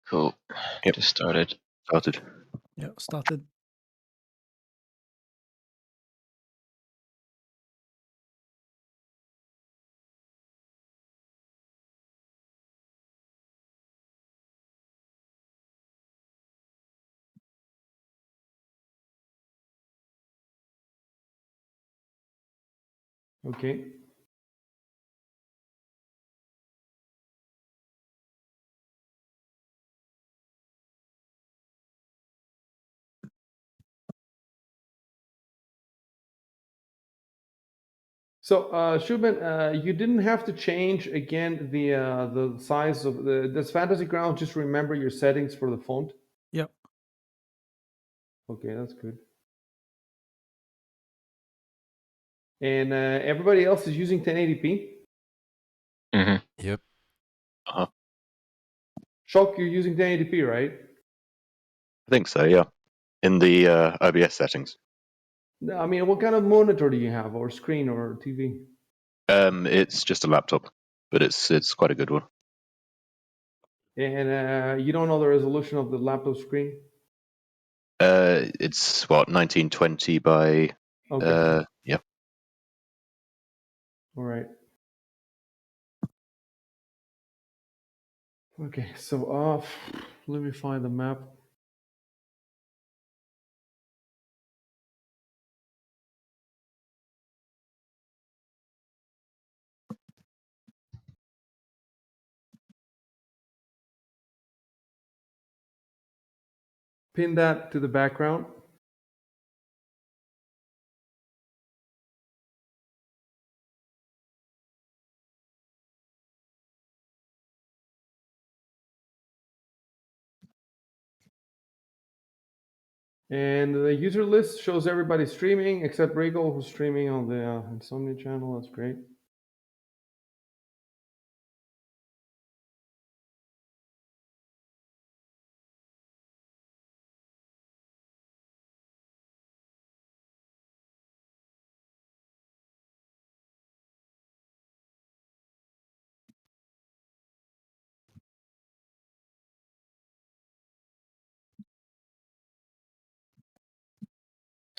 Cool. Yep. Just started. Yeah, started. Okay. So, Shubin, you didn't have to change again the size of this Fantasy Ground. Just remember your settings for the font. Yep. Okay, that's good. And everybody else is using 1080p. Mm-hmm. Yep. Shock, you're using 1080p, right? I think so, yeah. In the OBS settings. No, I mean, what kind of monitor do you have, or screen, or TV? It's just a laptop, but it's quite a good one. And you don't know the resolution of the laptop screen? It's what, 1920 by Okay. yeah. All right. Okay, so let me find the map. Pin that to the background. And the user list shows everybody streaming except Regal, who's streaming on the Insomnia channel. That's great.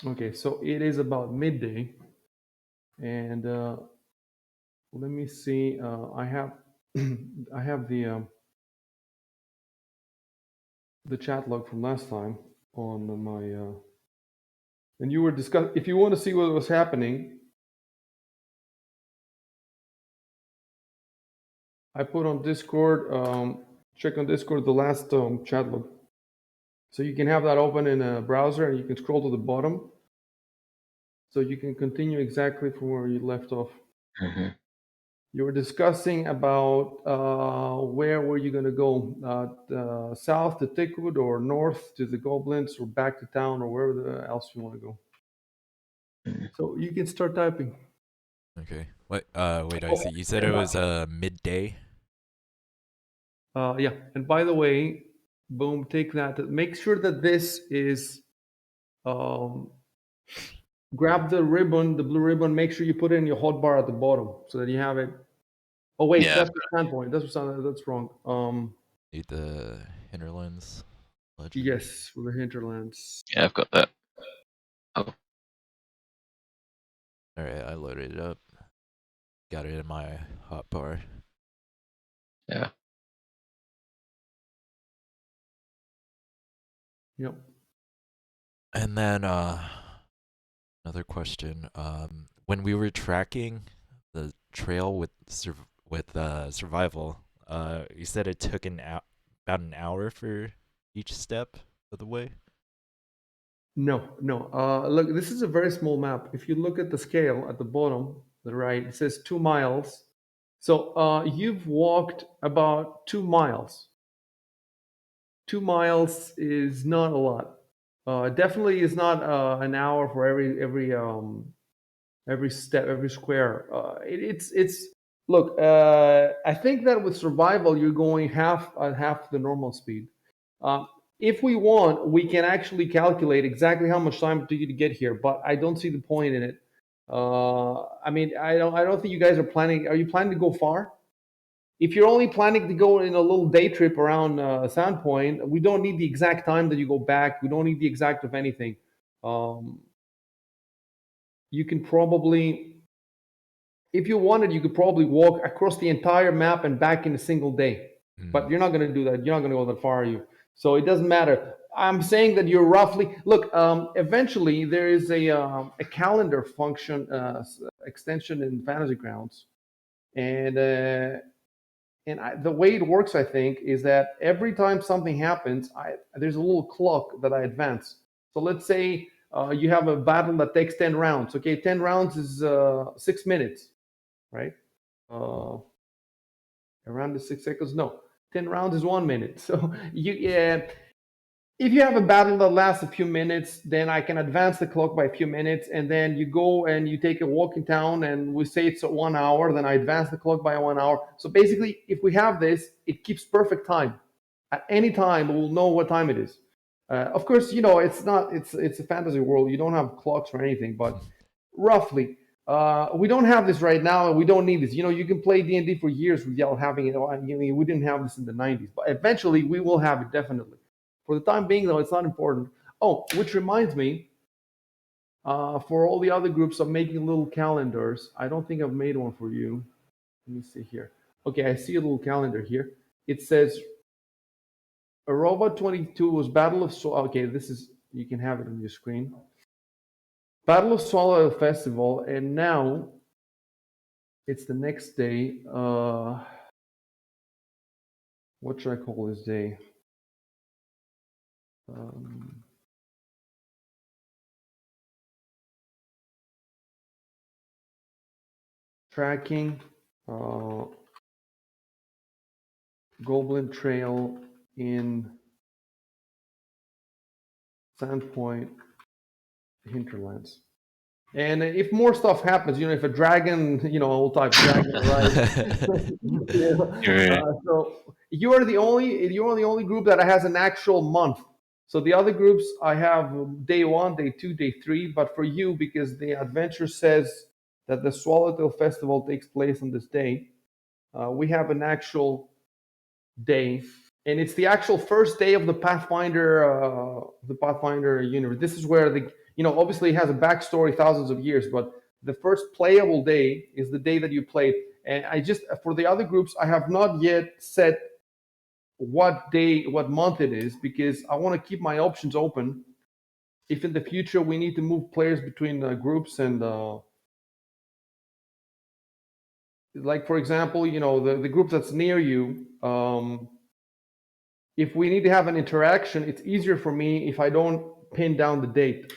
Okay, so it is about midday, and let me see. I have I have the chat log from last time on my. And you were discussing. If you want to see what was happening, I put on Discord. Check on Discord the last chat log, so you can have that open in a browser, and you can scroll to the bottom, so you can continue exactly from where you left off. Mm-hmm. You were discussing about where were you going to go, south to Tickwood, or north to the Goblins, or back to town, or wherever else you want to go. So you can start typing. Okay. What? Wait. I see. You said it was midday. Yeah. And by the way, boom, take that. Make sure that this is. Grab the ribbon, the blue ribbon. Make sure you put it in your hotbar at the bottom so that you have it. Oh wait, Yeah. that's the standpoint. That's wrong. Need the hinterlands. Legend. Yes, for the hinterlands. Yeah, I've got that. Oh. All right. I loaded it up. Got it in my hotbar. Yeah. Yep. And then another question. When we were tracking the trail with survival, you said it took about an hour for each step of the way. No. Look, this is a very small map. If you look at the scale at the bottom, the right, it says 2 miles. So you've walked about 2 miles. 2 miles is not a lot. Definitely is not an hour for every step, every square. It's look. I think that with survival, you're going half the normal speed. If we want, we can actually calculate exactly how much time it took you to get here, but I don't see the point in it. I mean, I don't think you guys are planning. Are you planning to go far? if you're only planning to go in a little day trip around Sandpoint, we don't need the exact time that you go back. We don't need the exact of anything. You can probably, if you wanted, you could probably walk across the entire map and back in a single day. But you're not going to do that. You're not going to go that far, are you? So it doesn't matter. I'm saying that you're roughly look. Eventually, there is a calendar function extension in Fantasy Grounds, and the way it works, I think, is that every time something happens, there's a little clock that I advance. So let's say you have a battle that takes 10 rounds. Okay, 10 rounds is 6 minutes, right? Around the 6 seconds. No, 10 rounds is 1 minute. So if you have a battle that lasts a few minutes, then I can advance the clock by a few minutes, and then you go and you take a walk in town, and we say it's 1 hour, then I advance the clock by 1 hour. So basically, if we have this, it keeps perfect time. At any time, we'll know what time it is. Of course, it's a fantasy world. You don't have clocks or anything, but roughly. We don't have this right now, and we don't need this. You can play D&D for years without having it. I mean, we didn't have this in the 90s, but eventually we will have it, definitely. For the time being, though, it's not important. Oh, which reminds me, for all the other groups, I'm making little calendars. I don't think I've made one for you. Let me see here. Okay, I see a little calendar here. It says, Arova 22 was Battle of Swallow. Okay, you can have it on your screen. Battle of Swallow Festival, and now it's the next day. What should I call this day? Tracking Goblin Trail in Sandpoint Hinterlands. And if more stuff happens, if a dragon, old type dragon arrives, so you're the only group that has an actual month. So the other groups, I have day 1, day 2, day 3. But for you, because the adventure says that the Swallowtail Festival takes place on this day, we have an actual day, and it's the actual first day of the Pathfinder universe. This is where obviously it has a backstory, thousands of years, but the first playable day is the day that you played. And for the other groups, I have not yet set what day, what month it is, because I want to keep my options open. If in the future we need to move players between groups, and like, for example, the group that's near you, if we need to have an interaction, it's easier for me if I don't pin down the date.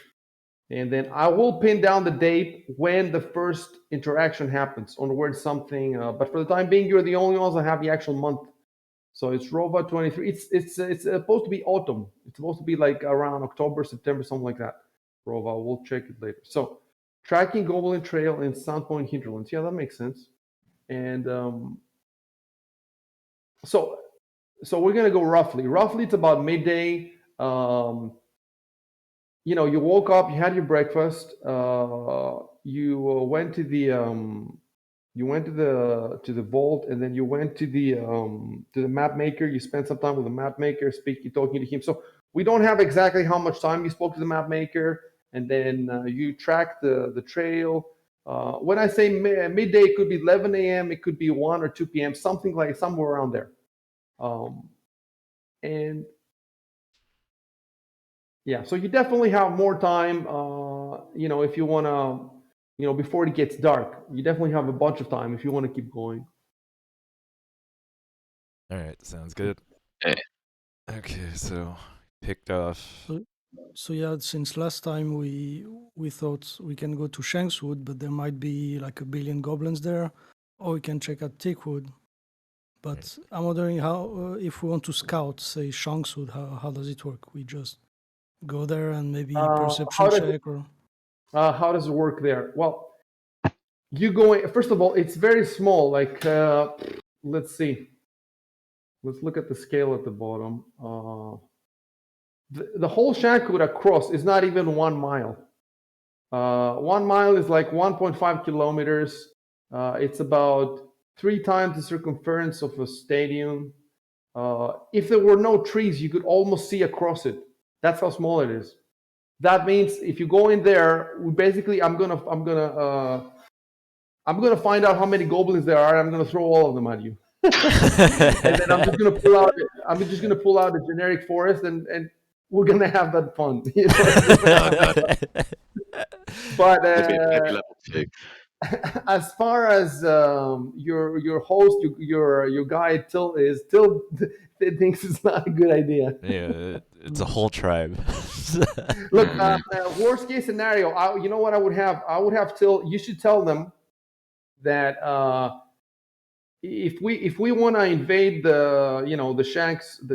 And then I will pin down the date when the first interaction happens on where something, but for the time being, you're the only ones that have the actual month. So it's Rova 23. It's supposed to be autumn. It's supposed to be like around October, September, something like that. Rova, we'll check it later. So tracking Goblin Trail in Sandpoint Hinterlands. Yeah, that makes sense. And so we're gonna go roughly. Roughly, it's about midday. You woke up, you had your breakfast, you went to the vault, and then you went to the map maker. You spent some time with the map maker, talking to him. So we don't have exactly how much time you spoke to the map maker, and then you tracked the trail. When I say midday, it could be 11 a.m., it could be 1 or 2 p.m., somewhere around there. And yeah, so you definitely have more time, if you want to, before it gets dark. You definitely have a bunch of time if you want to keep going. All right, sounds good. Okay, so picked off. So yeah, since last time we thought we can go to Shankswood, but there might be like a billion goblins there, or we can check out Tickwood. But I'm wondering how, if we want to scout, say Shankswood, how does it work? We just go there and maybe perception check, or how does it work there? Well, you go in, first of all, it's very small. Like, let's see. Let's look at the scale at the bottom. The whole Shankswood across is not even 1 mile. 1 mile is like 1.5 kilometers. It's about 3 times the circumference of a stadium. If there were no trees, you could almost see across it. That's how small it is. That means if you go in there, I'm gonna find out how many goblins there are. And I'm gonna throw all of them at you, and then I'm just gonna pull out. I'm just gonna pull out a generic forest, and we're gonna have that fun. You know? But It'd be a heavy level 2. as far as your host, your guy Till thinks it's not a good idea. Yeah, it's a whole tribe. Look, worst case scenario, you know what I would have? I would have Till. You should tell them that if we want to invade the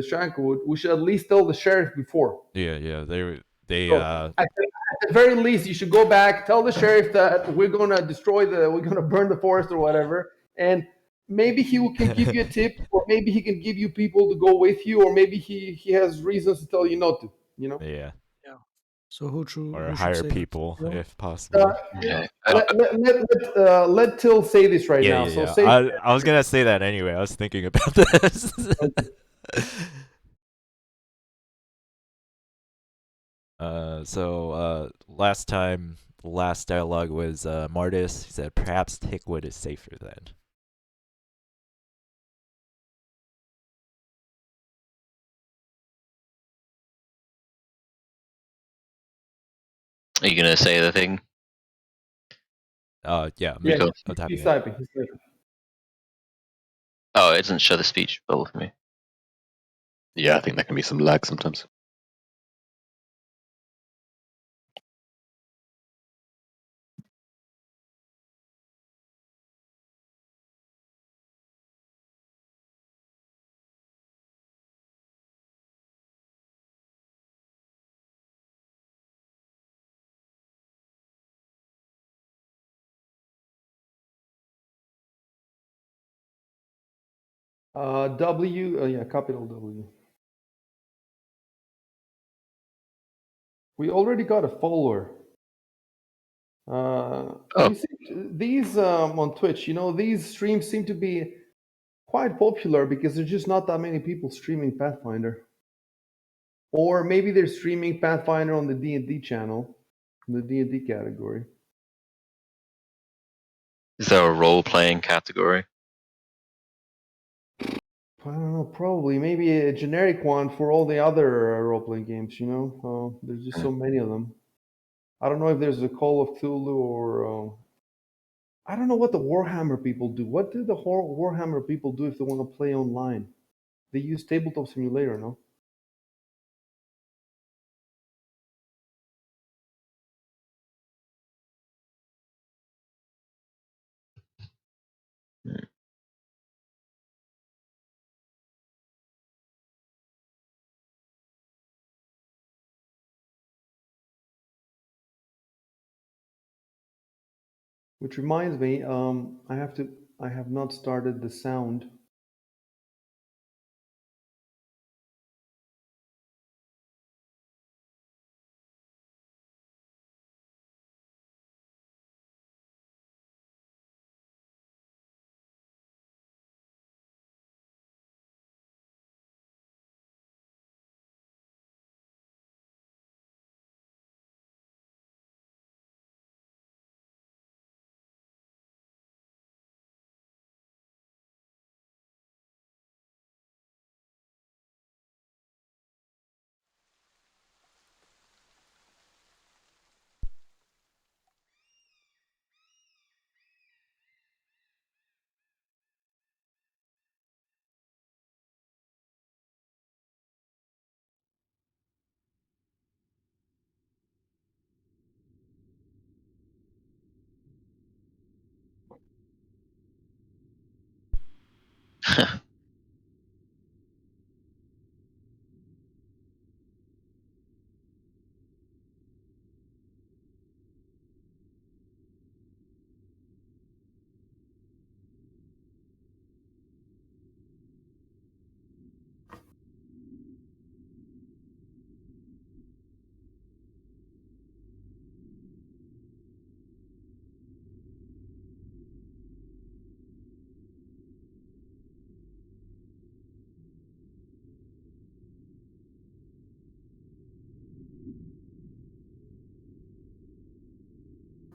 Shankwood, we should at least tell the sheriff before. Yeah. They So, at the very least, you should go back, tell the sheriff that we're gonna burn the forest or whatever, and maybe he can give you a tip, or maybe he can give you people to go with you, or maybe he has reasons to tell you not to. You know. yeah, So who should or who should hire say that? people You know? if possible. Yeah. Let Till say this right now. So Yeah. say I was gonna say that anyway. I was thinking about this. Last time, the last dialogue was Martis. He said, "Perhaps Tickwood is safer then." Are you gonna say the thing? Yeah, yeah, Cool. I'm tapping he's it. typing. He's typing. Oh, it doesn't show the speech bubble for me. Yeah, I think there can be some lag sometimes. Capital W. We already got a follower. Oh. You see, these on Twitch, these streams seem to be quite popular because there's just not that many people streaming Pathfinder. Or maybe they're streaming Pathfinder on the D&D channel, in the D&D category. Is there a role-playing category? I don't know, probably. Maybe a generic one for all the other role-playing games, there's just so many of them. I don't know if there's a Call of Cthulhu or... I don't know what the Warhammer people do. What do the Warhammer people do if they want to play online? They use Tabletop Simulator, no? Which reminds me, I have not started the sound.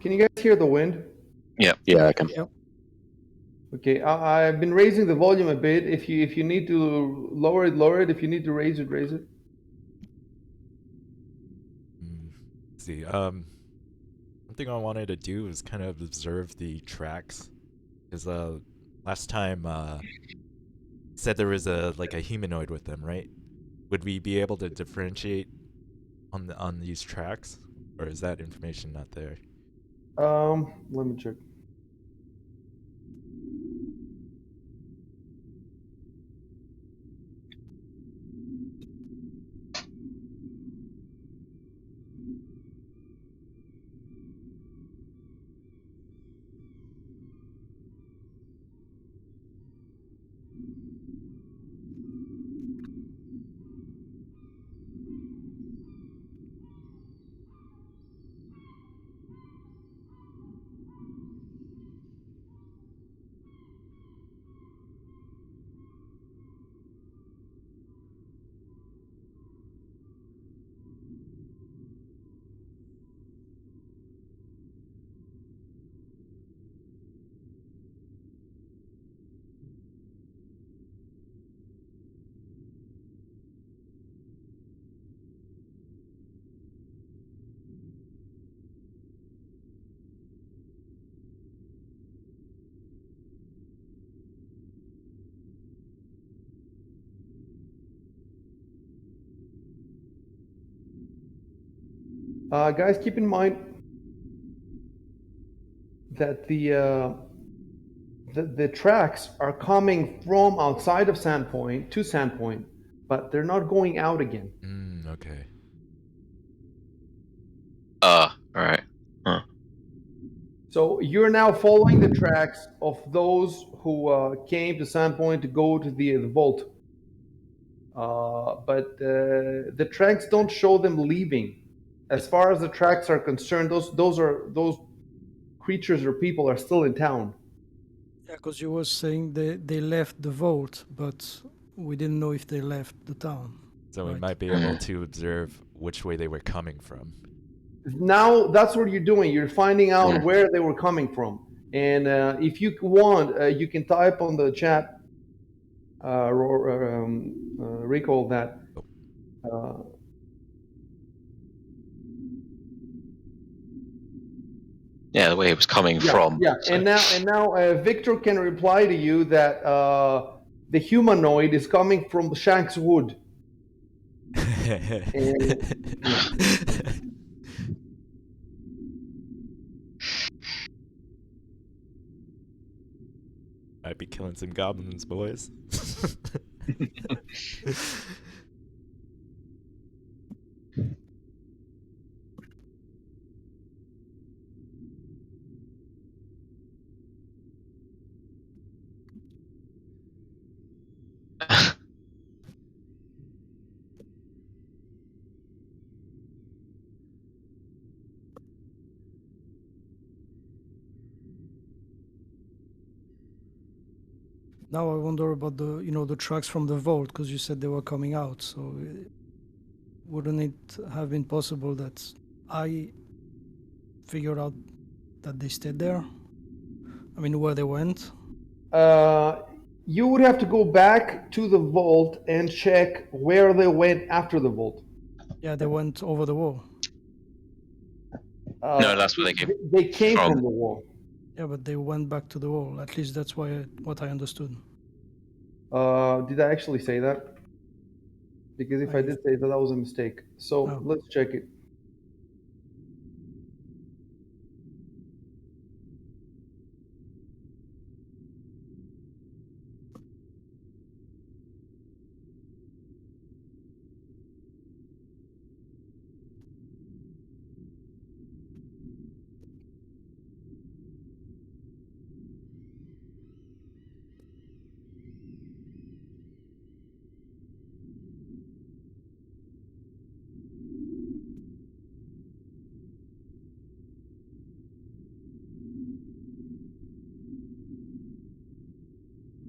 Can you guys hear the wind? Yeah, I can. Yep. Okay, I've been raising the volume a bit. If you need to lower it, lower it. If you need to raise it, raise it. Let's see. One thing I wanted to do is kind of observe the tracks, because last time said there was a humanoid with them, right? Would we be able to differentiate on these tracks, or is that information not there? Let me check. Guys, keep in mind that the tracks are coming from outside of Sandpoint to Sandpoint, but they're not going out again. Okay. All right. So you're now following the tracks of those who came to Sandpoint to go to the vault. But the tracks don't show them leaving. As far as the tracks are concerned, those creatures or people are still in town. Yeah, because you were saying they left the vault, but we didn't know if they left the town. So we Right. might be able to observe which way they were coming from. Now that's what you're doing. You're finding out where they were coming from. And if you want, you can type on the chat, recall that. Yeah, the way it was coming from. Yeah, So- and now Victor can reply to you that the humanoid is coming from Shank's Wood. Might be killing some goblins, boys. Now I wonder about the tracks from the vault, because you said they were coming out. So wouldn't it have been possible that I figured out that they stayed there? I mean, where they went? You would have to go back to the vault and check where they went after the vault. Yeah, they went over the wall. No, that's where they came They came from. from the wall. Yeah, but they went back to the wall. At least that's what I understood. Did I actually say that? Because if I did say that, that was a mistake. So Oh. let's check it.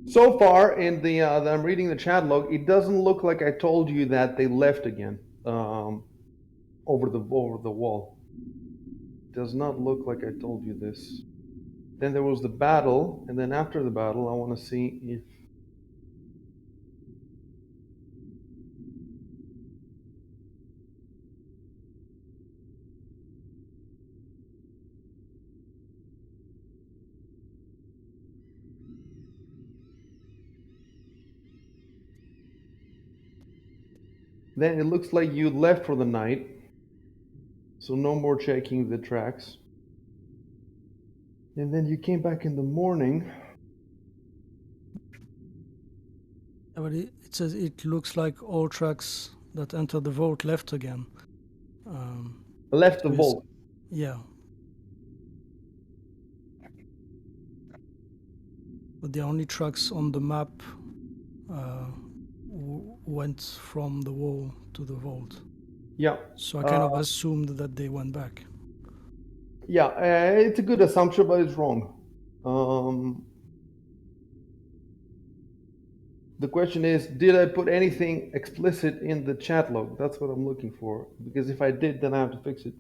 So far, in the I'm reading the chat log, it doesn't look like I told you that they left again over the wall. does not look like I told you this. Then there was the battle, and then after the battle, I want to see if. Then it looks like you left for the night, so no more checking the tracks. And then you came back in the morning. Yeah, but it says it looks like all tracks that enter the vault left again. Left the Yes. vault. Yeah. But the only tracks on the map went from the wall to the vault. Yeah. So I kind of assumed that they went back. Yeah, it's a good assumption, but it's wrong. The question is, did I put anything explicit in the chat log? That's what I'm looking for. Because if I did, then I have to fix it.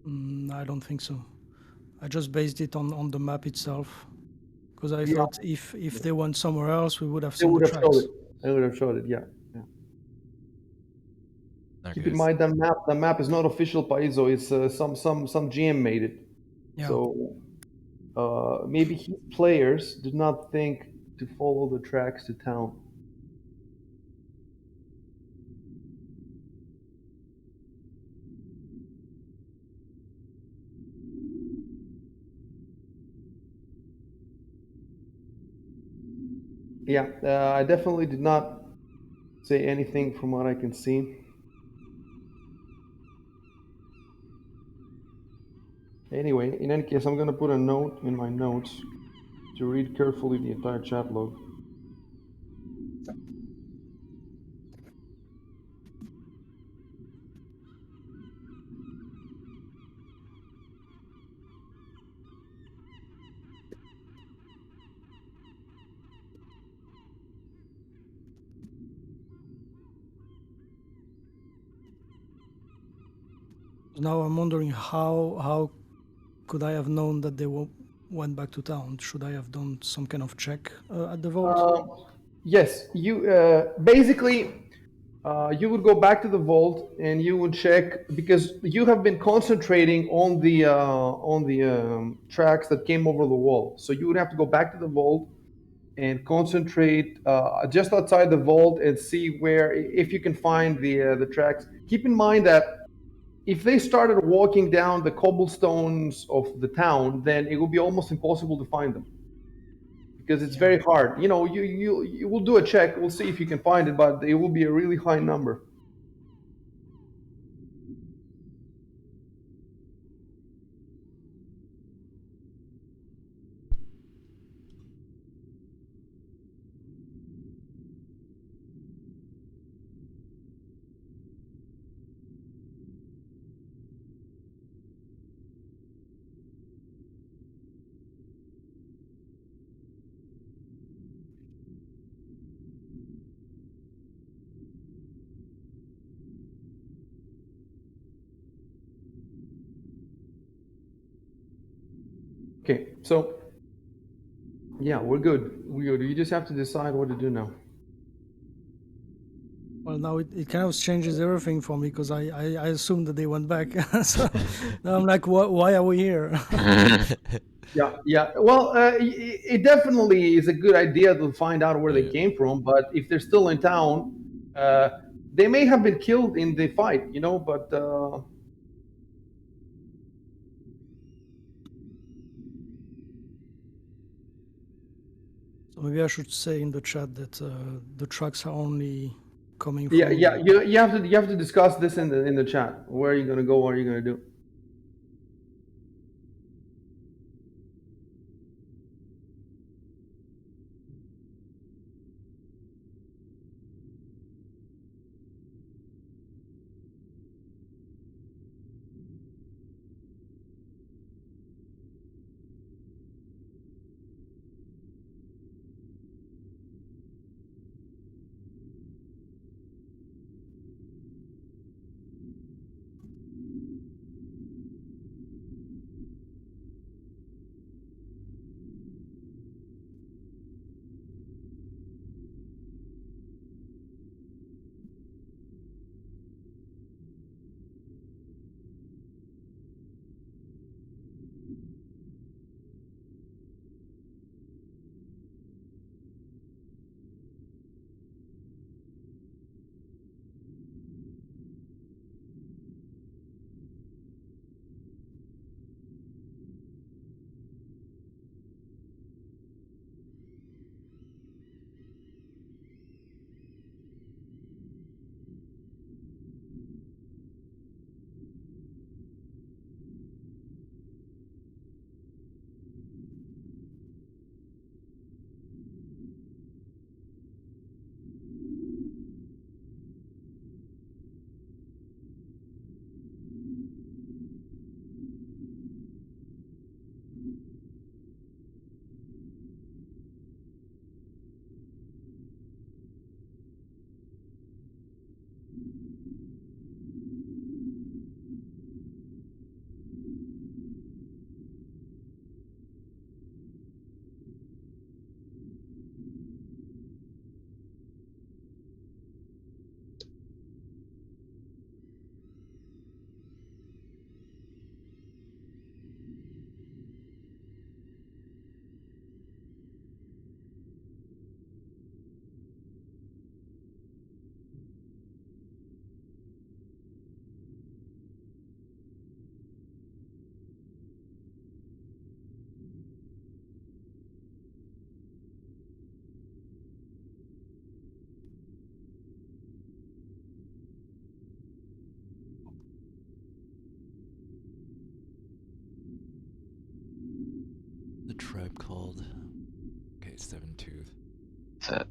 I don't think so. I just based it on the map itself. Because I Yeah. thought if they went somewhere else, we would have It seen would the have showed tracks. it. I would have showed it, yeah. Okay. Keep in mind that map is not official Paizo. It's some GM made it. Yeah. So maybe his players did not think to follow the tracks to town. Yeah, I definitely did not say anything from what I can see. Anyway, in any case, I'm going to put a note in my notes to read carefully the entire chat log. Now I'm wondering how could I have known that they went back to town? Should I have done some kind of check at the vault? Yes, you basically you would go back to the vault and you would check because you have been concentrating on the tracks that came over the wall. So you would have to go back to the vault and concentrate just outside the vault and see where if you can find the tracks. Keep in mind that if they started walking down the cobblestones of the town, then it would be almost impossible to find them because it's very hard. You know, you will do a check, we'll see if you can find it, but it will be a really high number. Okay, so yeah, we're good. We're good. You just have to decide what to do now. Well, now it kind of changes everything for me because I assumed that they went back. So now I'm like, why are we here? Yeah. Well, it definitely is a good idea to find out where they Yeah. came from. But if they're still in town, they may have been killed in the fight, you know. But So maybe I should say in the chat that the trucks are only coming yeah, from. yeah, you have to discuss this in the chat. Where are you gonna go? What are you gonna do?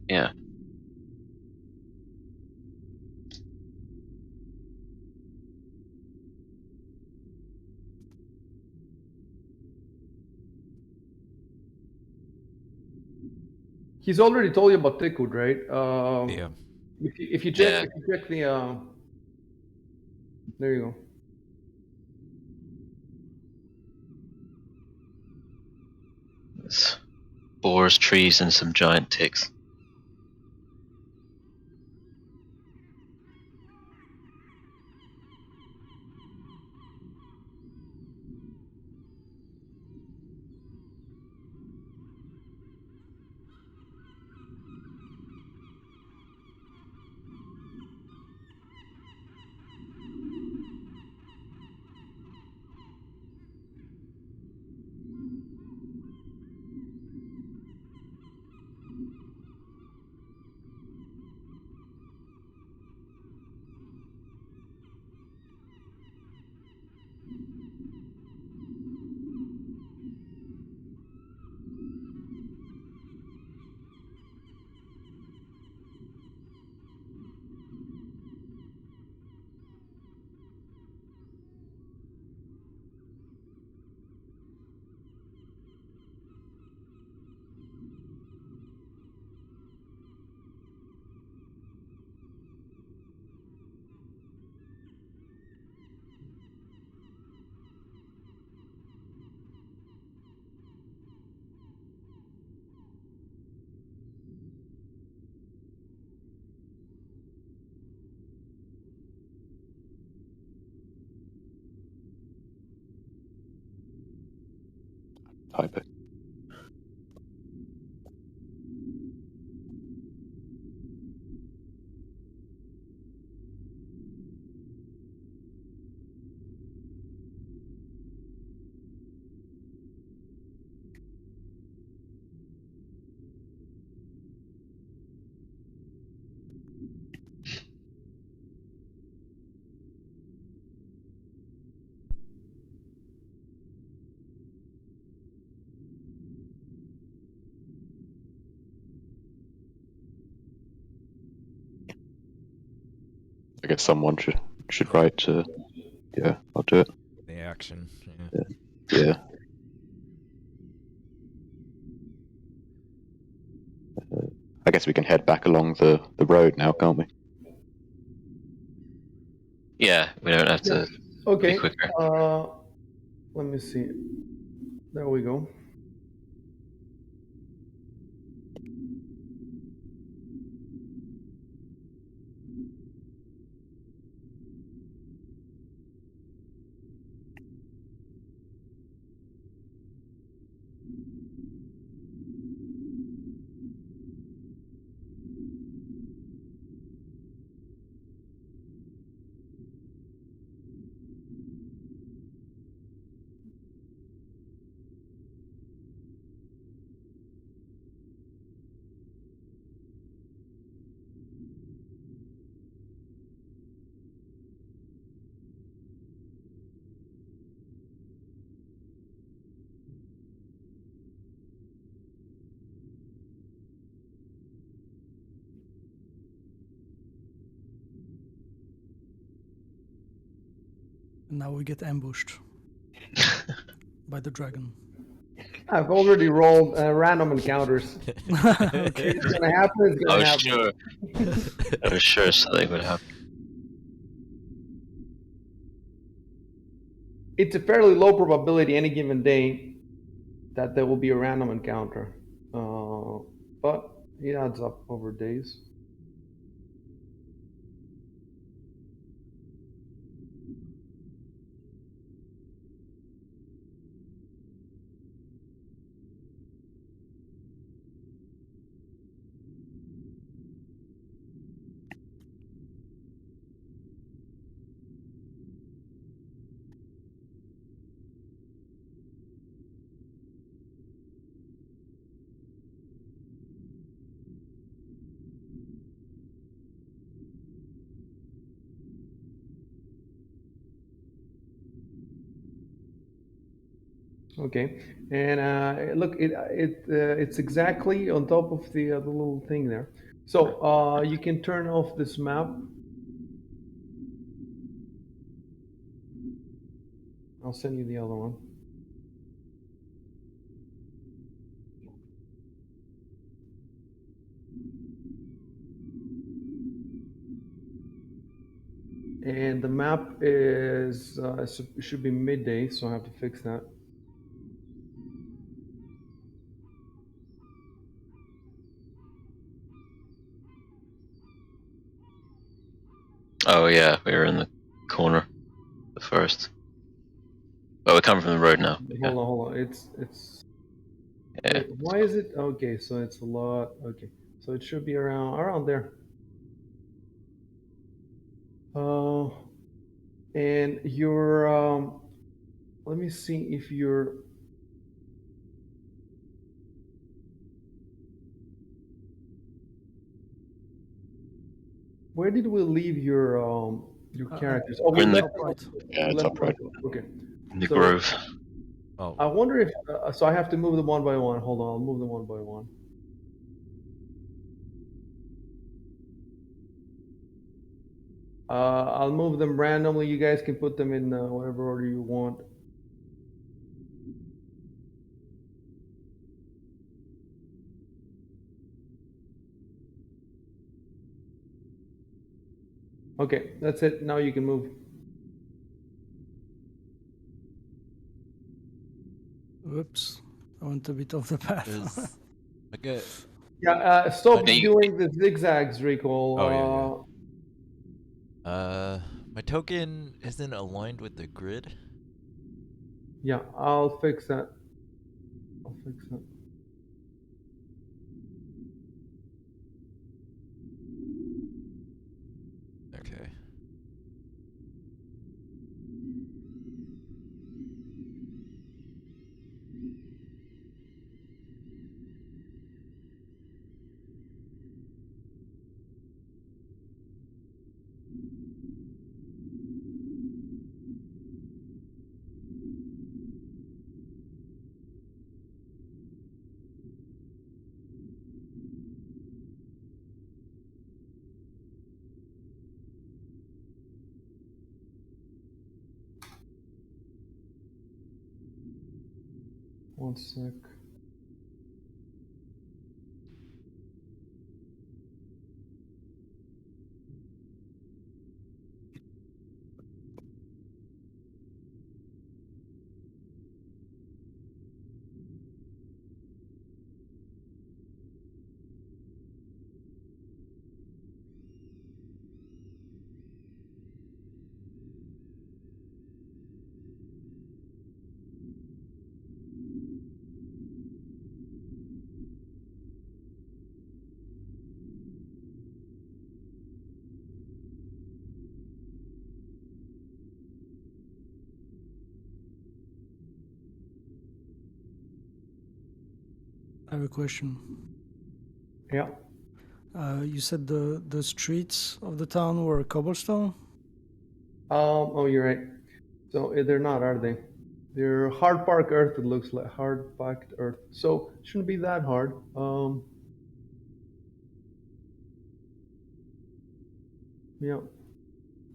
Yeah. He's already told you about Tickwood, right? Yeah. If you Yeah. check the there you go. There's boars, trees, and some giant ticks. Typo. I guess someone should write. Yeah, I'll do it. The action. Yeah. Yeah. I guess we can head back along the road now, can't we? Yeah, we don't have to be Okay. quicker. Let me see. There we go. And now we get ambushed by the dragon. I've already rolled random encounters. Okay. It's gonna happen. It's I gonna was happen. sure. I was sure something would happen. It's a fairly low probability any given day that there will be a random encounter, but it adds up over days. Okay, and look, it's exactly on top of the little thing there. So you can turn off this map. I'll send you the other one. And the map is it should be midday, so I have to fix that. Oh yeah, we were in the corner, the first. But we're coming from the road now. Yeah. Hold on. It's Yeah. wait, why is it okay? So it's a lot. Okay, so it should be around there. Uh, and your let me see if you're. Where did we leave your characters? Oh, We're we in the- left. Right. Yeah, We it's left upright. Okay. In the So grove. Oh, I wonder if so. I have to move them one by one. Hold on, I'll move them one by one. I'll move them randomly. You guys can put them in whatever order you want. Okay, that's it. Now you can move. Whoops. I went a bit off the path. is okay. Yeah, stop Hey. doing the zigzags, Recall. Oh, yeah. My token isn't aligned with the grid. Yeah, I'll fix that. I'll fix that. Okay. One sec. I have a question. Yeah. You said the streets of the town were cobblestone? Oh, you're right. So they're not, are they? They're hard packed earth. It looks like hard packed earth. So shouldn't be that hard. Yeah,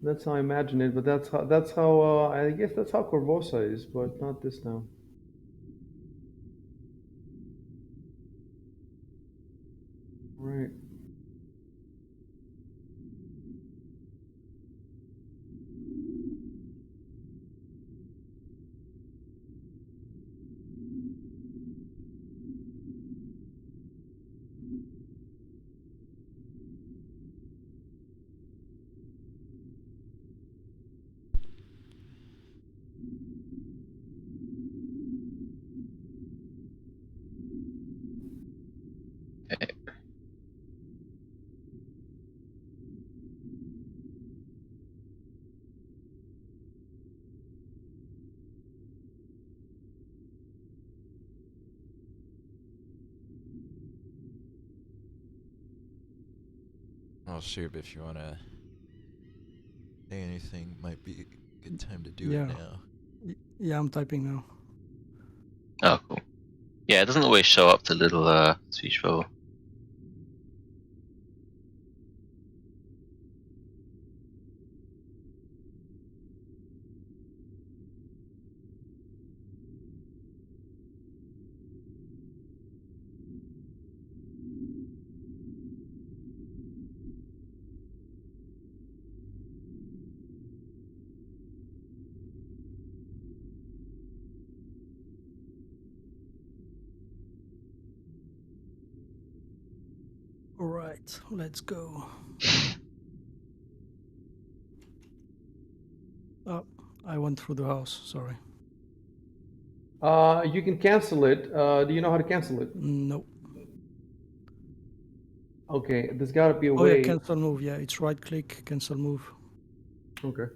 that's how I imagine it. But that's how I guess that's how Corvosa is, but not this town. Right. Oh shoot, if you wanna say anything, might be a good time to do it Yeah. now. Yeah, I'm typing now. Oh, cool. Yeah, it doesn't always show up the little speech bubble. All right, let's go. Oh, I went through the house. Sorry. You can cancel it. Do you know how to cancel it? No. Okay, there's got to be a Oh yeah, way. cancel move. Yeah, it's right click, cancel move. Okay.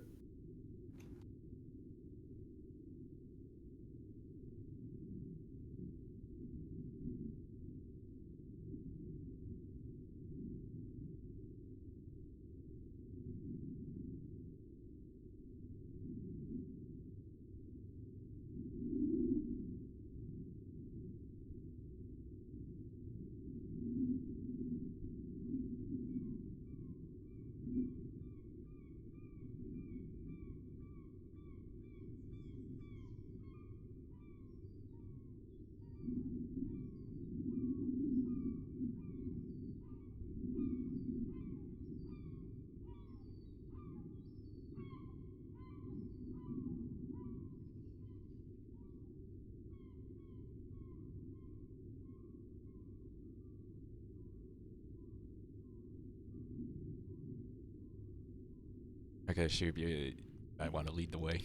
Okay, Shubi, I want to lead the way.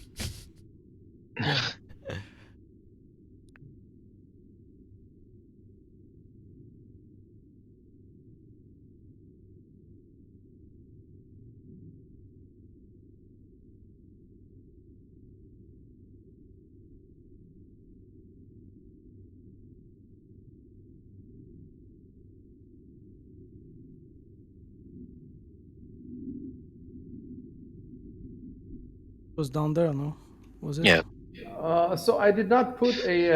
Yeah. It was down there, no? Was it? Yeah. So I did not put a.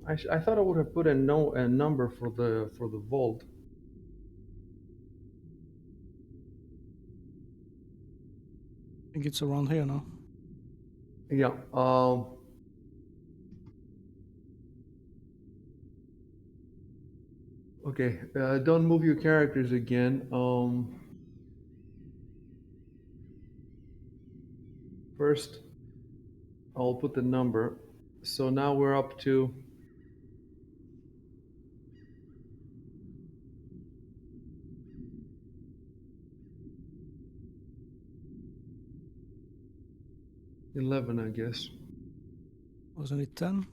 I thought I would have put a number for the vault. I think it's around here, no? Yeah. Okay. Don't move your characters again. First, I'll put the number. So now we're up to. $11, I guess. Wasn't it 10?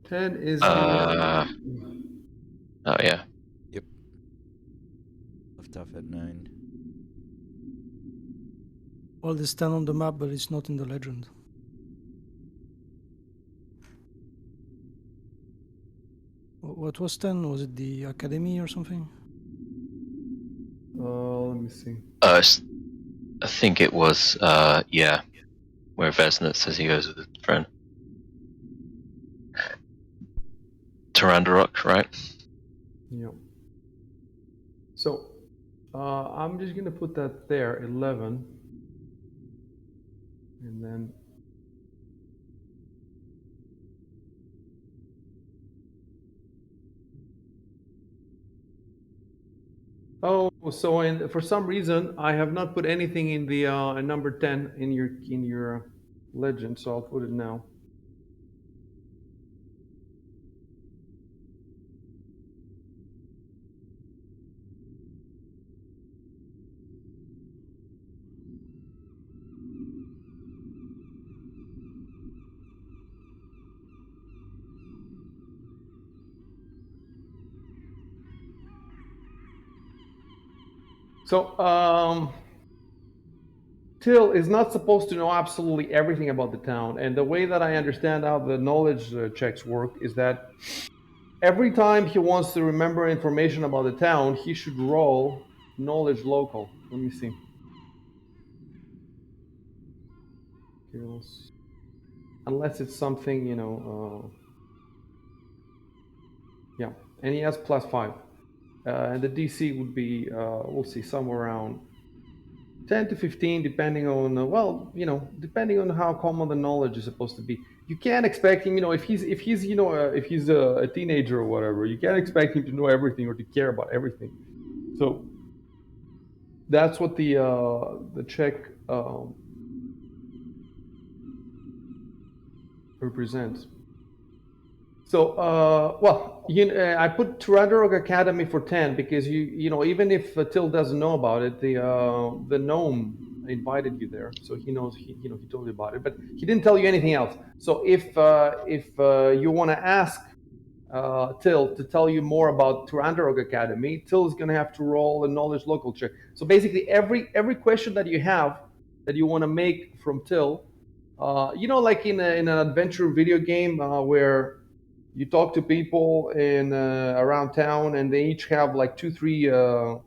10 is Oh yeah. Yep. Left off at 9. Well, there's 10 on the map, but it's not in the legend. What was 10? Was it the academy or something? let me see. I think it was yeah, where Vesnit says he goes with a friend. Tarandarok, right? Yeah. So I'm just gonna put that there, 11, and then. Oh, so for some reason I have not put anything in the number 10 in your legend, so I'll put it now. So Till is not supposed to know absolutely everything about the town, and the way that I understand how the knowledge checks work is that every time he wants to remember information about the town, he should roll knowledge local. Let me see. Skills. unless it's something, you know, yeah, and he has +5. And the DC would be, we'll see, somewhere around 10 to 15, depending on, well, you know, depending on how common the knowledge is supposed to be. You can't expect him, you know, if he's you know, if he's a teenager or whatever, you can't expect him to know everything or to care about everything. So that's what the check represents. So, well, I put Tyrannorog Academy for 10 because you know, even if Till doesn't know about it, the gnome invited you there, so he knows. You know, he told you about it, but he didn't tell you anything else. So if you want to ask Till to tell you more about Tyrannorog Academy, Till is going to have to roll a knowledge local check. So basically, every question that you have that you want to make from Till, you know, like in an adventure video game where you talk to people in around town, and they each have like 2-3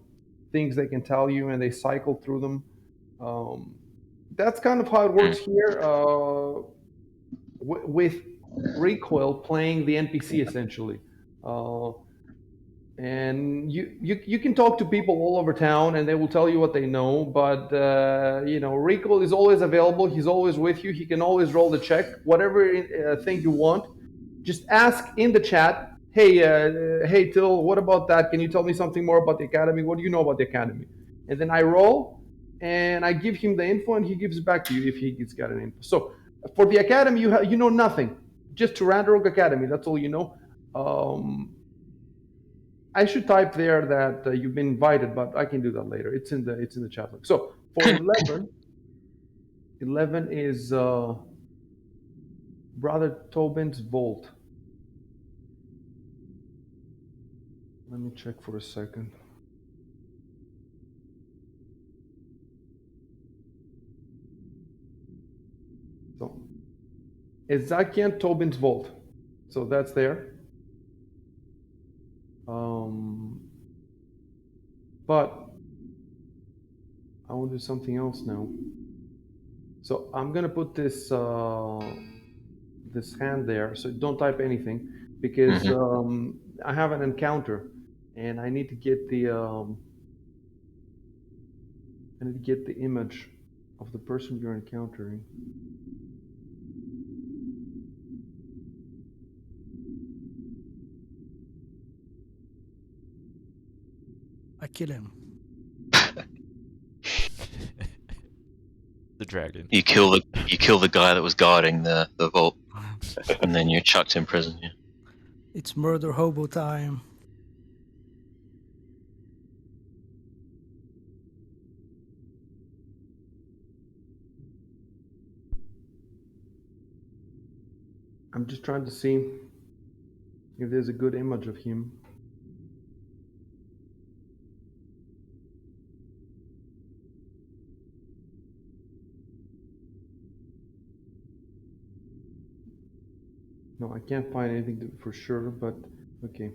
things they can tell you, and they cycle through them. That's kind of how it works here, with recoil playing the NPC essentially. And you can talk to people all over town, and they will tell you what they know. But you know, recoil is always available. He's always with you. He can always roll the check, whatever thing you want. Just ask in the chat, hey Till, what about that? Can you tell me something more about the academy? What do you know about the academy? And then I roll, and I give him the info, and he gives it back to you if he's got an info. So for the academy, you know nothing, just Tyrannorog Academy. That's all you know. I should type there that you've been invited, but I can do that later. It's in the chat log. So for 11 is Brother Tobin's Vault. Let me check for a second. So, Ezakian Tobin's Vault. So that's there. But I want to do something else now. So I'm gonna put this this hand there. So don't type anything, because I have an encounter, and I need to get the image of the person you're encountering. I kill him. The dragon. You kill the guy that was guarding the vault, and then you're chucked in prison. Yeah. It's murder hobo time. I'm just trying to see if there's a good image of him. No, I can't find anything for sure, but okay.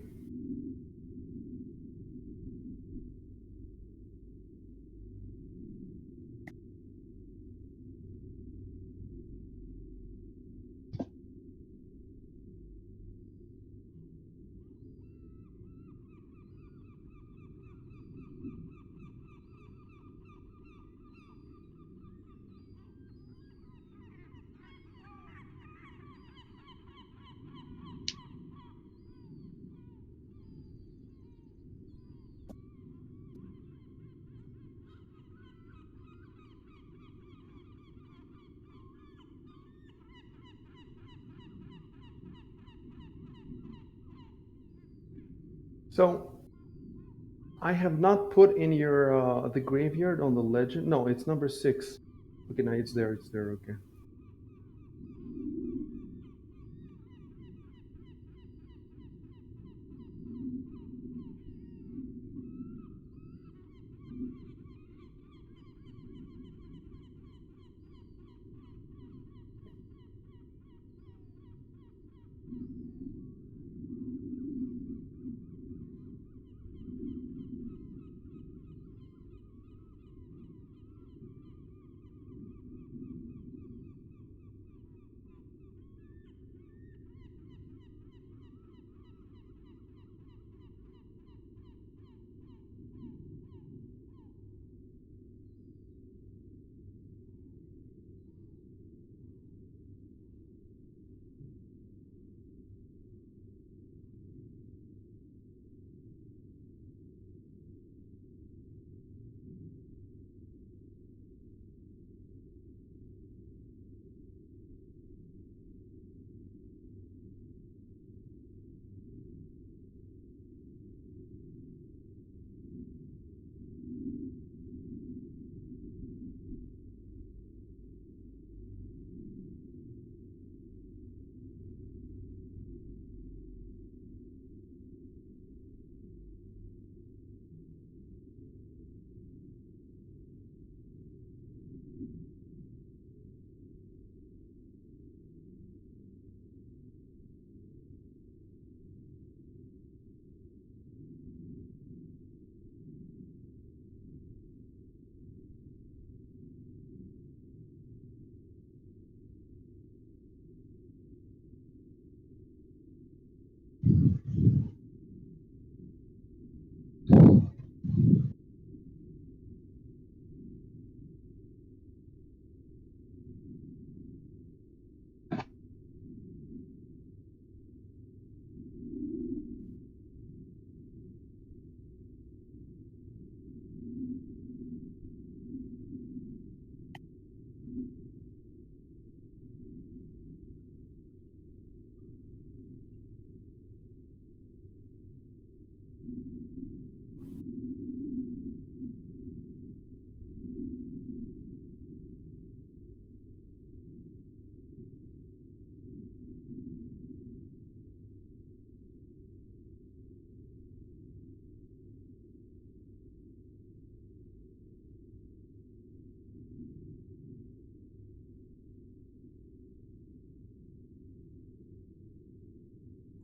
So I have not put in your the graveyard on the legend. No, it's number 6. Okay, now it's there. It's there. Okay.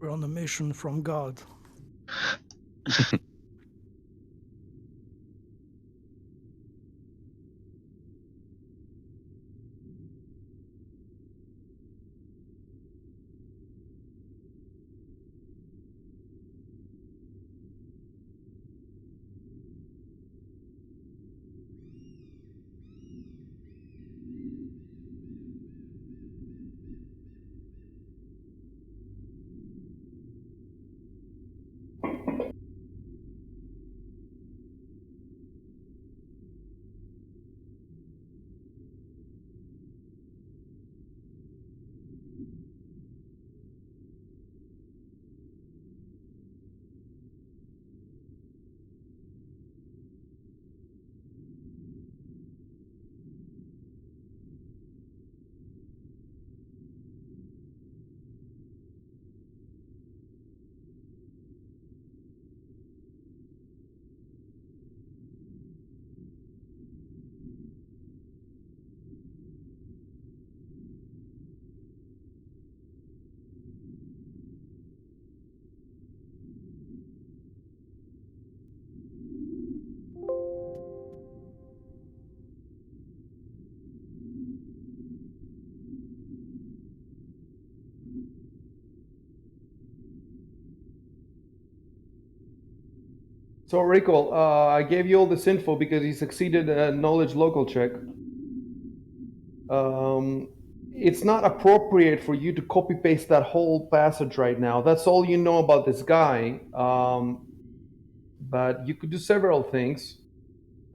We're on a mission from God. So Recoil, I gave you all this info because he succeeded a knowledge local check. It's not appropriate for you to copy paste that whole passage right now. That's all you know about this guy. But you could do several things.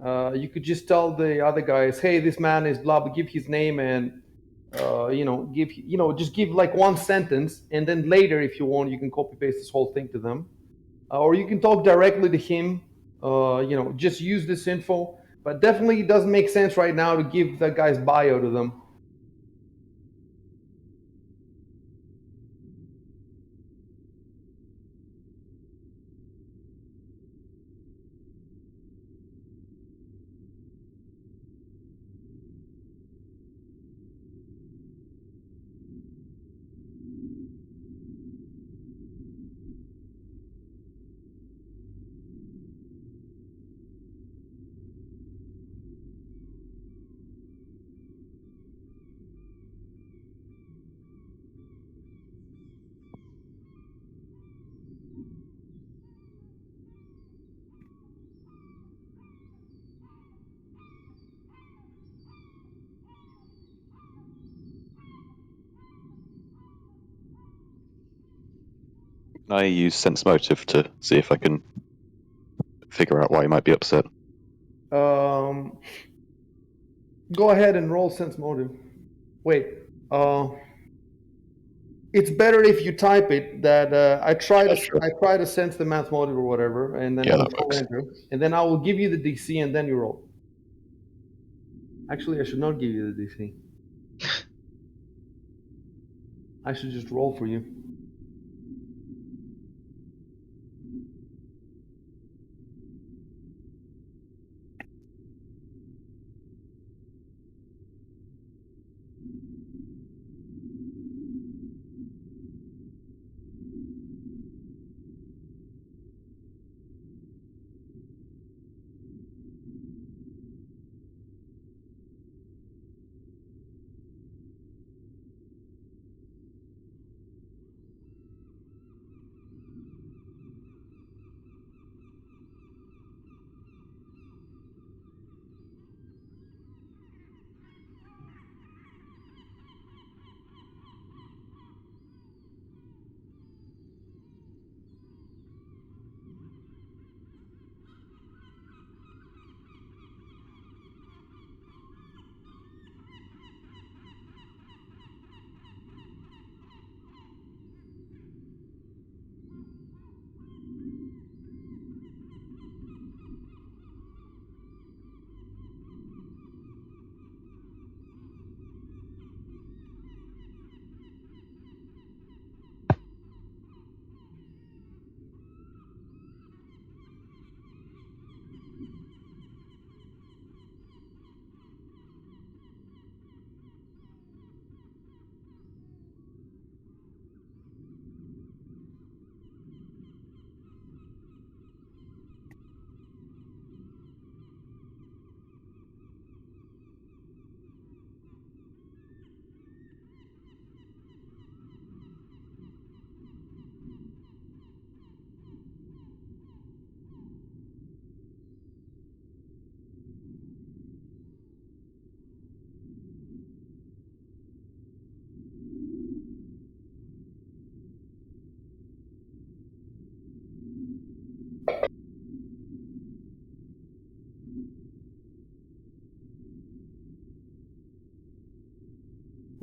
You could just tell the other guys, "Hey, this man is blah," give his name and just give like one sentence, and then later, if you want, you can copy paste this whole thing to them, or you can talk directly to him. Just use this info. But definitely, it doesn't make sense right now to give that guy's bio to them. Can I use sense motive to see if I can figure out why he might be upset? Go ahead and roll sense motive. Wait. It's better if you type it. That I try to sense the math motive or whatever, and then Yeah, that control works. enter, and then I will give you the DC, and then you roll. Actually, I should not give you the DC. I should just roll for you.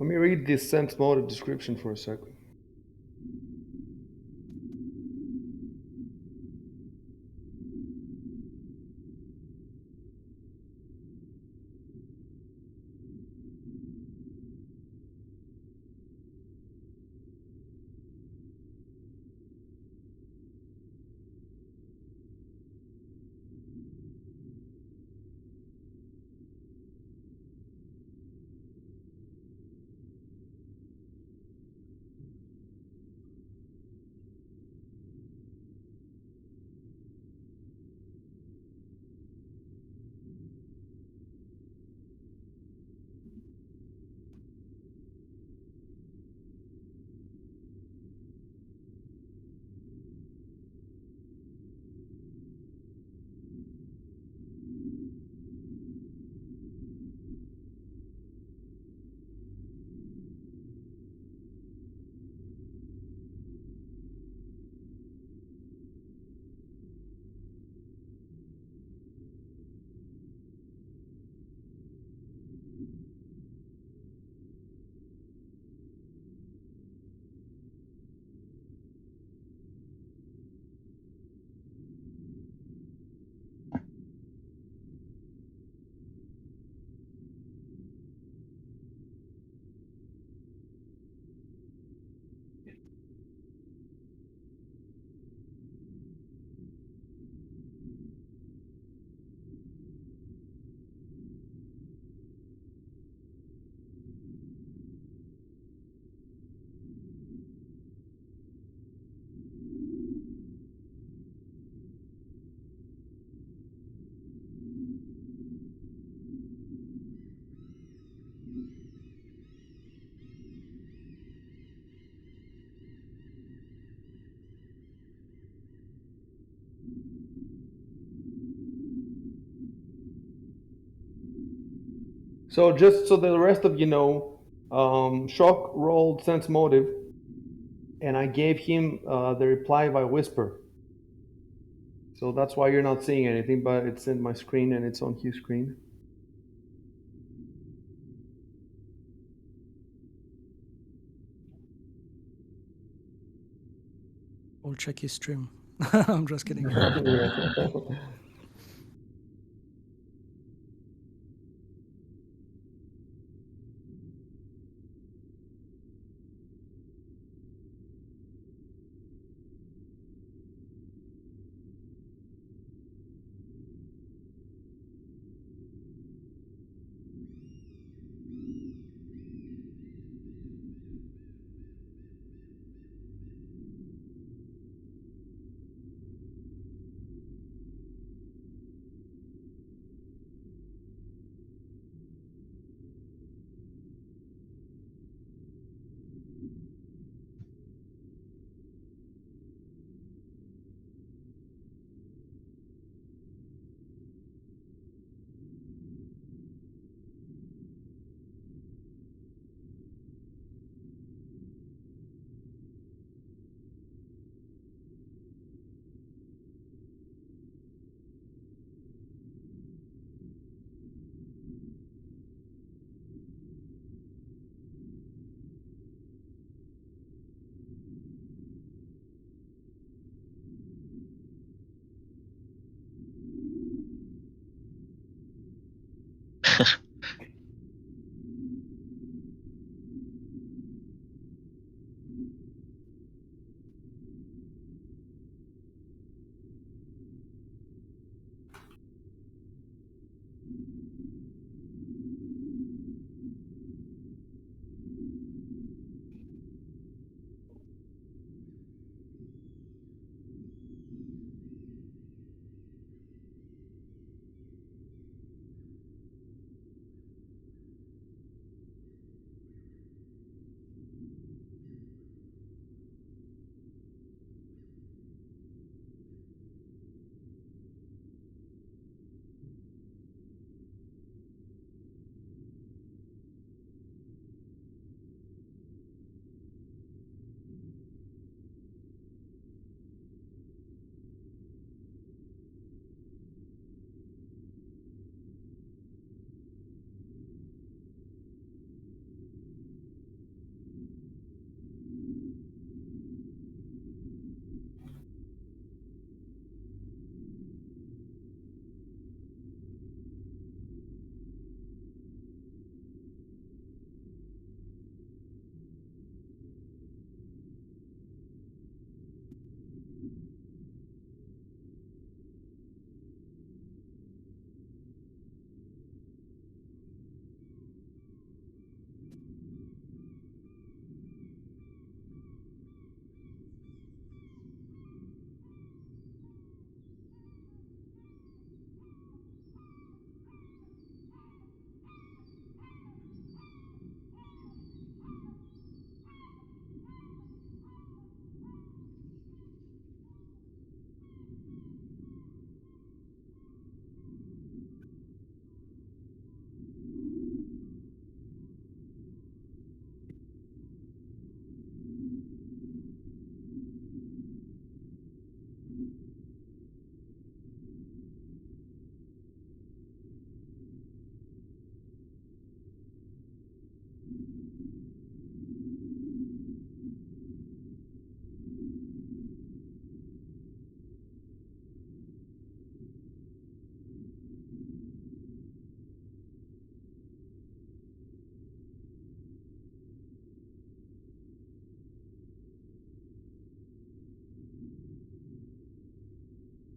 Let me read this sense motive description for a second. So just so the rest of you know, Shock rolled sense motive, and I gave him the reply by whisper. So that's why you're not seeing anything, but it's in my screen and it's on his screen. I'll check his stream. I'm just kidding.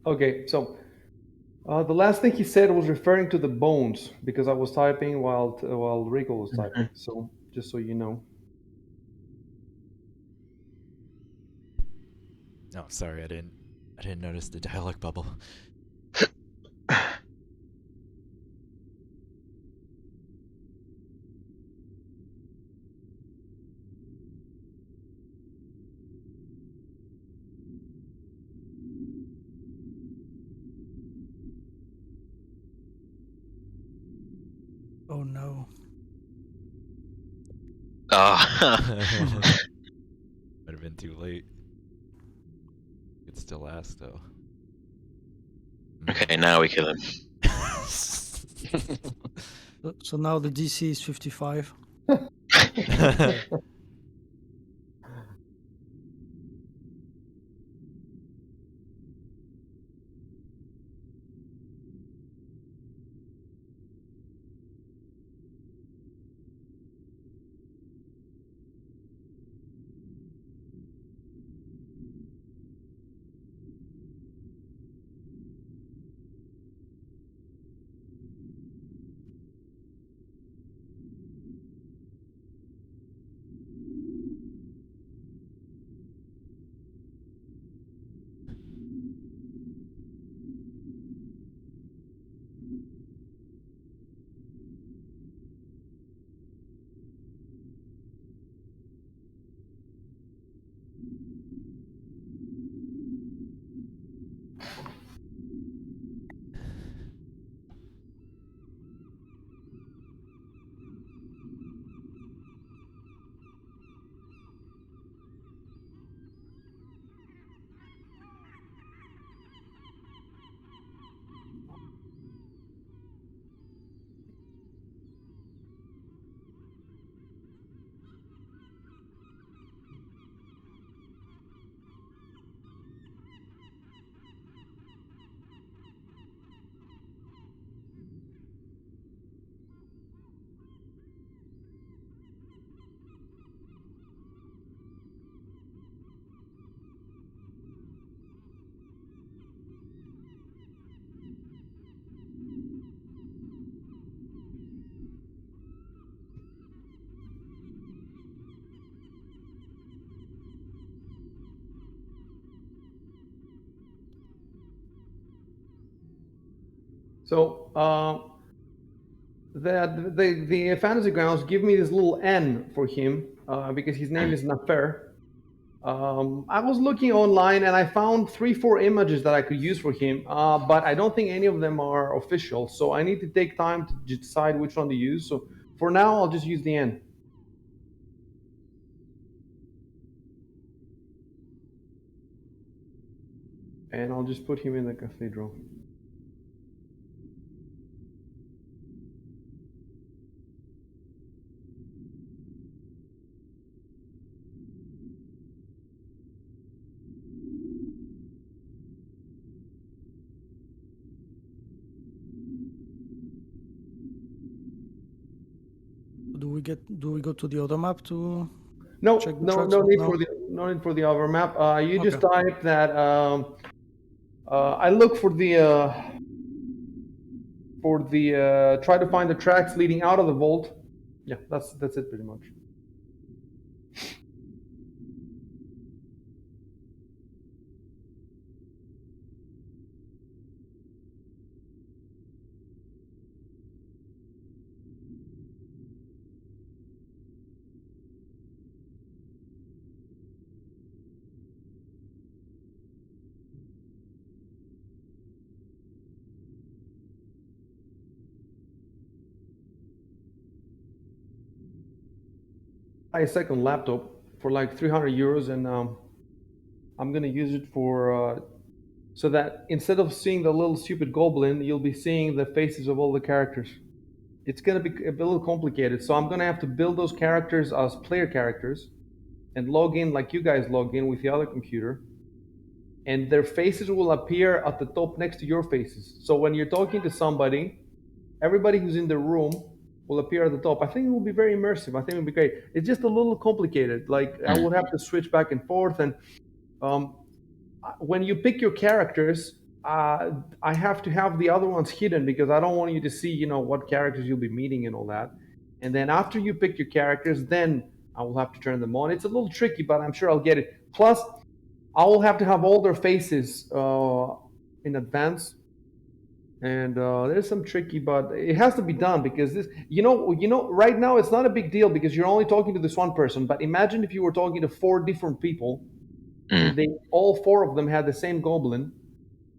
Okay, so the last thing he said was referring to the bones because I was typing while Rico was typing. So just so you know. Oh, sorry, I didn't notice the dialog bubble. Oh no. Ah. Might have been too late. Could still ask though. Okay, now we kill him. So now the DC is 55. So the fantasy grounds give me this little N for him because his name is Nafer. I was looking online and I found 3-4 images that I could use for him, but I don't think any of them are official. So I need to take time to decide which one to use. So for now, I'll just use the N. And I'll just put him in the cathedral. Do we go to the other map to No, check the no, tracks? no need No? for the no need for the overmap. You just Okay. type that. I look for the try to find the tracks leading out of the vault. Yeah, that's it pretty much. Buy a second laptop for like 300 euros, and I'm gonna use it for so that instead of seeing the little stupid goblin, you'll be seeing the faces of all the characters. It's gonna be a little complicated, so I'm gonna have to build those characters as player characters and log in like you guys log in with the other computer, and their faces will appear at the top next to your faces. So when you're talking to somebody, everybody who's in the room will appear at the top. I think it will be very immersive. I think it will be great. It's just a little complicated. Like I would have to switch back and forth, and when you pick your characters, I have to have the other ones hidden because I don't want you to see, you know, what characters you'll be meeting and all that. And then after you pick your characters, then I will have to turn them on. It's a little tricky, but I'm sure I'll get it. Plus, I will have to have all their faces in advance. And there's some tricky, but it has to be done because this, you know, right now it's not a big deal because you're only talking to this one person. But imagine if you were talking to 4 different people, and they all 4 of them had the same goblin.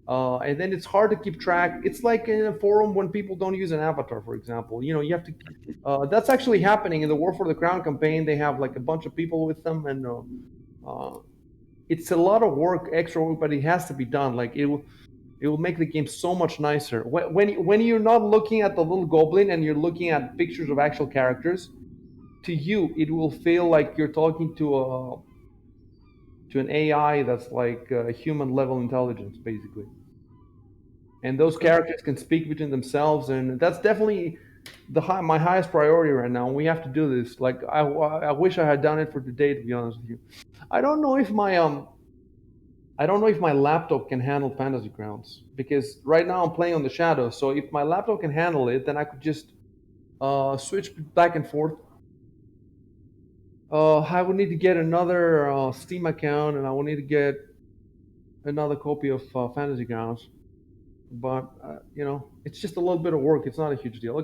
And then it's hard to keep track. It's like in a forum when people don't use an avatar, for example. You know, you have to. That's actually happening in the War for the Crown campaign. They have like a bunch of people with them, and it's a lot of work, extra work, but it has to be done. Like it will make the game so much nicer. When you're not looking at the little goblin and you're looking at pictures of actual characters, to you it will feel like you're talking to an AI that's like human level intelligence, basically. And those characters can speak between themselves, and that's definitely my highest priority right now. We have to do this. Like I wish I had done it for today, to be honest with you. I don't know if my laptop can handle Fantasy Grounds because right now I'm playing on the Shadow. So if my laptop can handle it, then I could just switch back and forth. I would need to get another Steam account, and I would need to get another copy of Fantasy Grounds. But you know, it's just a little bit of work. It's not a huge deal.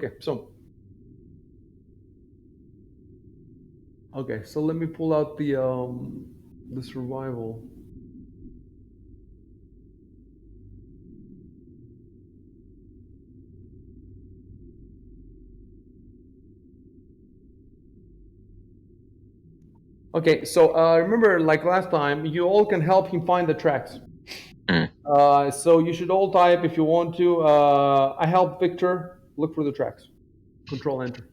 Okay, so let me pull out the survival. Okay, so remember, like last time, you all can help him find the tracks. So you should all type if you want to. I help Victor look for the tracks. Control Enter.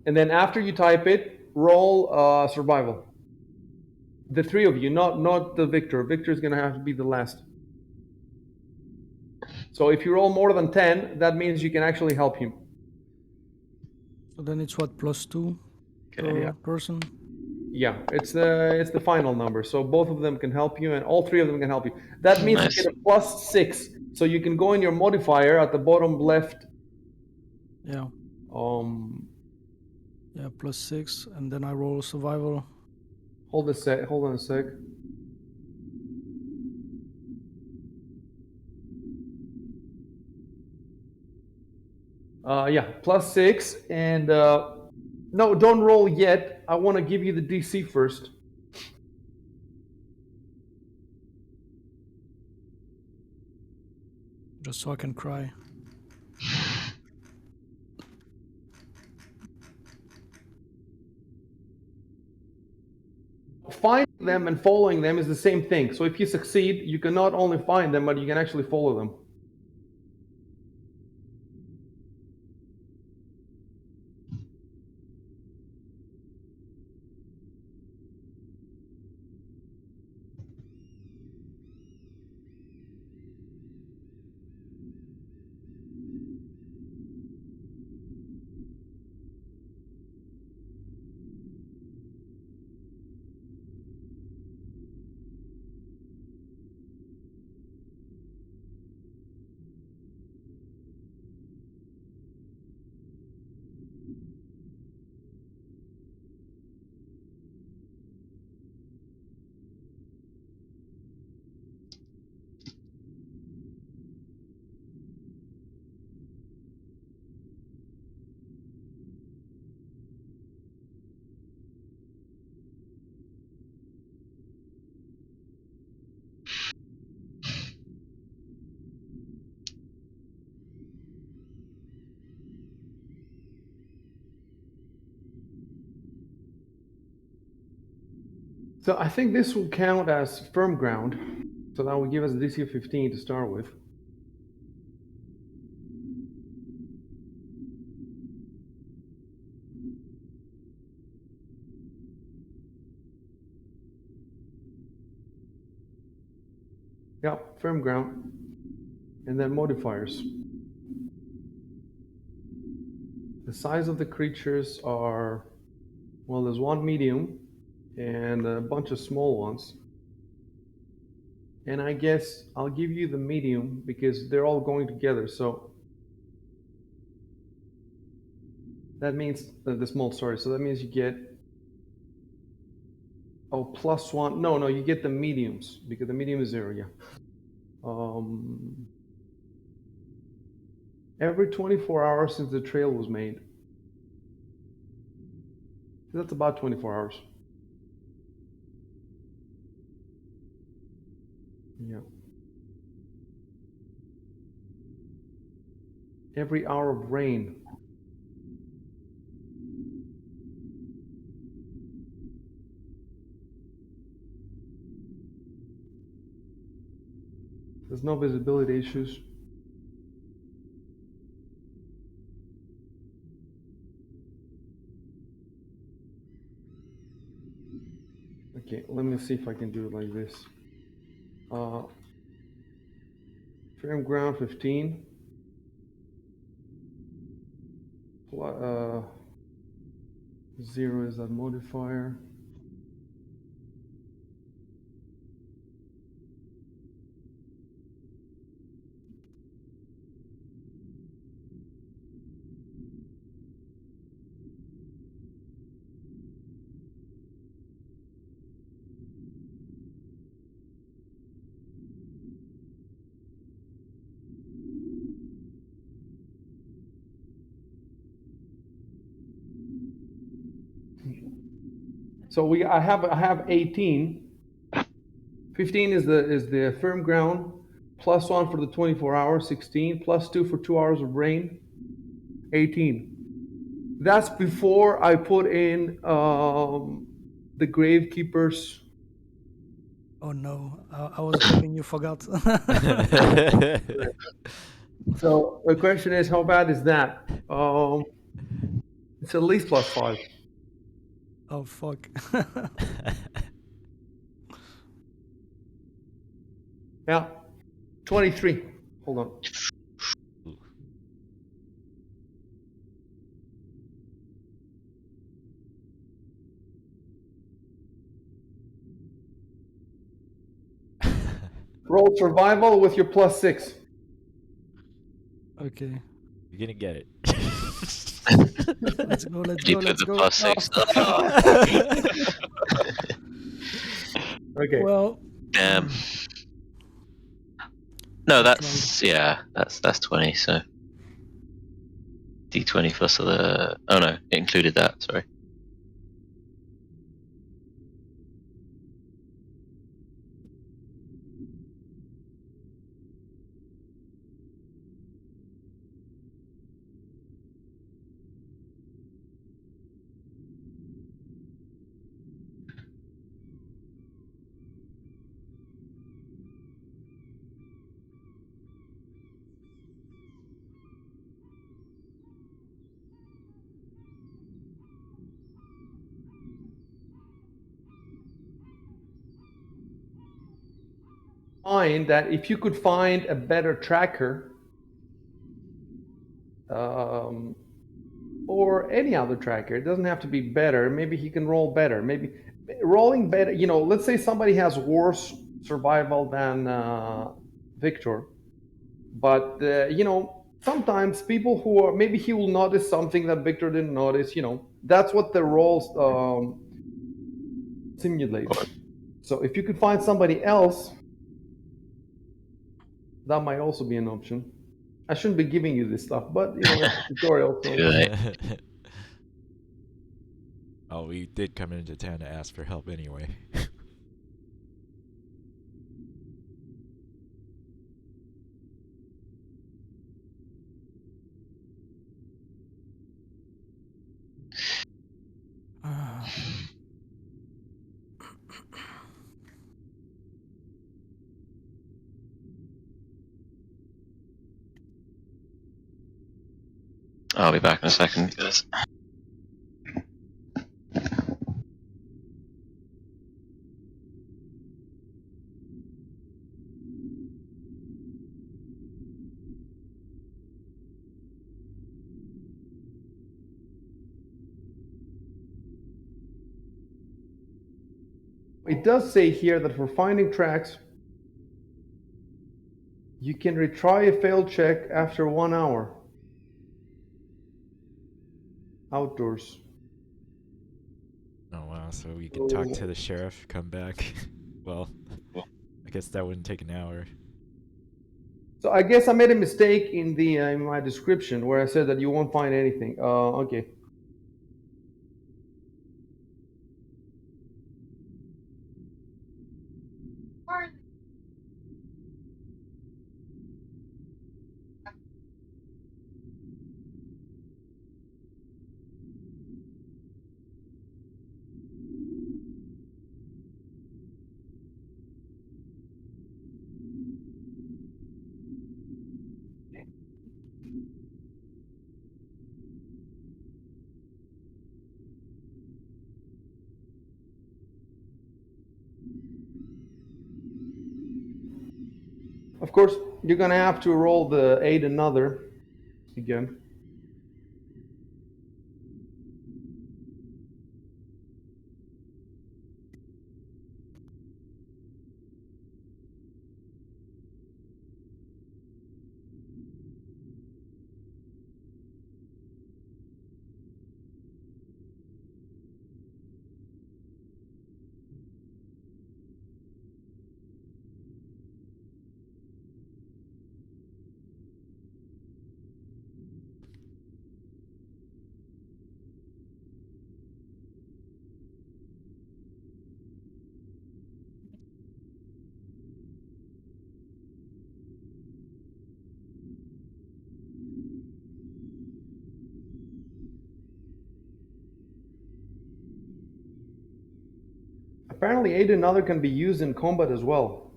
And then after you type it, roll survival. The 3 of you, not the Victor. Victor is gonna have to be the last. So if you roll more than 10, that means you can actually help him. So then it's what, +2 per person? Yeah, it's the final number. So both of them can help you, and all 3 of them can help you. That means you get a +6. So you can go in your modifier at the bottom left. Yeah. Yeah, +6, and then I roll survival. Hold on a sec. Yeah, +6, and no, don't roll yet. I want to give you the DC first. Just so I can cry. Finding them and following them is the same thing. So if you succeed, you can not only find them, but you can actually follow them. So I think this will count as firm ground. So that will give us a DC of 15 to start with. Yeah, firm ground. And then modifiers. The size of the creatures are, well, there's one medium and a bunch of small ones. And I guess I'll give you the medium because they're all going together. So that means the small, sorry. So that means you get, oh, +1. No, you get the mediums because the medium is 0, yeah. Every 24 hours since the trail was made. That's about 24 hours. Yeah. Every hour of rain. There's no visibility issues. Okay, let me see if I can do it like this. Firm ground 15. 0 is that modifier. So I have 18. 15 is the firm ground, +1 for the 24 hours, 16, +2 for 2 hours of rain, 18. That's before I put in the gravekeepers. Oh no, I was hoping you forgot. So the question is, how bad is that? It's at least +5. Oh fuck. Yeah, 23. Hold on. Roll survival with your +6. Okay, You're gonna get it. let's go, let's Did you go, put let's the go. +6? Oh, Okay. Well, damn. No, I that's yeah, that's 20. So D20 plus the. Oh no, it included that. Sorry. Find that if you could find a better tracker, or any other tracker, it doesn't have to be better. Maybe he can roll better. Maybe rolling better. Let's say somebody has worse survival than Victor, but sometimes people who are, maybe he will notice something that Victor didn't notice. That's what the rolls simulate. So if you could find somebody else, that might also be an option. I shouldn't be giving you this stuff, but it's a tutorial. So. Too late. Oh, we did come into town to ask for help anyway. I'll be back in a second, guys. It does say here that for finding tracks, you can retry a failed check after 1 hour. Outdoors. Oh wow, so we can talk to the sheriff, come back. Well, I guess that wouldn't take an hour. So I guess I made a mistake in the in my description where I said that you won't find anything. Okay. Of course, you're gonna have to roll the aid another again. Apparently, aid another can be used in combat as well.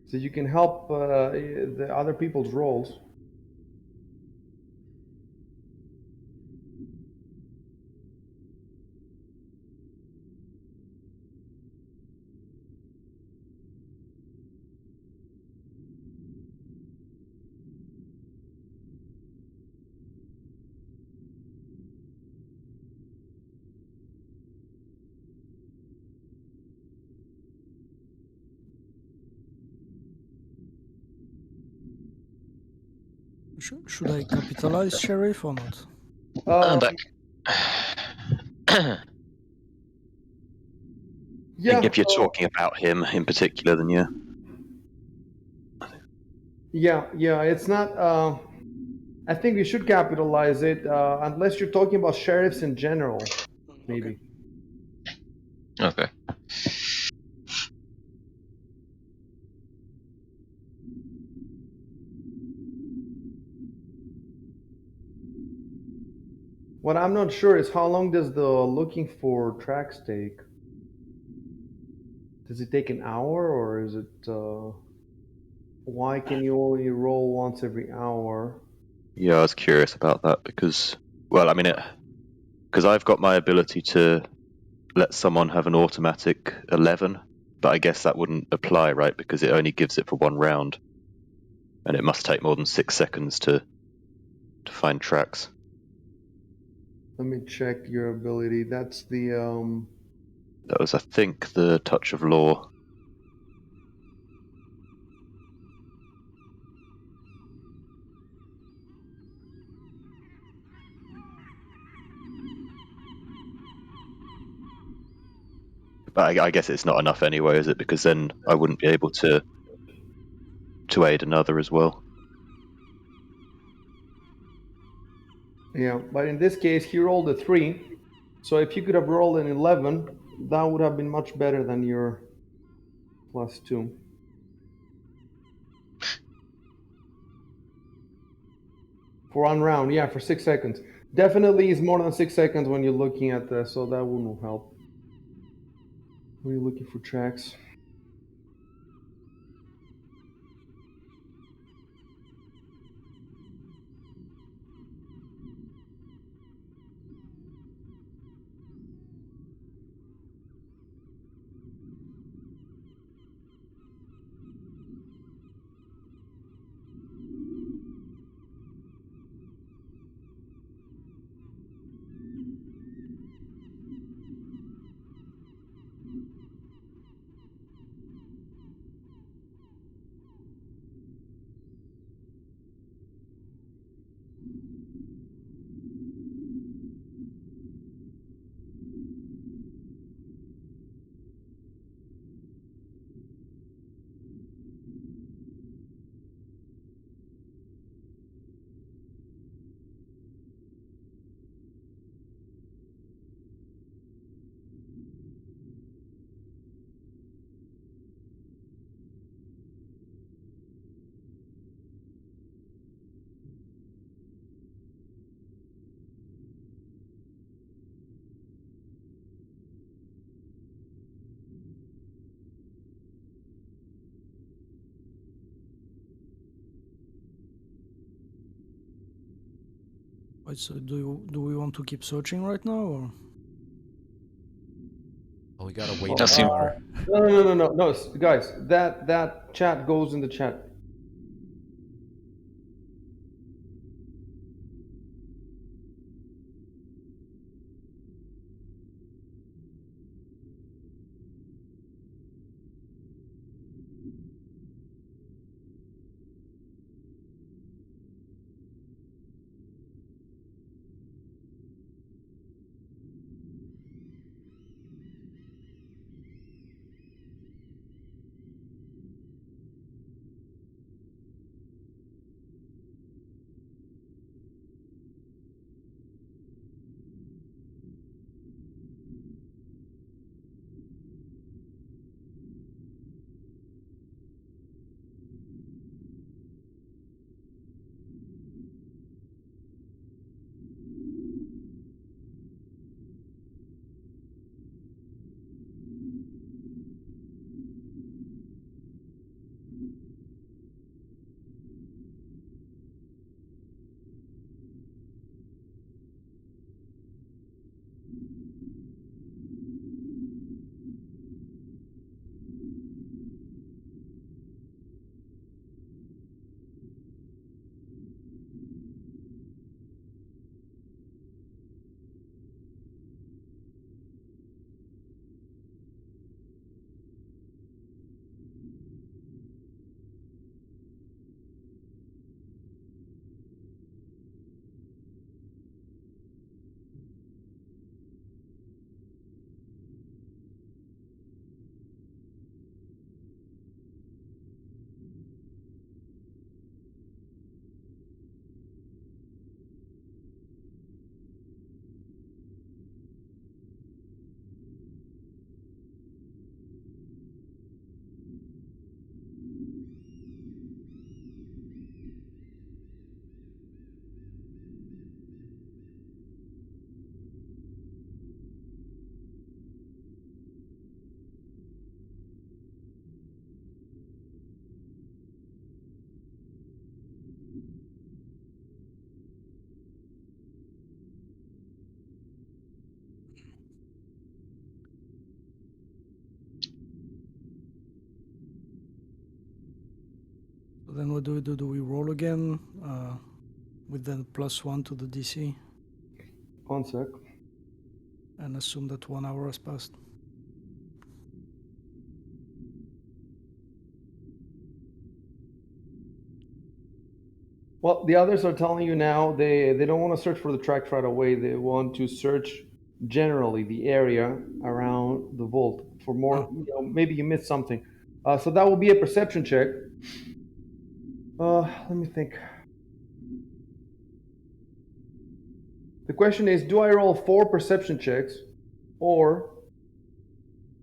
So you can help the other people's rolls. Should I capitalize sheriff or not? I'm back. I Yeah. think if you're talking about him in particular, then yeah. Yeah. It's not. I think we should capitalize it, unless you're talking about sheriffs in general, maybe. Okay. What I'm not sure is how long does the looking for tracks take? Does it take an hour, or is it? Why can you only roll once every hour? Yeah, I was curious about that because, well, I mean, because I've got my ability to let someone have an automatic 11, but I guess that wouldn't apply, right? Because it only gives it for 1 round, and it must take more than 6 seconds to find tracks. Let me check your ability. That's the That was, I think, the touch of law. But I guess it's not enough anyway, is it? Because then I wouldn't be able to aid another as well. yeah. But in this case, he rolled a 3. So if you could have rolled an 11, that would have been much better than your +2. For 1 round, yeah, for 6 seconds. Definitely is more than 6 seconds when you're looking at this, so that wouldn't help. When you're looking for tracks. Right, so do we want to keep searching right now, or? Oh, we gotta wait Well, an seems- hour. No, guys, that chat goes in the chat. So then what do we do? Do we roll again with the +1 to the DC 1 sec. and assume that 1 hour has passed? Well, the others are telling you now they don't want to search for the tracks right away. They want to search generally the area around the vault for more. You know, maybe you missed something. So that will be a perception check. Let me think. The question is, do I roll 4 perception checks, or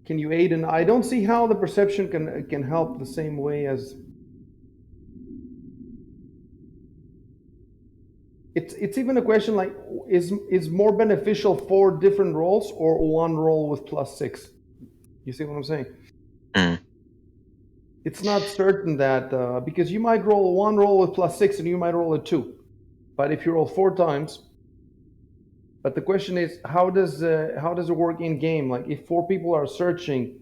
can you aid? And I don't see how the perception can help the same way as. It's even a question like, is more beneficial 4 different rolls or 1 roll with +6? You see what I'm saying? Mm. It's not certain that because you might roll 1 roll with +6 and you might roll a 2, but if you roll 4 times. But the question is, how does it work in game? Like if 4 people are searching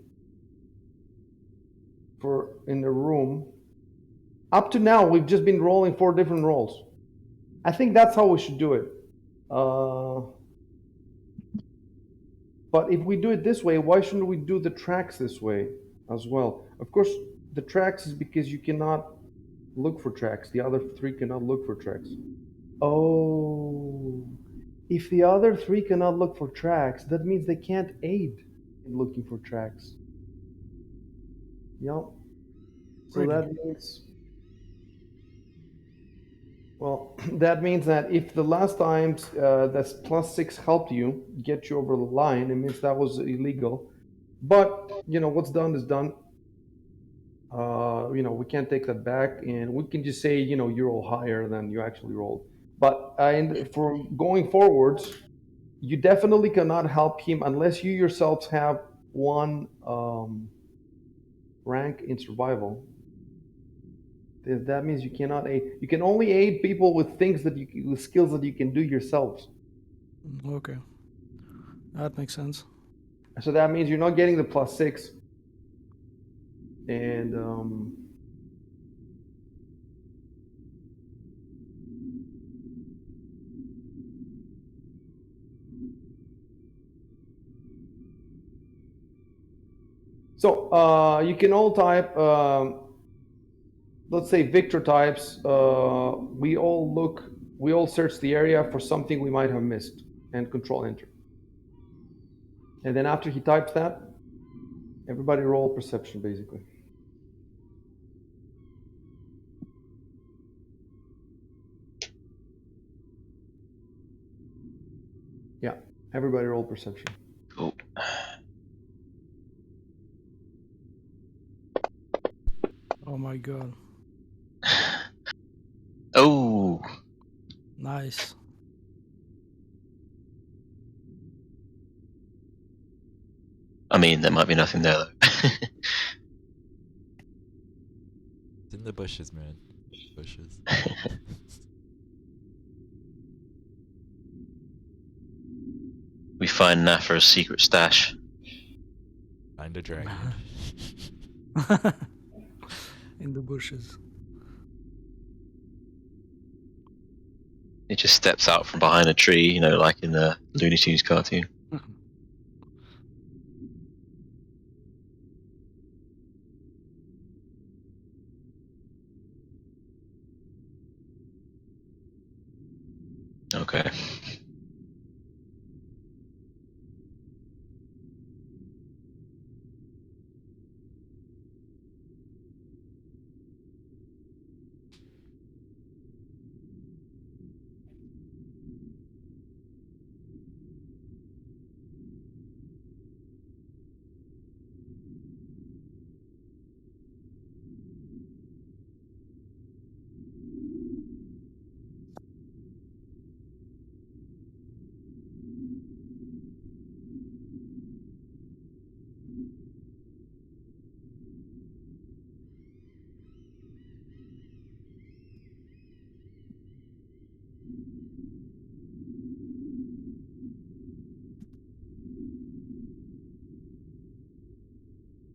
for in the room, up to now we've just been rolling 4 different rolls. I think that's how we should do it. But if we do it this way, why shouldn't we do the tracks this way as well? Of course, the tracks is because you cannot look for tracks. The other 3 cannot look for tracks. Oh, if the other 3 cannot look for tracks, that means they can't aid in looking for tracks. Yep. So Really? that means, well, that means that if the last times that's +6 helped you get you over the line, it means that was illegal. But you know what's done is done. You know, we can't take that back, and we can just say, you know, you roll higher than you actually rolled. But for going forwards, you definitely cannot help him unless you yourselves have 1 rank in survival. That means you cannot aid. You can only aid people with things with skills that you can do yourselves. Okay, that makes sense. So that means you're not getting the +6. And so you can all type, let's say Victor types, we all search the area for something we might have missed and control enter. And then after he types that, everybody roll perception basically. Yeah, everybody roll perception. Cool. Oh my god, Oh, nice. I mean, there might be nothing there though. It's in the bushes, man. Bushes. We find Nafra's secret stash. Find a dragon. In the bushes. It just steps out from behind a tree, you know, like in the Looney Tunes cartoon. Okay.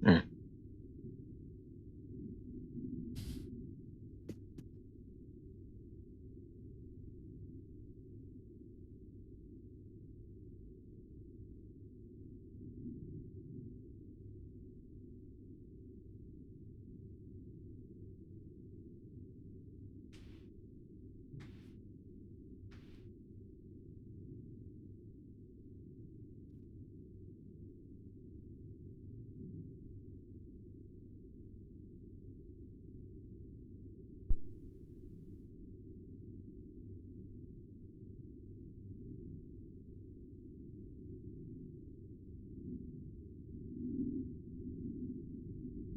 Hmm.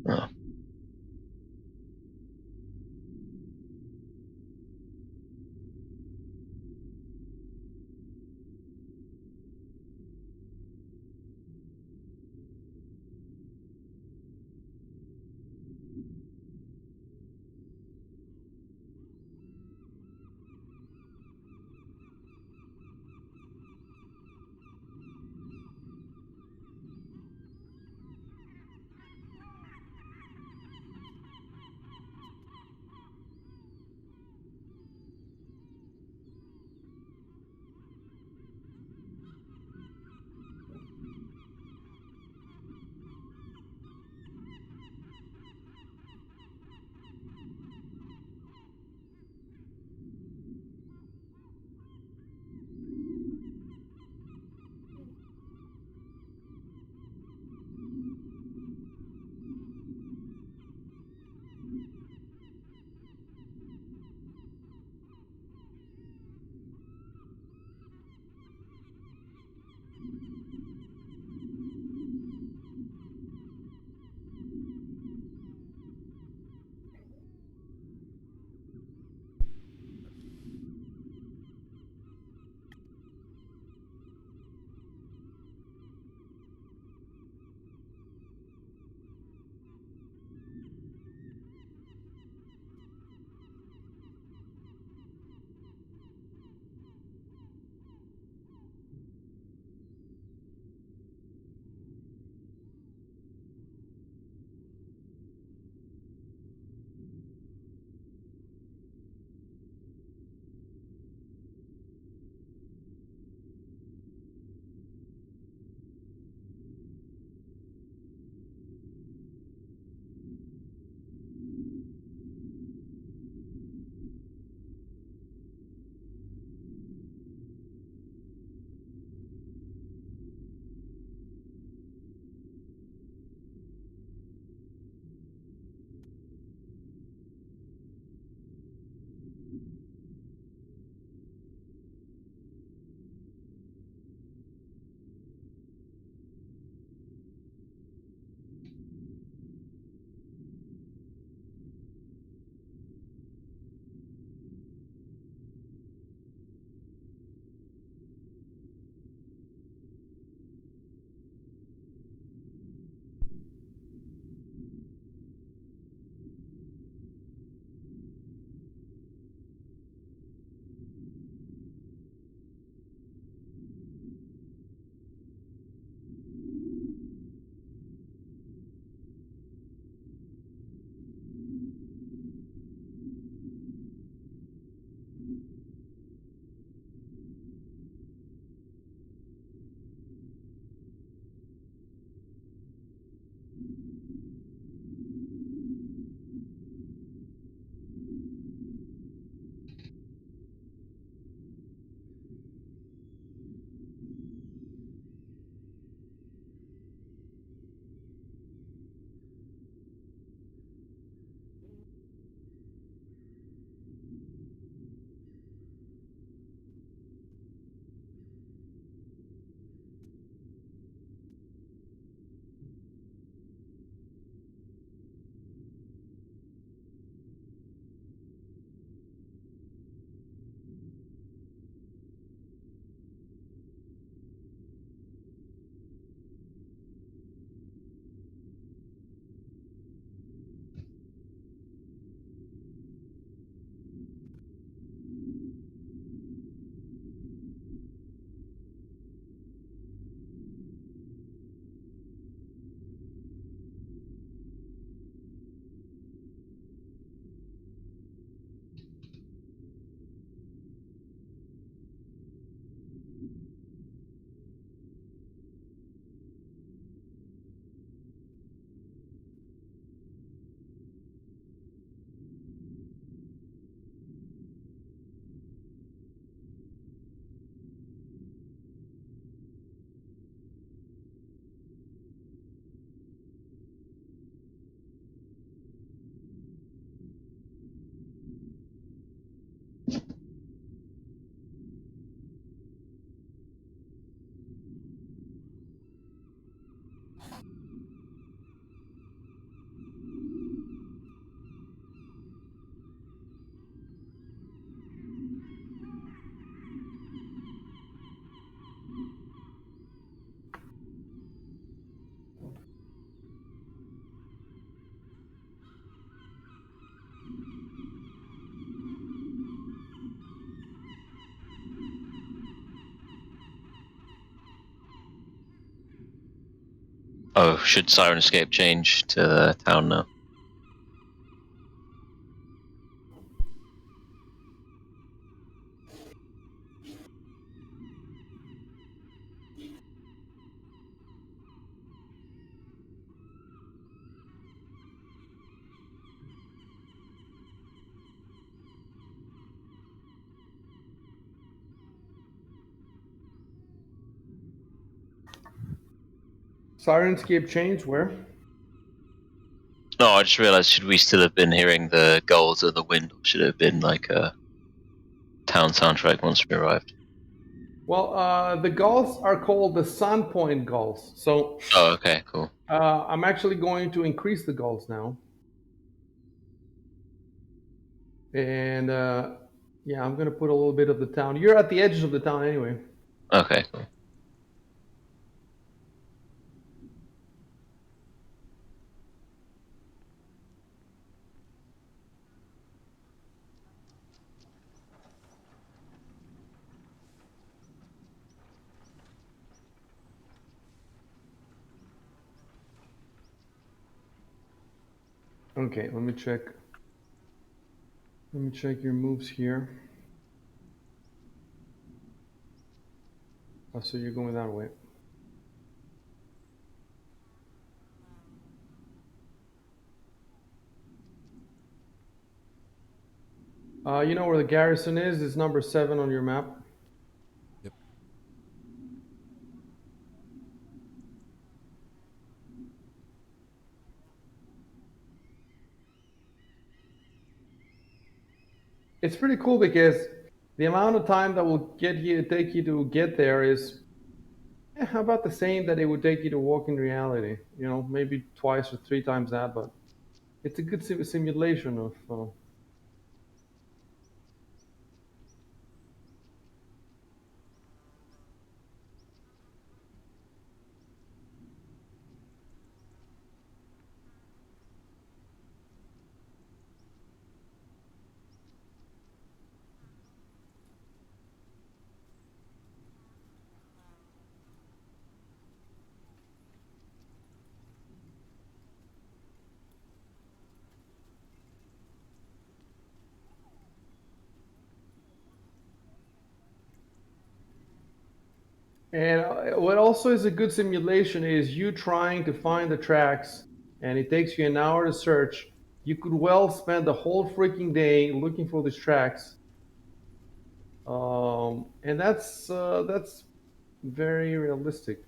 Oh. Oh, should Siren Escape change to the town now? Sirenscape change where? No, I just realised, should we still have been hearing the gulls of the wind, or should it have been like a town soundtrack once we arrived? Well, the gulls are called the Sun Point gulls. So Oh, okay, cool. I'm actually going to increase the gulls now. And yeah, I'm going to put a little bit of the town. You're at the edges of the town anyway. Okay, cool. Okay, let me check. Let me check your moves here. Oh, so you're going that way. You know where the garrison is? It's number 7 on your map. Yep. It's pretty cool because the amount of time that will take you to get there is about the same that it would take you to walk in reality. You know, maybe twice or 3 times that, but it's a good simulation of. And what also is a good simulation is you trying to find the tracks, and it takes you an hour to search. You could well spend the whole freaking day looking for these tracks, and that's very realistic.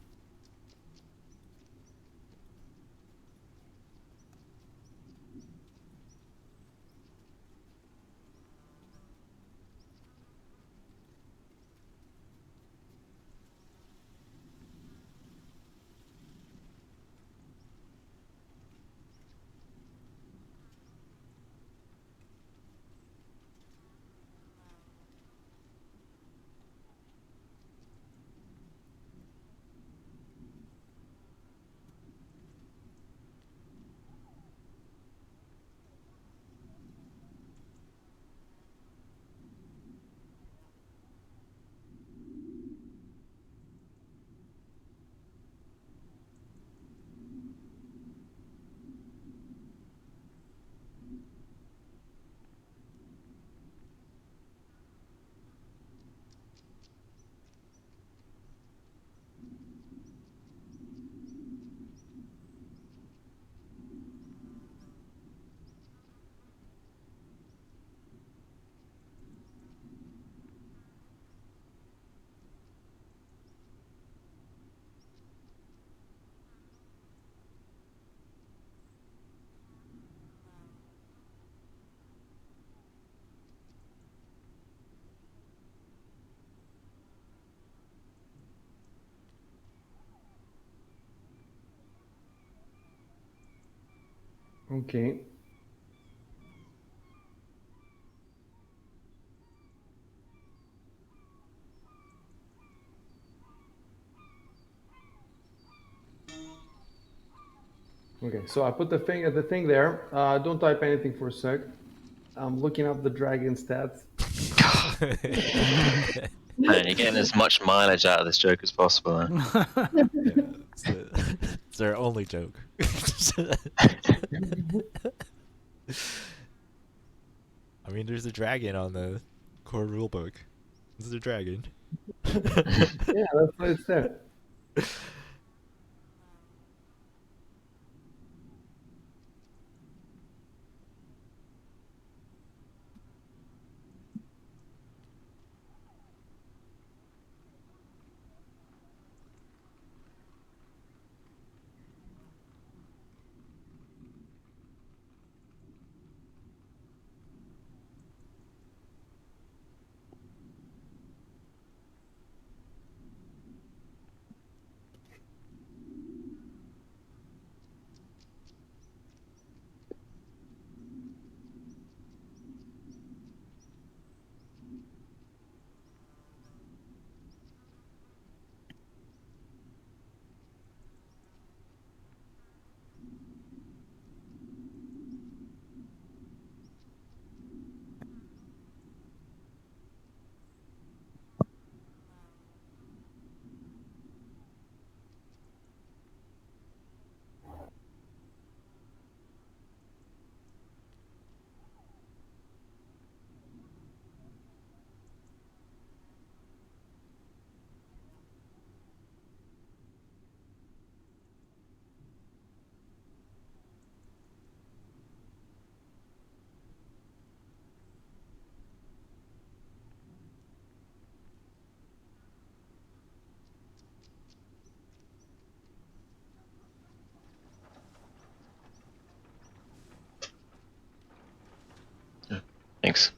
Okay. Okay, so I put the thing there. Don't type anything for a sec. I'm looking up the dragon stats. Man, you're getting as much mileage out of this joke as possible. Huh? Yeah, it's It's our only joke. I mean, there's a dragon on the core rulebook. This is a dragon. Yeah, that's what it said. Thanks.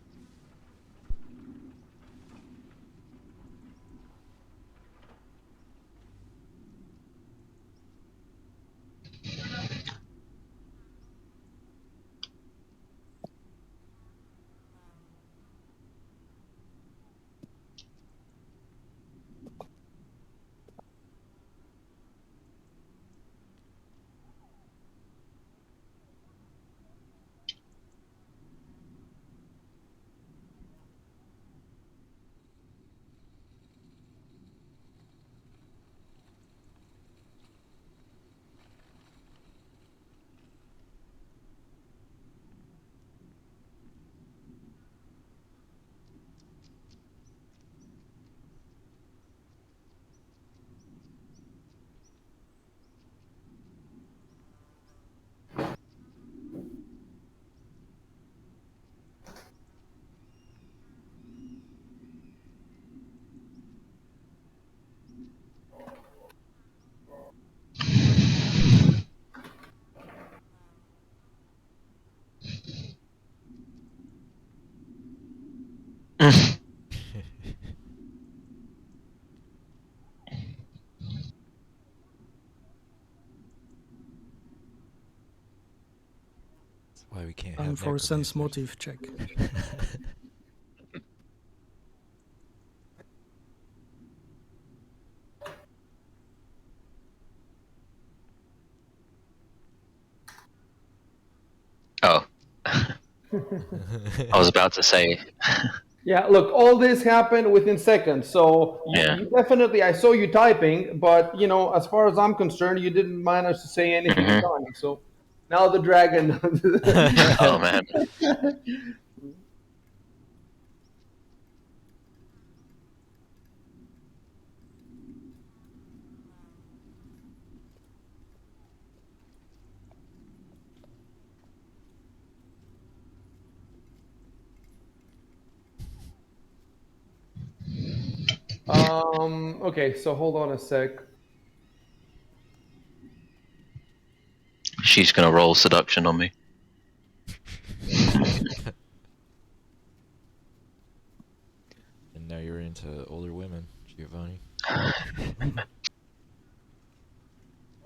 That's why we can't Time have for a sense necromancers. motive check. Oh, I was about to say. Yeah, look, all this happened within seconds. So Yeah. you definitely, I saw you typing, but as far as I'm concerned, you didn't manage to say anything in Mhm. time. So now the dragon. Oh man. Okay, so hold on a sec. She's gonna roll seduction on me. And now you're into older women, Giovanni.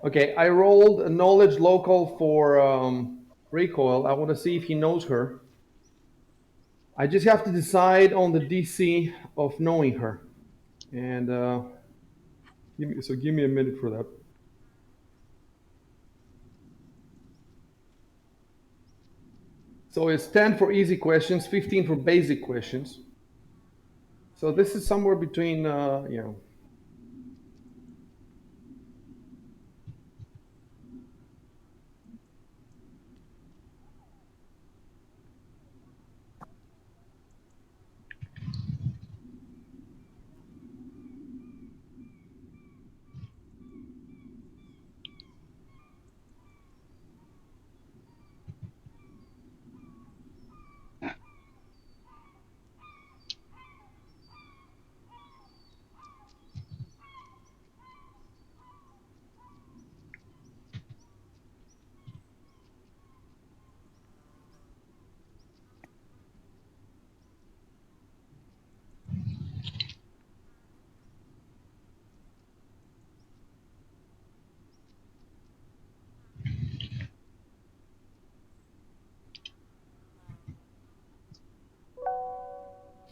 Okay, I rolled a knowledge local for recoil. I want to see if he knows her. I just have to decide on the DC of knowing her, and give me a minute for that. So it's 10 for easy questions, 15 for basic questions. So this is somewhere between,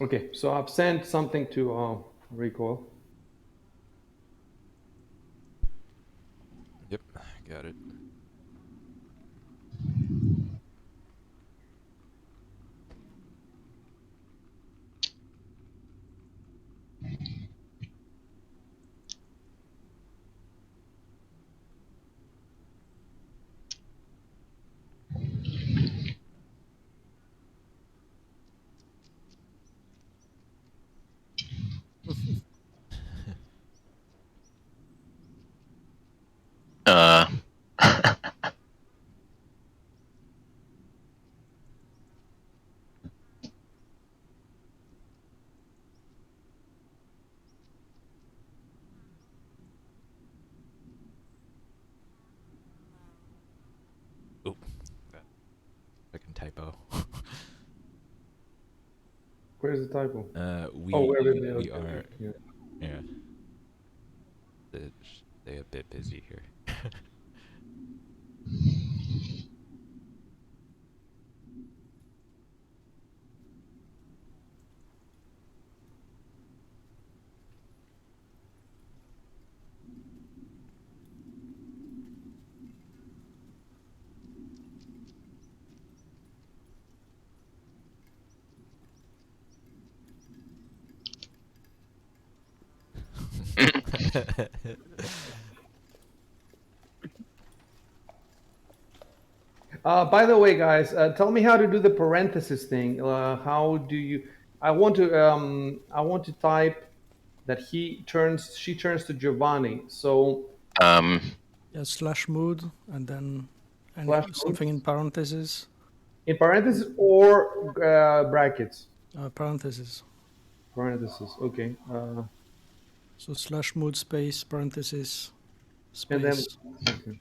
Okay, so I've sent something to recoil. Yep, got it. Uh, Oop, that second typo. Where's the typo? We where did they? we Okay, are yeah. yeah. Stay a bit busy here. By the way, guys, tell me how to do the parenthesis thing. How do you? I want to type that she turns to Giovanni. So Yeah, slash mood, and then slash something in mood parentheses. in parentheses or brackets. Parentheses. Parentheses. Okay. So slash mood space parentheses And then. space. Okay.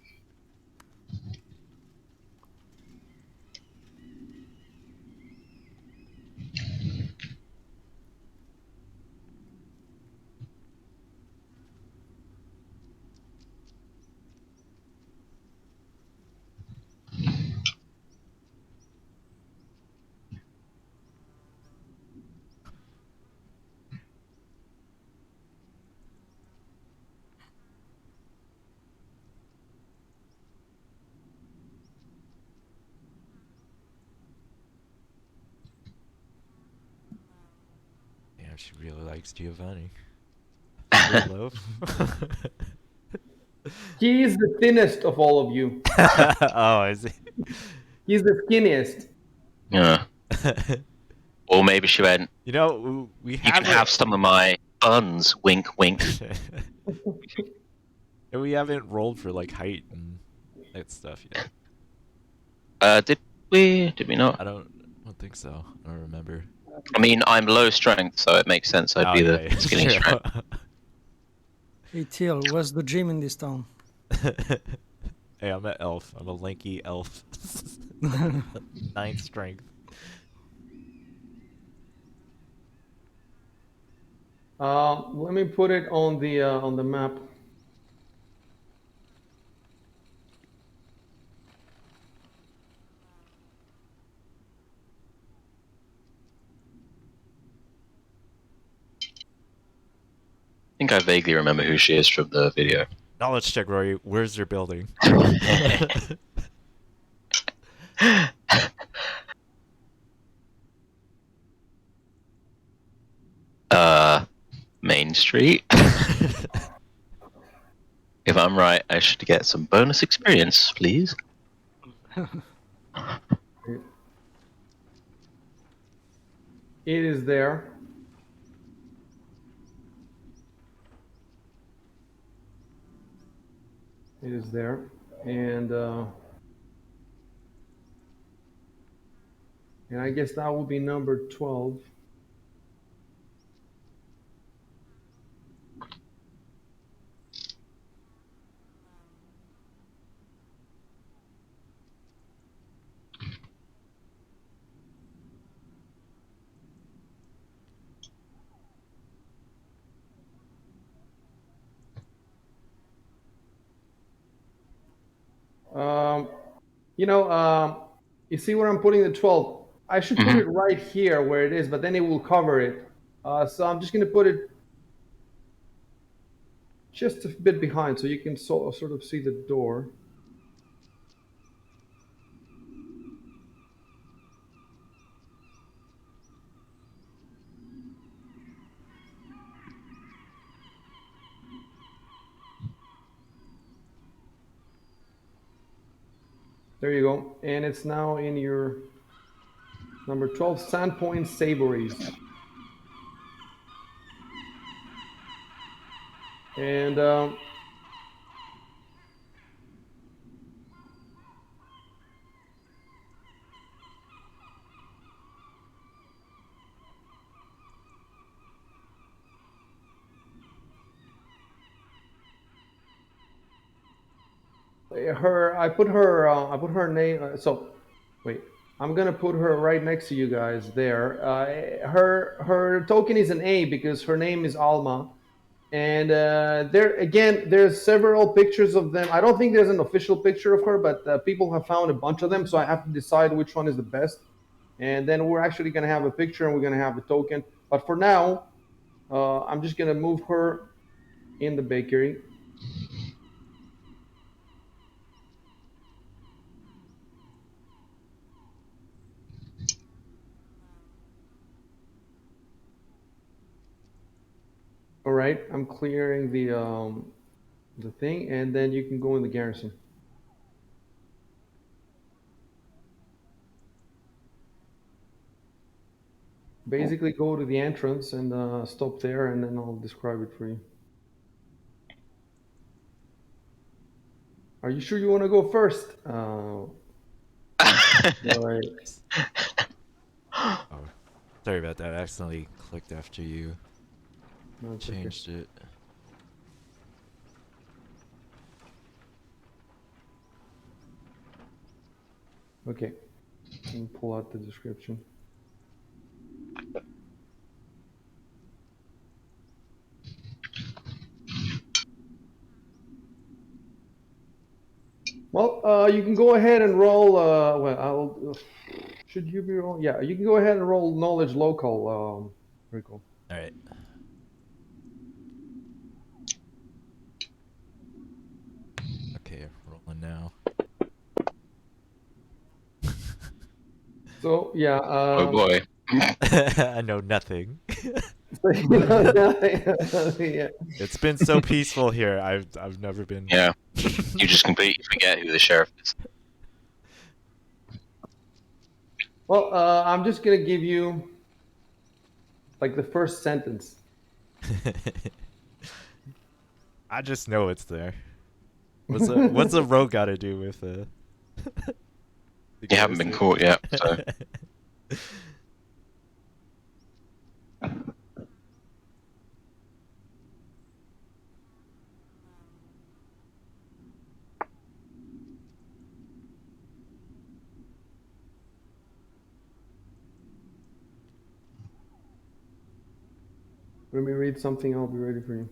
Damn, she really likes Giovanni. Fruit loaf. He is the thinnest of all of you. Oh, I see. He's the skinniest. yeah. Or maybe she went, You know, we you can haven't. have some of my buns, wink, wink. And we haven't rolled for like height and that stuff yet. Did we? Did we not? I don't think so. I don't remember. I mean, I'm low strength, so it makes sense I'd Oh be yeah, the yeah, skinny true. strength. Hey Teal, where's the gym in this town? Hey, I'm an elf. I'm a lanky elf. 9th strength. Let me put it on the map. I think I vaguely remember who she is from the video. Knowledge check, Rory. Where's your building? Main Street. If I'm right, I should get some bonus experience, please. It is there. It is there, and I guess that will be number 12. Um, you know, you see where I'm putting the 12. I should put it right here where it is, but then it will cover it. So I'm just going to put it just a bit behind so you can sort of see the door. There you go. And it's now in your number 12, Sandpoint Savories. And I put her name. So wait, I'm gonna put her right next to you guys there. Her token is an A because her name is Alma. And there again, there's several pictures of them. I don't think there's an official picture of her, but people have found a bunch of them. So I have to decide which one is the best. And then we're actually going to have a picture and we're going to have a token. But for now, I'm just going to move her in the bakery. All right, I'm clearing the thing, and then you can go in the garrison. Basically, go to the entrance and stop there, and then I'll describe it for you. Are you sure you want to go first? All right. Oh, sorry about that. I accidentally clicked after you No, it's okay. changed it. Okay, let me pull out the description. Well, you can go ahead and roll. Should you be roll? Yeah, you can go ahead and roll knowledge local. Recall. All right. Okay, rolling now. So yeah. Oh boy. I know nothing. Yeah. It's been so peaceful here. I've never been. Yeah. You just completely forget who the sheriff is. Well, I'm just gonna give you like the first sentence. I just know it's there. What's a rogue got to do with the You haven't been garrison? caught yet, so. Let me read something. I'll be ready for you.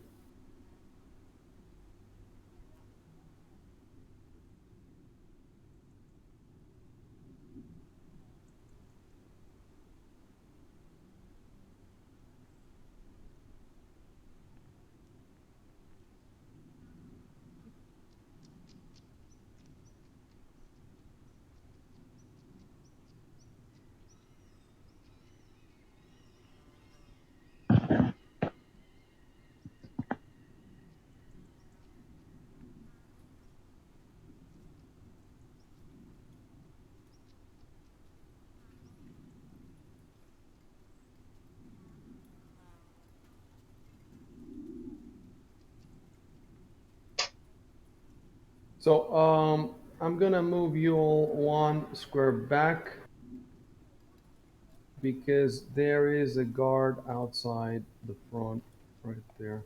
So I'm gonna move you all 1 square back because there is a guard outside the front right there.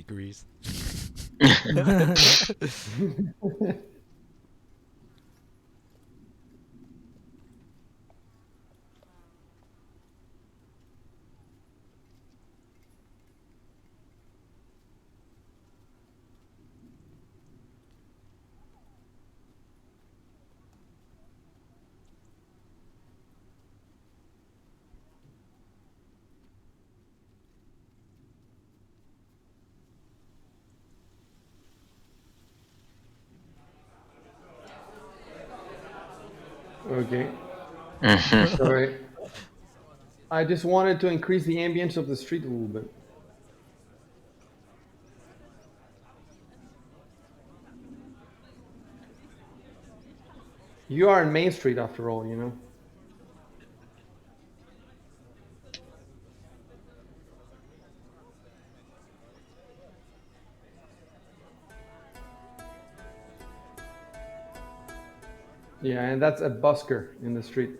degrees. Okay. Mhm. Sorry. I just wanted to increase the ambience of the street a little bit. You are in Main Street after all, you know. Yeah, and that's a busker in the street.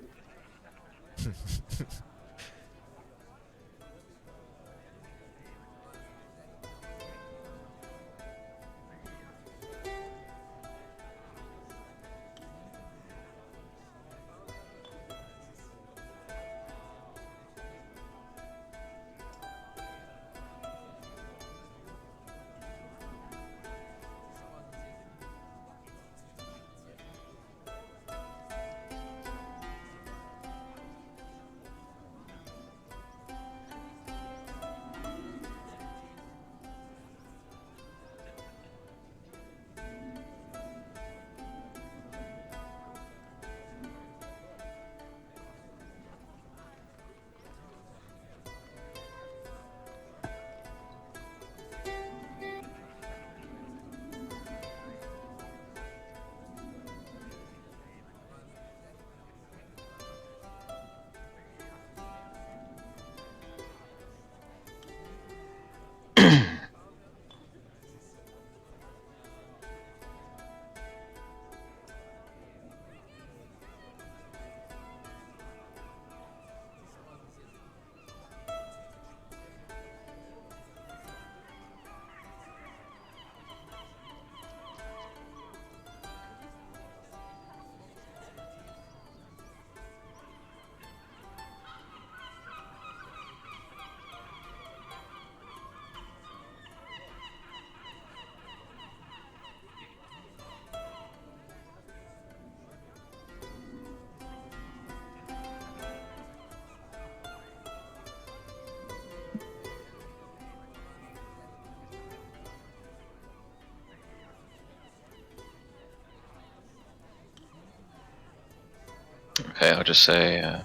Okay, I'll just say.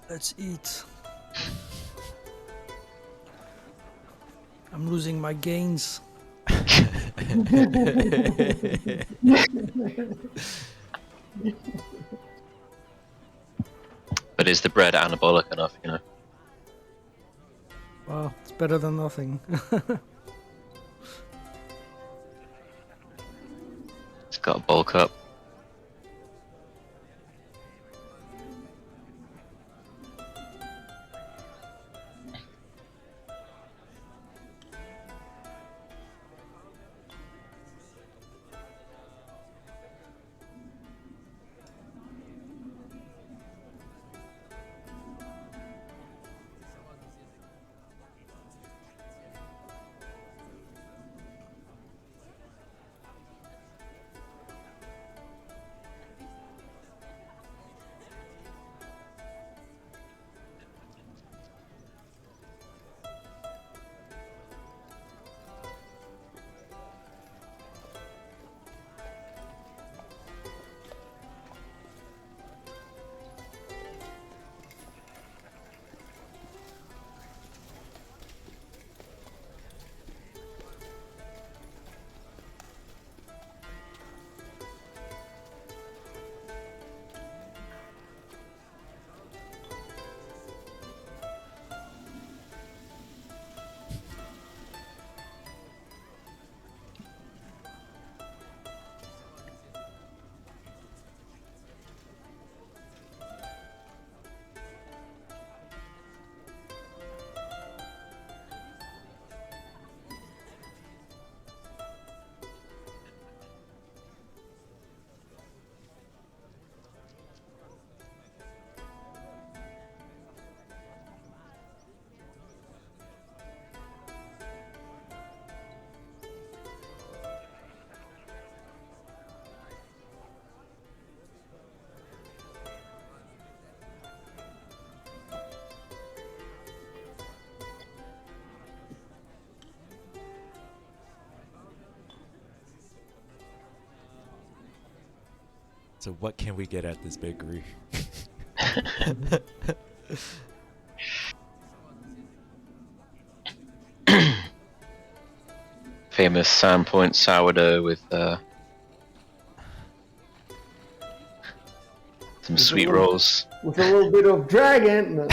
Let's eat. I'm losing my gains. But is the bread anabolic enough? You know. Well, it's better than nothing. It's got to bulk up. So what can we get at this bakery? Famous Sandpoint sourdough with some With a sweet little- rolls. With a little bit of dragon. No.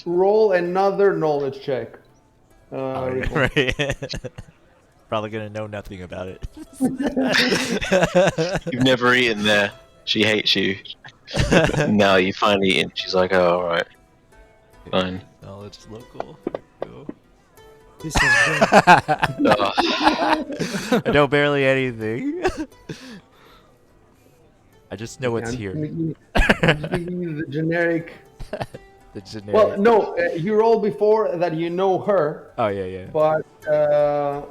Roll another knowledge check. Oh, Rico. right. Probably gonna know nothing about it. You've never eaten there. She hates you. Now you finally eaten. She's like, oh, alright. Fine. Knowledge local. Go. This is great. Oh, I know barely anything. I just know it's I'm here. just giving you the generic. The generic. Well, no, you rolled before that you know her, Oh yeah. but I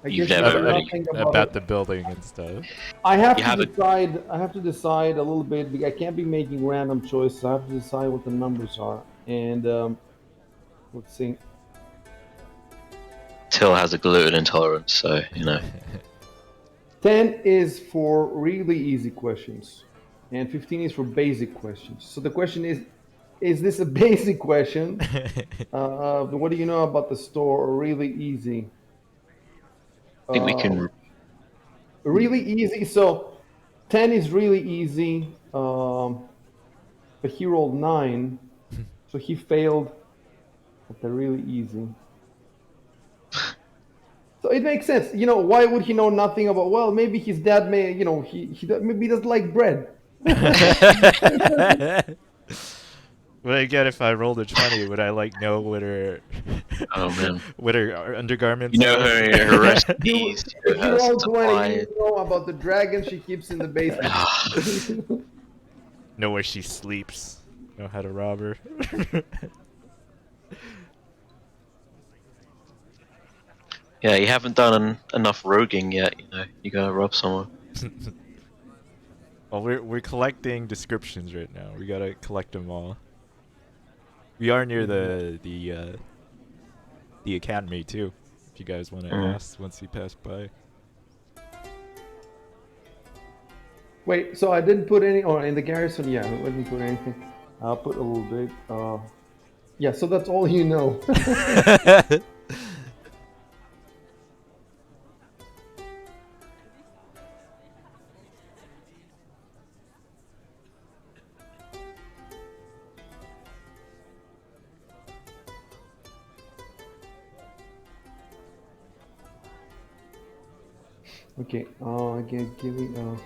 You've guess you never know really- nothing About it. the building and stuff. I have You to haven't- decide. I have to decide a little bit. I can't be making random choices. I have to decide what the numbers are. And let's see. Till has a gluten intolerance, so, you know. 10 is for really easy questions, and 15 is for basic questions. So the question is this a basic question? What do you know about the store? Or really easy? I think we can. Really easy. So 10 is really easy, but he rolled 9, so he failed at the really easy. So it makes sense. You know, why would he know nothing about? Well, maybe his dad may. You know, maybe he doesn't like bread. But again, if I rolled a 20, would I like know what her Oh, man. what her undergarments You know are? her recipes. If you her roll 20, supply. you know about the dragon she keeps in the basement. Know where she sleeps. Know how to rob her. Yeah, you haven't done enough roguing yet, you know. You gotta rob someone. Well, we're collecting descriptions right now. We gotta collect them all. We are near the academy too. If you guys want to ask once you pass by. Wait, so I didn't put any, or in the garrison, yeah, I didn't put anything. I'll put a little bit. Yeah, so that's all you know. Okay, again, give me.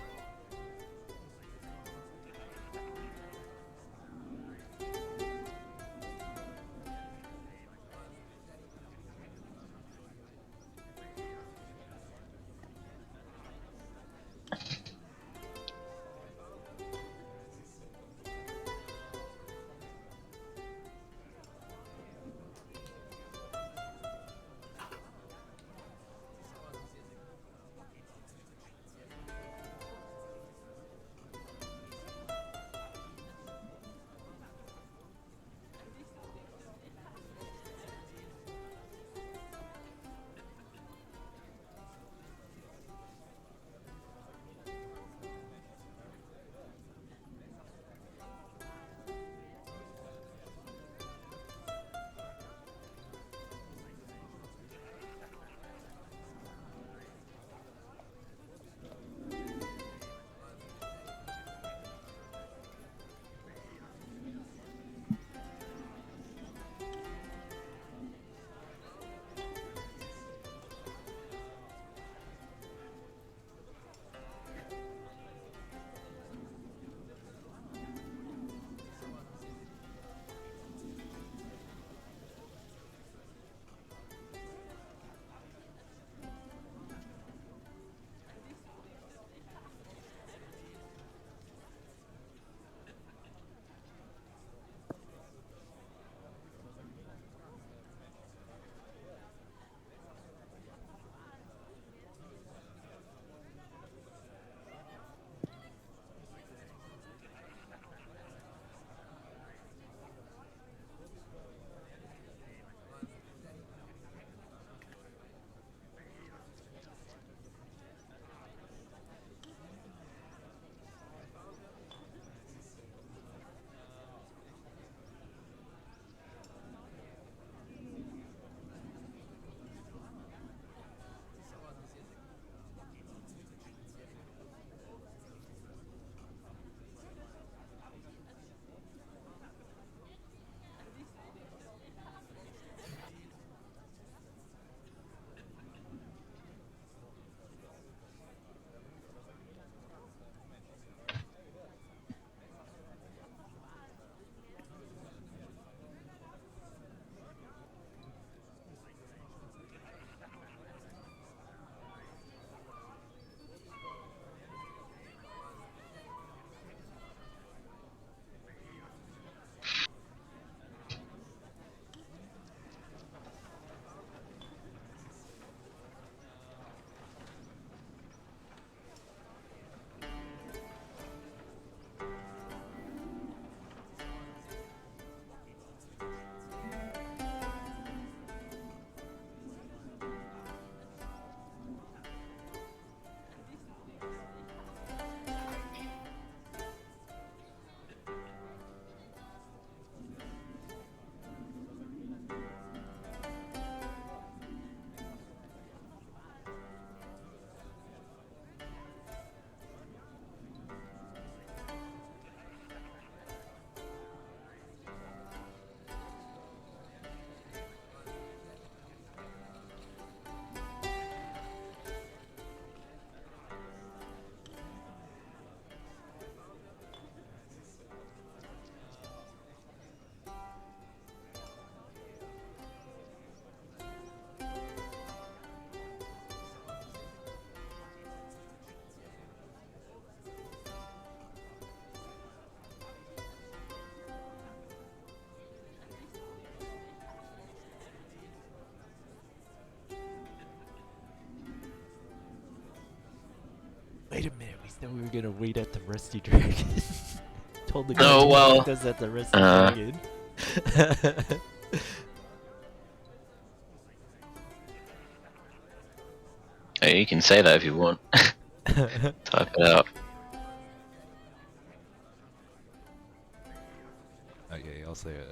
Wait a minute, we said we were gonna wait at the Rusty Dragon. Told the guy Oh, to well, meet us at the Rusty Dragon. Hey, you can say that if you want. Type it out. Okay, I'll say it.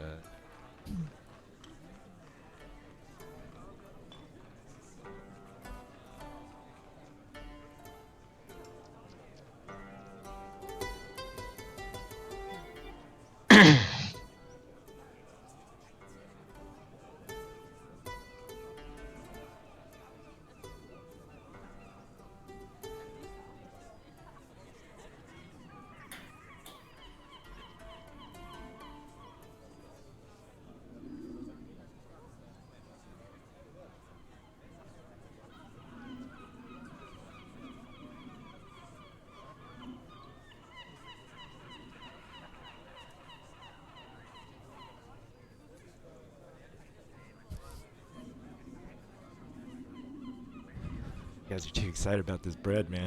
You guys are too excited about this bread, man.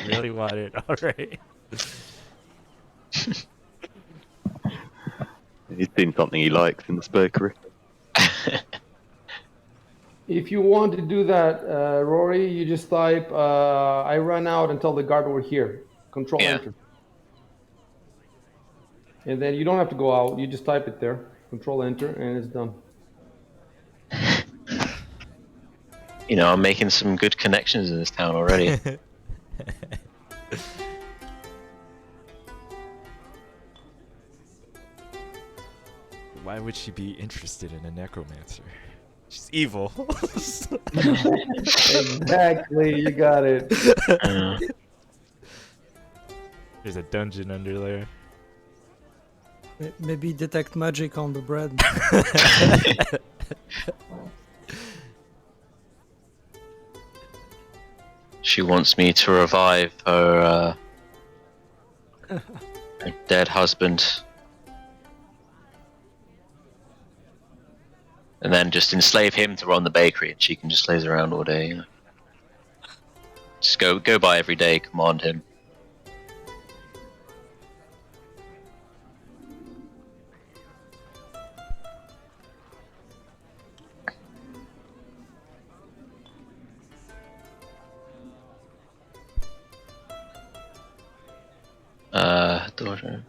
Really want it, alright. He's seen something he likes in this bakery. If you want to do that, Rory, you just type, I run out until the guard were here. Control Yeah. enter. And then you don't have to go out. You just type it there. Control enter, and it's done. You know, I'm making some good connections in this town already. Why would she be interested in a necromancer? She's evil. Exactly, you got it. There's a dungeon under there. Maybe detect magic on the bread. She wants me to revive her dead husband. And then just enslave him to run the bakery, and she can just laze around all day, you know. Just go by every day, command him. Daughter.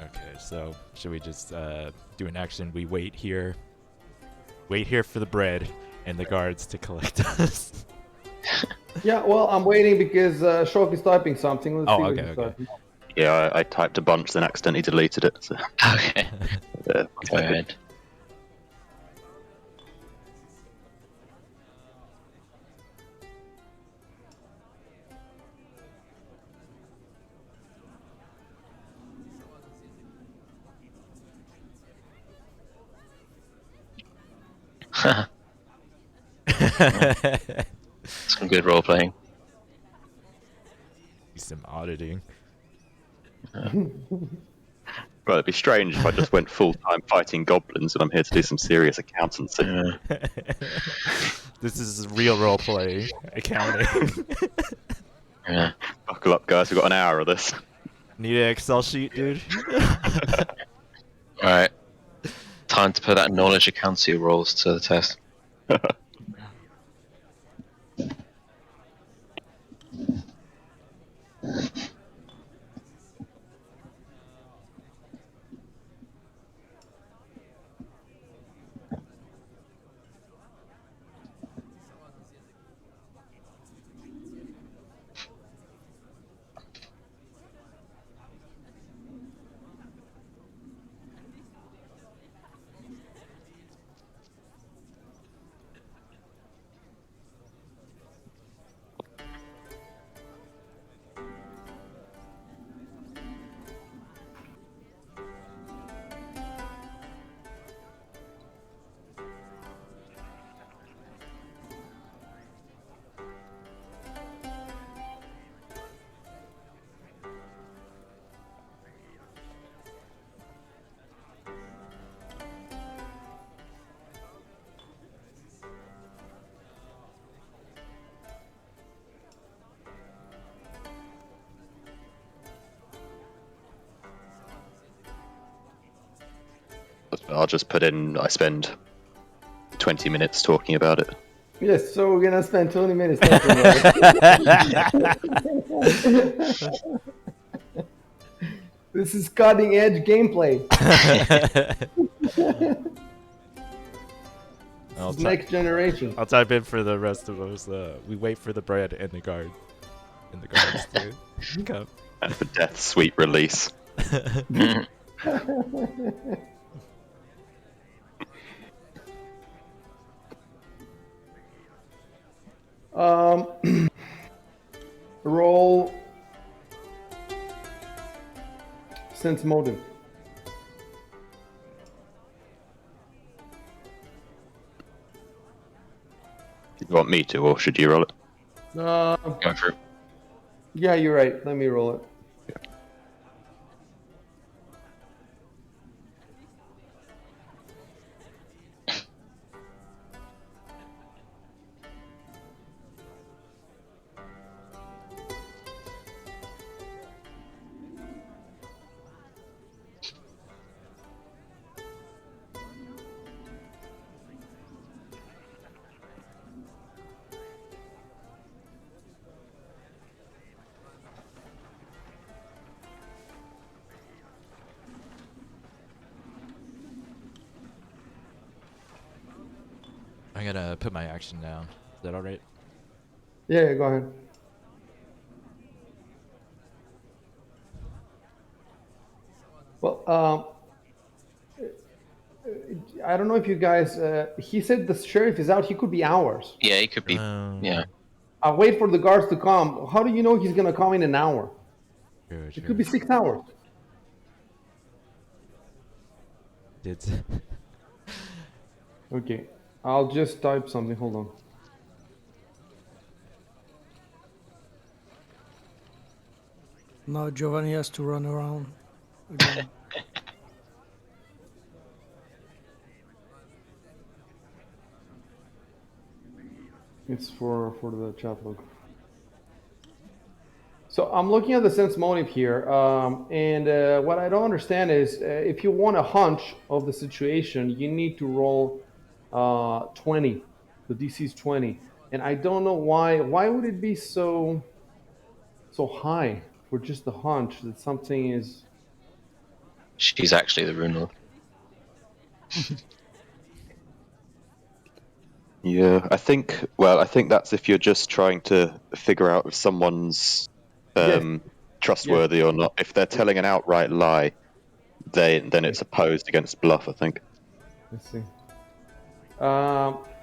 Okay, so should we just do an action? We wait here for the bread and the guards to collect us. Yeah, well, I'm waiting because Shok is typing something. Let's see what okay, he's okay. typing. Yeah, I typed a bunch, then accidentally deleted it. So, Okay, yeah, go ahead. Some good role playing. Some auditing. Well, it'd be strange if I just went full time fighting goblins, and I'm here to do some serious accountancy. This is real role playing, accounting. Yeah. Buckle up, guys. We've got an hour of this. Need an Excel sheet, dude? Alright. Time to put that knowledge accountancy rolls to the test. I'll just put in. I spend 20 minutes talking about it. Yes, so we're gonna spend 20 minutes talking about it. This is cutting edge gameplay. This is next generation. I'll type in for the rest of us. We wait for the bread and the guards to come. And for Death's sweet release. Roll sense motive. You want me to, or should you roll it? Go for it. Yeah, you're right. Let me roll it. I'm gonna put my action down. Is that alright? Yeah, go ahead. Well, I don't know if you guys. He said the sheriff is out. He could be hours. Yeah, he could be. Yeah. I'll wait for the guards to come. How do you know he's gonna come in an hour? Sure, It could be 6 hours. Okay, I'll just type something. Hold on. Now Giovanni has to run around again. It's for the chat log. So I'm looking at the sense motive here, and what I don't understand is if you want a hunch of the situation, you need to roll 20. The DC is 20, and I don't know why. Why would it be so high for just the hunch that something is? She's actually the Runelord. Yeah, I think that's if you're just trying to figure out if someone's trustworthy or not. If they're telling an outright lie, then it's opposed against bluff, I think. Let's see.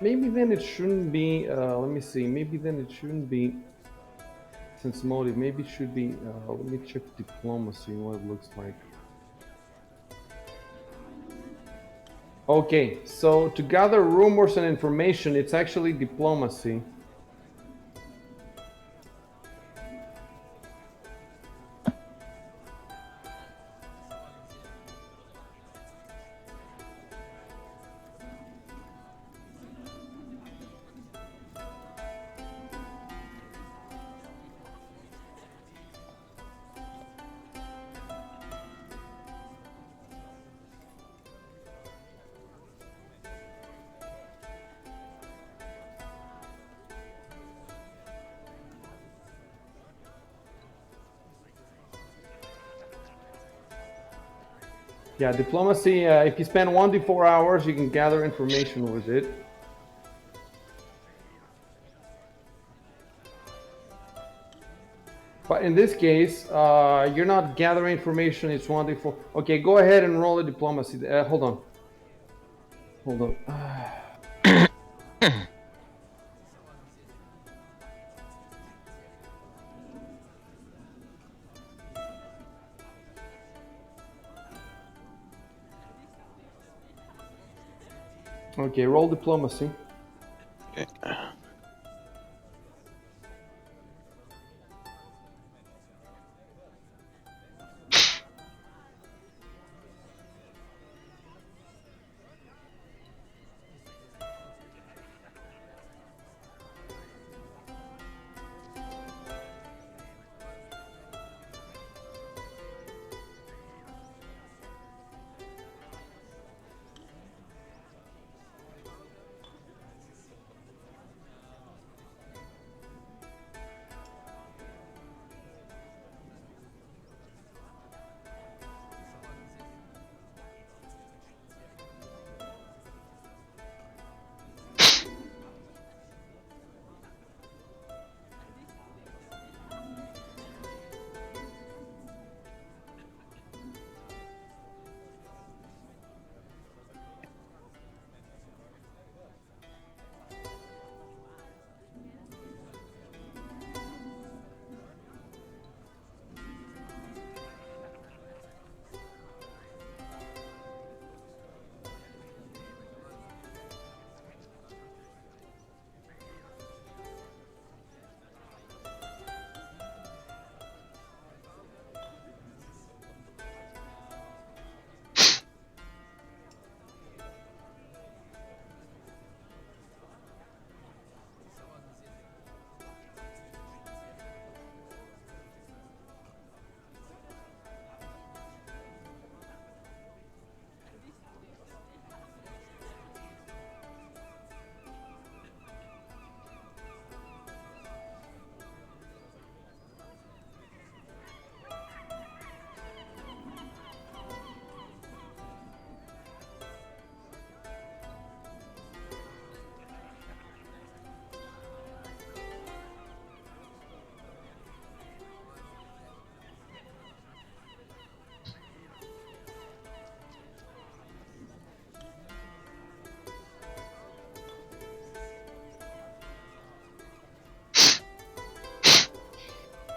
Maybe then it shouldn't be. Let me see. Maybe then it shouldn't be sense motive. Maybe it should be. Let me check diplomacy. What it looks like. Okay, so to gather rumors and information, it's actually diplomacy. Yeah, diplomacy, if you spend 1 to 4 hours, you can gather information with it. But in this case, you're not gathering information, it's 1 to 4. Okay, go ahead and roll a diplomacy. Hold on. Hold on. Okay, roll diplomacy. Okay.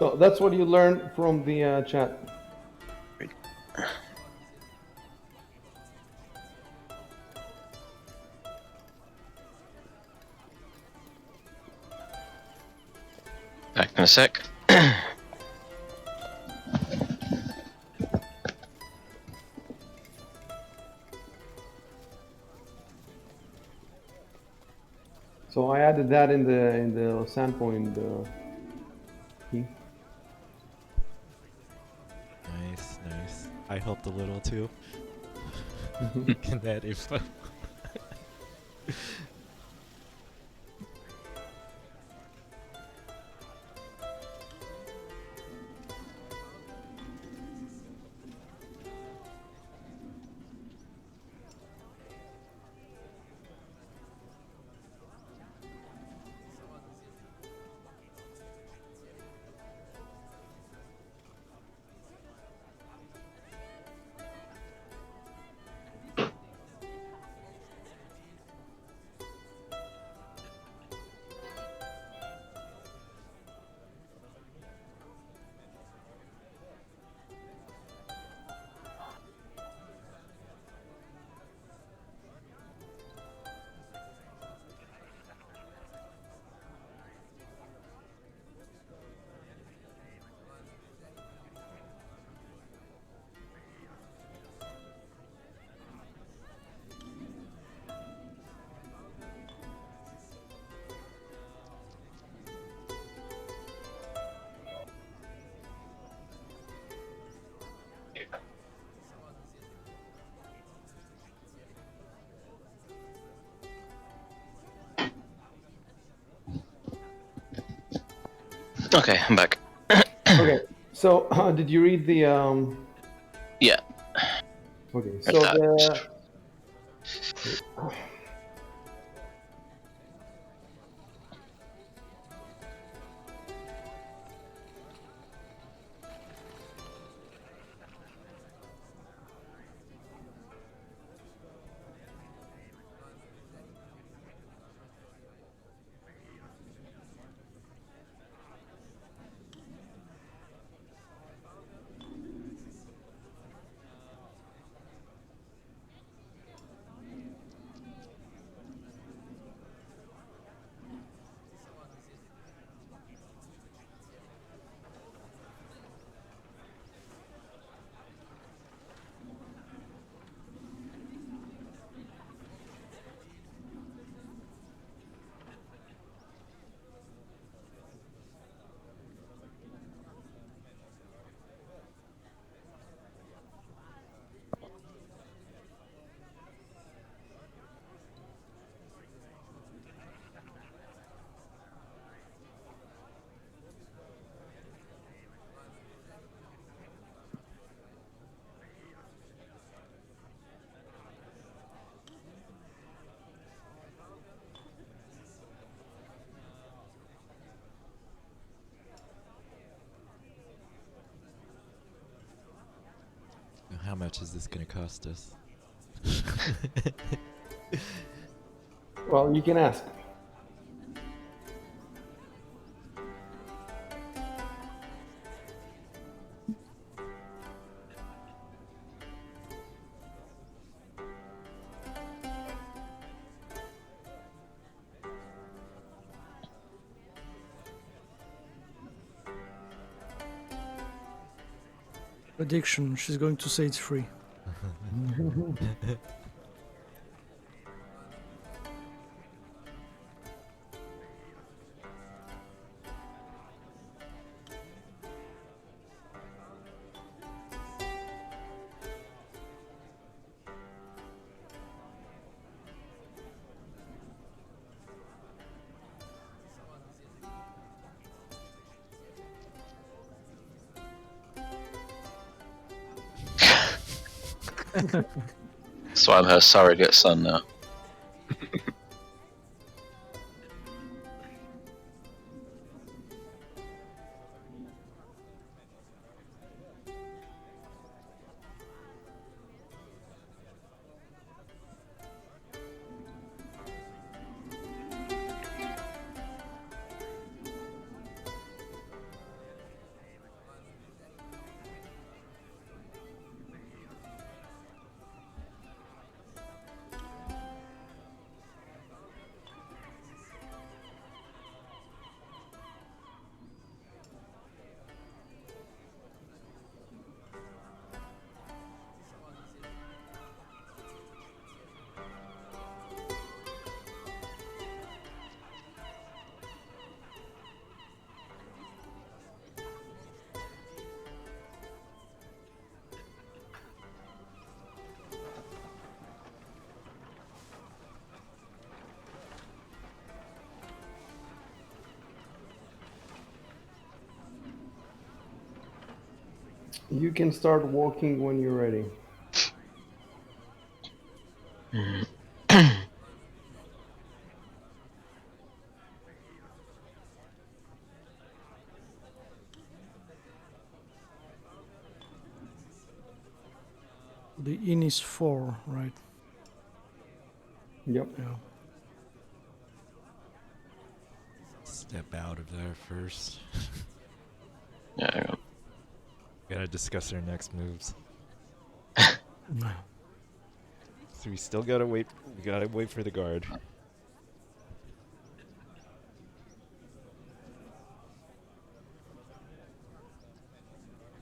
So that's what you learned from the chat. Back in a sec. So I added that in the Sandpoint key. Nice. I helped a little too. In that info. Okay, I'm back. Okay. So did you read the? Yeah. Okay. Read So that. the. How much is this gonna cost us? Well, you can ask. Prediction, she's going to say it's free. So I'm her surrogate son now. You can start walking when you're ready. The inn is 4, right? Yep. Yeah. Step out of there first. Yeah, hang on. Gotta discuss our next moves. So we still gotta wait. We gotta wait for the guard.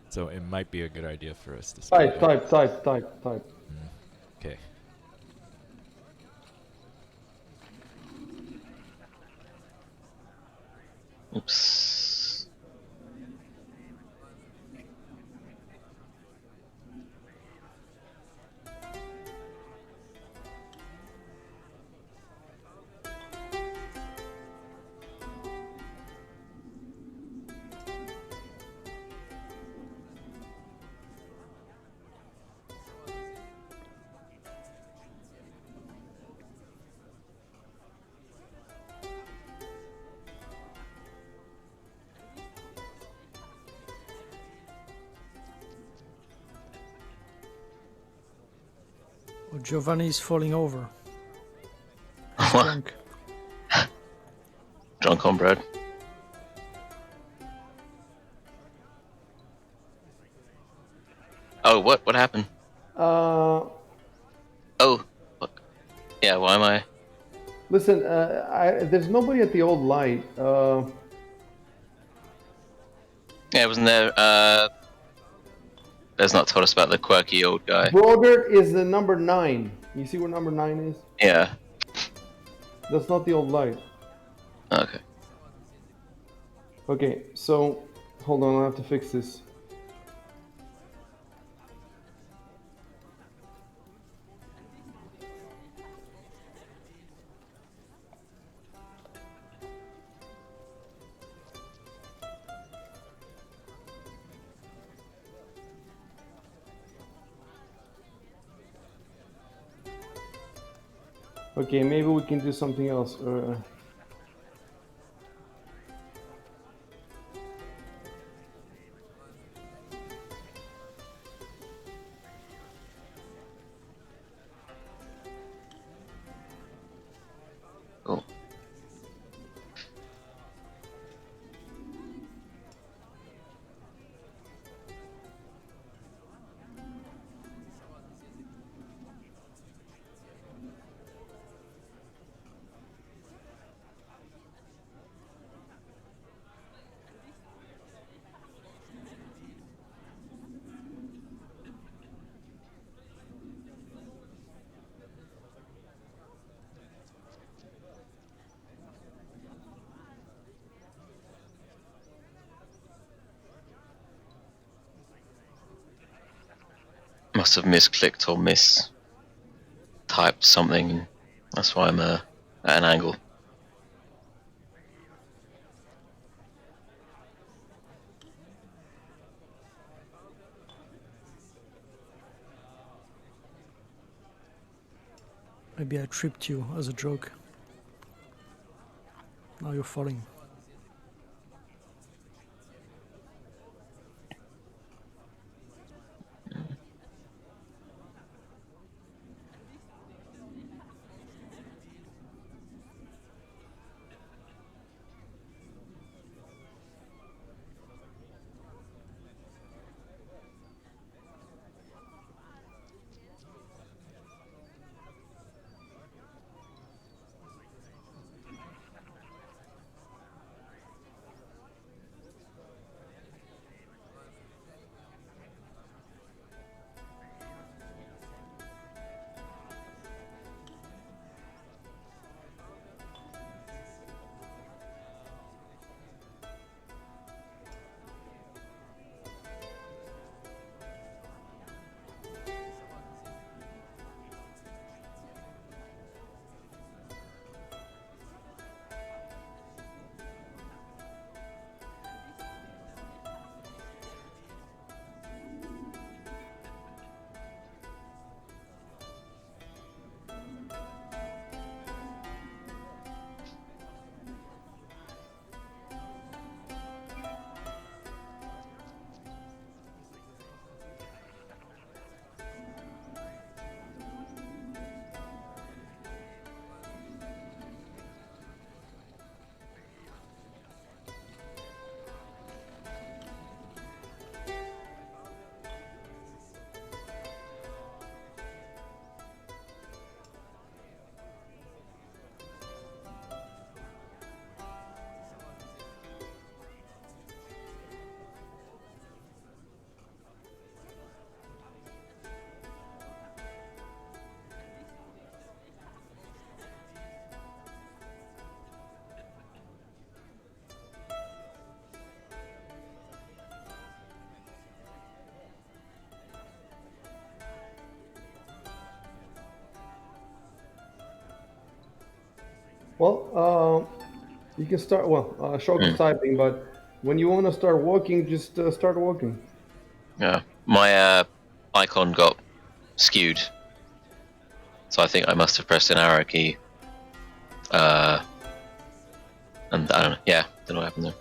So it might be a good idea for us to split up. Type. Okay. Oops. Oh, Giovanni is falling over. He's What? drunk. Drunk on bread. Oh, what? What happened? Oh, fuck. Yeah, why am I? Listen, there's nobody at the old light. Yeah, wasn't there? There's not told us about the quirky old guy. Brogert is the number 9. You see where number 9 is? Yeah. That's not the old light. Okay. Okay, so hold on, I have to fix this. Okay, maybe we can do something else. Cool. Must have misclicked or mistyped something. That's why I'm at an angle. Maybe I tripped you as a joke. Now you're falling. Well, you can start. Well, Shulk is typing, but when you want to start walking, just start walking. Yeah, my icon got skewed, so I think I must have pressed an arrow key. And I don't know. Yeah, don't know what happened there.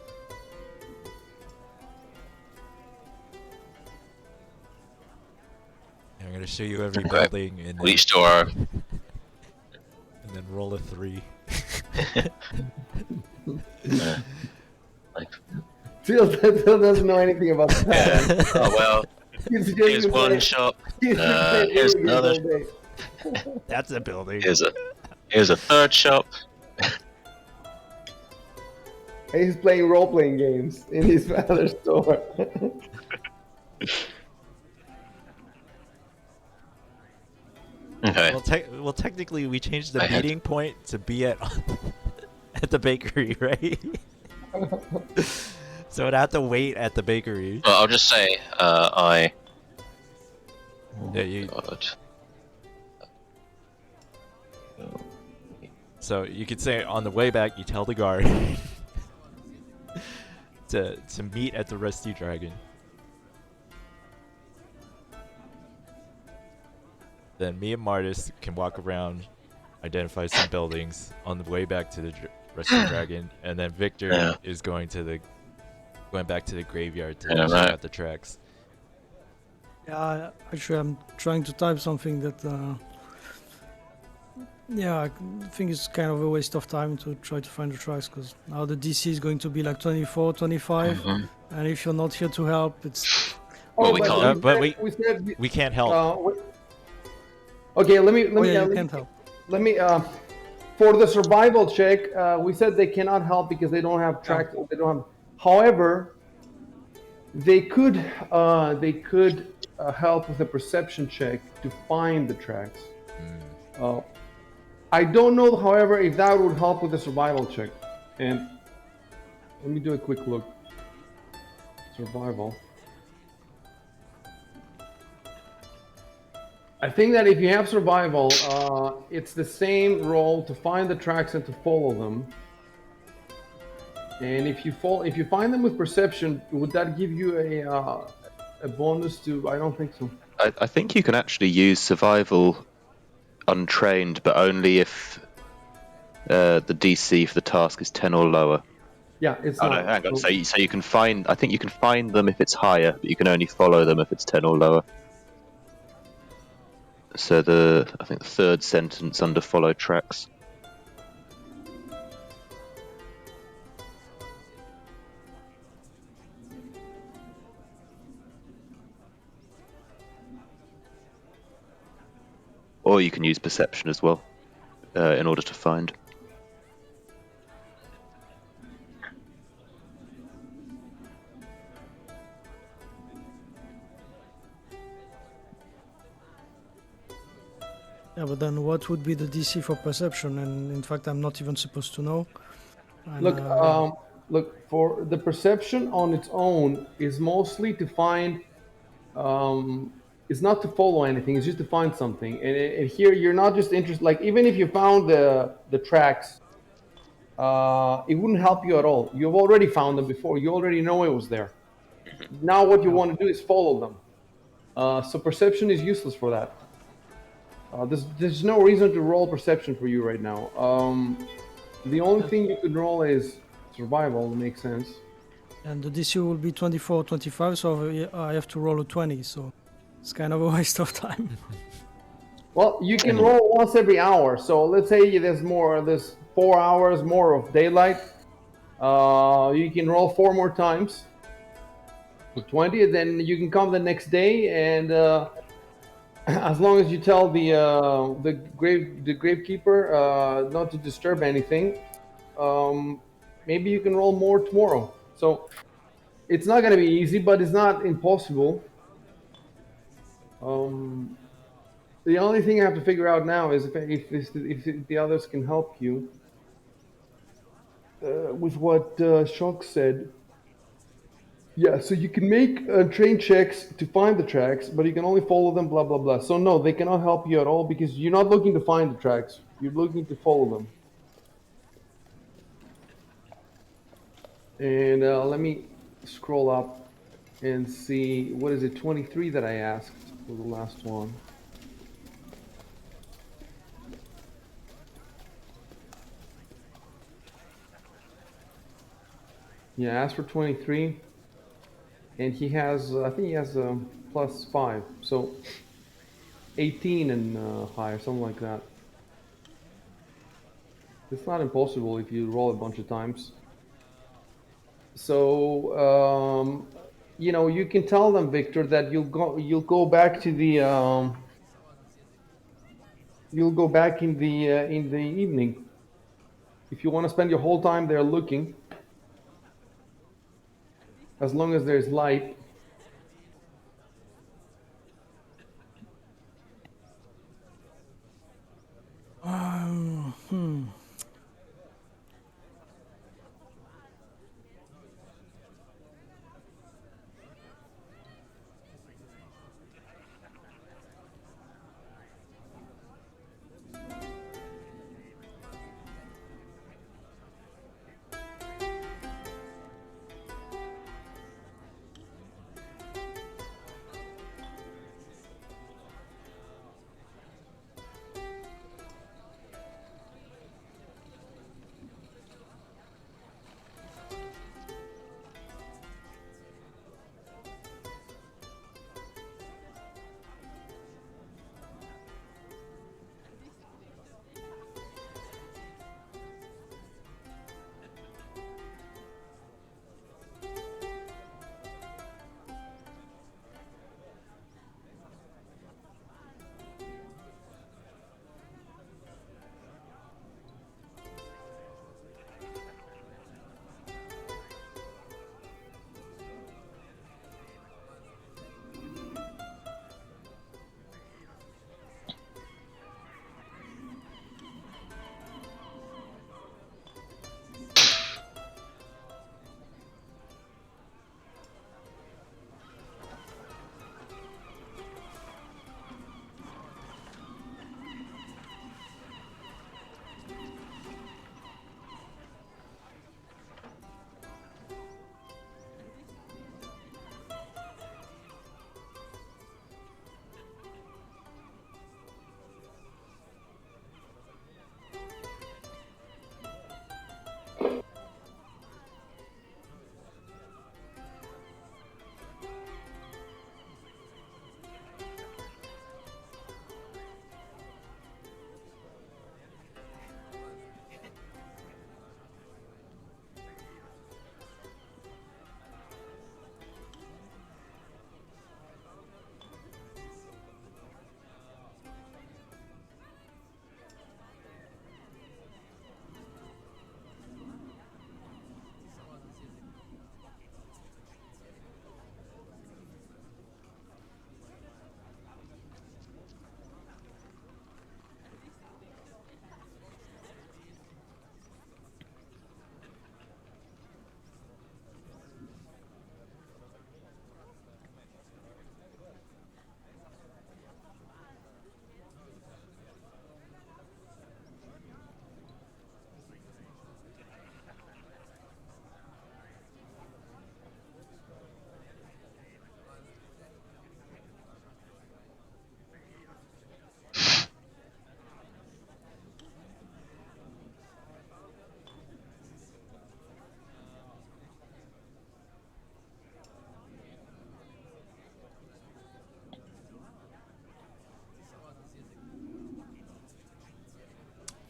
I'm gonna show you every Okay. building and then, Each door. and then roll a 3. Like, Phil doesn't know anything about that. oh well. He's just Here's been one playing- shop. he's been playing Here's video games another. all day. That's a building. Here's a third shop. He's playing role-playing games in his father's store. Okay. Well, technically, we changed the I had- meeting point to be at at the bakery, right? So I'd have to wait at the bakery. Well, I'll just say, I. Yeah, you. God. So you could say on the way back, you tell the guard to meet at the Rusty Dragon. Then me and Martis can walk around, identify some buildings on the way back to the Rusty Dragon, and then Victor is going back to the graveyard to check out the tracks. Yeah, actually, I'm trying to type something that. Yeah, I think it's kind of a waste of time to try to find the tracks because now the DC is going to be like 24, 25, and if you're not here to help, it's. Well, we can't. But said, we can't help. Okay, let me. you can't help. Let me. For the survival check, we said they cannot help because they don't have tracks. They don't have. However, they could help with a perception check to find the tracks. I don't know, however, if that would help with the survival check. And let me do a quick look. Survival. I think that if you have survival, it's the same roll to find the tracks and to follow them. And if you find them with perception, would that give you a bonus to? I don't think so. I think you can actually use survival untrained, but only if the DC for the task is 10 or lower. Yeah, it's Oh, not. no, hang on. So you can find. I think you can find them if it's higher, but you can only follow them if it's 10 or lower. So I think the third sentence under follow tracks. Or you can use perception as well in order to find. Yeah, but then what would be the DC for perception? And in fact, I'm not even supposed to know. And, Look, for the perception on its own is mostly to find. It's not to follow anything. It's just to find something. And here you're not just interested. Like even if you found the tracks, it wouldn't help you at all. You've already found them before. You already know it was there. Now what you want to do is follow them. So perception is useless for that. There's no reason to roll perception for you right now. The only thing you could roll is survival. Makes sense. And the DC will be 24, 25, so I have to roll a 20, so it's kind of a waste of time. Well, you can roll once every hour. So let's say there's 4 hours more of daylight. You can roll 4 more times for 20, and then you can come the next day, and as long as you tell the gravekeeper not to disturb anything, maybe you can roll more tomorrow. So it's not going to be easy, but it's not impossible. The only thing I have to figure out now is if the others can help you with what Shock said. Yeah, so you can make train checks to find the tracks, but you can only follow them, blah, blah, blah. So no, they cannot help you at all because you're not looking to find the tracks. You're looking to follow them. And let me scroll up and see, what is it, 23 that I asked for the last one. Yeah, I asked for 23, and he has, I think he has a +5, so 18 and higher, something like that. It's not impossible if you roll a bunch of times. So you can tell them, Victor, that you'll go back to the you'll go back in the evening. If you want to spend your whole time there looking, as long as there's light. Hmm.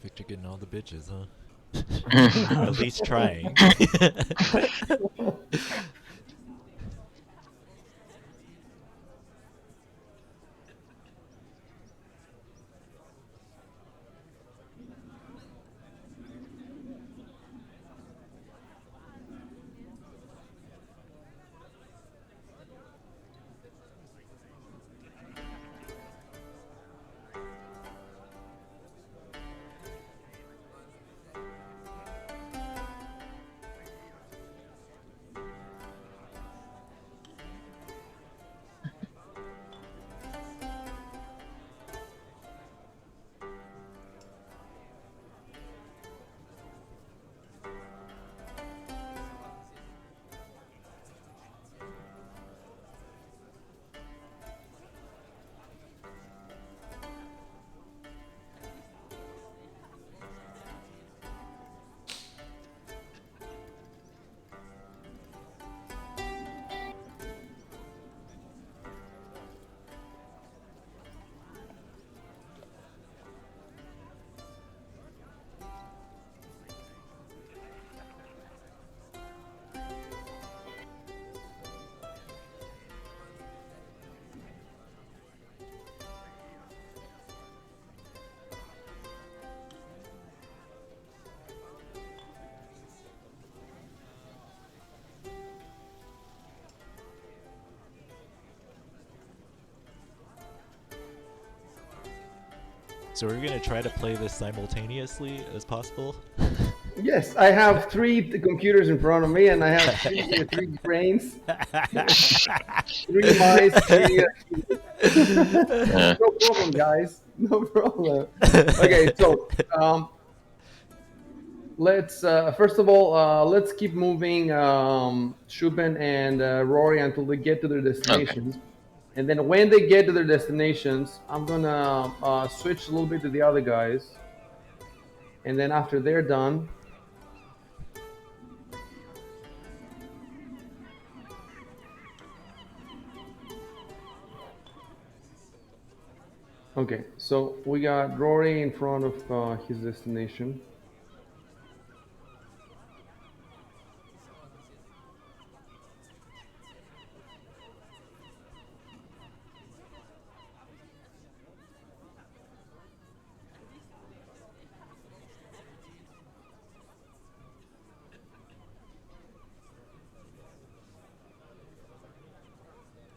Victor getting all the bitches, huh? At least trying. So we're gonna try to play this simultaneously as possible. Yes, I have 3 computers in front of me, and I have three brains, 3 mice, 3. Yeah. No problem, guys. No problem. Okay, so let's first of all let's keep moving Shubin and Rory until they get to their destinations. And then when they get to their destinations, I'm gonna switch a little bit to the other guys. And then after they're done, okay, so we got Rory in front of his destination.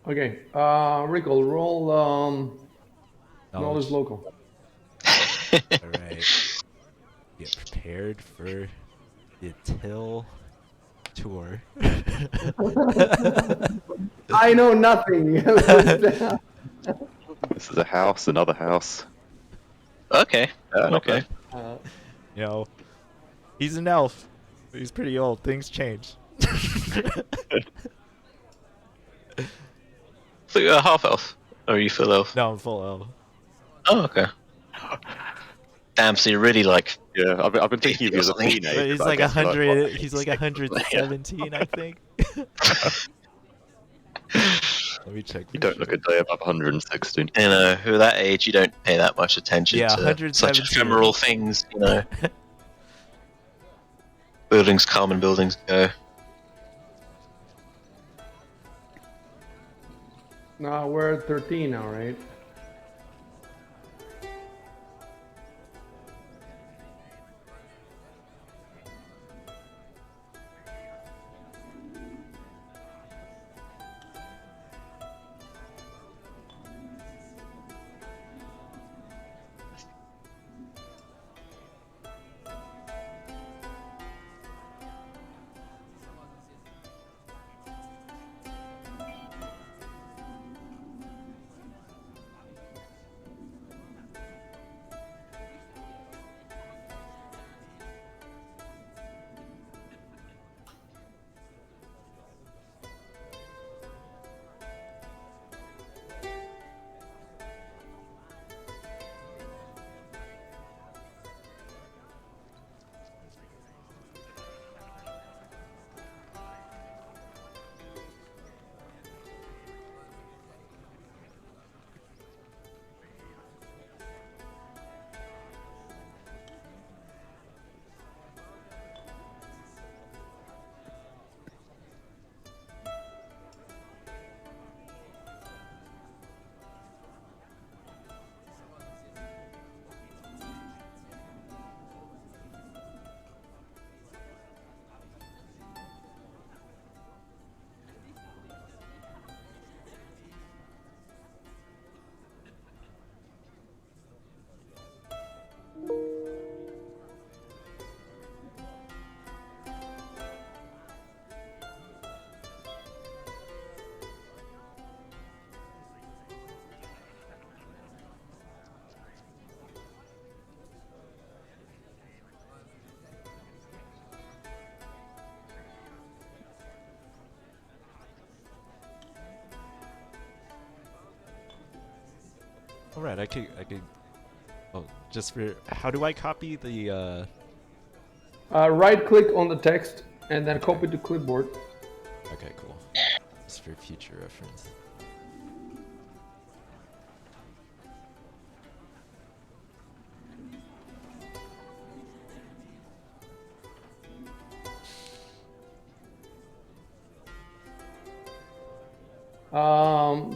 Okay, Rickle, roll knowledge local. Alright. Get prepared for the Till tour. I know nothing. This is a house, another house. Okay. Yeah, not Okay. bad. You know, he's an elf. He's pretty old. Things change. So you're a half elf, or are you full elf? No, I'm full elf. Oh, okay. Damn, so you're really like. Yeah, I've been thinking of you as a Something. teenager. But he's but I like guess you're 100. like, He's like 117, I think. Let me check. you don't look a day above 116. You know, who that age, you don't pay that much attention Yeah, to such 117. ephemeral things, you know. Buildings come and buildings go. No, we're at 13 now, right? All right, I could. Oh, just for how do I copy the? Right click on the text and then copy to clipboard. Okay, cool. Just for future reference.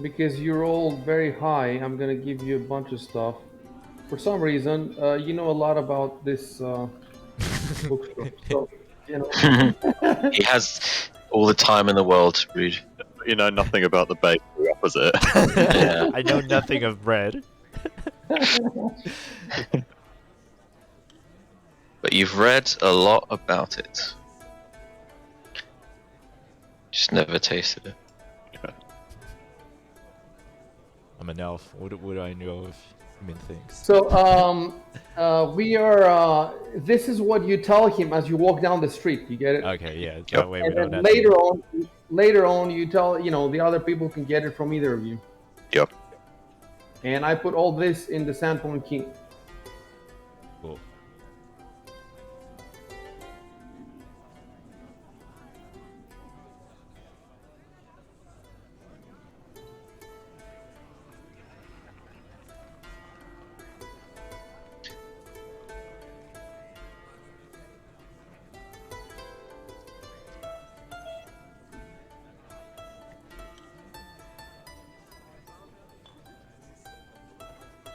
Because you rolled very high, I'm gonna give you a bunch of stuff. For some reason, you know a lot about this bookstore, so you know. He has all the time in the world to read. You know nothing about the bakery opposite. Yeah. I know nothing of bread. But you've read a lot about it. Just never tasted it. I'm an elf. What do I know of human things? So we are. This is what you tell him as you walk down the street. You get it? Okay, yeah. That way we And don't then have to... later on, you tell the other people can get it from either of you. Yep. And I put all this in the Sandpoint key. Cool.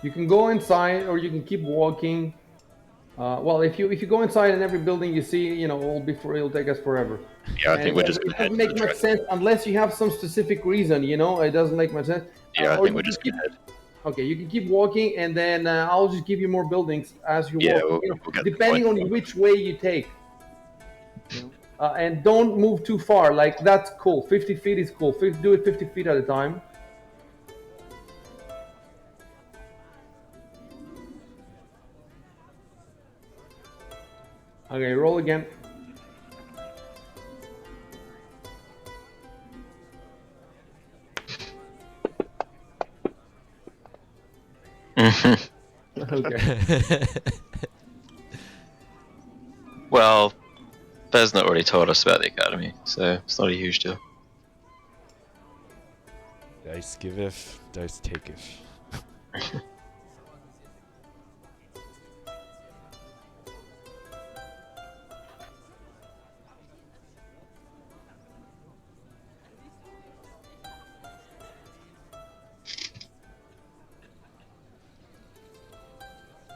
You can go inside, or you can keep walking. Well, if you go inside in every building you see, it'll take us forever. Yeah, I think we're just It gonna head doesn't to make the much train. sense unless you have some specific reason. It doesn't make much sense. Yeah, I Or think you we're can just keep, gonna head. okay, you can keep walking, and then I'll just give you more buildings as you Yeah, walk. we'll get the Depending point. on which way you take. And don't move too far. Like, that's cool. 50 feet is cool. Do it 50 feet at a time. Okay, roll again. Okay. Well, Vesna already told us about the academy, so it's not a huge deal. Dice giveth, dice taketh.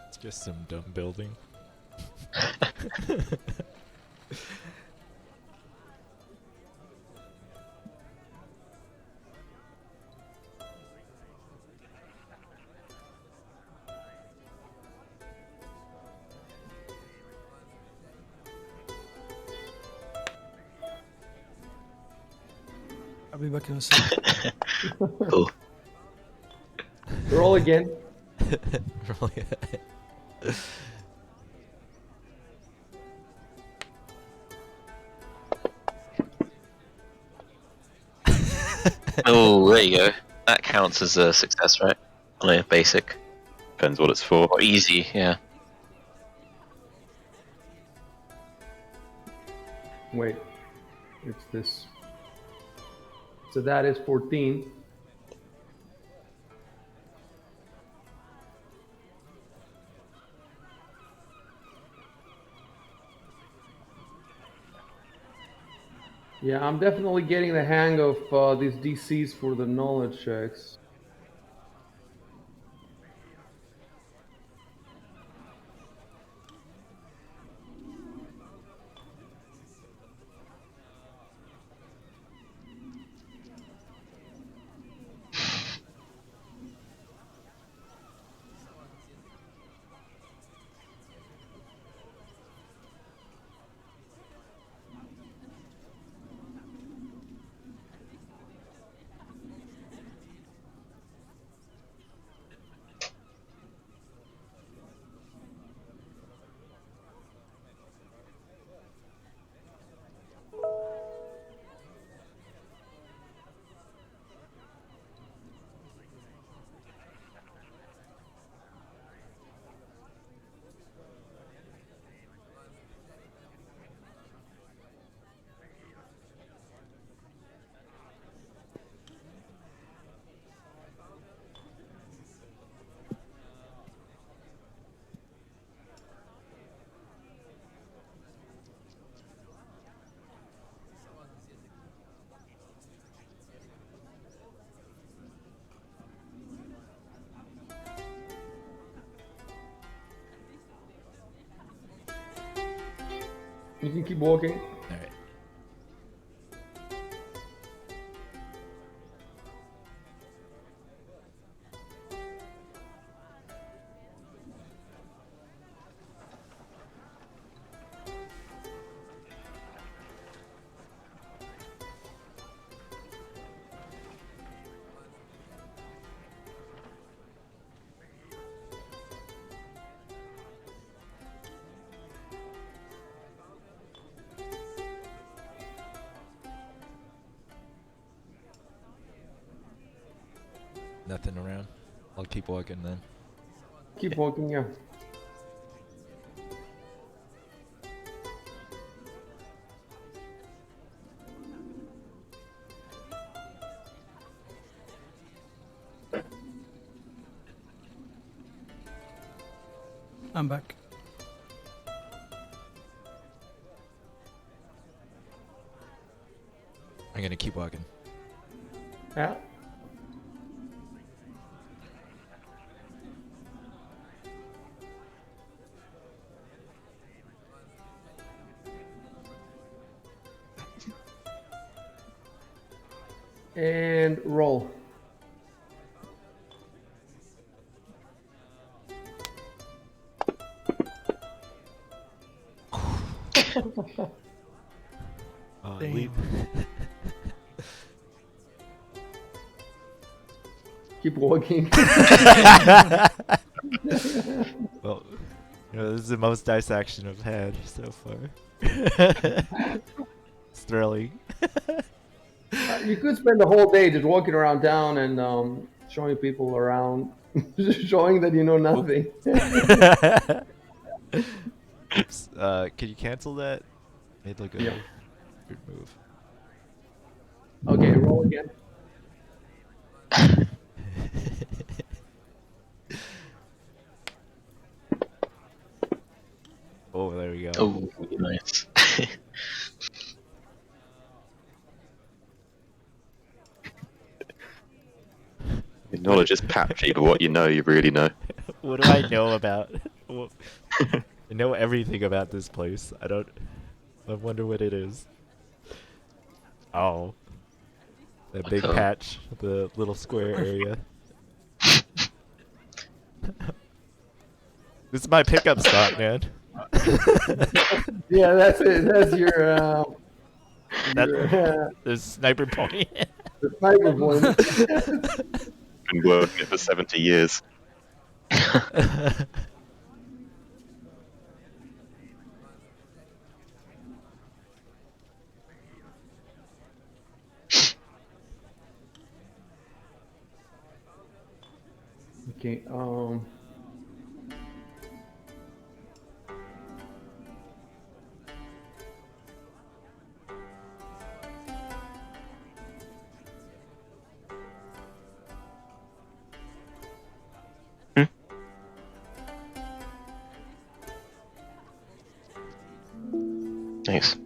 It's just some dumb building. I'll be back in a second. Cool. Roll again. Really? Oh, there you go. That counts as a success, right? On a basic. Depends what it's for. Or easy, yeah. Wait, it's this. So that is 14. Yeah, I'm definitely getting the hang of these DCs for the knowledge checks. You can keep walking. Alright. Nothing around. I'll keep walking then. Keep walking, yeah. I'm back. I'm gonna keep walking. Yeah. And roll. Leave. Keep walking. Well, this is the most dice action I've had so far. It's thrilling. You could spend the whole day just walking around town and showing people around, showing that you know nothing. Oops. Can you cancel that? Made like a Yeah. weird move. Okay, roll again. Oh, there we go. Oh, nice. Your knowledge is patchy, but what you know, you really know. What do I know about? I know everything about this place. I wonder what it is. Oh. That big Oh. patch, the little square area. This is my pickup stop, man. Yeah, that's it. That's your the sniper point. the sniper point. Been working it for 70 years. Okay. Nice.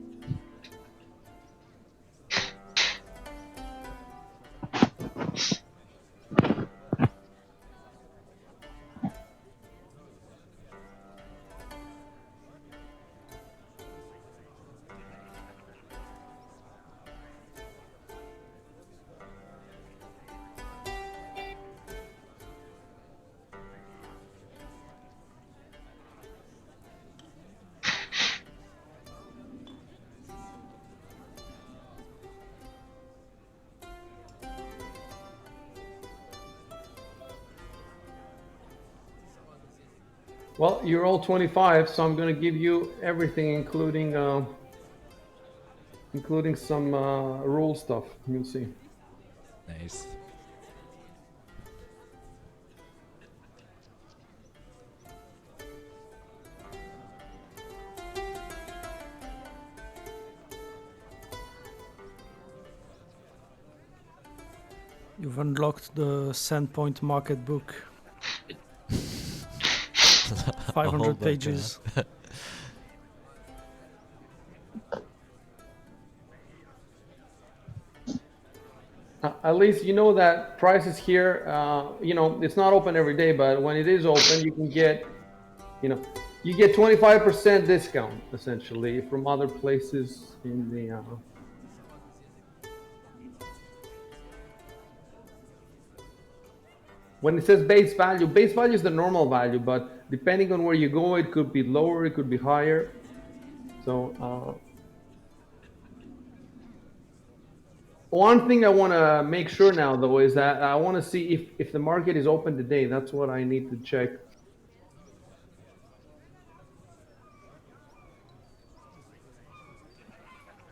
Well, you're all 25, so I'm going to give you everything, including some rule stuff. You'll see. Nice. You've unlocked the Sandpoint Market book. A whole 500 bunch, pages. huh? At least you know that prices here. It's not open every day, but when it is open, you can get, you get 25% discount essentially from other places in the. When it says base value is the normal value, but depending on where you go, it could be lower, it could be higher. So one thing I want to make sure now, though, is that I want to see if the market is open today. That's what I need to check.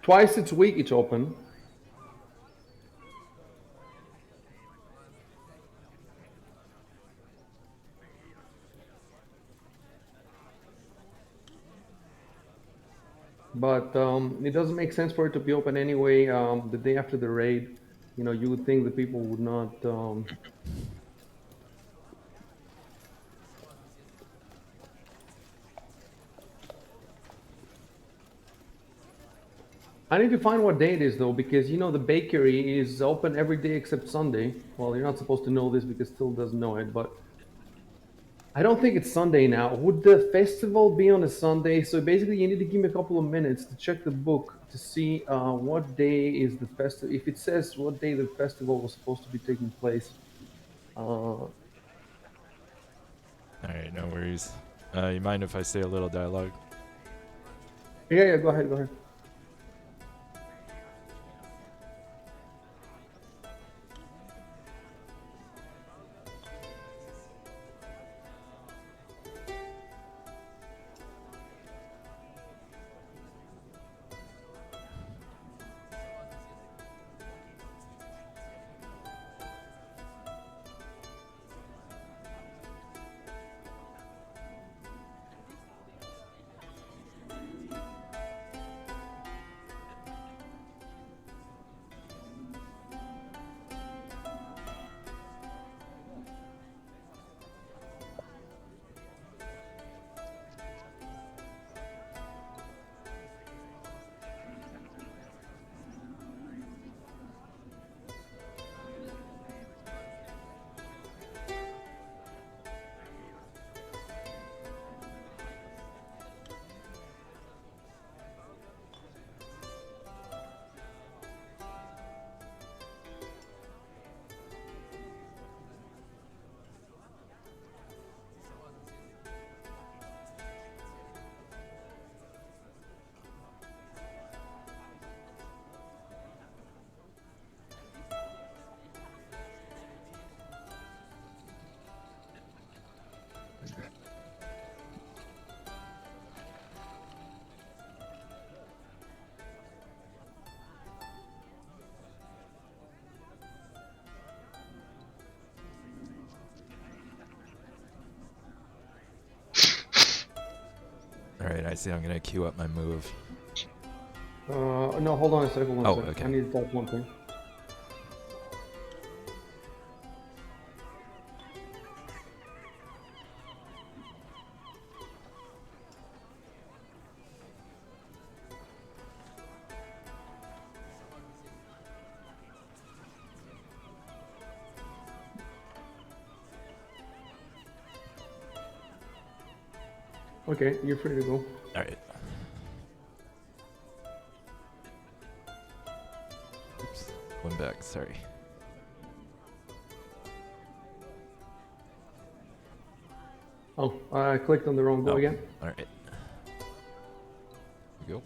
Twice its week it's open. but it doesn't make sense for it to be open anyway. The day after the raid, you would think the people would not. I need to find what day it is though, because the bakery is open every day except Sunday. Well, you're not supposed to know this because Still doesn't know it, but I don't think it's Sunday now. Would the festival be on a Sunday? So basically, you need to give me a couple of minutes to check the book to see what day is the festival. If it says what day the festival was supposed to be taking place. All right, no worries. You mind if I say a little dialogue? Yeah, go ahead, go ahead. All right, I see. I'm gonna queue up my move. No, hold on a second. One Oh, second. okay. I need to type one thing. Okay, you're free to go. All right. Oops, one back. Sorry. Oh, I clicked on the wrong go again. All right. Here we go.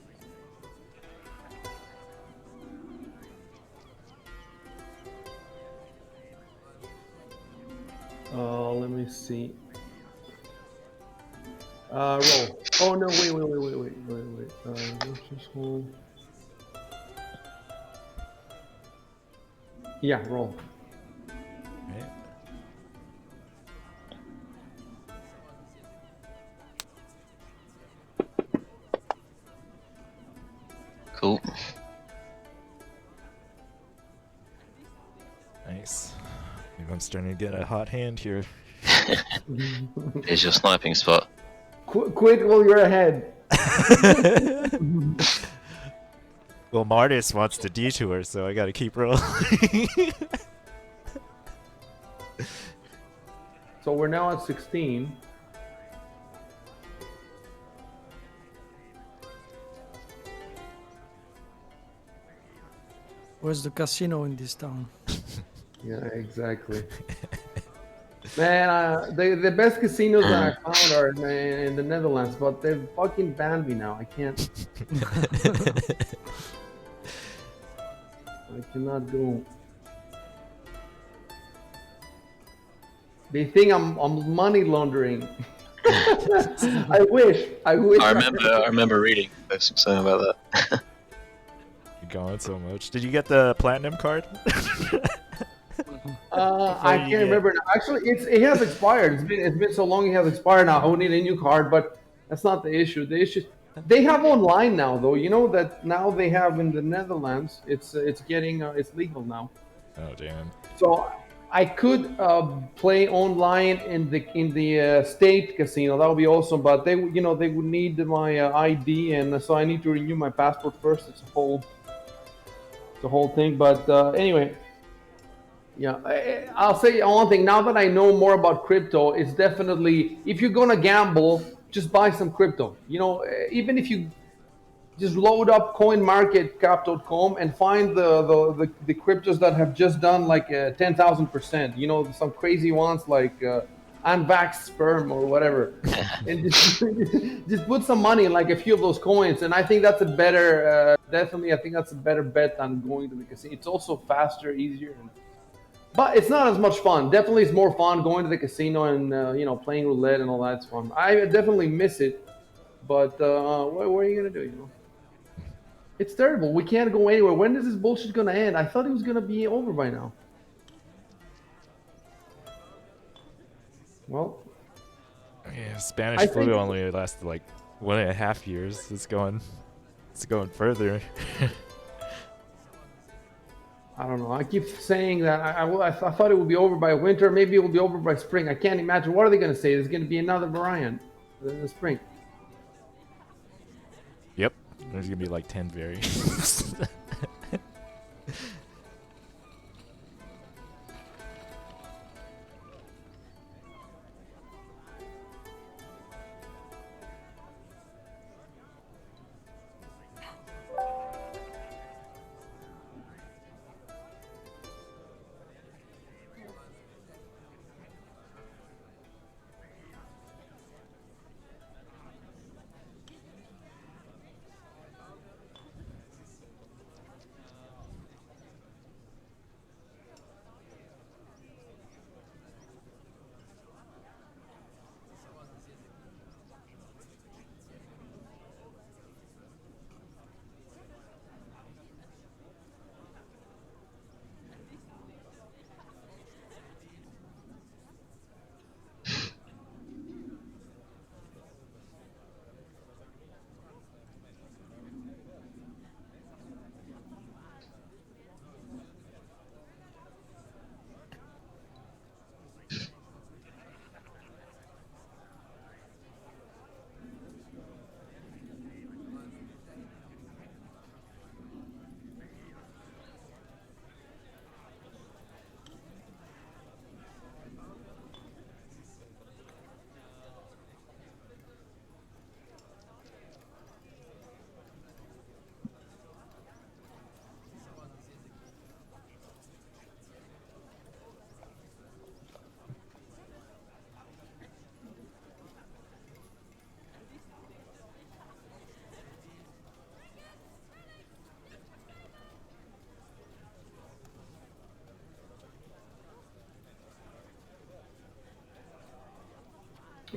Let me see. Roll. Oh no! Wait. Let's just hold. Yeah, roll. All right. Cool. Nice. Maybe I'm starting to get a hot hand here. Here's your sniping spot. Quit while you're ahead. Well, Martis wants to detour, so I gotta keep rolling. So we're now at 16. Where's the casino in this town? Yeah, exactly. Man, the best casinos that I found are in the Netherlands, but they've fucking banned me now. I can't. I cannot go. They think I'm money laundering. I wish. I remember reading something about that. You're going so much. Did you get the platinum card? I can't remember now. Actually, it has expired. It's been so long. It has expired now. I would need a new card, but that's not the issue. The issue. They have online now, though. You know that now they have in the Netherlands. It's getting it's legal now. Oh damn. So I could play online in the state casino. That would be awesome. But they they would need my ID, and so I need to renew my passport first. It's a whole thing. But anyway, yeah, I'll say one thing. Now that I know more about crypto, it's definitely, if you're gonna gamble, just buy some crypto. Even if you just load up coinmarketcap.com and find the cryptos that have just done like 10,000%. Some crazy ones like unvaxxed sperm or whatever, and just put some money in like a few of those coins. And I think that's a better, definitely, I think that's a better bet than going to the casino. It's also faster, easier, but it's not as much fun. Definitely, it's more fun going to the casino and playing roulette and all that's fun. I definitely miss it, but what are you gonna do? It's terrible. We can't go anywhere. When is this bullshit gonna end? I thought it was gonna be over by now. Well, Yeah, Spanish I flu think only lasted like 1.5 years. It's going further. I don't know. I keep saying that I thought it would be over by winter. Maybe it will be over by spring. I can't imagine. What are they gonna say? There's gonna be another variant in the spring. Yep, there's gonna be like 10 variants.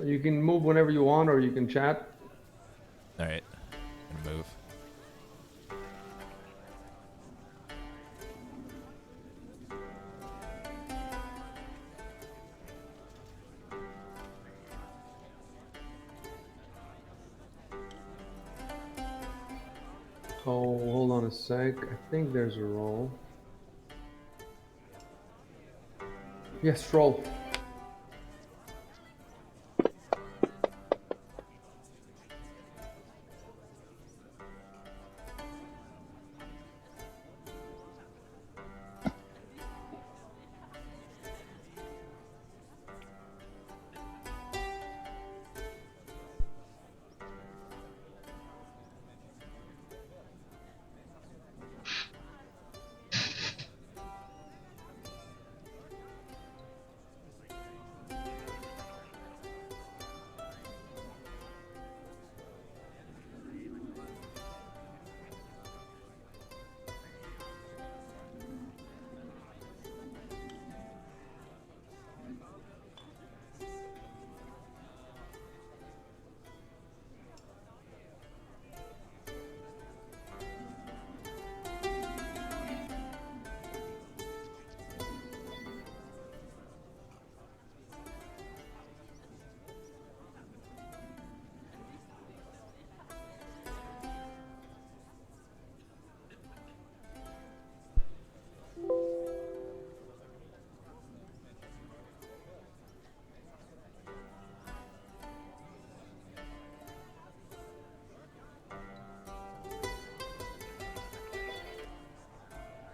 You can move whenever you want, or you can chat. All right, gonna move. Oh, hold on a sec. I think there's a roll. Yes, roll.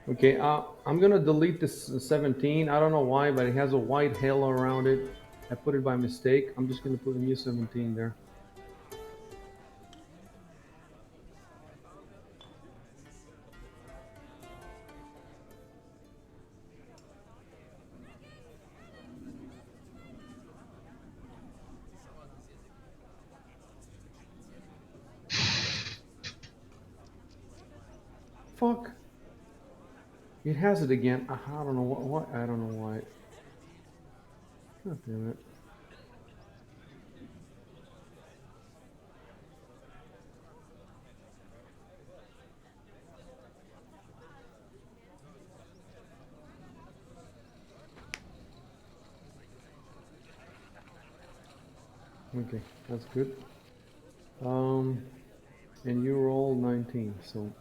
Okay, I'm gonna delete this 17. I don't know why, but it has a white halo around it. I put it by mistake. I'm just gonna put a new 17 there. Fuck. It has it again. I don't know what I don't know why. God damn it. Okay, that's good. And you roll 19, so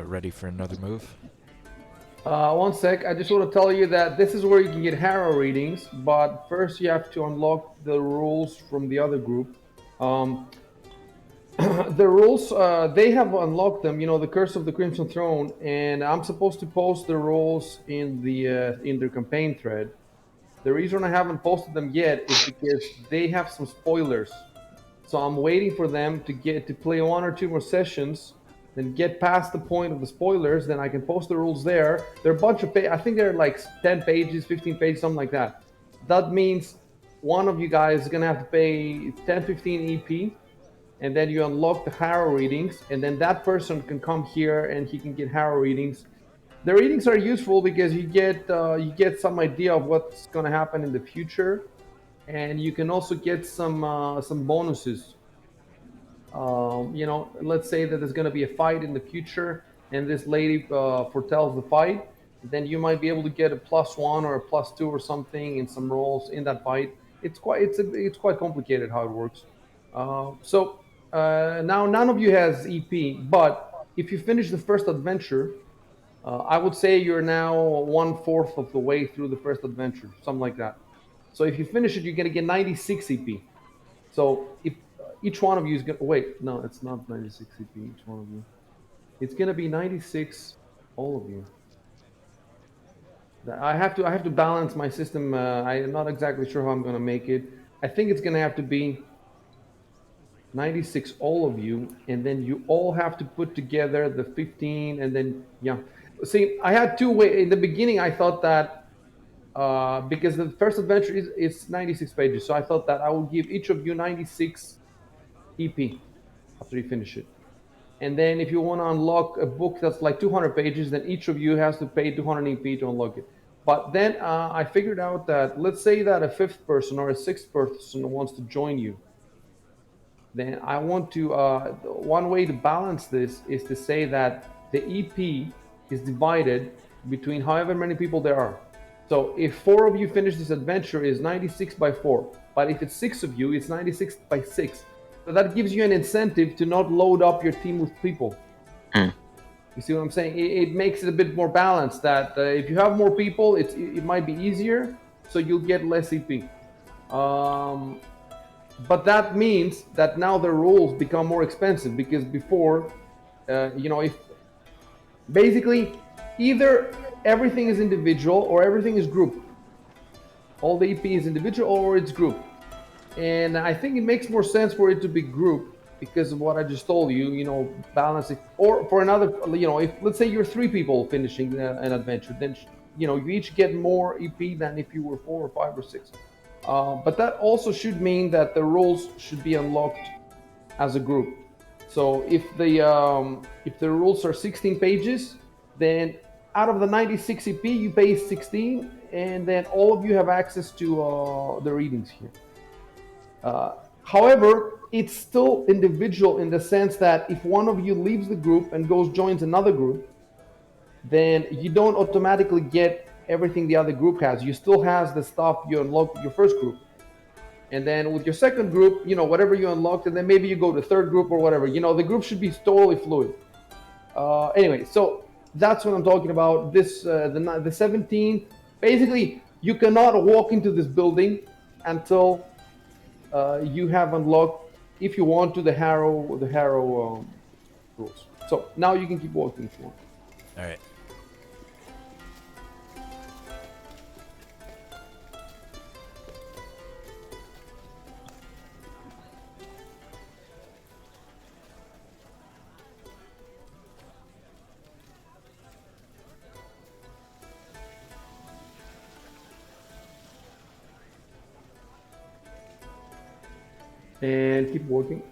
Ready for another move? one sec. I just want to tell you that this is where you can get harrow readings, but first you have to unlock the rules from the other group. Um, the rules, they have unlocked them. You know, the Curse of the Crimson Throne, and I'm supposed to post the rules in their campaign thread. The reason I haven't posted them yet is because they have some spoilers. So I'm waiting for them to get to play one or two more sessions, then get past the point of the spoilers. Then I can post the rules there. They're a bunch of I think they're like 10 pages, 15 pages, something like that. That means one of you guys is gonna have to pay 10, 15 EP, and then you unlock the harrow readings, and then that person can come here and he can get harrow readings. The readings are useful because you get some idea of what's going to happen in the future, and you can also get some bonuses. You know, let's say that there's going to be a fight in the future, and this lady foretells the fight. Then you might be able to get a +1 or a +2 or something in some rolls in that fight. It's quite complicated how it works. Now none of you has EP, but if you finish the first adventure, I would say you're now 1/4 of the way through the first adventure, something like that. So if you finish it, you're gonna get 96 EP. So if each one of you is gonna wait, no, it's not 96 EP. Each one of you, it's gonna be 96, all of you. I have to balance my system. I am not exactly sure how I'm gonna make it. I think it's gonna have to be 96 all of you, and then you all have to put together the 15, and then yeah. See, I had two way in the beginning. I thought that because the first adventure is 96 pages, so I thought that I would give each of you 96 EP after you finish it. And then if you want to unlock a book that's like 200 pages, then each of you has to pay 200 EP to unlock it. But then I figured out that let's say that a fifth person or a sixth person wants to join you, then I want to, one way to balance this is to say that the EP is divided between however many people there are. So if 4 of you finish this adventure, is 96 by 4. But if it's 6 of you, it's 96 by 6. So that gives you an incentive to not load up your team with people. Mm. You see what I'm saying? It makes it a bit more balanced. That if you have more people, it might be easier, so you'll get less EP. But that means that now the rules become more expensive, because before, if basically either everything is individual or everything is group. All the EP is individual or it's group. And I think it makes more sense for it to be group because of what I just told you, balancing. Or for another, if let's say you're 3 people finishing an adventure, then, you each get more EP than if you were 4 or 5 or 6. But that also should mean that the rules should be unlocked as a group. So if the rules are 16 pages, then out of the 96 EP, you pay 16, and then all of you have access to the readings here. However, it's still individual in the sense that if one of you leaves the group and joins another group, then you don't automatically get everything the other group has. You still have the stuff you unlocked with your first group. And then with your second group, whatever you unlocked, and then maybe you go to third group or whatever. The group should be totally fluid. Anyway, so that's what I'm talking about. This the 17. Basically, you cannot walk into this building until you have unlocked, if you want to, the Harrow rules. So now you can keep walking if you want. All right. And keep walking.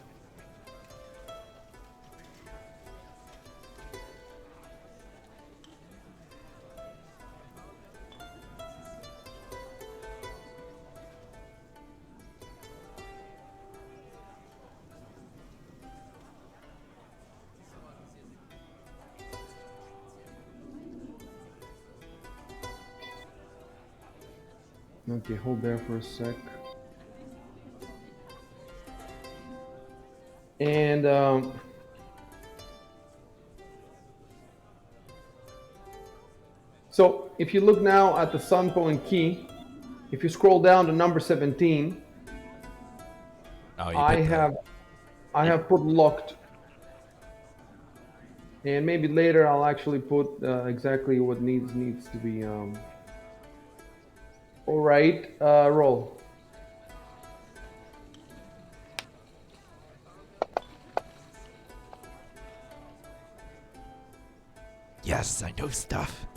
Okay, hold there for a sec. And so if you look now at the Sun Point key, if you scroll down to number 17, Oh, you I put the- have put locked. And maybe later I'll actually put exactly what needs to be. All right, roll. Yes, I know stuff.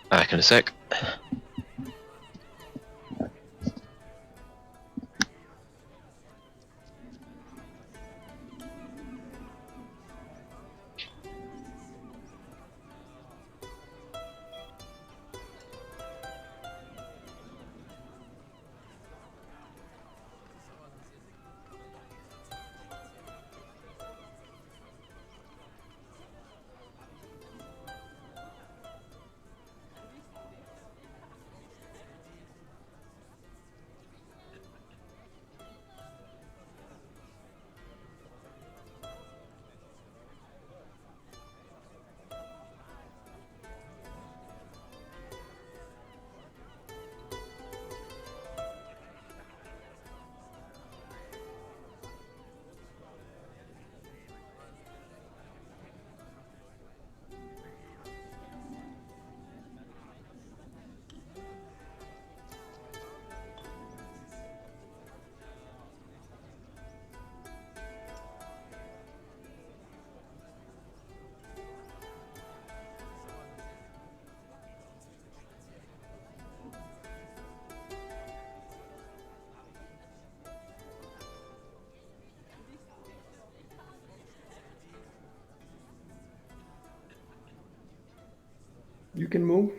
Back in a sec. You can move.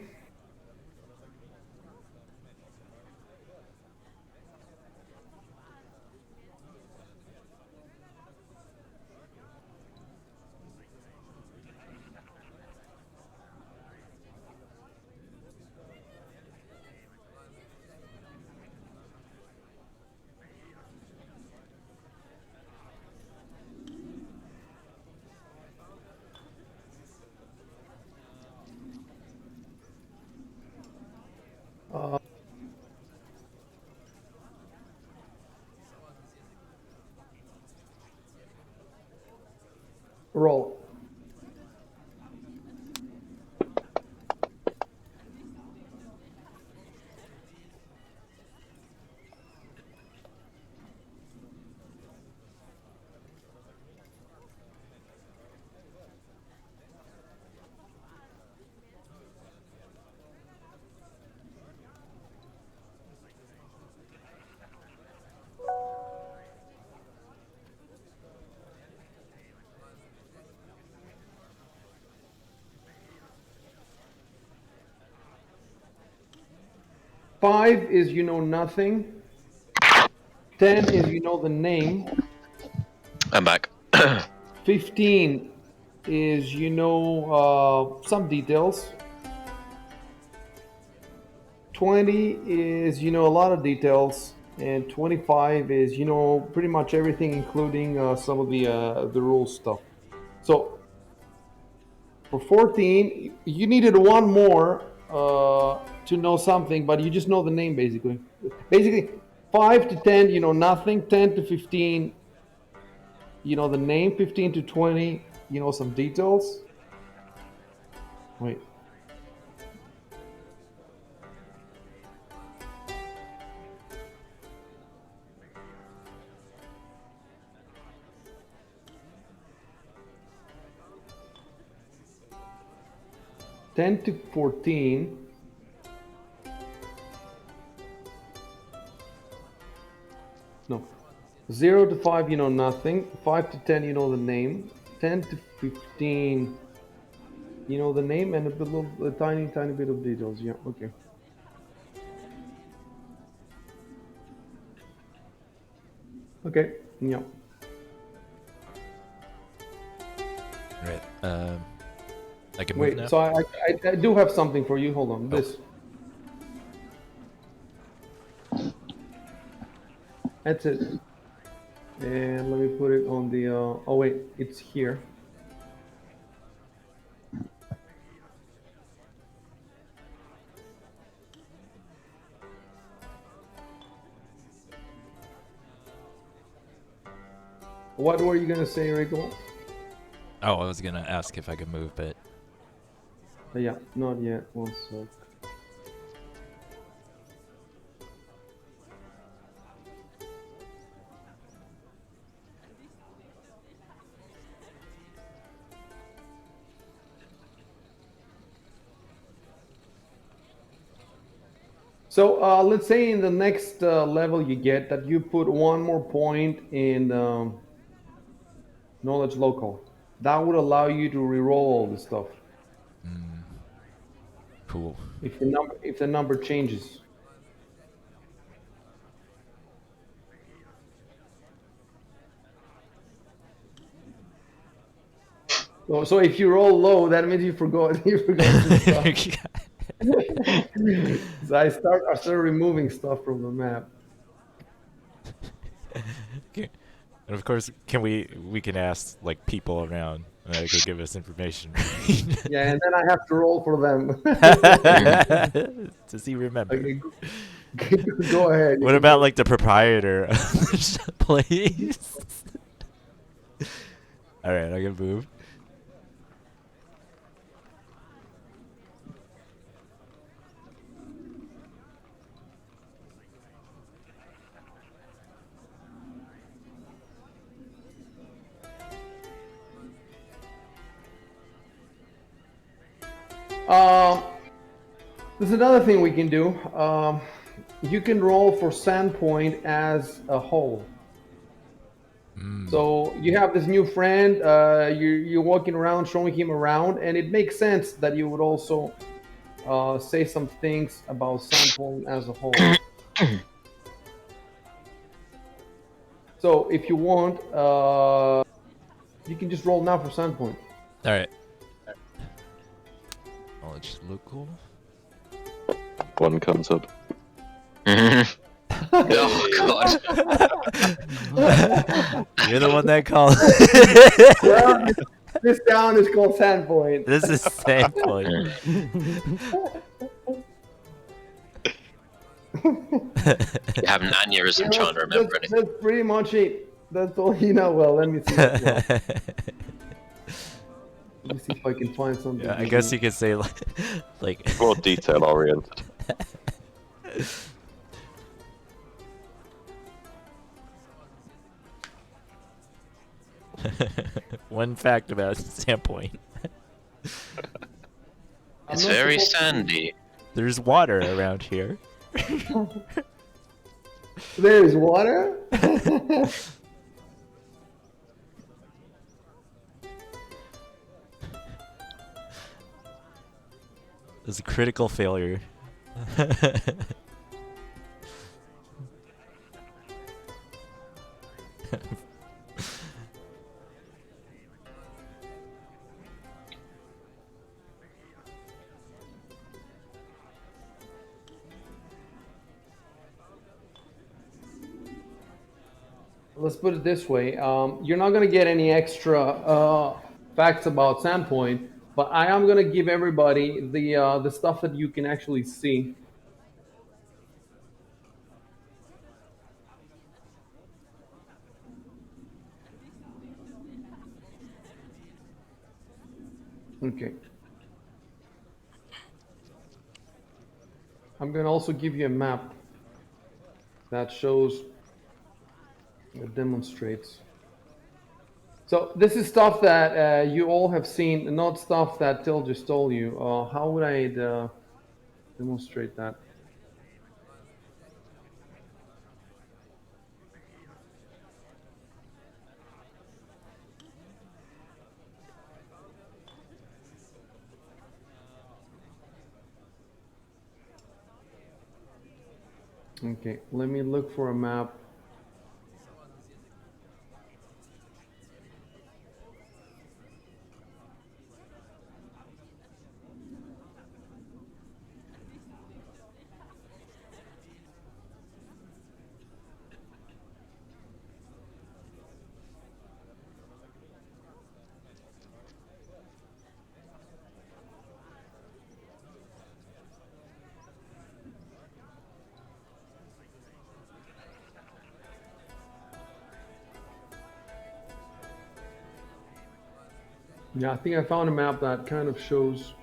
Roll. Five is you know nothing. 10 is you know the name. I'm back. 15 is you know some details. 20 is you know a lot of details, and 25 is you know pretty much everything, including some of the rules stuff. So for 14, you needed one more to know something, but you just know the name basically. Basically, 5 to 10, you know nothing. 10 to 15, you know the name. 15 to 20, you know some details. Wait. Ten to 14. No. 0 to 5, you know nothing. 5 to 10, you know the name. 10 to 15, you know the name and a tiny bit of details. Yeah, okay. Okay, yeah. Right. I can move now. Wait, so I do have something for you. Hold on. This. That's it. And let me put it on the, oh wait, it's here. What were you gonna say, Rico? Oh, I was gonna ask if I could move, but Yeah, not yet. One sec. So let's say in the next level you get that you put one more point in knowledge local. That would allow you to reroll all this stuff cool. if the number changes. So if you roll low, that means you forgot some stuff. So I started removing stuff from the map. Okay. And of course, we can ask like people around that could give us information. Yeah, and then I have to roll for them. Does he remember? Okay, go ahead. What about like the proprietor of the place? All right, I can move. There's another thing we can do. You can roll for Sandpoint as a whole. So you have this new friend. You're walking around, showing him around, and it makes sense that you would also say some things about Sandpoint as a whole. So if you want, you can just roll now for Sandpoint. All right. Knowledge local. One comes up. Oh god. You're the one that called. Well, this town is called Sandpoint. This is Sandpoint. You have an aneurysm trying to remember anything. That's pretty much it. That's all you know. Well, let me see. As well. Let me see if I can find something. Yeah, I guess you could say like More detail oriented. one fact about Sandpoint. It's very sandy. There's water around here. There's water. There's a critical failure. Let's put it this way. You're not going to get any extra facts about Sandpoint, but I am going to give everybody the stuff that you can actually see. Okay. I'm going to also give you a map that shows, that demonstrates. So this is stuff that you all have seen, not stuff that Till just told you. How would I demonstrate that? Okay, let me look for a map. Yeah, I think I found a map that kind of shows.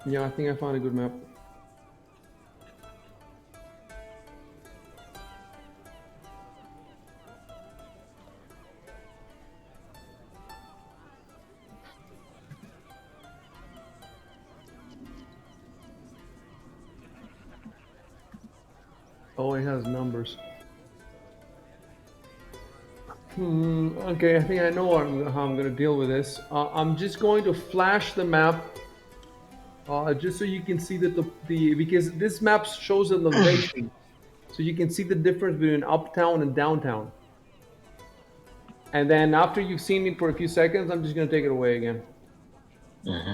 Yeah, I think I found a good map. Oh, it has numbers. Okay, I think I know how I'm going to deal with this. I'm just going to flash the map, just so you can see that because this map shows elevation, so you can see the difference between uptown and downtown. And then after you've seen it for a few seconds, I'm just going to take it away again. Mm-hmm.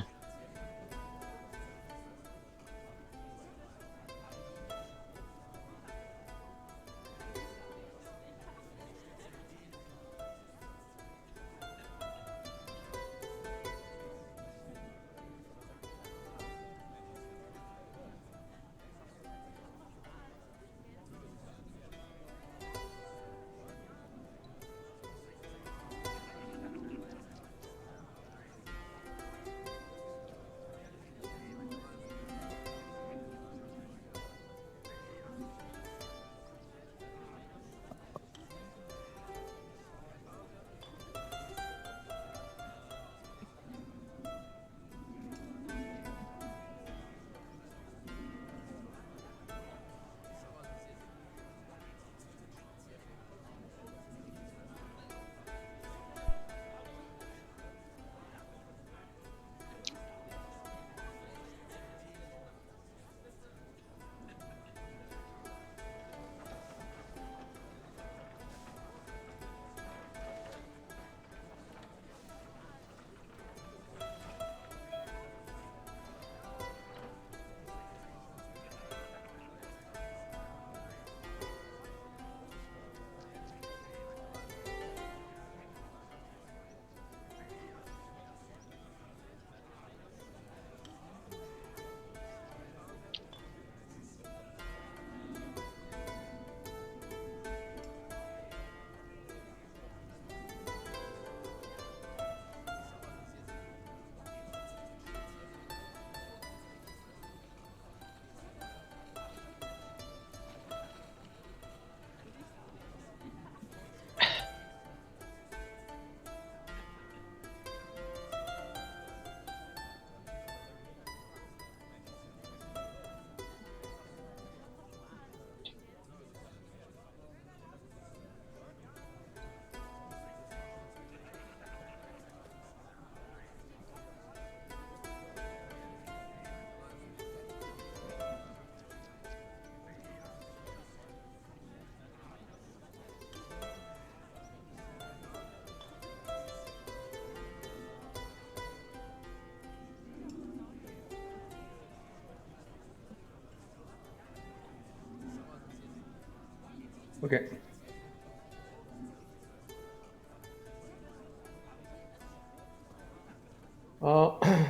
Okay.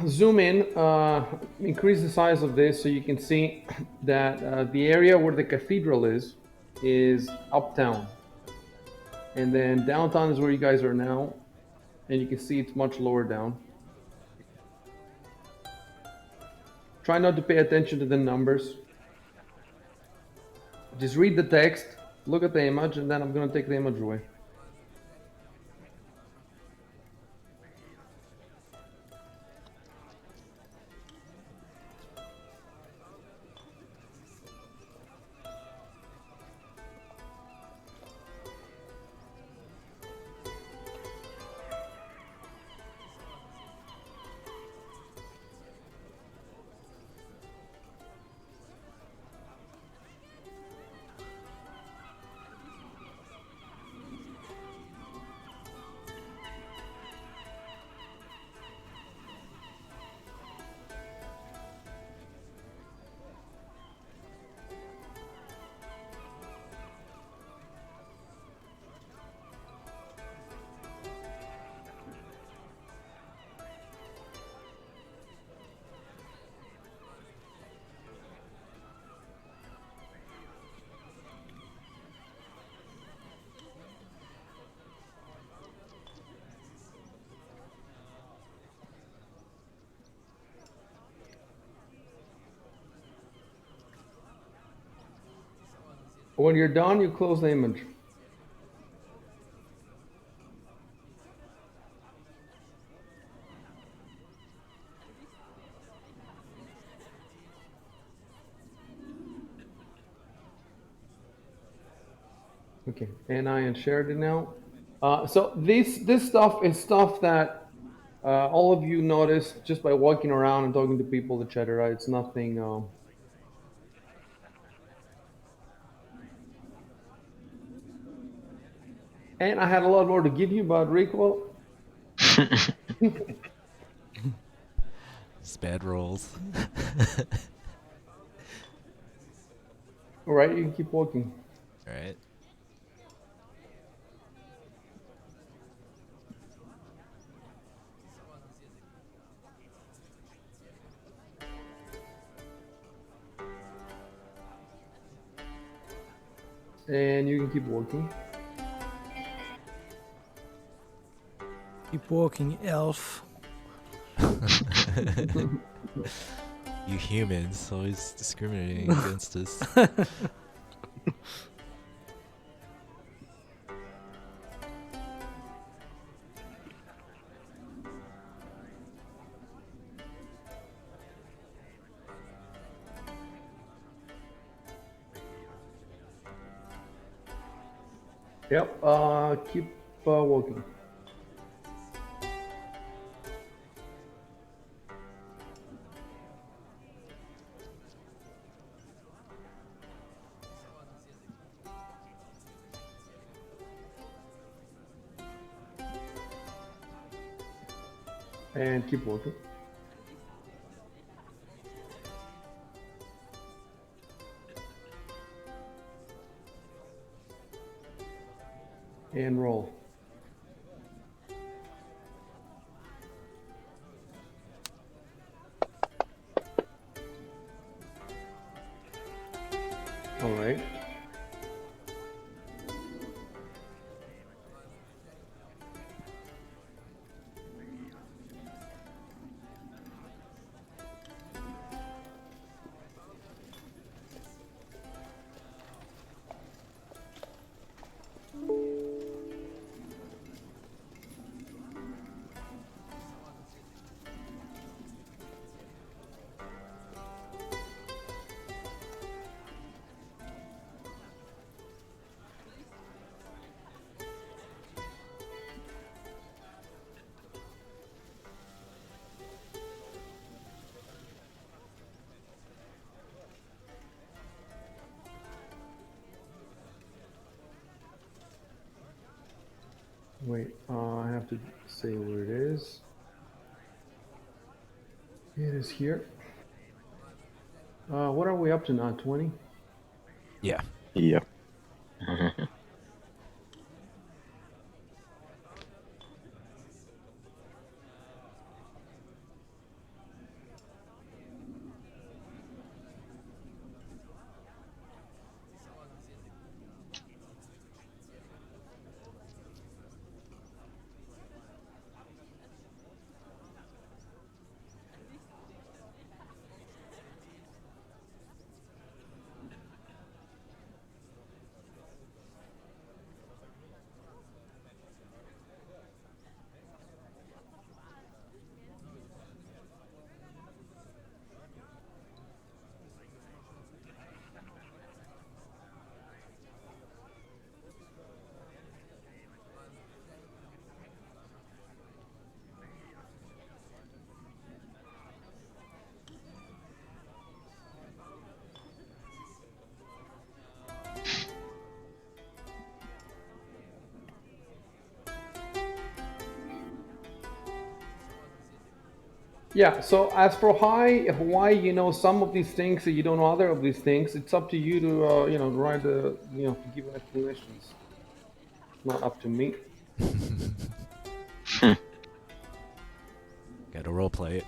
Zoom in, increase the size of this so you can see that the area where the cathedral is uptown. And then downtown is where you guys are now. And you can see it's much lower down. Try not to pay attention to the numbers. Just read the text, look at the image, and then I'm going to take the image away. When you're done, you close the image. Okay, and I shared it now. So this stuff is stuff that all of you notice just by walking around and talking to people, etc. It's nothing. And I had a lot more to give you about recoil. It's bad rolls. All right, you can keep walking. All right. And you can keep walking. Keep walking, elf. You humans always discriminating against us. Yep. Keep walking. And keep walking. And roll. All right. Wait, I have to say where it is. It is here. What are we up to now? 20? Yeah. Yeah. Yeah, so as for why you know some of these things and you don't know other of these things, it's up to you to write to give explanations. It's not up to me. Gotta roleplay it.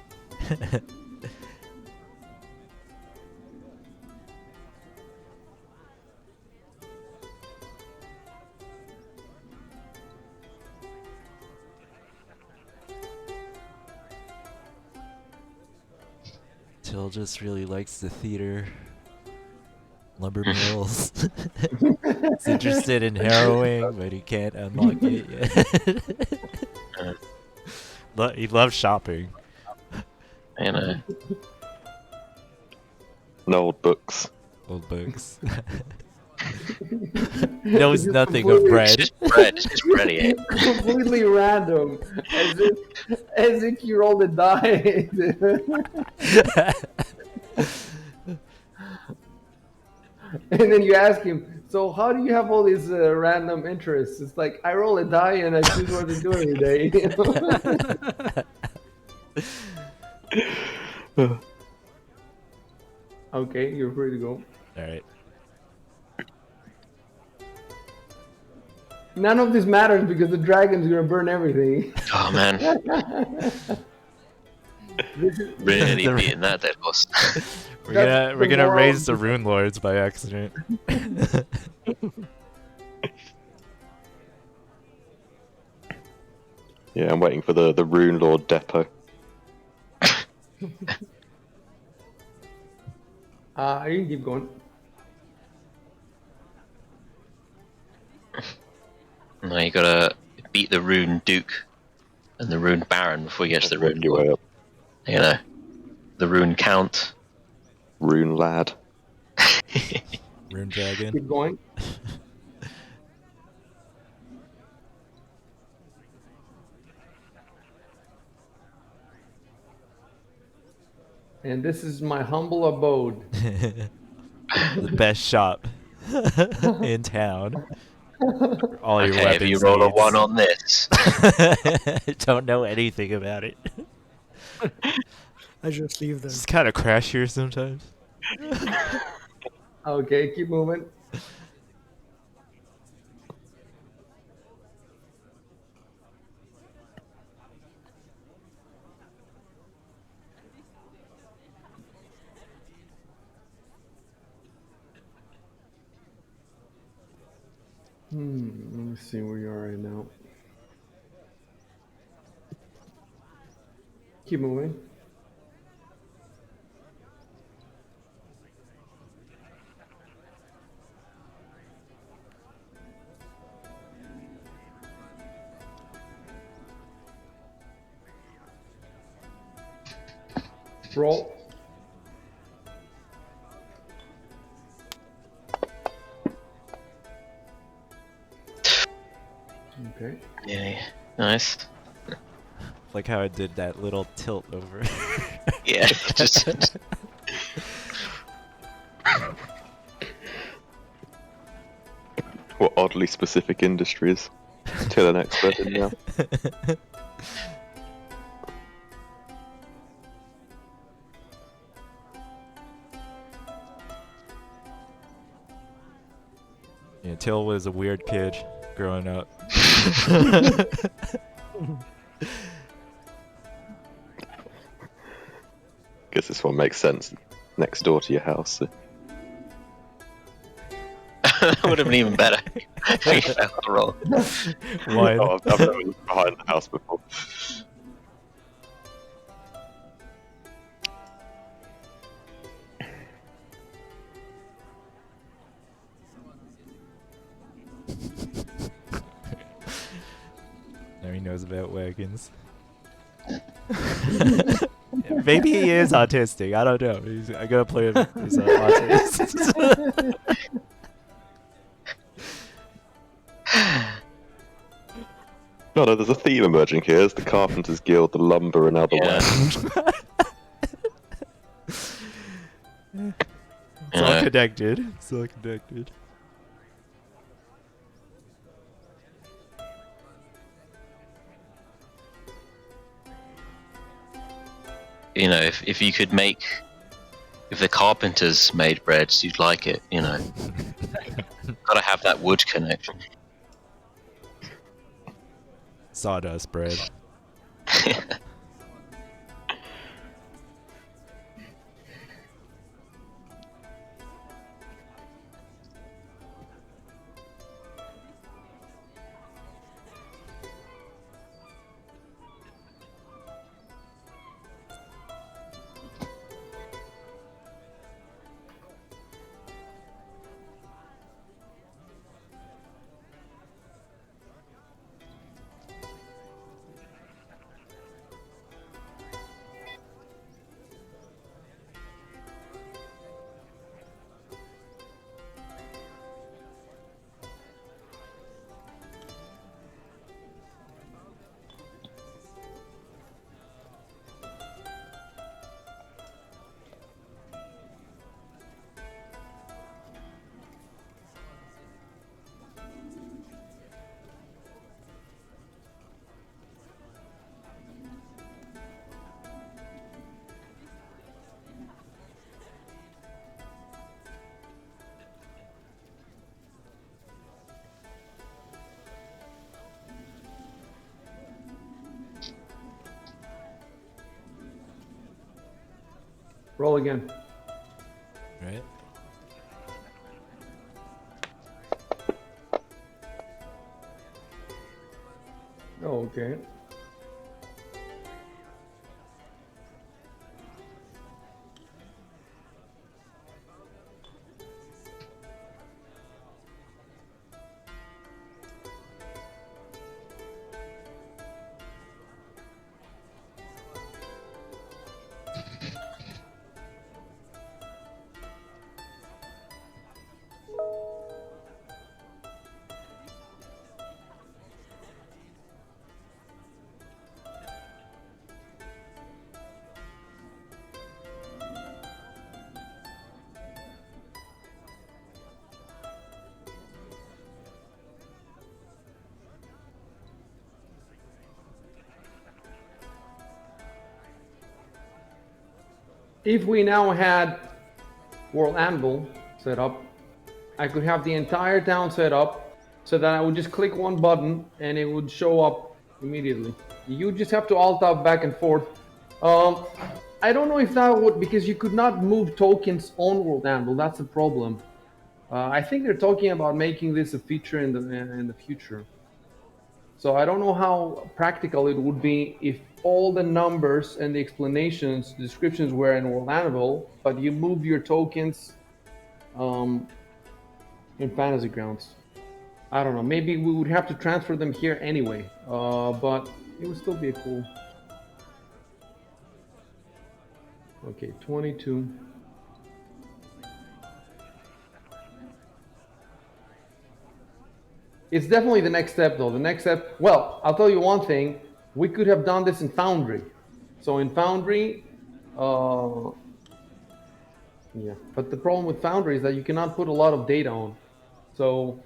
Till just really likes the theater. Lumber mills. He's interested in harrowing, but he can't unlock it yet. He loves shopping. You know. No old books. Old books. knows It's nothing of completely- bread. It's just bread. It's just bread. Yeah. It's completely random, as if you rolled a die. And then you ask him, so how do you have all these random interests? It's like, I roll a die and I choose what to do every day. Okay, you're free to go. All right. None of this matters because the dragon's gonna burn everything. Oh man, This is, really The- beating that dead horse. We're That's gonna the moral raise of the Runelords by accident. Yeah, I'm waiting for the Runelord depot. you can keep going. No, you gotta beat the Rune Duke and the Rune Baron before you get to the Work Rune your way Lord. up. You know, the Rune Count. Rune lad. Rune Dragon. Keep going. And this is my humble abode. The best shop in town. For all your Okay, weapons if you roll a needs. 1 on this, Don't know anything about it. I just leave them. Just kind of crash here sometimes. Okay, keep moving. Let me see where you are right now. Keep moving. Roll. Okay. yeah, nice. Like how I did that little tilt over. Yeah, just What oddly specific industries? Till an expert in now. Yeah, Till was a weird kid growing up. Guess this one makes sense. Next door to your house. So. that would have been even better. We failed the roll. One. Oh, I've never been behind the house before. Now he knows about wagons. Maybe he is autistic. I don't know. I gotta play him as an autist. No, there's a theme emerging here. There's the Carpenters Guild, the lumber, and now the Yeah. land. It's all connected. It's all connected. You know, if you could make, if the carpenters made breads, you'd like it. You know, gotta have that wood connection. Sawdust bread. Roll again. Right? Oh, okay. If we now had World Anvil set up, I could have the entire town set up so that I would just click one button and it would show up immediately. You just have to alt tab back and forth. I don't know if that would, because you could not move tokens on World Anvil. That's the problem. I think they're talking about making this a feature in the future. So I don't know how practical it would be if all the numbers and the explanations, descriptions were in World Anvil, but you move your tokens in Fantasy Grounds. I don't know. Maybe we would have to transfer them here anyway, but it would still be a cool. Okay, 22. It's definitely the next step, though. The next step, well, I'll tell you one thing. We could have done this in Foundry. So in Foundry, yeah. But the problem with Foundry is that you cannot put a lot of data on. So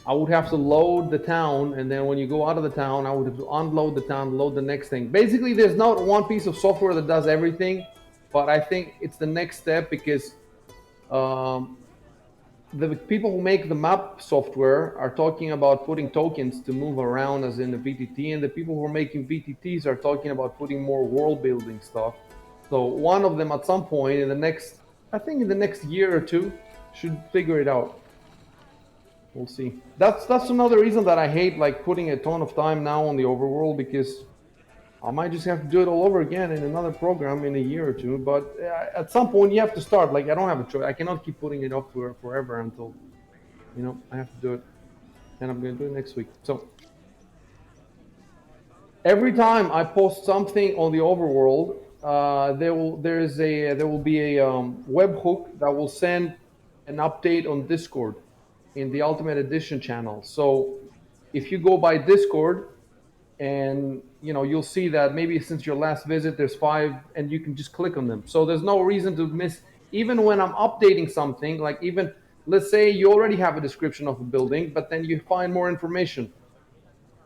I would have to load the town, and then when you go out of the town, I would have to unload the town, load the next thing. Basically, there's not one piece of software that does everything, but I think it's the next step because the people who make the map software are talking about putting tokens to move around as in the VTT, and the people who are making VTTs are talking about putting more world building stuff. So one of them at some point in the next, I think in the next year or two, should figure it out. We'll see. That's another reason that I hate like putting a ton of time now on the overworld, because I might just have to do it all over again in another program in a year or two. But at some point you have to start. Like I don't have a choice. I cannot keep putting it off forever until, I have to do it. And I'm going to do it next week. So every time I post something on the overworld, there will be a webhook that will send an update on Discord in the Ultimate Edition channel. So if you go by Discord, and you'll see that maybe since your last visit there's 5, and you can just click on them. So there's no reason to miss, even when I'm updating something. Like, even let's say you already have a description of a building, but then you find more information.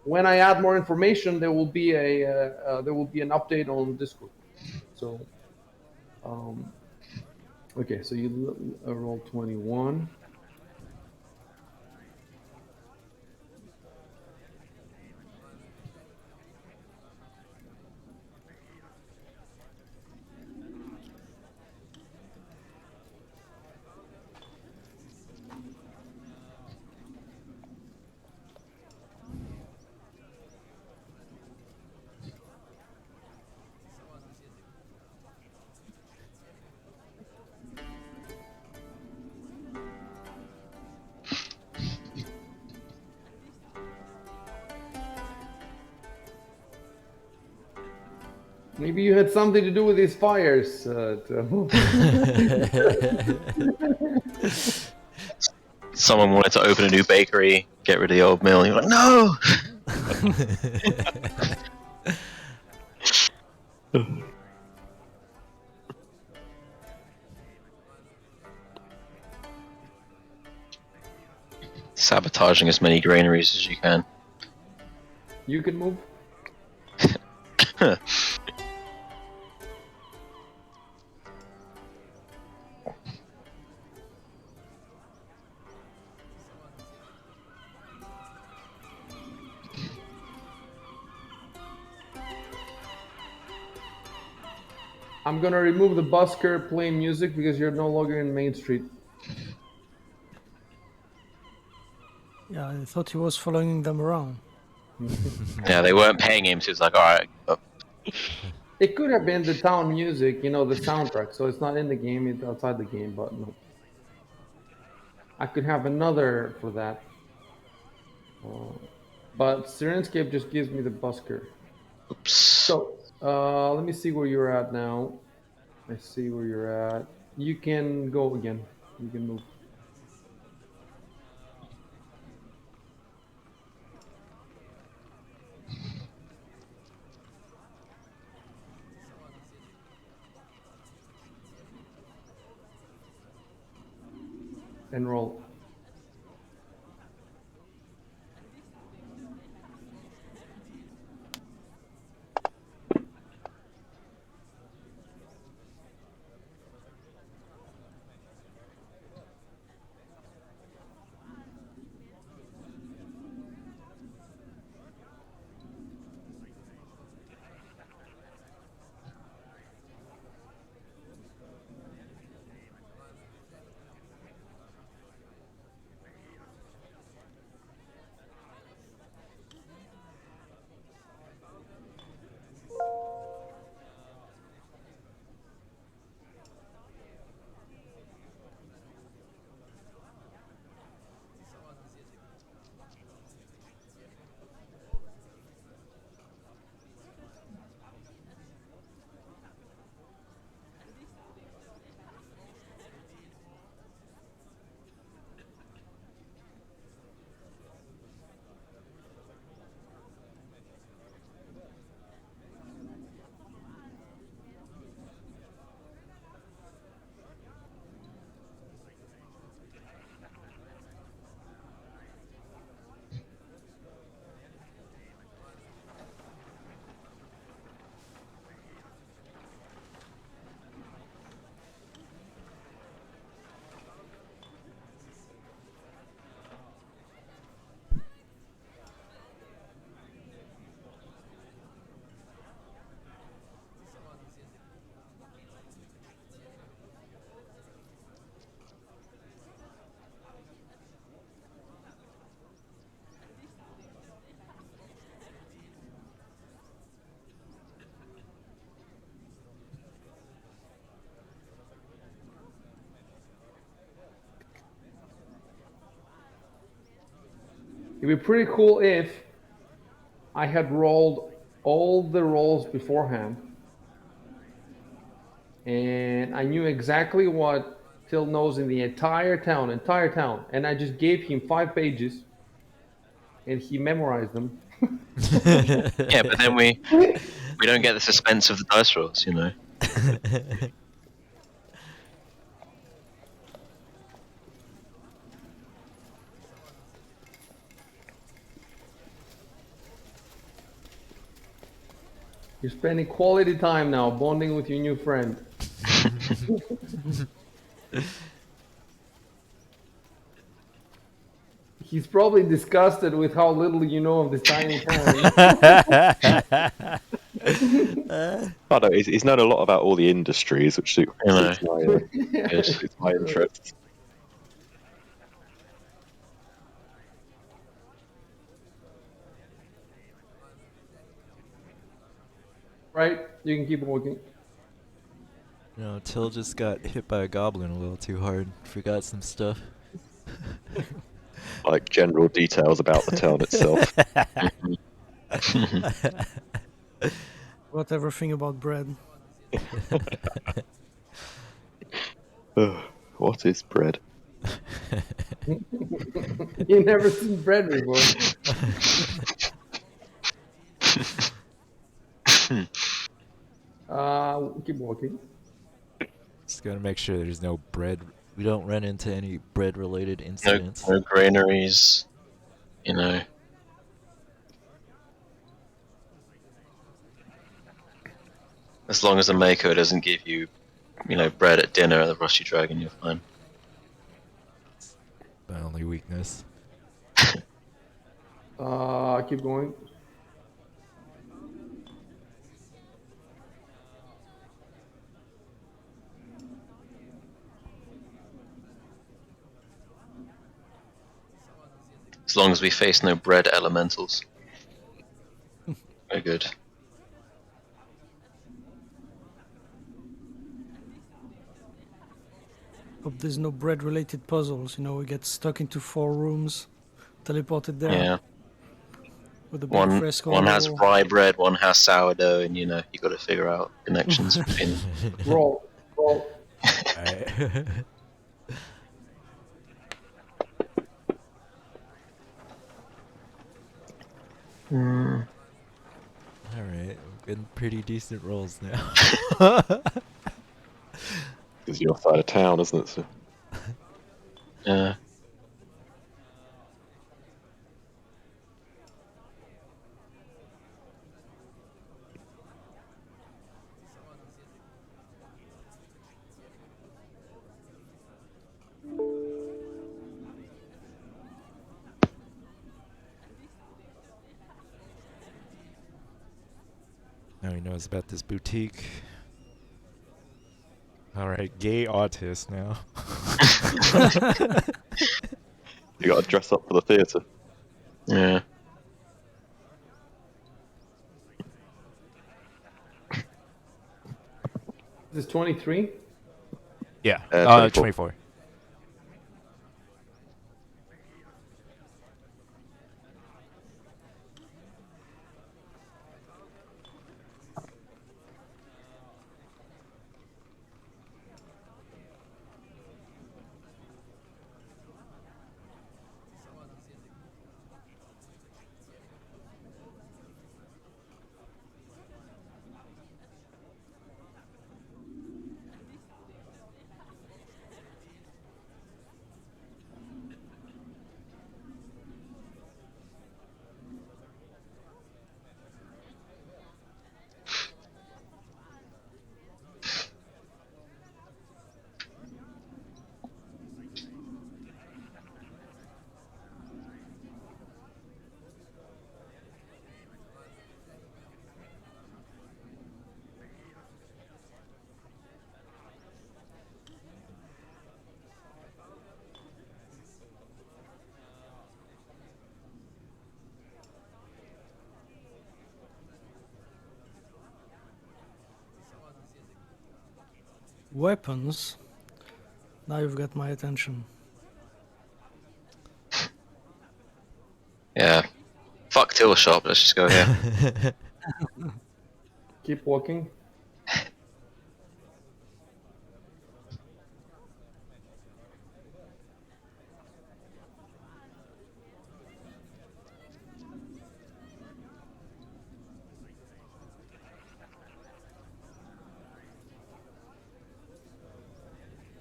When I add more information, there will be an update on Discord. So okay, so you roll 21. Maybe you had something to do with these fires. Someone wanted to open a new bakery, get rid of the old mill. You're like, no! Sabotaging as many granaries as you can. You can move. I'm gonna remove the busker playing music because you're no longer in Main Street. Yeah, I thought he was following them around. Yeah, they weren't paying him, so it's like, all right. It could have been the town music, the soundtrack. So it's not in the game; it's outside the game. But no, I could have another for that. But Sirenscape just gives me the busker. Oops. So let me see where you're at now. I see where you're at. You can go again. You can move. And roll. It'd be pretty cool if I had rolled all the rolls beforehand and I knew exactly what Till knows in the entire town, and I just gave him 5 pages and he memorized them. Yeah, but then we don't get the suspense of the dice rolls, You're spending quality time now bonding with your new friend. He's probably disgusted with how little you know of this tiny town. Oh no, he's known a lot about all the industries, which suits my, Good. suits my interests. Right? You can keep walking. Till just got hit by a goblin a little too hard. Forgot some stuff. Like general details about the town itself. Got everything about bread. What is bread? You never seen bread before. Keep walking. Just gotta make sure there's no bread. We don't run into any bread-related No, incidents. no granaries, As long as the Mako doesn't give you, bread at dinner at the Rusty Dragon, you're fine. My only weakness. Keep going. As long as we face no bread elementals. Very good. Hope there's no bread-related puzzles. You know, we get stuck into 4 rooms, teleported there Yeah. with a big fresco on One the has wall. rye bread, one has sourdough, and you got to figure out connections between. Roll. Alright. Mm. Alright, we're getting pretty decent rolls now. Because you're outside of town, isn't it? So Yeah. Now he knows about this boutique. Alright, gay autist now. you got to dress up for the theatre. Yeah. This is 23. Yeah, 24. 24. Weapons. Now you've got my attention. Yeah. Fuck till shop. Let's just go here. Keep walking.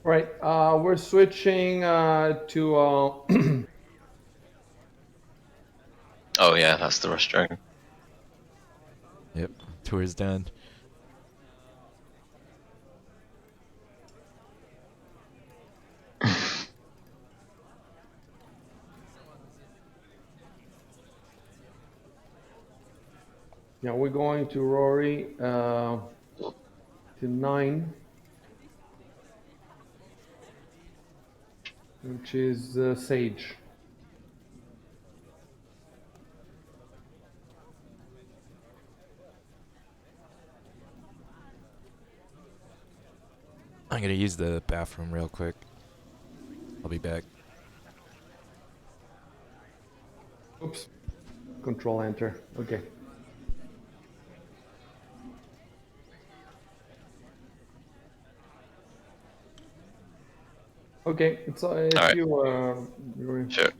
Right. We're switching to. Oh yeah, that's the rush dragon. Yep, tour's done. Yeah, we're going to Rory to 9, which is Sage. I'm gonna use the bathroom real quick. I'll be back. Oops. Control Enter. Okay. Okay, it's Alright. you, Rory. Sure.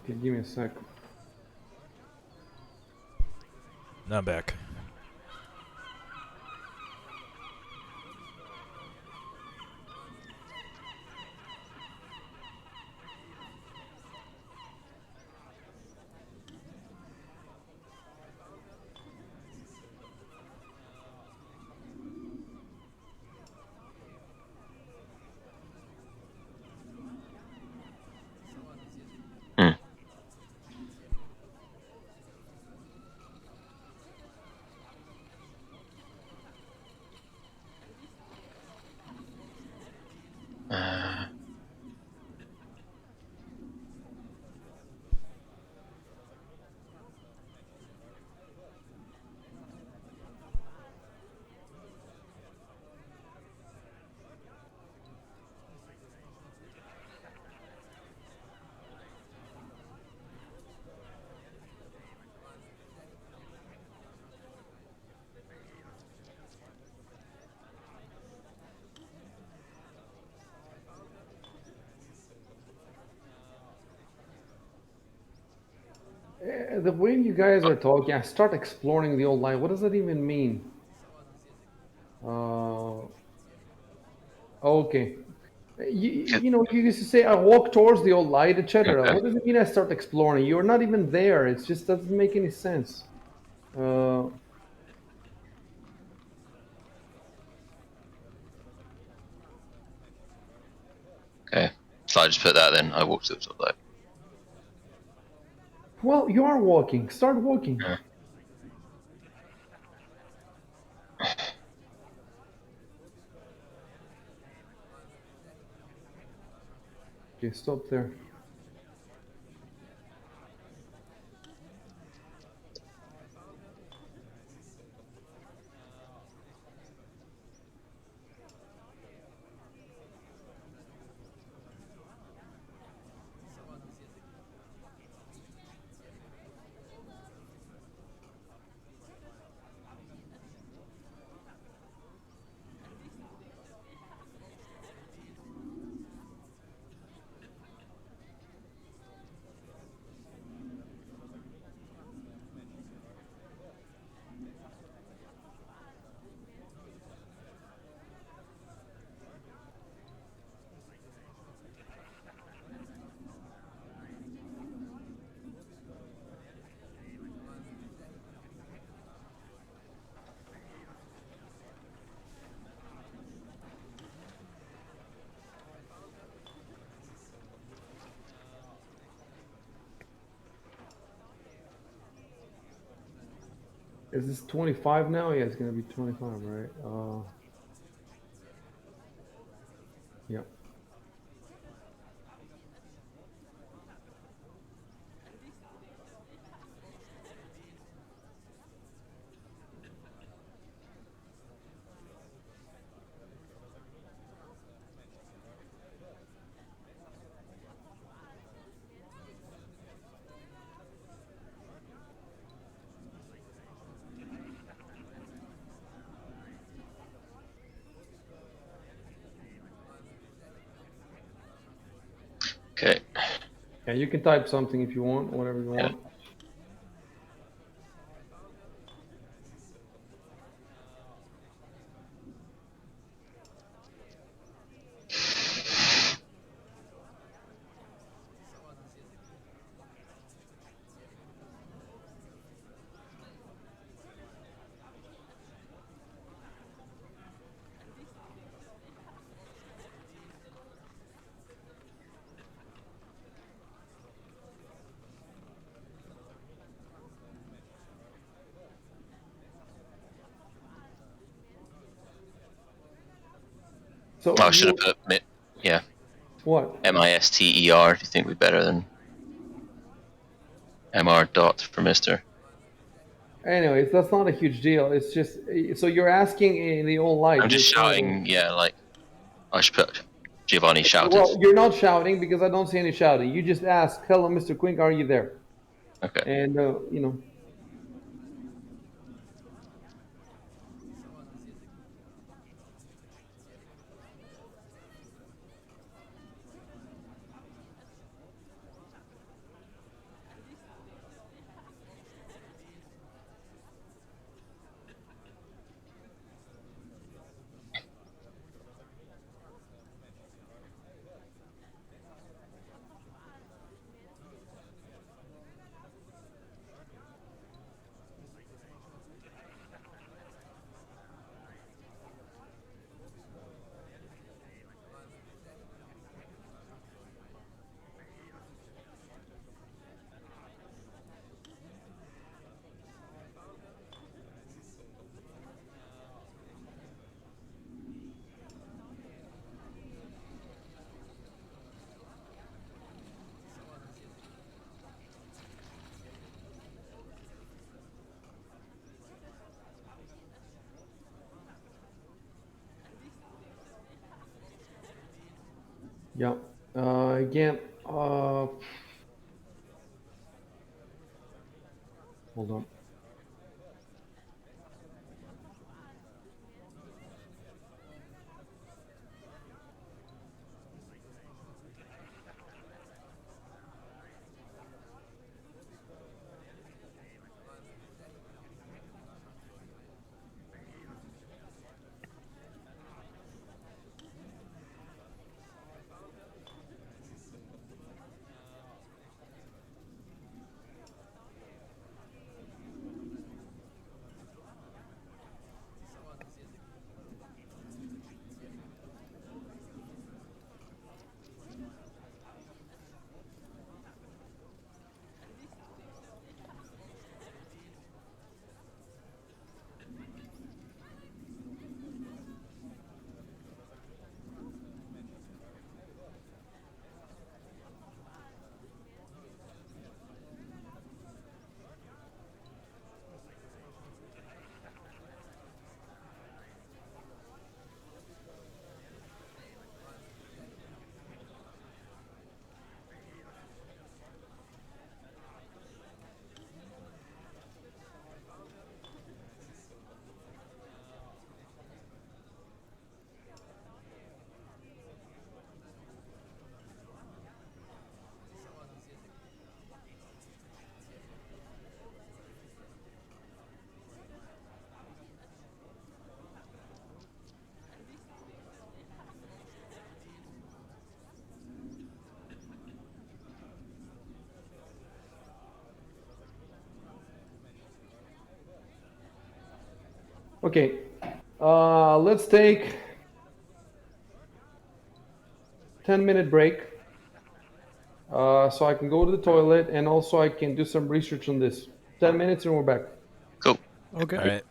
Okay, give me a sec. Now I'm back. Hmm. The way you guys are talking, I start exploring the old light. What does that even mean? Okay. You know, you used to say I walk towards the old light, etc. Okay. What does it mean I start exploring? You're not even there. It just doesn't make any sense. Okay. So I just put that then. I walked to the top light. Well, you are walking. Start walking. Yeah. Okay, stop there. Is this 25 now? Yeah, it's gonna be 25, right? Yeah. Okay. Yeah, you can type something if you want, whatever you Yeah. want. So I should have you put yeah. what? Mister. Do you think would be better than Mr. dot for Mister? Anyways, that's not a huge deal. It's just so you're asking in the old light. I'm You're just trying shouting. Yeah, like I should put Giovanni to. shouted. Well, you're not shouting because I don't see any shouting. You just ask, "Hello, Mr. Quink, are you there?" Okay. And you know, Yeah. Again, hold on. Okay. Let's take 10-minute break. So I can go to the toilet and also I can do some research on this. 10 minutes and we're back. Cool. Okay. All right.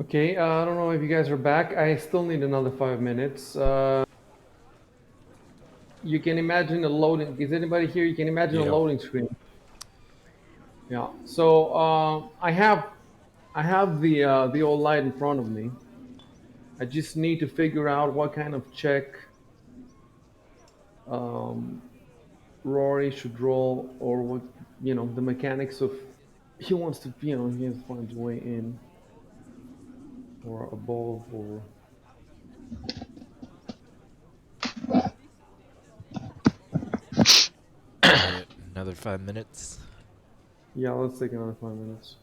Okay, I don't know if you guys are back. I still need another 5 minutes. You can imagine a loading. Is anybody here? You can imagine a Yeah. loading screen. Yeah. So I have the old light in front of me. I just need to figure out what kind of check um, Rory should roll, or what the mechanics of he wants to he has to find his way in or above or All right, another 5 minutes. yeah. Let's take another 5 minutes.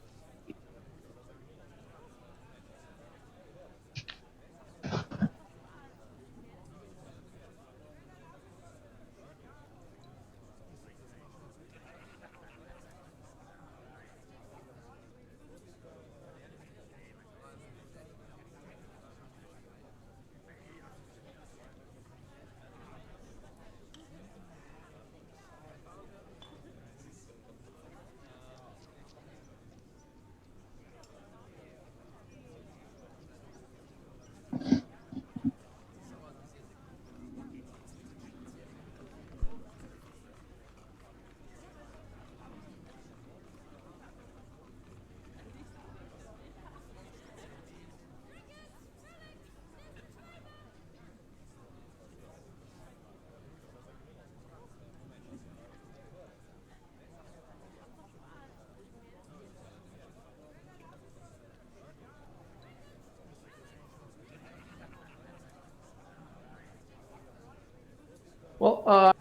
Well,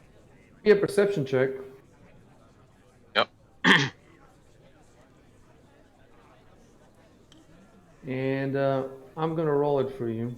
be a perception check, Yep. and I'm gonna roll it for you.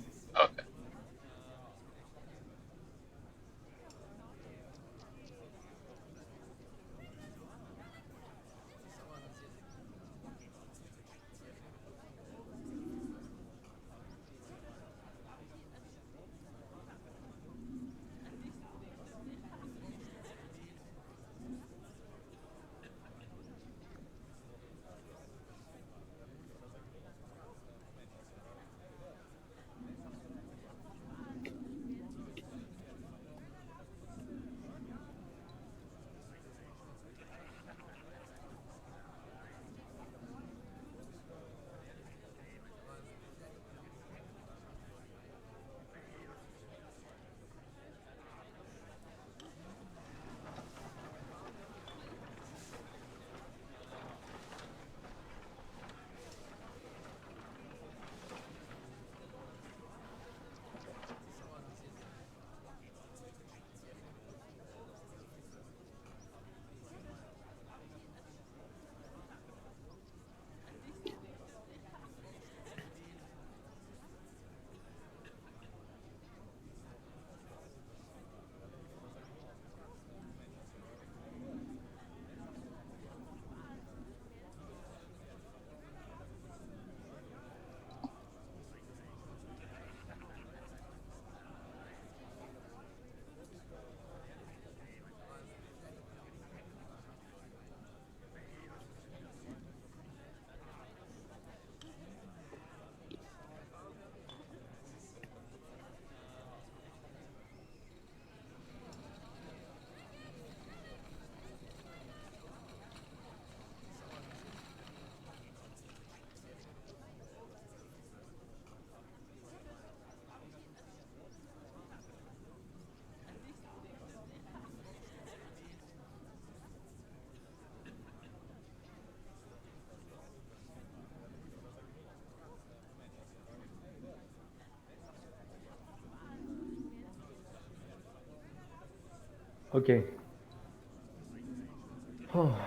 Okay. Okay.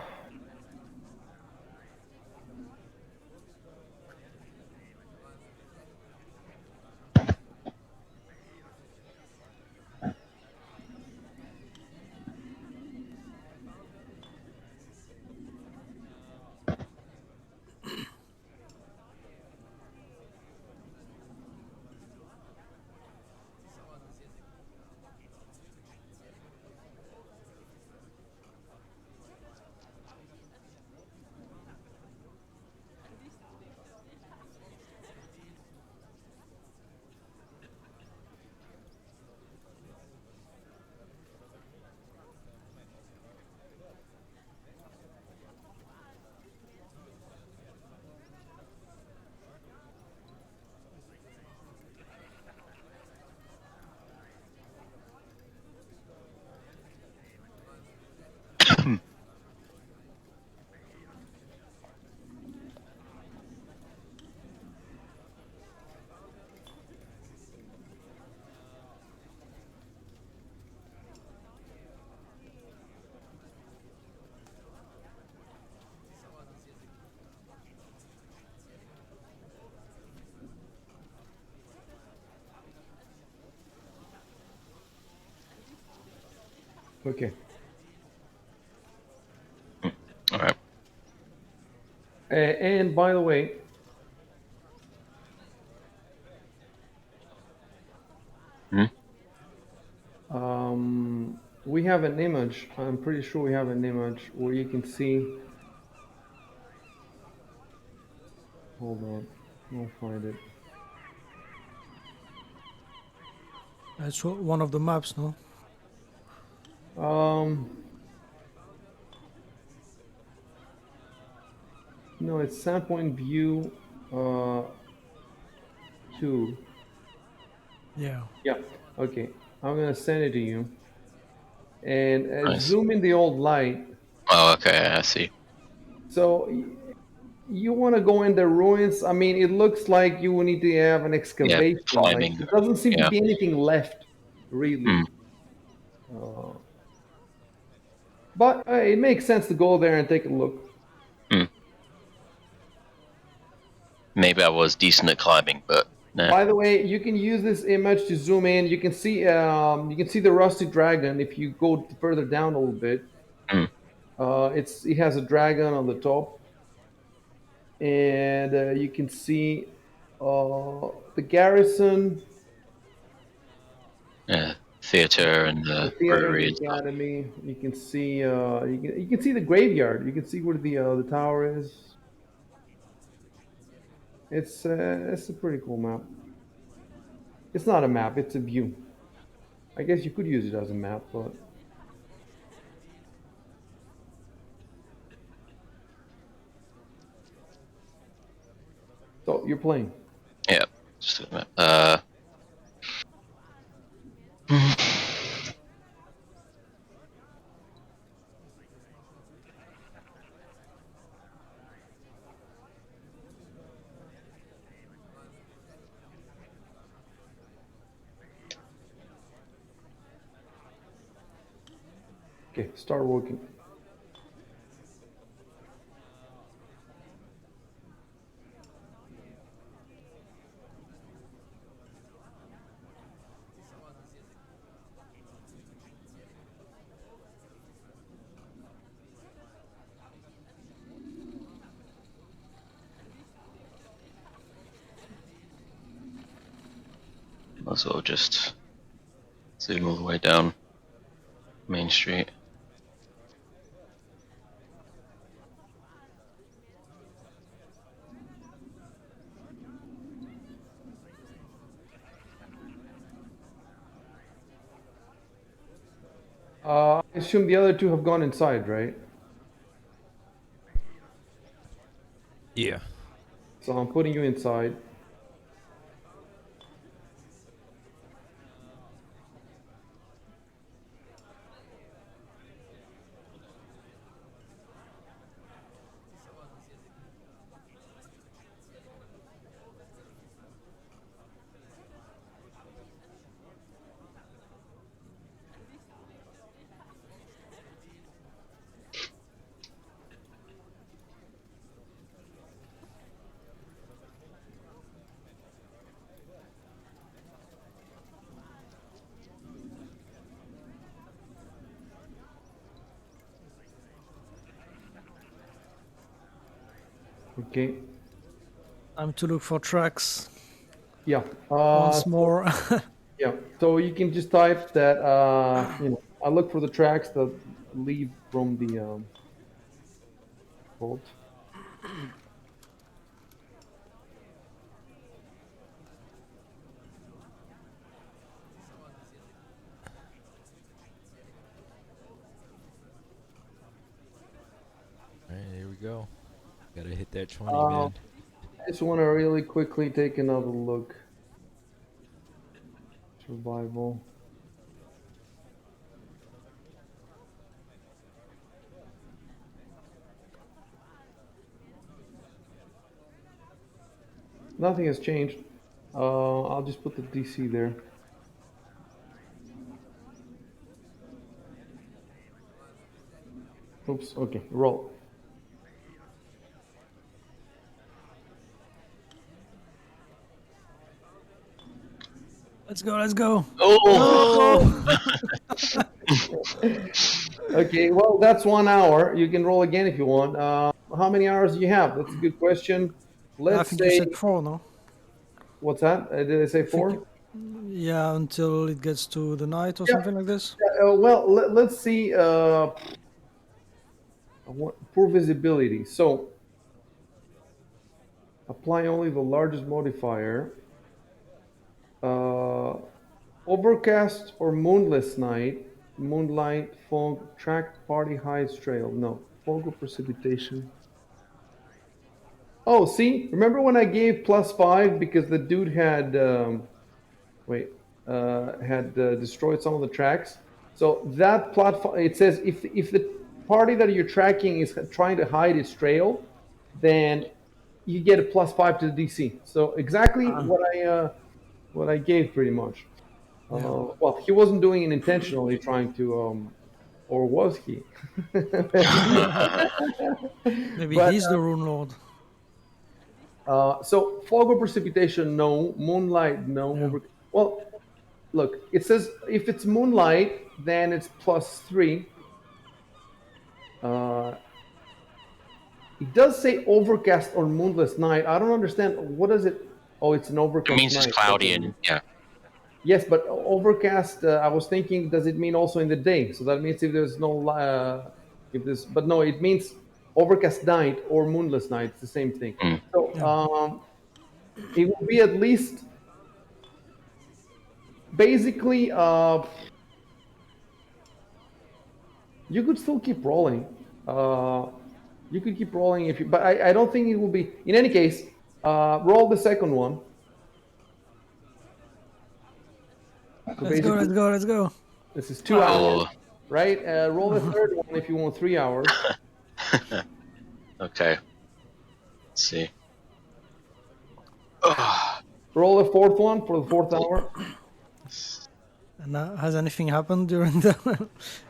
Okay. All right. And by the way, we have an image. I'm pretty sure we have an image where you can see. Hold on, I'll find it. It's one of the maps, no? No, it's Sandpoint View 2. Yeah. Yeah. Okay. I'm gonna send it to you. And Nice. zoom in the old light. Oh, okay. I see. So you want to go in the ruins. I mean, it looks like you will need to have an excavation. Like climbing. there doesn't seem to Yeah. be anything left, really. But it makes sense to go there and take a look. Maybe I was decent at climbing, but nah. By the way, you can use this image to zoom in. You can see the rusty dragon if you go further down a little bit. It has a dragon on the top, and you can see the garrison, Yeah, theater and the the theater, brewery the and stuff. academy. You can see you can see the graveyard. You can see where the tower is. It's a pretty cool map. It's not a map; it's a view. I guess you could use it as a map, but so you're playing. Yeah. Just a minute. Okay, start working. Might as well just zoom all the way down Main Street. I assume the other two have gone inside, right? Yeah. So I'm putting you inside. Okay. Time to look for tracks Yeah. once more. Yeah. So you can just type that. I look for the tracks that leave from the vault. Alright, here we go. Gotta hit that 20, Um, man. I just want to really quickly take another look. Survival. Nothing has changed. I'll just put the DC there. Oops. Okay. Roll. Let's go, let's go. Oh! Oh! Okay, well, that's 1 hour. You can roll again if you want. How many hours do you have? That's a good question. I Let's think you say, said 4, no? what's that? Did I say I think 4? Yeah, until it gets to the night or Yeah. something like this. Well, let's see. Poor visibility. So apply only the largest modifier. Overcast or moonless night. Moonlight, fog, tracked party highs trail. No. Fog or precipitation. Oh, see, remember when I gave +5 because the dude had destroyed some of the tracks. So that platform, it says if the party that you're tracking is trying to hide its trail, then you get a +5 to the DC. So exactly what I gave pretty much. Yeah. Well, he wasn't doing it intentionally, trying to, or was he? Maybe But he's the Rune Lord. so fog or precipitation, no. Moonlight, no. Yeah. Well, look, it says if it's moonlight, then it's +3. Uh, it does say overcast or moonless night. I don't understand. What is it? Oh, it's an It overcast means it's night. That's what cloudy it and means. yeah. Yes, but overcast. I was thinking, does it mean also in the day? So that means if there's no, if there's, but no, it means overcast night or moonless night. It's the same thing. Mm. So Yeah. it will be at least basically. You could still keep rolling. You could keep rolling if you, but I don't think it will be. In any case, roll the second one. So Let's go, basically, let's go, let's go. this is 2 hours, Oh, right? Roll the third one if you want 3 hours. okay. Let's see. Oh, Roll the fourth one for the fourth hour. And has anything happened during the?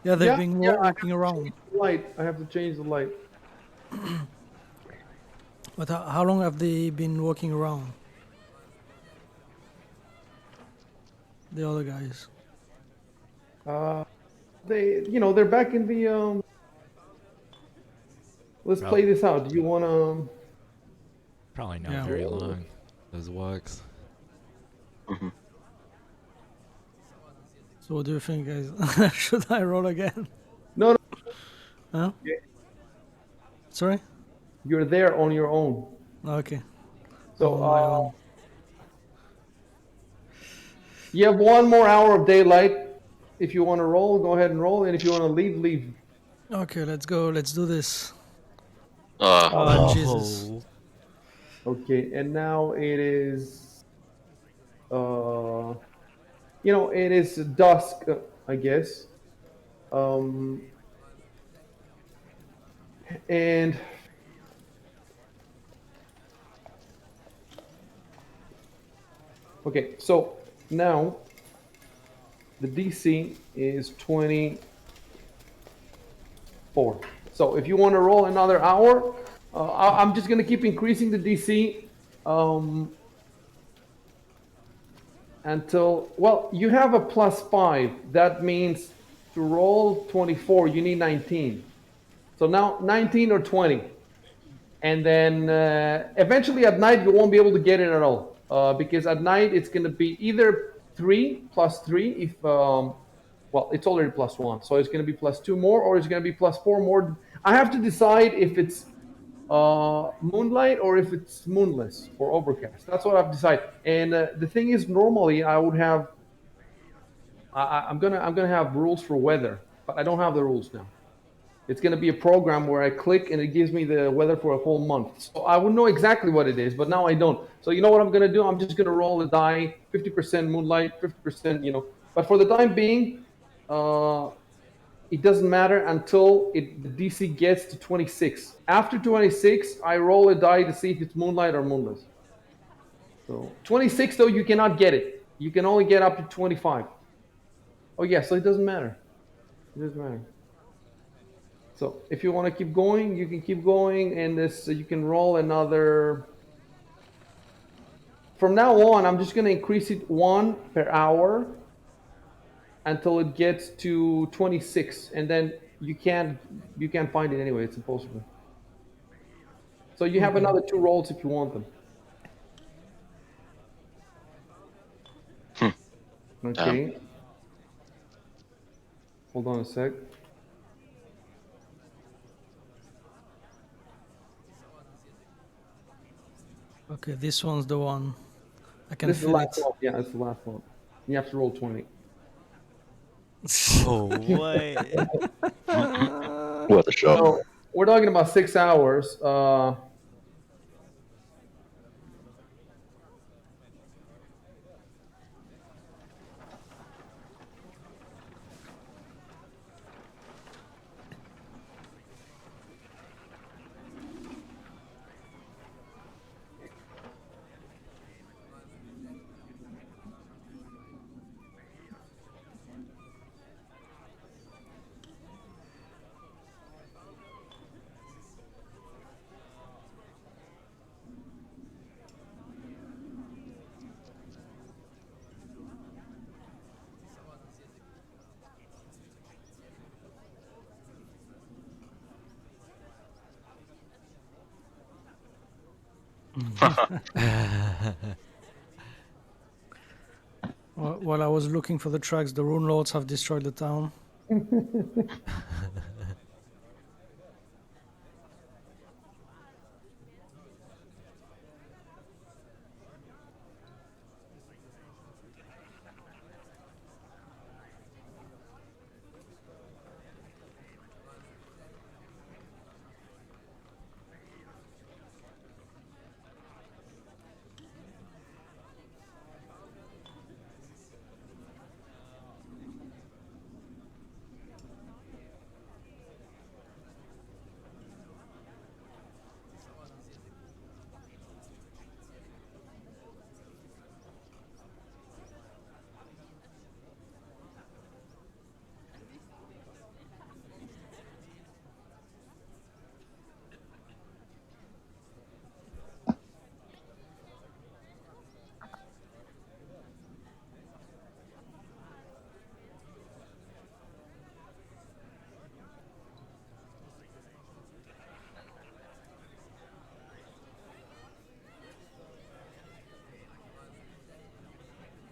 Yeah, they've been Yeah. I have walking to around. change the light. I have to change the light. But how long have they been walking around? The other guys. They're back in the. Let's play this out. Do you want to? Probably not Yeah. very long. Those walks. mhm. So what do you think, guys? Should I roll again? No, no. Huh? Sorry? You're there on your own. Okay. So On my own. you have 1 more hour of daylight. If you want to roll, go ahead and roll. And if you want to leave, leave. Okay, let's go. Let's do this. Oh, Oh, Jesus. Okay, and now it is, it is dusk, I guess. Um, and okay, so now the DC is 24. So if you want to roll another hour, I'm just going to keep increasing the DC until, well, you have a +5. That means to roll 24, you need 19. So now 19 or 20. And then eventually at night, you won't be able to get it at all. Because at night, it's going to be either 3 +3 if, well, it's already +1. So it's going to be +2 more, or it's going to be +4 more. I have to decide if it's moonlight or if it's moonless or overcast. That's what I've decided. And the thing is, normally I would have, I'm gonna have rules for weather, but I don't have the rules now. It's going to be a program where I click and it gives me the weather for a whole month. So I would know exactly what it is, but now I don't. So you know what I'm going to do? I'm just going to roll a die, 50% moonlight, 50%, But for the time being, it doesn't matter until the DC gets to 26. After 26, I roll a die to see if it's moonlight or moonless. So 26, though, you cannot get it. You can only get up to 25. Oh, yeah, so it doesn't matter. It doesn't matter. So if you want to keep going, you can keep going, and this you can roll another. From now on, I'm just going to increase it 1 per hour. until it gets to 26, and then you can't find it anyway. It's impossible. So you have Okay. another 2 rolls if you want them. Okay. Hold on a sec. Okay, this one's the one. I can This is the feel last it. one. Yeah, it's the last one. You have to roll 20. Oh, what? Worth a shot. So we're talking about 6 hours. While I was looking for the tracks, the Runelords have destroyed the town.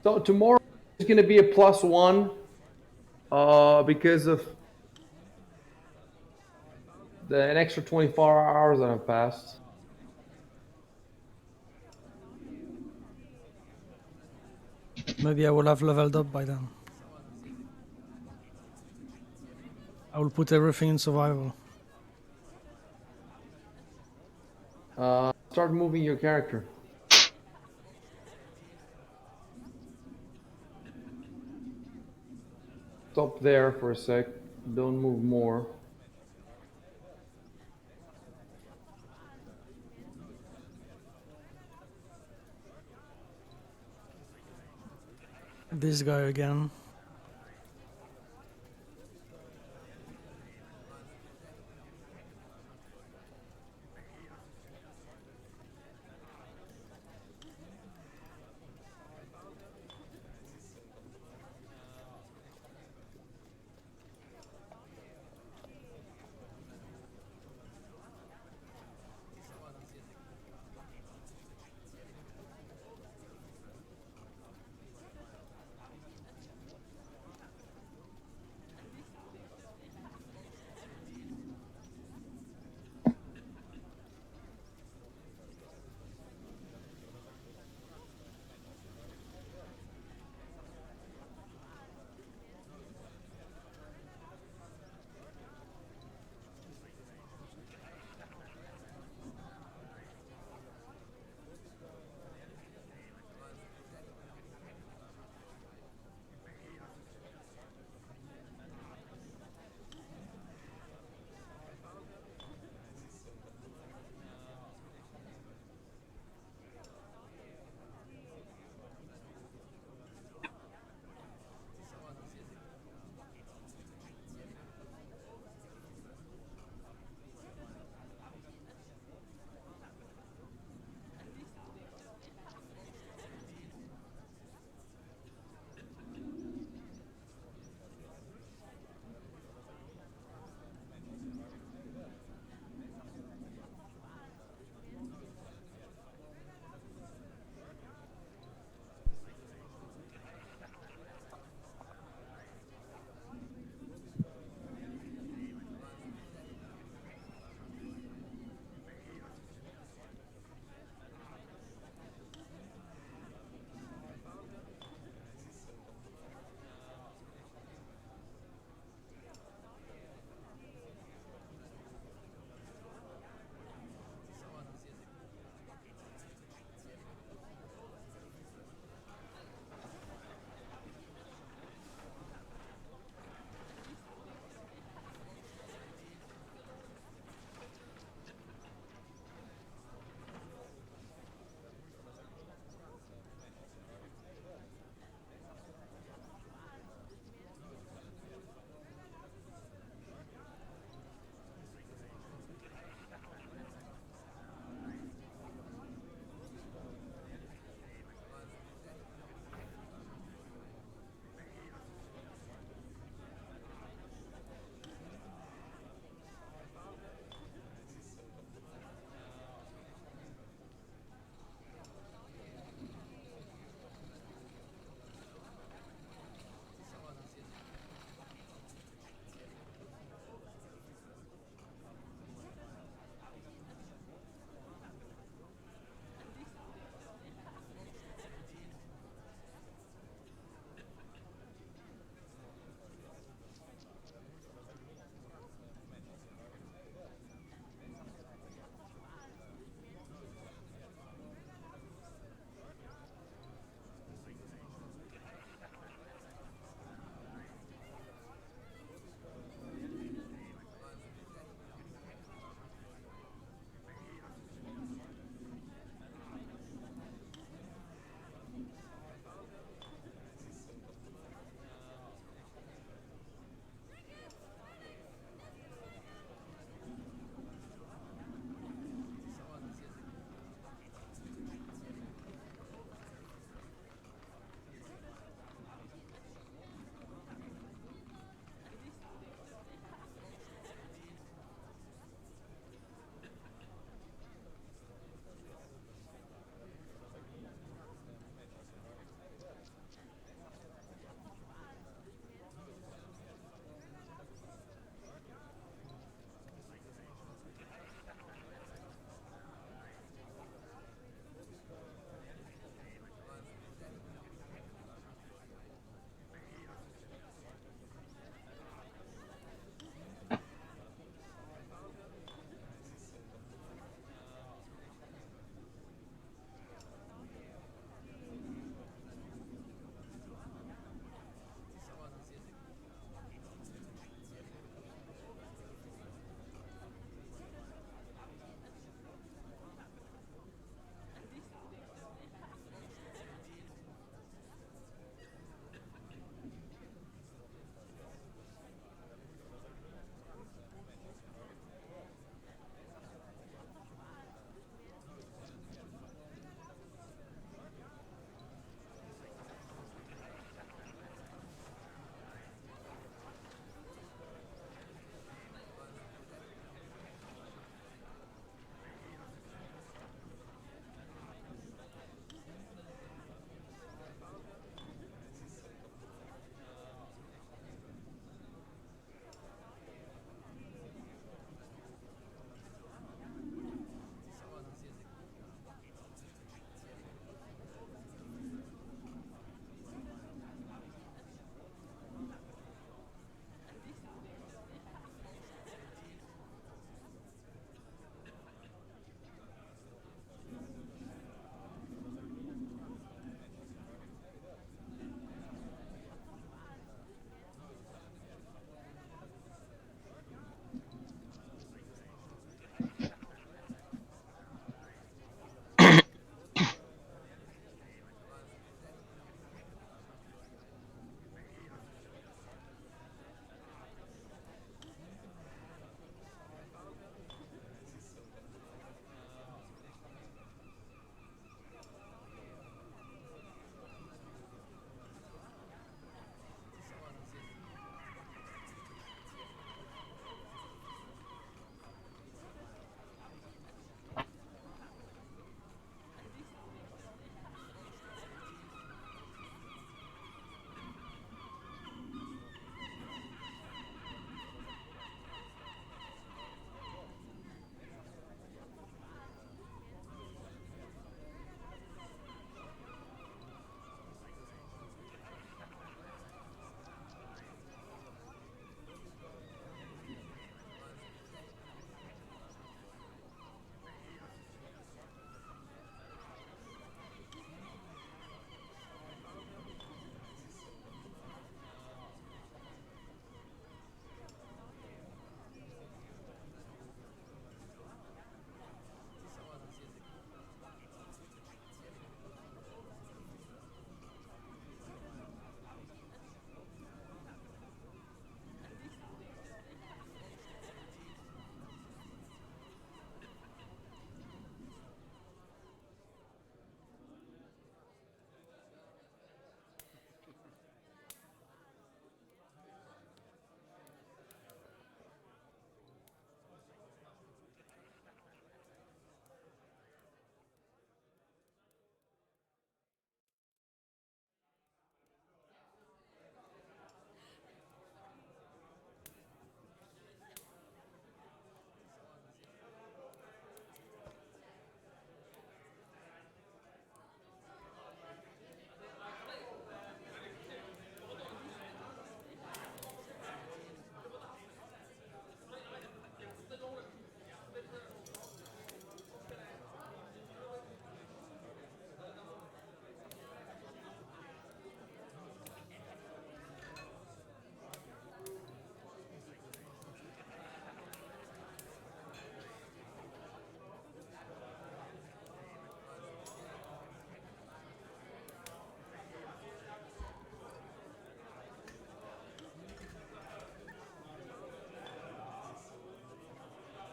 So tomorrow is going to be a +1 because of an extra 24 hours that have passed. Maybe I will have leveled up by then. I will put everything in survival. Start moving your character. Stop there for a sec. Don't move more. This guy again.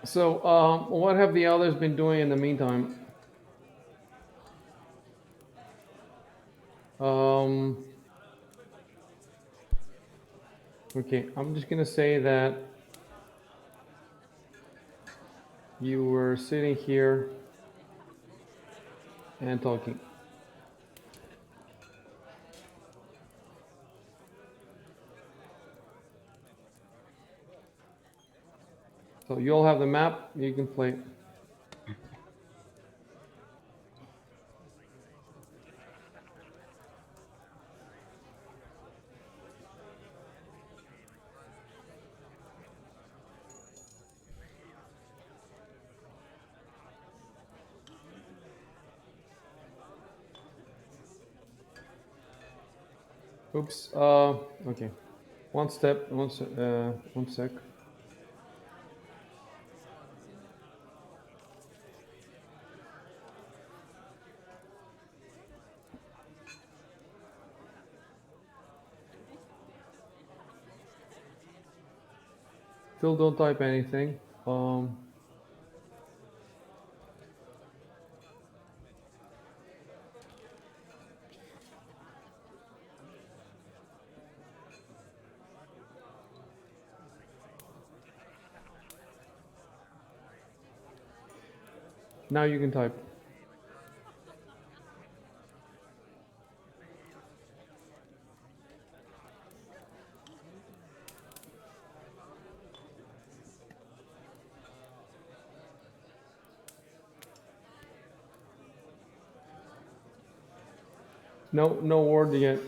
So, what have the others been doing in the meantime? Okay, I'm just gonna say that you were sitting here and talking. So you all have the map, you can play. Oops, okay. One sec. Still don't type anything. Now you can type. No word yet.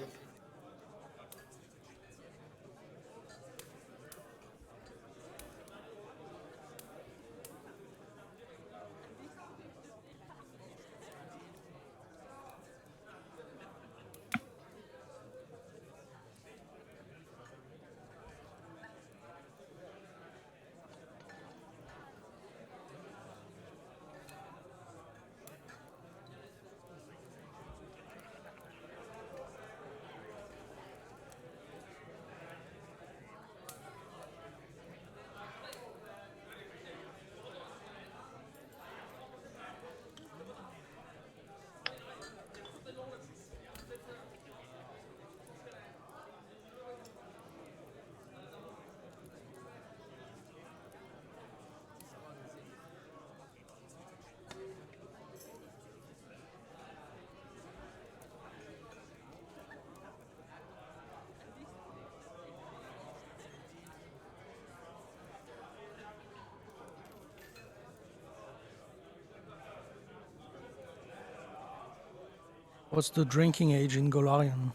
What's the drinking age in Golarion?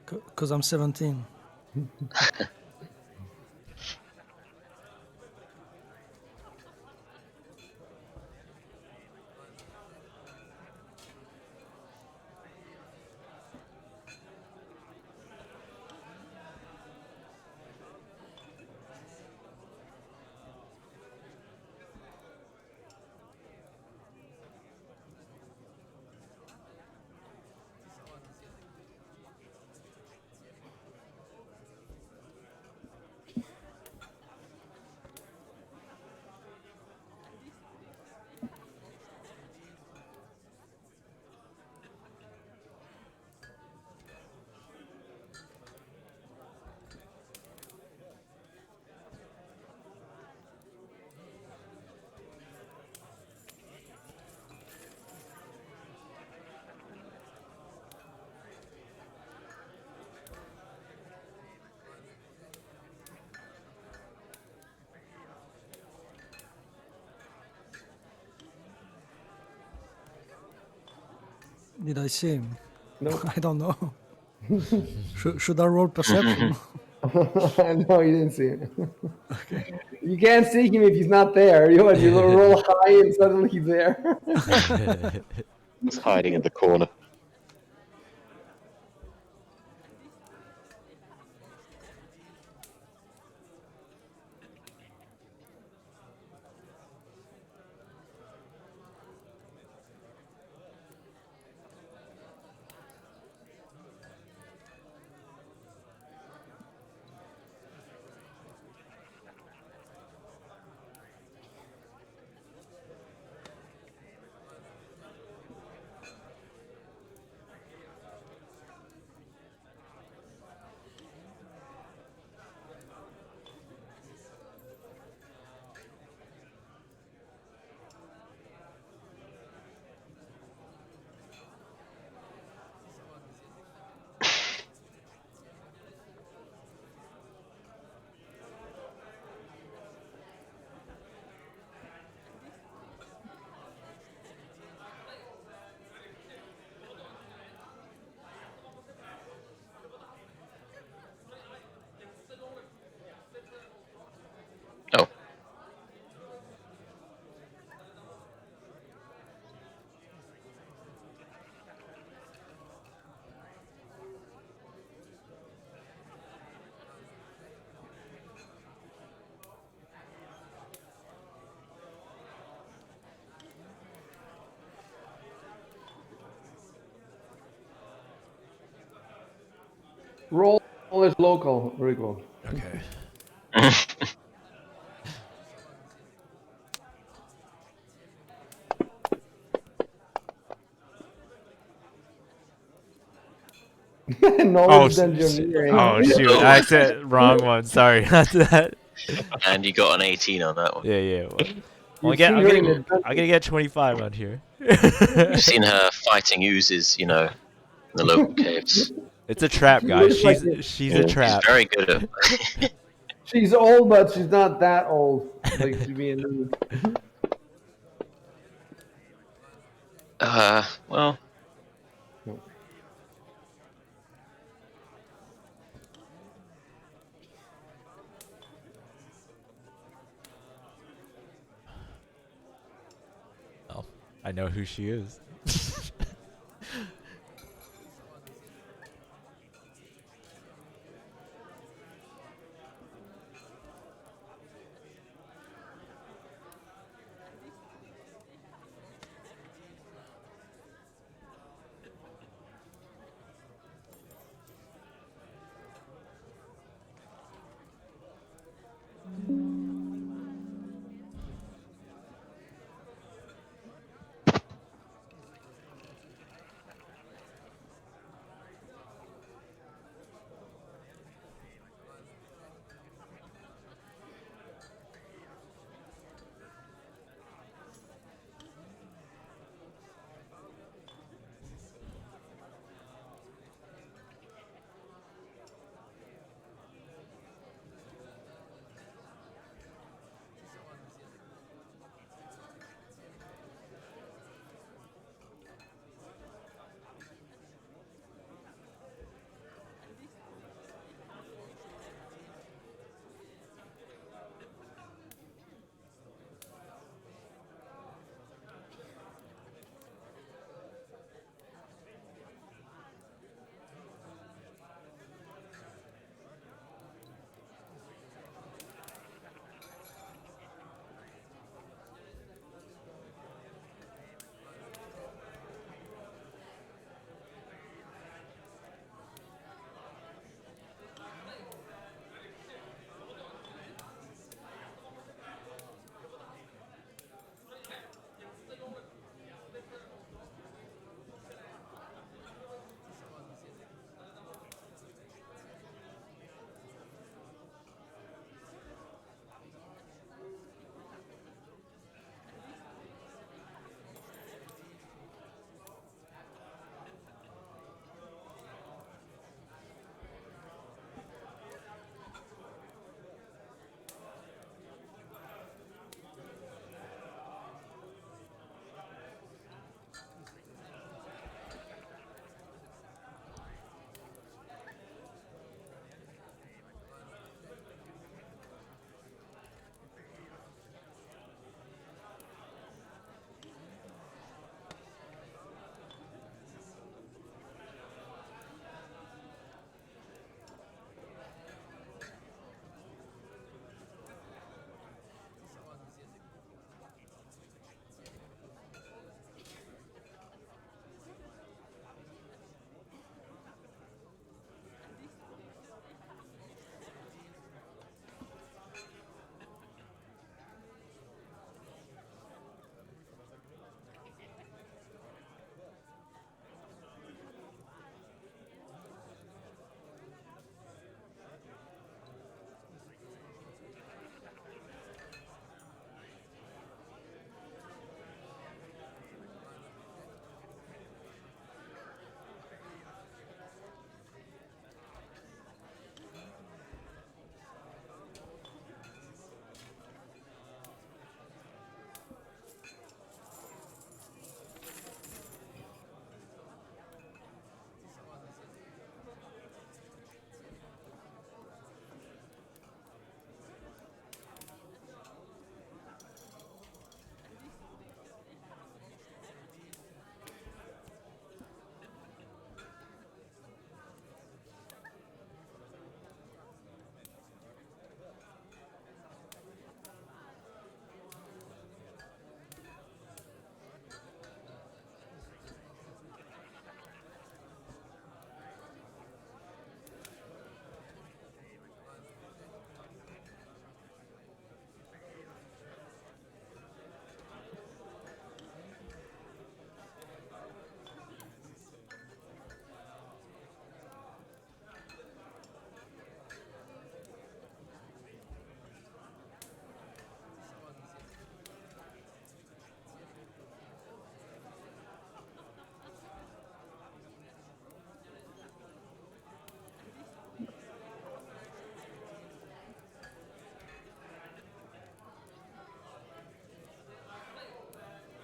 Because I'm 17. Did I see him? No. I don't know. Should I roll perception? No, you didn't see him. Okay. You can't see him if he's not there. You roll high and suddenly he's there. He's hiding in the corner. Roll is local, Rico. Okay. Knowledge engineering. Oh shoot! I said wrong one. Sorry, not that. And you got an 18 on that one. Yeah, yeah. Well, You've seen her in I'm gonna get 25 on here. You've seen her fighting oozes, in the local caves. It's a trap, guys. looks like She's a Yeah. She's trap. very good at. she's old, but she's not that old. Like to be in. Well, Oh, I know who she is.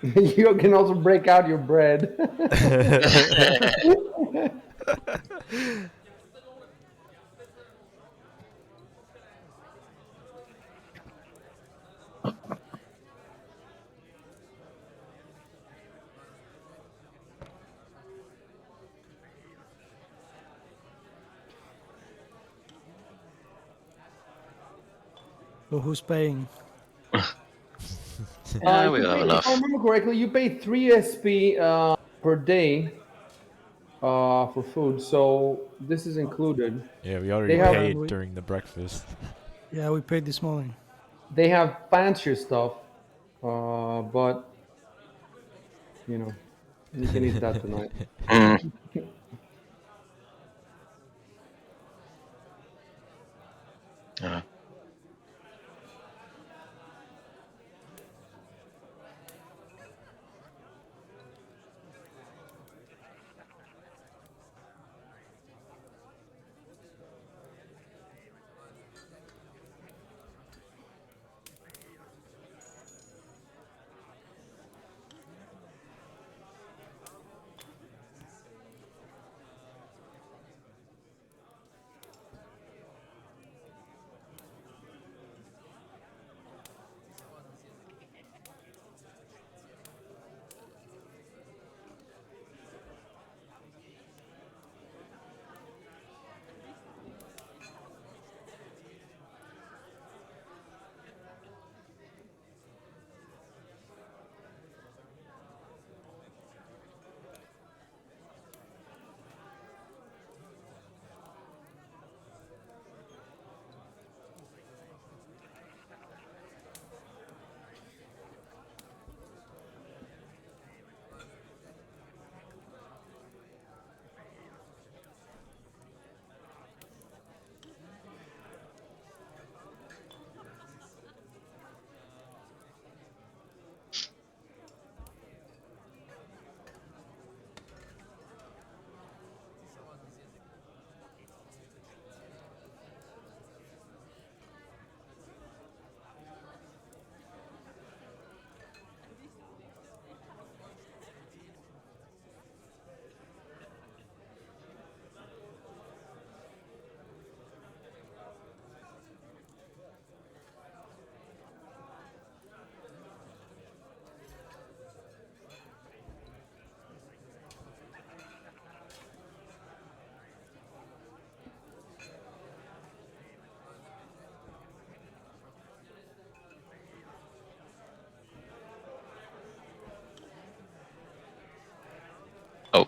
You can also break out your bread. So who's paying? Yeah, we You have pay, if I enough. remember correctly, you pay 3 SP per day for food. So this is included. Yeah, we They already have Yeah, paid during the breakfast. yeah, we paid this morning. they have fancier stuff, but you know you can eat that tonight. Mm, yeah. Oh,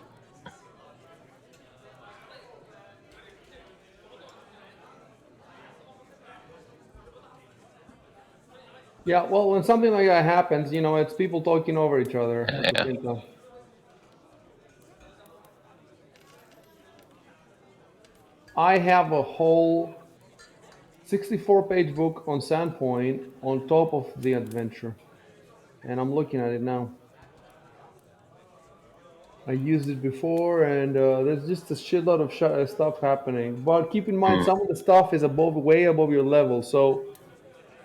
Yeah, well, when something like that happens, it's people talking over each other at the yeah. same time. I have a whole 64-page book on Sandpoint on top of the adventure, and I'm looking at it now. I used it before, and there's just a shitload of stuff happening. But keep in mind, Mm, some of the stuff is way above your level. So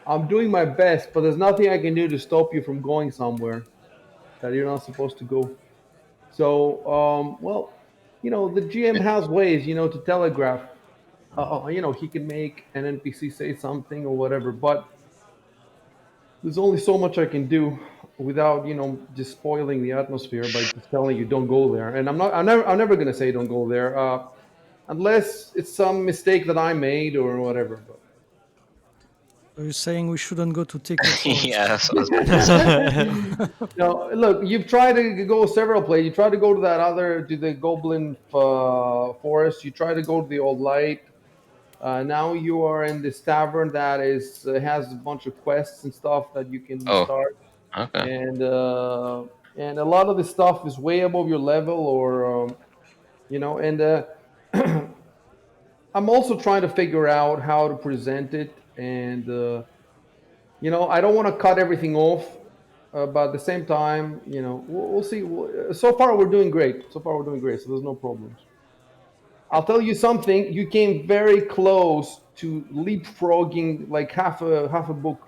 I'm doing my best, but there's nothing I can do to stop you from going somewhere that you're not supposed to go. So, well, the GM has ways, to telegraph. He can make an NPC say something or whatever, but there's only so much I can do without, just spoiling the atmosphere by just telling you don't go there. And I'm never gonna say don't go there, unless it's some mistake that I made or whatever. But So you're saying we shouldn't go to Tickwood yeah, Forest? that's what I was about to say. no, look, you've tried to go several places. You tried to go to the Goblin Forest. You tried to go to the Old Light. Now you are in this tavern that has a bunch of quests and stuff that you can Oh, start, okay. and a lot of this stuff is way above your level, or and I'm also trying to figure out how to present it, and I don't want to cut everything off, but at the same time, we'll see. So far, we're doing great. So far, we're doing great. So there's no problems. I'll tell you something. You came very close to leapfrogging like half a book.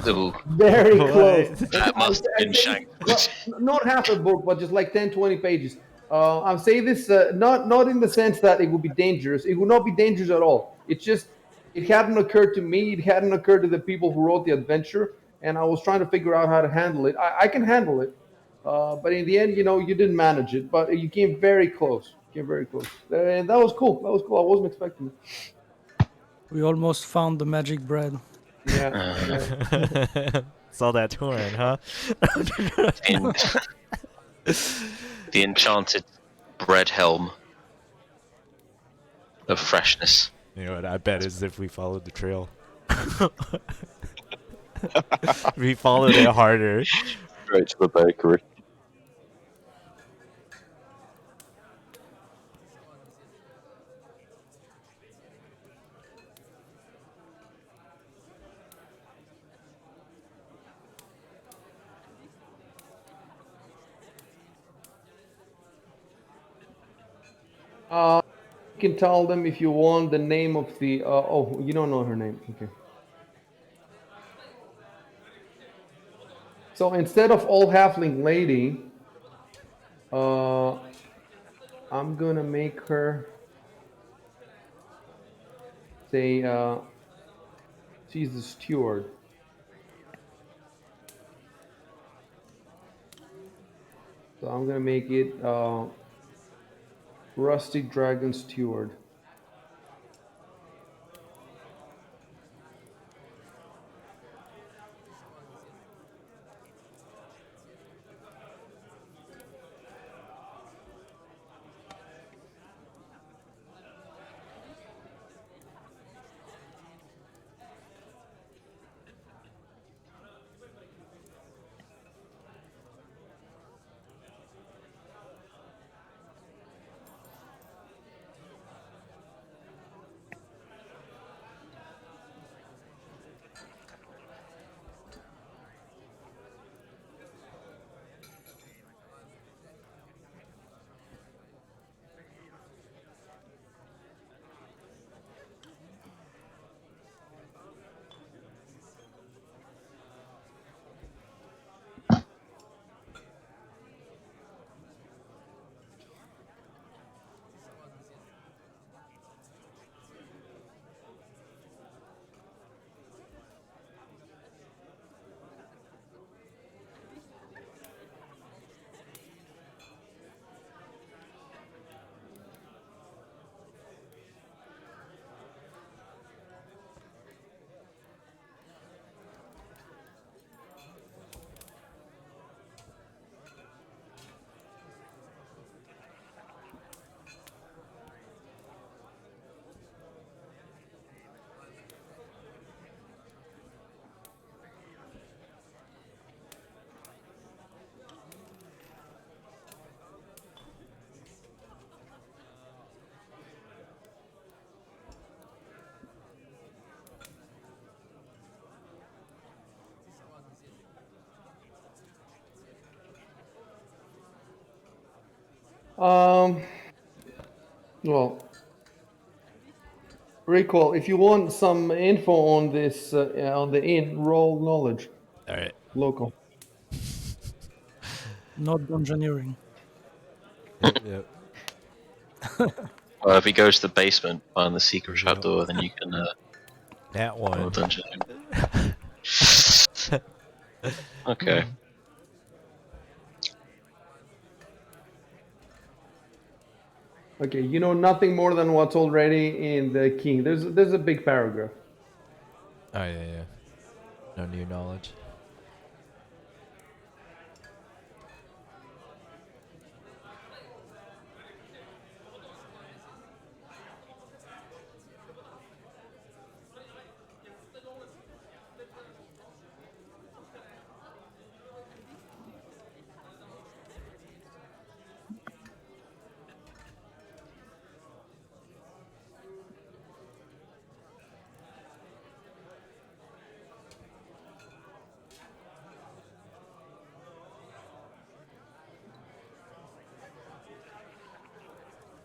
Ooh, Very What? close. that must have been shanked. Well, not half a book, but just like 10, 20 pages. I'm saying this not in the sense that it would be dangerous. It would not be dangerous at all. It's just it hadn't occurred to me. It hadn't occurred to the people who wrote the adventure, and I was trying to figure out how to handle it. I can handle it, but in the end, you didn't manage it. But you came very close. Came very close, and that was cool. That was cool. I wasn't expecting it. We almost found the magic bread. Yeah. Uh, Saw that torn, huh? in, the enchanted bread helm of freshness. You know what I bet is if we followed the trail. We followed it harder. Straight to the bakery. You can tell them if you want the name of the. Oh, you don't know her name. Okay. So instead of all halfling lady, I'm gonna make her say she's the steward. So I'm gonna make it rustic dragon steward. Um. Well, recall. If you want some info on this on the inn, roll knowledge. All right. Local. Not dungeoneering. Yep. Well, if he goes to the basement, find the secret Yep. trapdoor, then you can That roll one. dungeon. Okay. Okay, you know nothing more than what's already in the key. There's a big paragraph. Oh yeah. No new knowledge.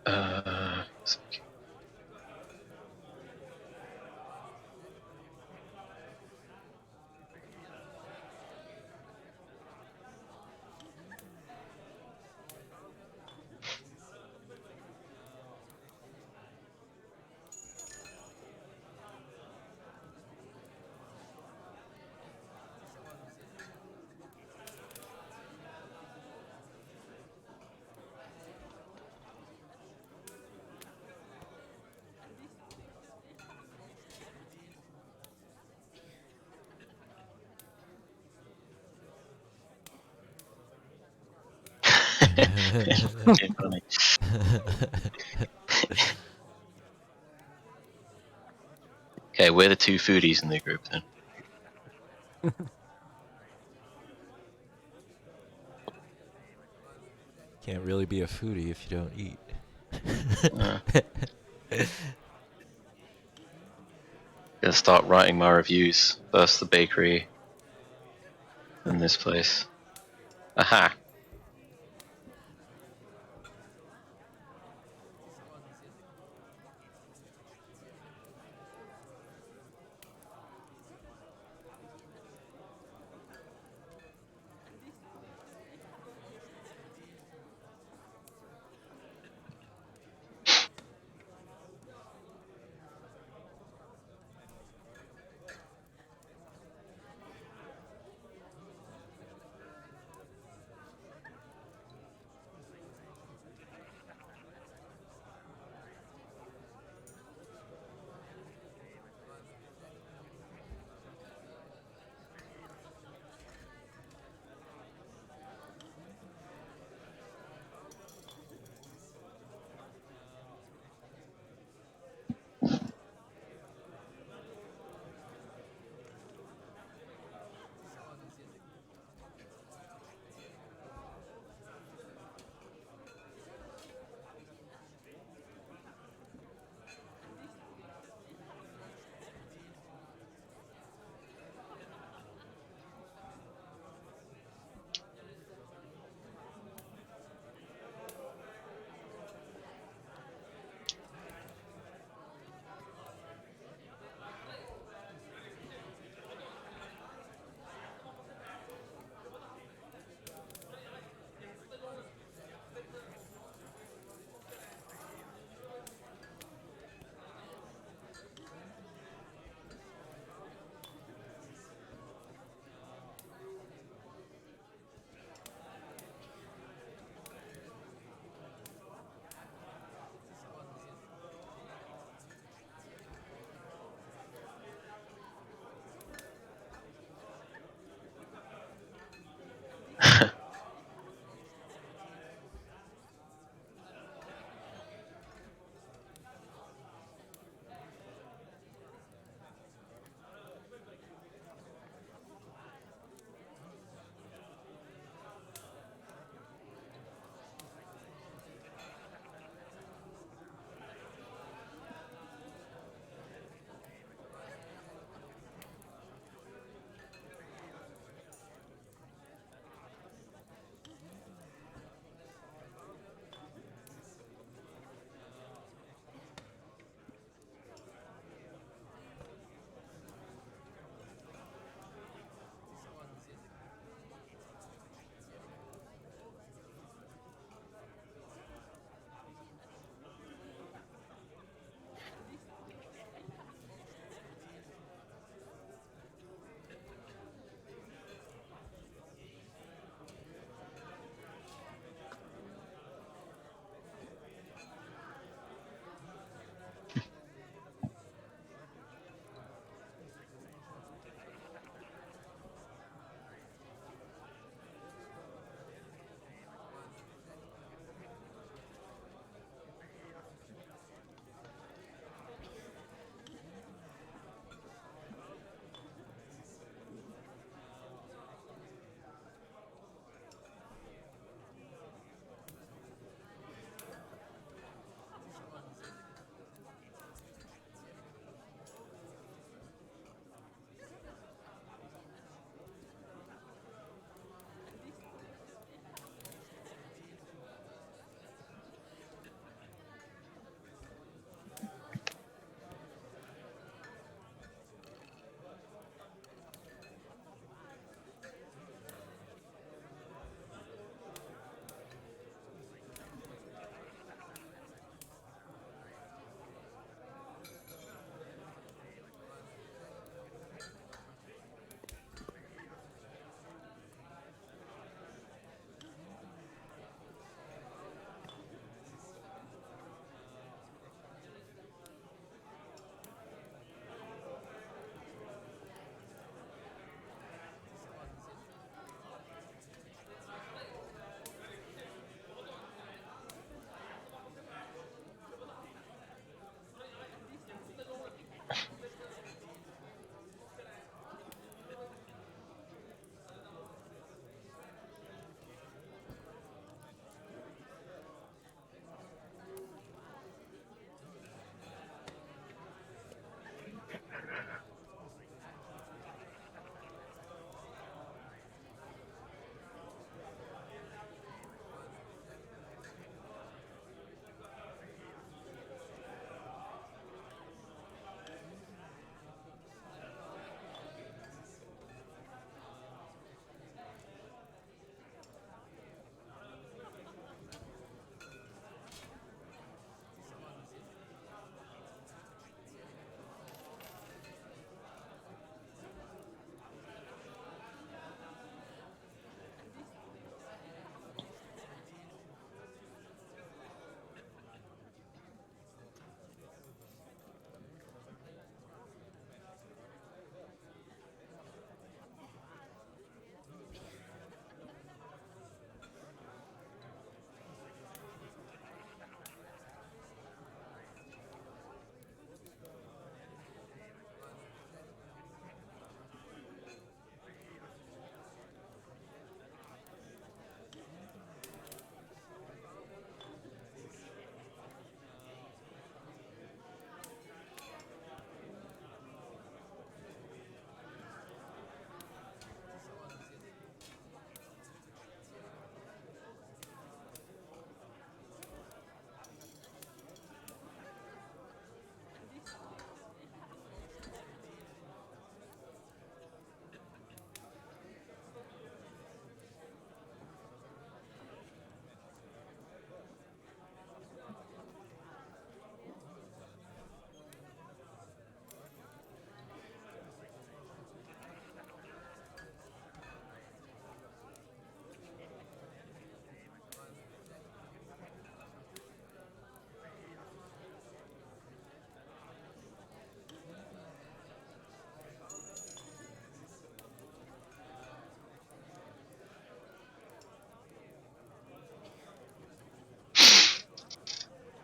Uh, Fucking funny. Okay, we're the two foodies in the group then. Can't really be a foodie if you don't eat. Gonna start writing my reviews. First the bakery, then this place. Aha!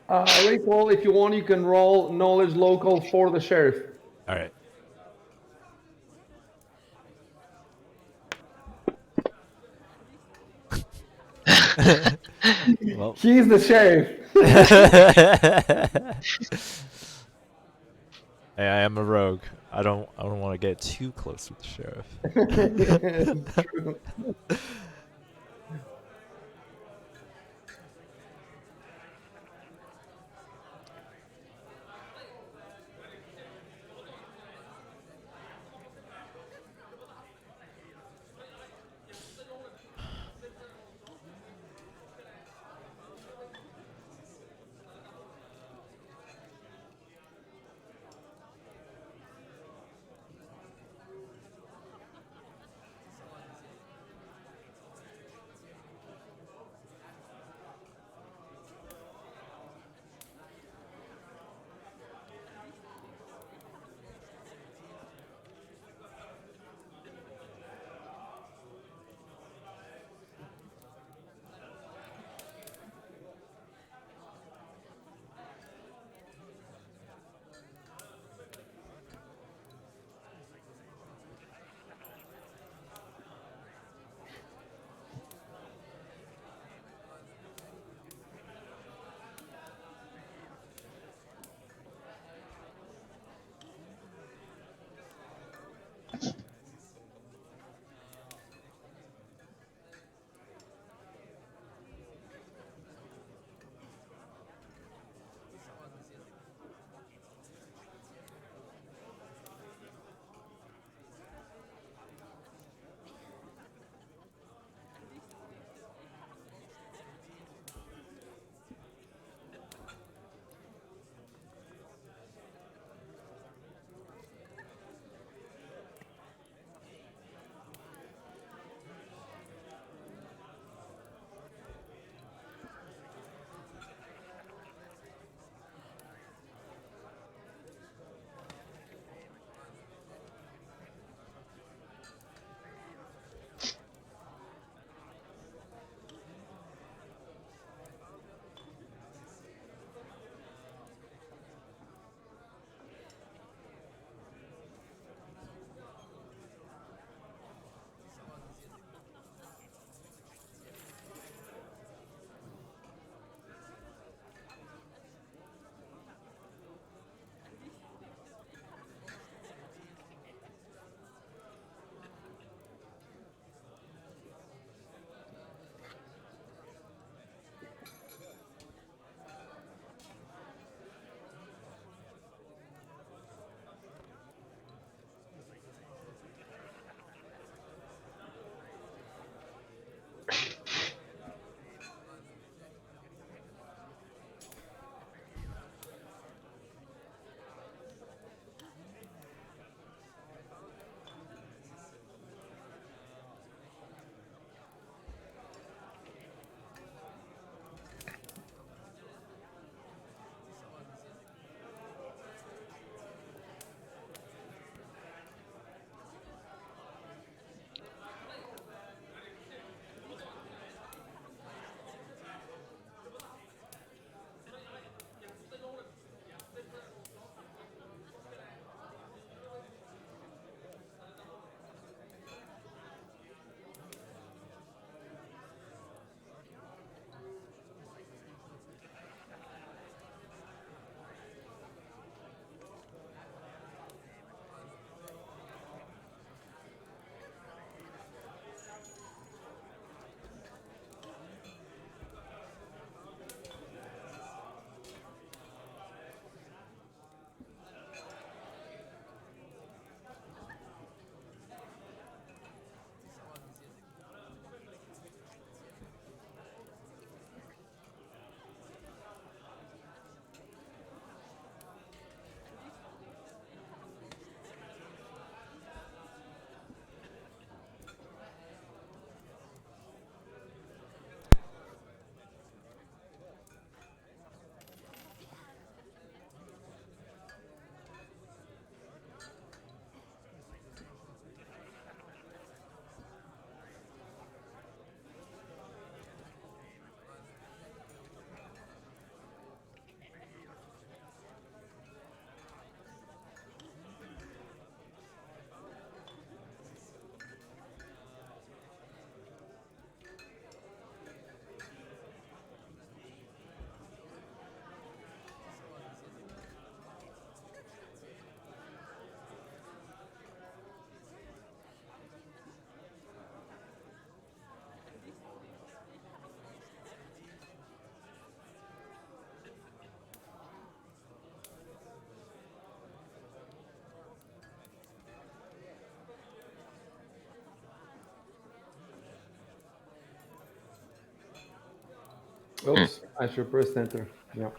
Recoil, if you want, you can roll knowledge local for the sheriff. All right. Well, He's the sheriff. hey, I am a rogue. I don't want to get too close with the sheriff. True. Oops, I should press enter. Yeah.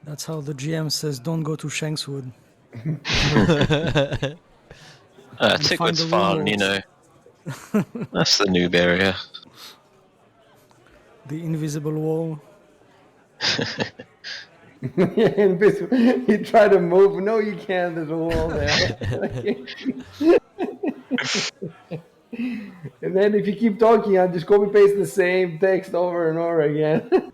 That's how the GM says, "Don't go to Shankswood." And find Tickwood's the fun, you Runelords. know. That's the noob area. The invisible wall. Invisible. You try to move. No, you can't. There's a wall there. And then if you keep talking, I'll just copy paste the same text over and over again.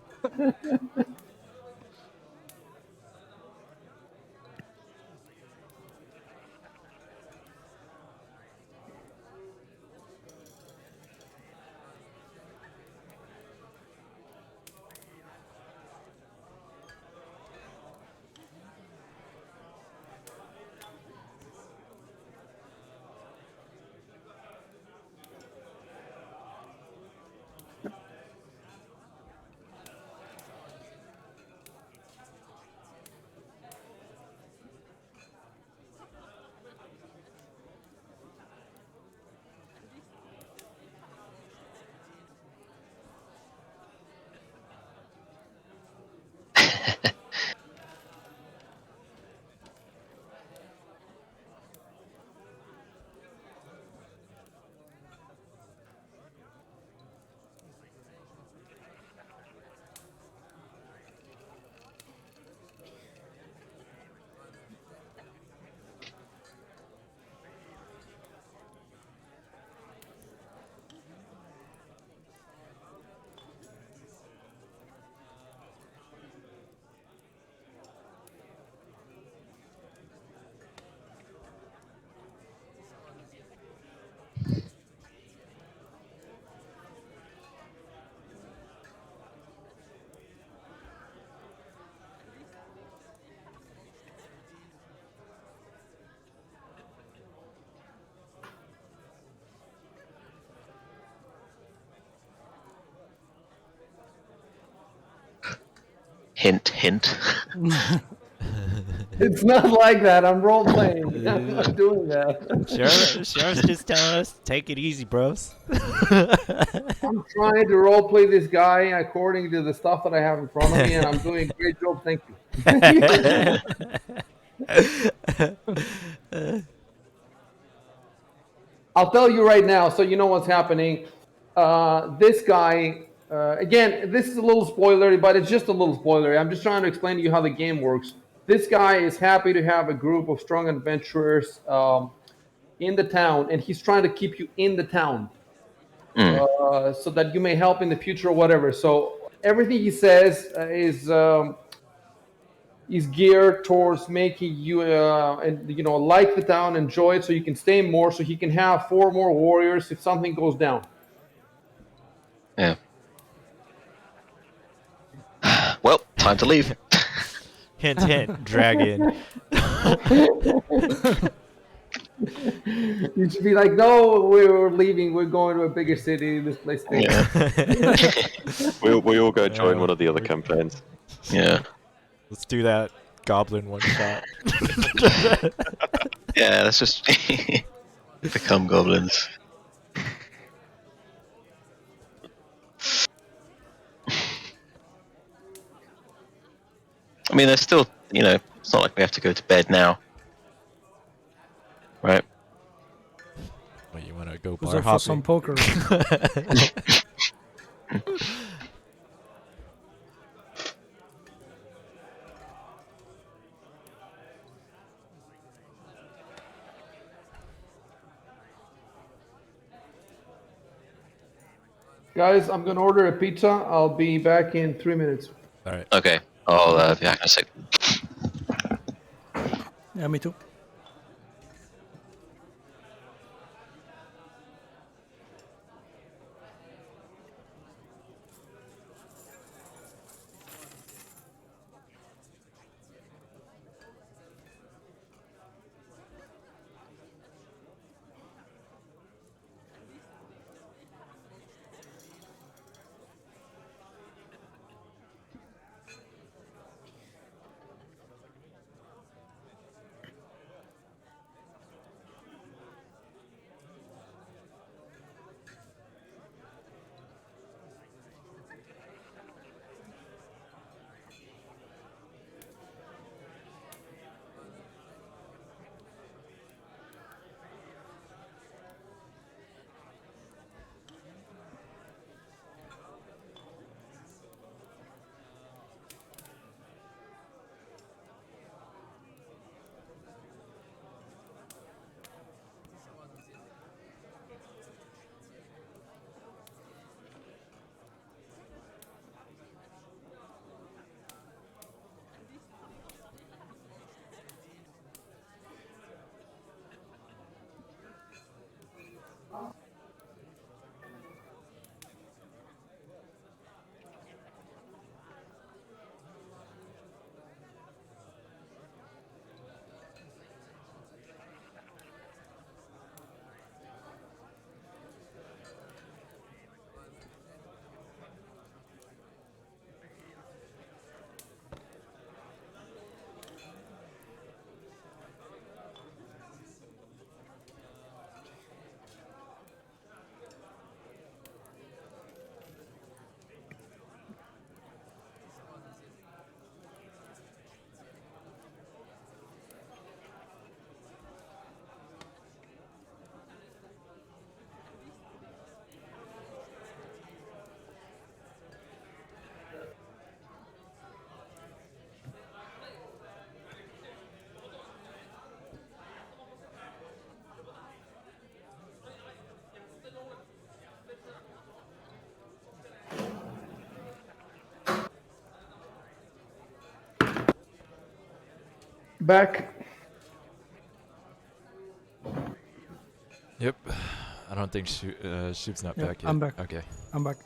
Hint, hint. It's not like that. I'm role playing. I'm not doing that. Sheriff's just telling us, take it easy, bros. I'm trying to role play this guy according to the stuff that I have in front of me, and I'm doing a great job. Thank you. I'll tell you right now, so you know what's happening. This guy, again, this is a little spoilery, but it's just a little spoilery. I'm just trying to explain to you how the game works. This guy is happy to have a group of strong adventurers in the town, and he's trying to keep you in the town so that you may help in the future or whatever. So everything he says is geared towards making you and like the town, enjoy it, so you can stay more, so he can have 4 more warriors if something goes down. Yeah. Well, time to leave. Hint, hint, dragon. You should be like, no, we're leaving, we're going to a bigger city, this place stinks. Yeah. We all go join Yeah, one of the other campaigns. Yeah. Let's do that goblin one shot. Yeah, let's just become goblins. I mean, there's still, it's not like we have to go to bed now. Right? What, you want to go Was bar there for some hopping? poker? Guys, I'm going to order a pizza. I'll be back in 3 minutes. All right. Okay. I'll be back in a sec. Yeah, me too. Back. Yep. I don't think Shoop's not Yep, back yet. I'm back. Okay. I'm back.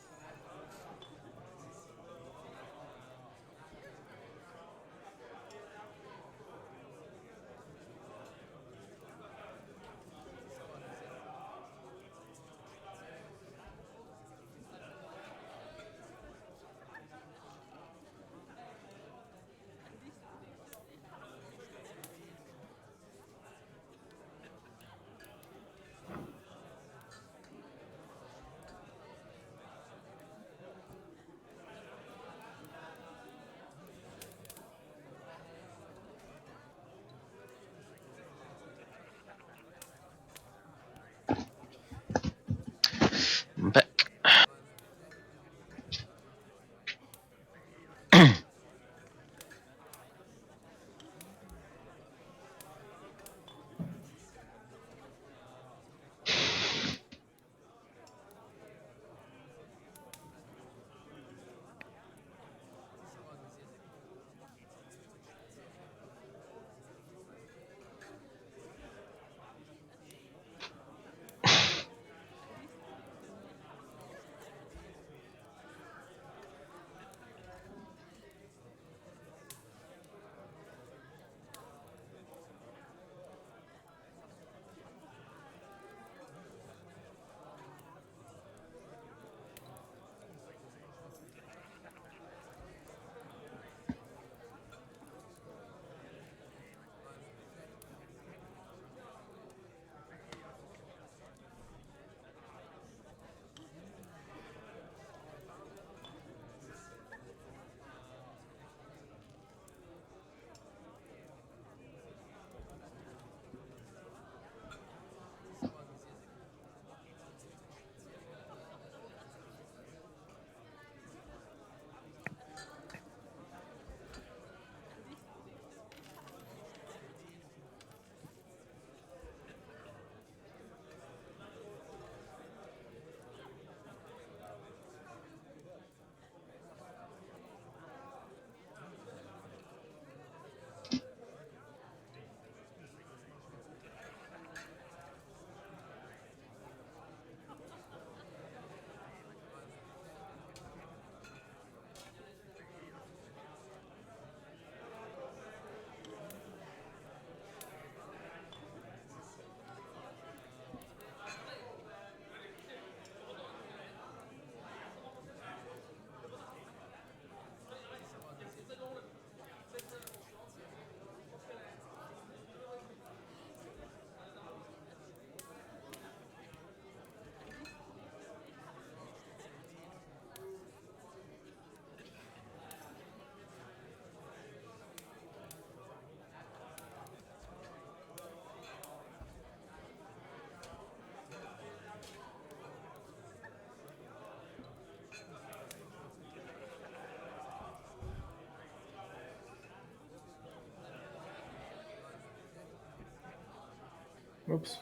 Oops.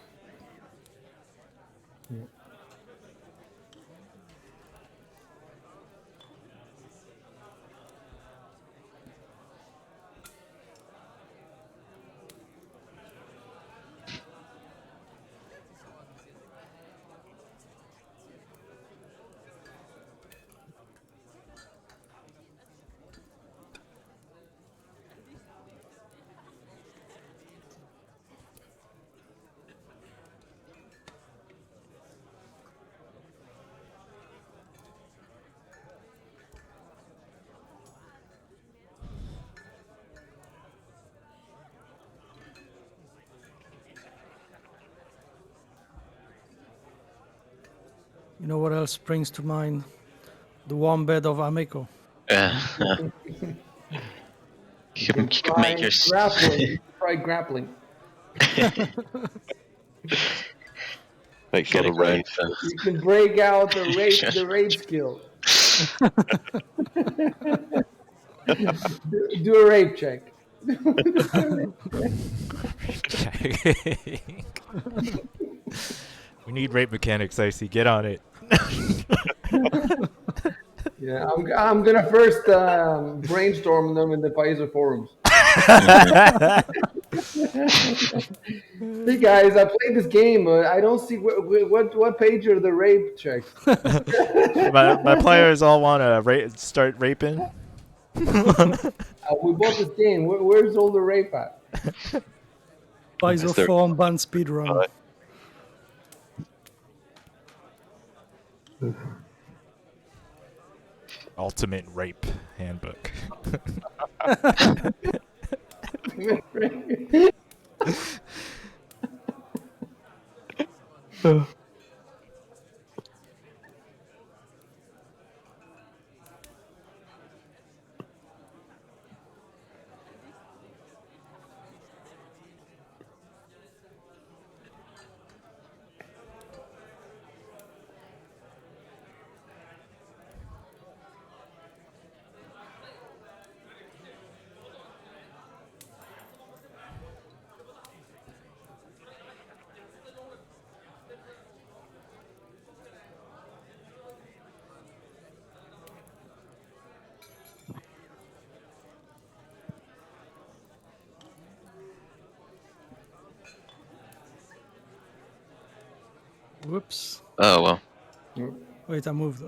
Yeah. You know what else springs to mind? The warm bed of Ameko. Yeah. you could make your Grappling. Try grappling. Makes a get lot a of rain. growth. You can break out the raid skill. Do a rape check. We need rape mechanics, Icy. Get on it. Yeah, I'm gonna first brainstorm them in the Pfizer forums. Hey guys, I played this game, but I don't see what page are the rape checks. my players all want to start raping. We bought this game. Where's all the rape at? Paizo there- form band speedrun. Ultimate rape handbook. Whoops. Oh well. Wait, I moved.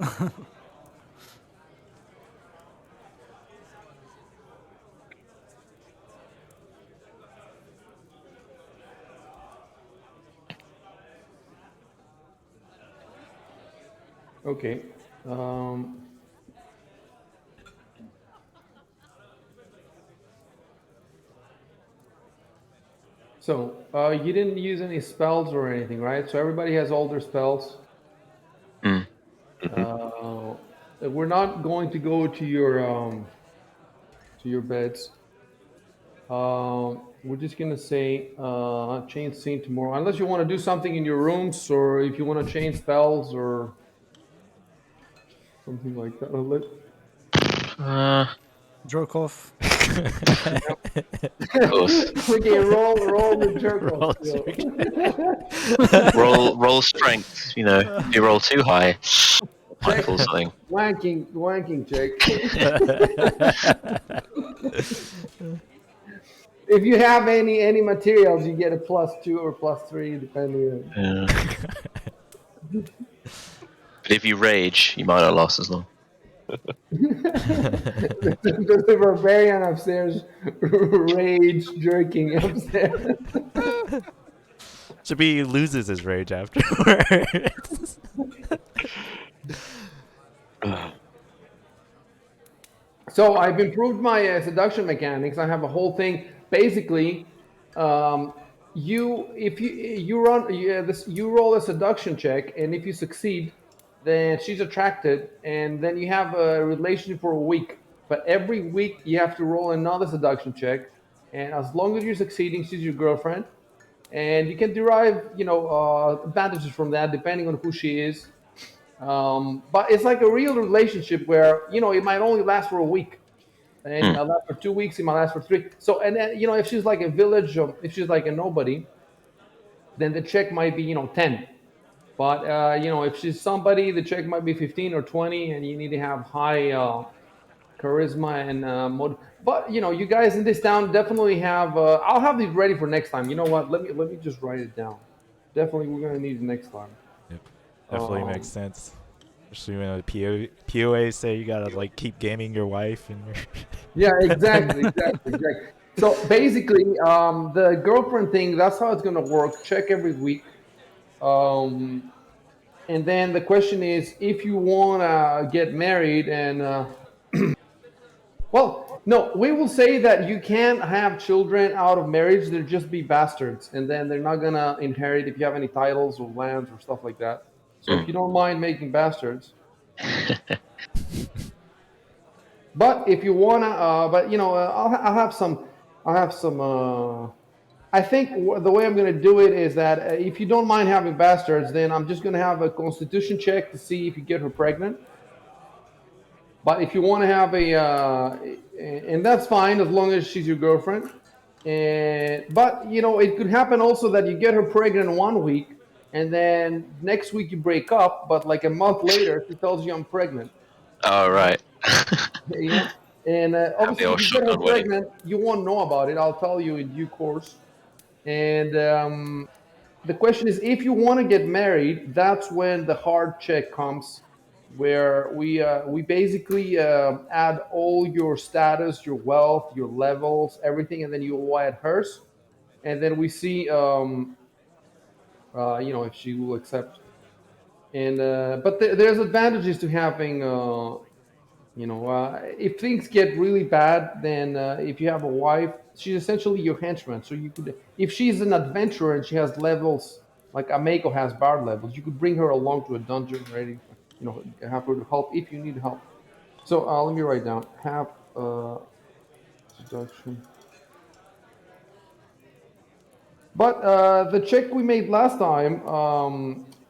Okay. So you didn't use any spells or anything, right? So everybody has all their spells. Mm. We're not going to go to your beds. We're just gonna say change scene tomorrow, unless you want to do something in your rooms, or if you want to change spells or something like that. Jerk off. Of course. Okay, roll the jerk Roll off skill. roll strength. You know, if you roll too high, might Check. pull something. Wanking check. If you have any materials, you get a +2 or +3 depending. Yeah. But if you rage, you might not last as long. There's a barbarian upstairs, rage jerking upstairs. Should be loses his rage afterwards. So I've improved my seduction mechanics. I have a whole thing. Basically, you roll a seduction check, and if you succeed, then she's attracted, and then you have a relationship for a week. But every week you have to roll another seduction check, and as long as you're succeeding, she's your girlfriend, and you can derive advantages from that depending on who she is. But it's like a real relationship where it might only last for a week, and it might last for 2 weeks, it might last for 3. So, and then if she's like a village, or if she's like a nobody, then the check might be 10. But if she's somebody, the check might be 15 or 20, and you need to have high charisma and But you guys in this town definitely have. I'll have these ready for next time. You know what? Let me just write it down. Definitely, we're gonna need it next time. Yep. Definitely makes Um, sense. Especially when the POA say you gotta like keep gaming your wife and your yeah, exactly. So basically, the girlfriend thing. That's how it's gonna work. Check every week. Um, and then the question is, if you wanna get married and well, no, we will say that you can't have children out of marriage. They'll just be bastards, and then they're not gonna inherit if you have any titles or lands or stuff like that. So if you don't mind making bastards, but if you wanna, but I'll have some, I'll have some. I think the way I'm gonna do it is that if you don't mind having bastards, then I'm just gonna have a constitution check to see if you get her pregnant. But if you want to have and that's fine as long as she's your girlfriend. And but it could happen also that you get her pregnant 1 week, and then next week you break up. But like a month later, she tells you I'm pregnant. Oh, right. Yeah, and Have the obviously, old if you get her shotgun wedding. pregnant, you won't know about it. I'll tell you in due course. And the question is, if you want to get married, that's when the hard check comes, where we basically add all your status, your wealth, your levels, everything, and then you will add hers, and then we see if she will accept. And but there's advantages to having if things get really bad, then if you have a wife, she's essentially your henchman. So you could, if she's an adventurer and she has levels like Ameko has bard levels, you could bring her along to a dungeon ready, have her to help if you need help. So let me write down have seduction. But the check we made last time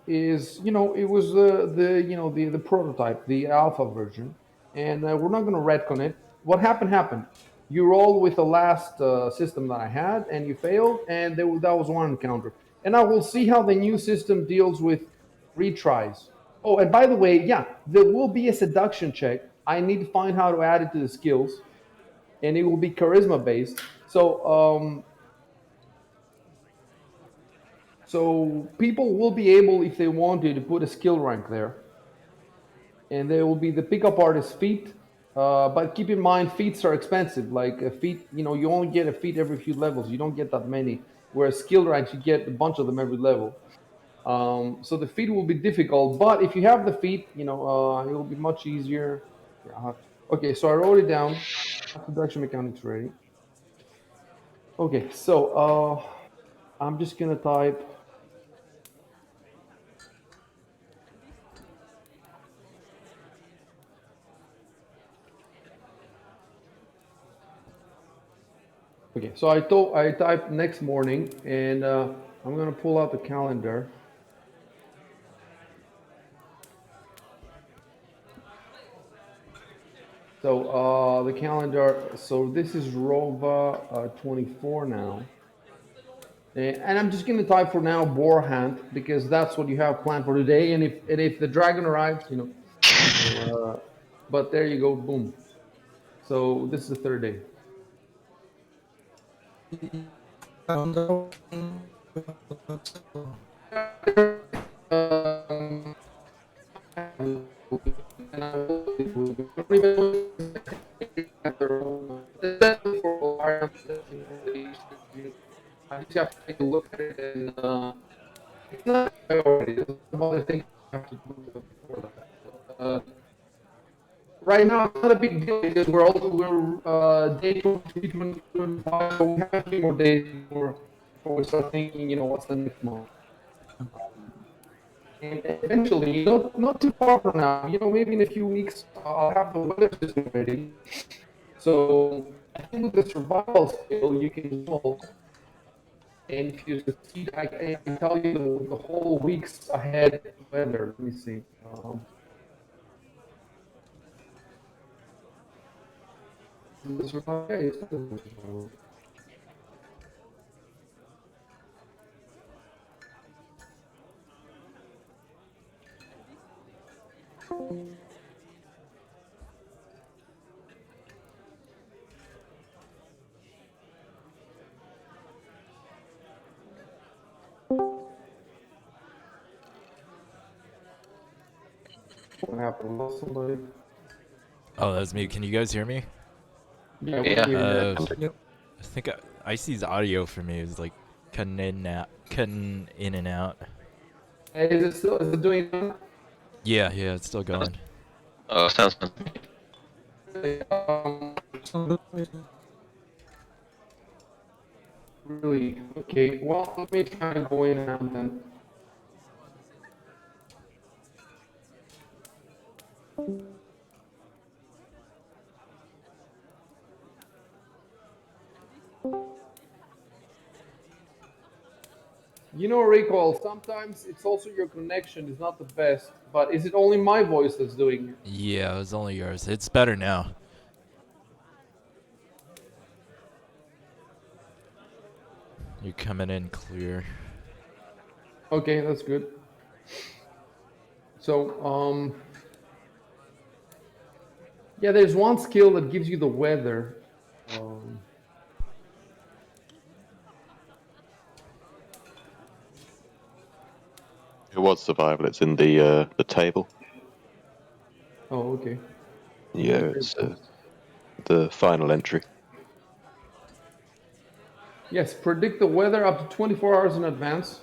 is, it was the prototype, the alpha version, and we're not going to retcon it. What happened happened. You rolled with the last system that I had, and you failed, and that was one encounter. And I will see how the new system deals with retries. Oh, and by the way, yeah, there will be a seduction check. I need to find how to add it to the skills, and it will be charisma based. So people will be able, if they wanted, to put a skill rank there, and there will be the pickup artist feat. But keep in mind, feats are expensive. Like a feat, you only get a feat every few levels. You don't get that many. Whereas skill ranks, you get a bunch of them every level. So the feat will be difficult. But if you have the feat, it will be much easier. Yeah, okay, so I wrote it down. Production mechanics ready. Okay, so I'm just gonna type. Okay, so I typed next morning, and I'm gonna pull out the calendar. So the calendar. So this is Rova 24 now, and I'm just gonna type for now boar hunt because that's what you have planned for today. And if the dragon arrives, but there you go, boom. So this is the third day. Um, I just have to take a look at it, and it's not a priority. There's some other things I have to do before that. Right now, it's not a big deal because we're day 23, 25, so we have a few more days before we start thinking, what's the next month. And eventually, not too far from now, maybe in a few weeks, I'll have the weather system ready. So I think with the survival skill, you can solve. And if you succeed, I can tell you the whole weeks ahead weather. Let me see. The survival, yeah, it's the survival. What happened? Lost somebody? Oh, that's me. Can you guys hear me? Yeah, we Yeah. can hear you. Yep. I think Icy's audio for me is like cutting in and out. Hey, is it doing that? Yeah, it's still going. Oh, sounds fun. Sounds good. Really? Okay, well, let me try to go in and out then. You know, Recoil, sometimes it's also your connection is not the best, but is it only my voice that's doing it? Yeah, it was only yours. It's better now. You're coming in clear. Okay, that's good. So, yeah, there's one skill that gives you the weather. Um, It was survival. It's in the table. oh, okay. Yeah, it's the final entry. Yes, predict the weather up to 24 hours in advance.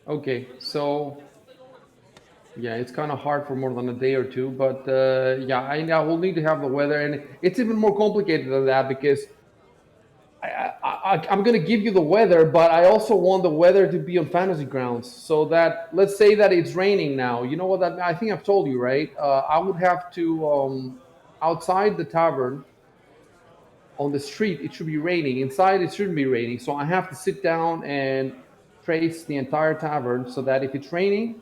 Okay, so yeah, it's kind of hard for more than a day or two, but yeah, I will need to have the weather, and it's even more complicated than that because I'm going to give you the weather, but I also want the weather to be on fantasy grounds, so that let's say that it's raining now. You know what that? I think I've told you, right? I would have to outside the tavern on the street it should be raining. Inside it shouldn't be raining, so I have to sit down and trace the entire tavern so that if it's raining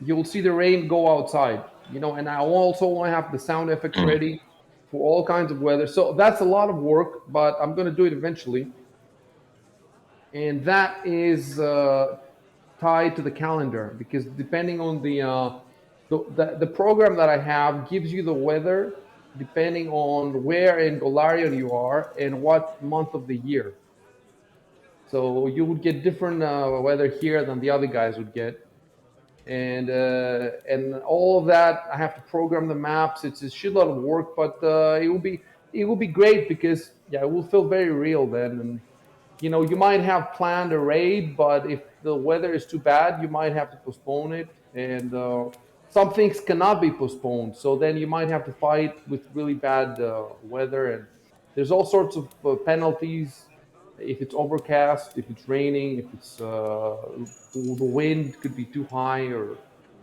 you'll see the rain go outside, you know, and I also want to have the sound effects Mm. ready for all kinds of weather. So that's a lot of work, but I'm going to do it eventually. And that is tied to the calendar because depending on the program that I have gives you the weather depending on where in Golarion you are and what month of the year. So you would get different weather here than the other guys would get, and all of that I have to program the maps. It's a shitload of work, but it will be great because yeah, it will feel very real then. And you know, you might have planned a raid, but if the weather is too bad, you might have to postpone it. And some things cannot be postponed, so then you might have to fight with really bad weather. And there's all sorts of penalties if it's overcast, if it's raining, if it's the wind could be too high or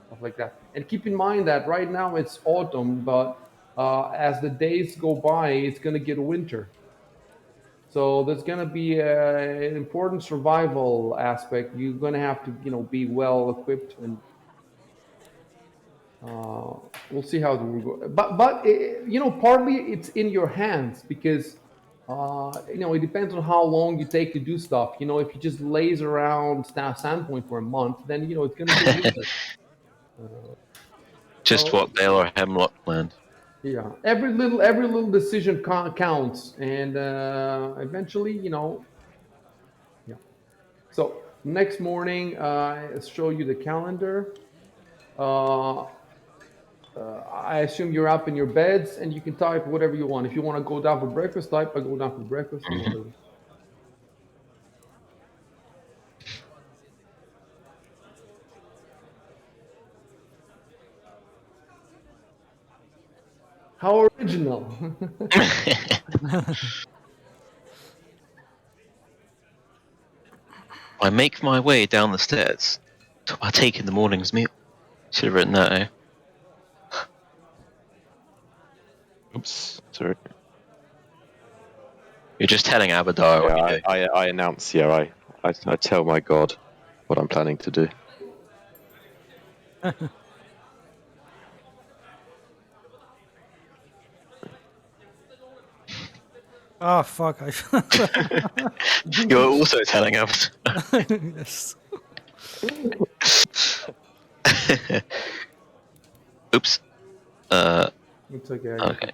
stuff like that. And keep in mind that right now it's autumn, but as the days go by, it's going to get winter. So there's going to be an important survival aspect. You're going to have to, you know, be well equipped, and we'll see how it will go. But you know, partly it's in your hands because you know, it depends on how long you take to do stuff. You know, if you just laze around Sandpoint for a month, then you know it's going to get winter. Just So what Bale or Hemlock planned. yeah, every little decision counts, and eventually, you know, yeah. So next morning, I show you the calendar. Uh, I assume you're up in your beds and you can type whatever you want. If you want to go down for breakfast, type I go down for breakfast or Mhm. whatever. How original. I make my way down the stairs to partake in the morning's meal. Should have written that, eh? Oops, sorry. You're just telling Abadar what you Yeah, do. I announce. Yeah, I tell my god what I'm planning to do. Ah, fuck. I You're also telling Abadar. yes. Oops. It's okay, I got Okay. this.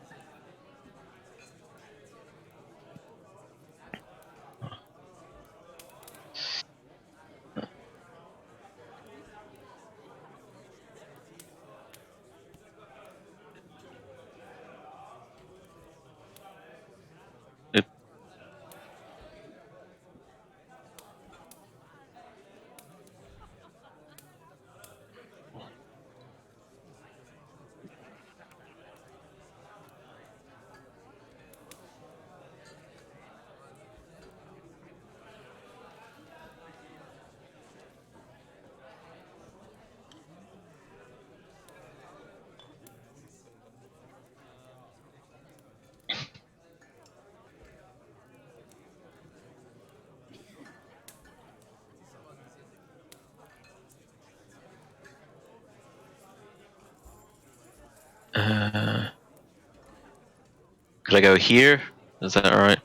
Could I go here? Is that alright?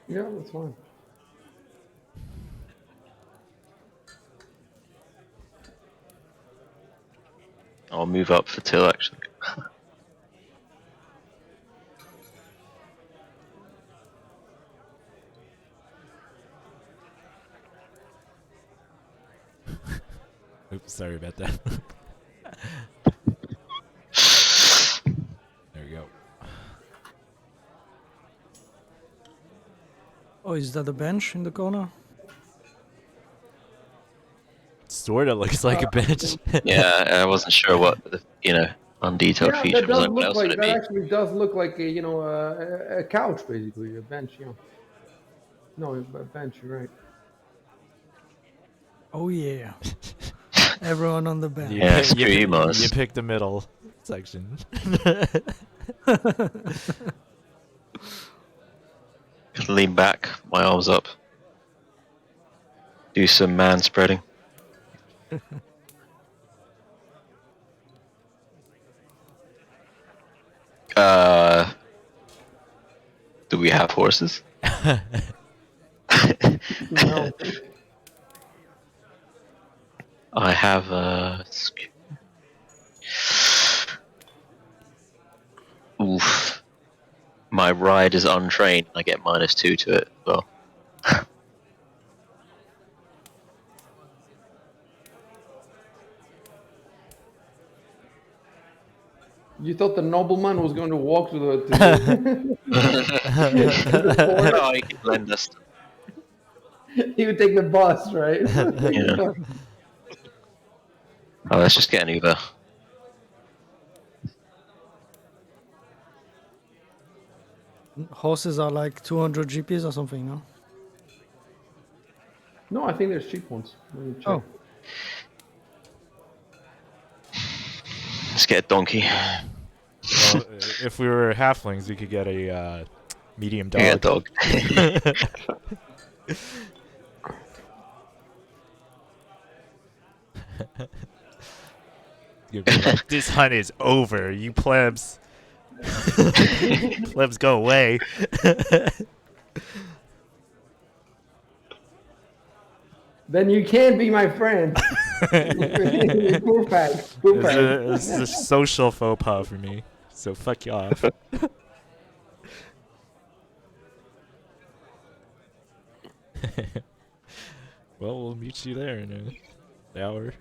Yeah, that's fine. I'll move up for Till actually. Oops, sorry about that. There we go. Oh, is that a bench in the corner? Sorta looks like a bench. Yeah, I wasn't sure what the undetailed Yeah, feature that was. does Like, what look else would like it that. be? Actually, does look like a couch, basically a bench. Yeah. No, a bench. You're right. Oh yeah. Everyone on the bench. Yeah, screw you, you Mars. pick the middle section. Lean back, my arms up. Do some man spreading. Do we have horses? No. I have oof. My ride is untrained. I get -2 to it. Well, You thought the nobleman was going to walk to the to the port? oh, you can lend us. He would take the bus, right? Yeah. Oh, let's just get an Uber. Horses are like 200 GPs or something, no? No, I think there's cheap ones. Let me check. Oh, Let's get a donkey. Well, if we were halflings, we could get a medium Yeah, dog. dog. You'd be like, this hunt is over, you plebs. Plebs go away. Then you can't be my friend. Poor fag. Poor fag. This is a social faux pas for me, so fuck you off. Well, we'll meet you there in an hour.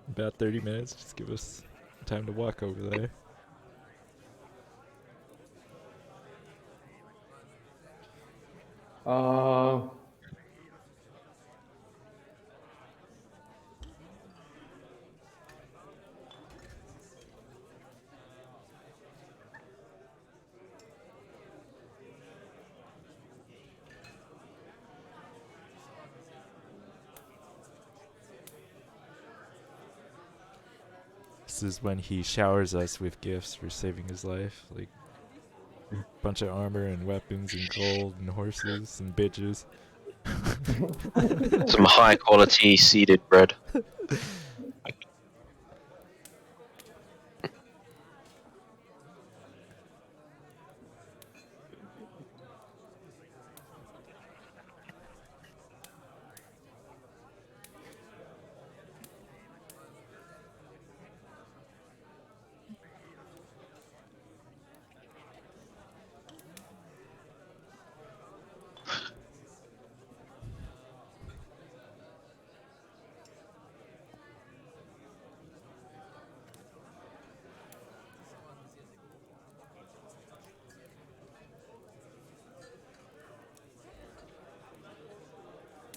About 30 minutes. Just give us time to walk over there. This is when he showers us with gifts for saving his life, like a bunch of armor and weapons and gold and horses and bitches. Some high quality seeded bread.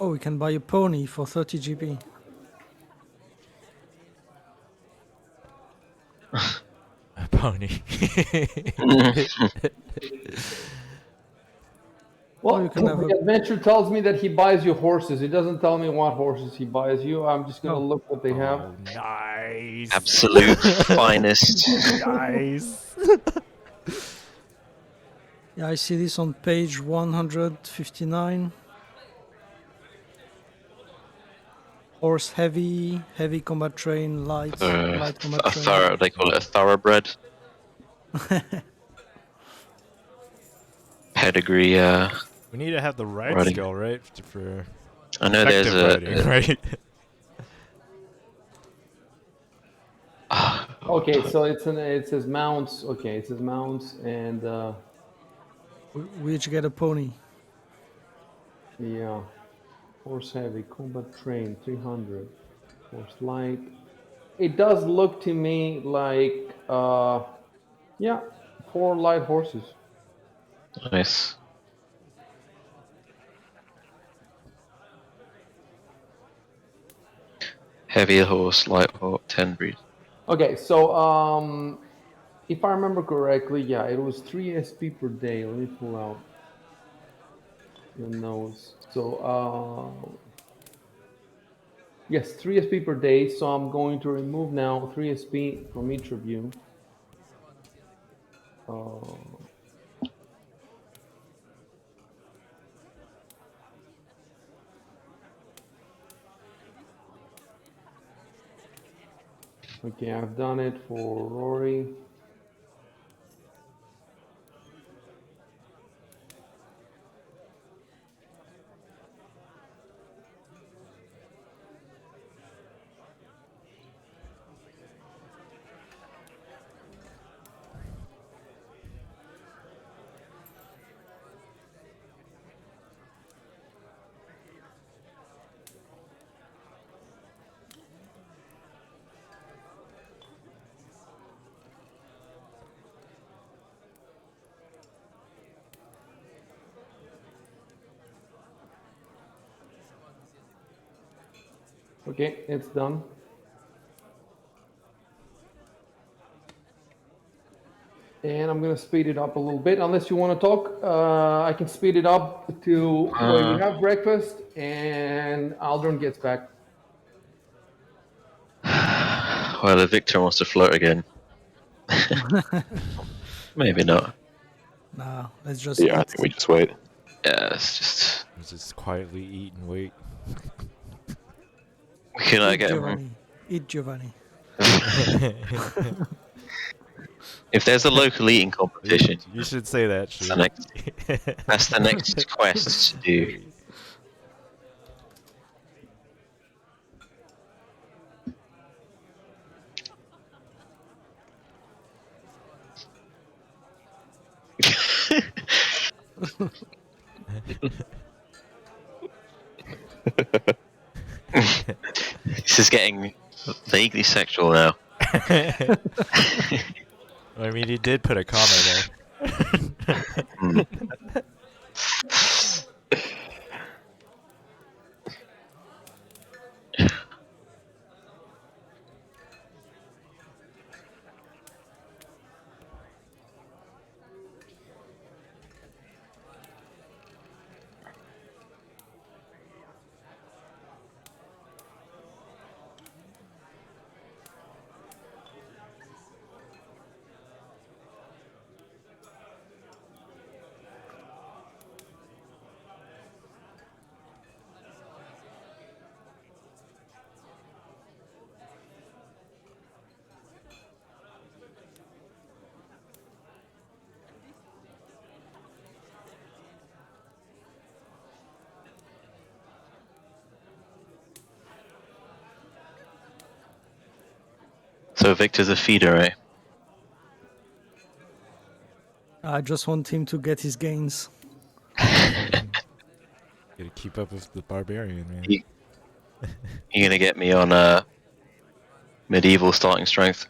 oh, we can buy a pony for 30 GP. A pony. Well, you can have the a- adventure tells me that he buys you horses. He doesn't tell me what horses he buys you. I'm just gonna Oh. look what they have. Oh, nice. Absolute finest. Nice. Yeah, I see this on page 159. Horse heavy combat train, light combat train. They call it a thoroughbred. Pedigree. We need to have the ride Riding. skill, right? For I know there's effective riding, right? Okay, so it says mounts. Okay, it says mounts and We each get a pony. yeah, horse heavy combat train 300, horse light. It does look to me like yeah, 4 light horses. Nice. Heavier horse, light horse, 10 breed. Okay, so if I remember correctly, yeah, it was 3 SP per day. Let me pull out the notes. So yes, 3 SP per day. So I'm going to remove now 3 SP from each of you. Okay, I've done it for Rory. Okay, it's done. And I'm going to speed it up a little bit. Unless you want to talk, I can speed it up to where you have breakfast and Aldrin gets back. Well, the victor wants to float again. Maybe not. Nah, let's just Yeah, I eat. think we just wait. Yeah, it's just. Let's just quietly eat and wait. Can I Eat get him? Giovanni. Eat Giovanni. If there's a local eating competition, You should say that that's shit. that's the next quest to do. This is getting vaguely sexual now. I mean, he did put a comma there. So Victor's a feeder, eh? I just want him to get his gains. Gotta keep up with the barbarian, man. You're gonna get me on medieval starting strength.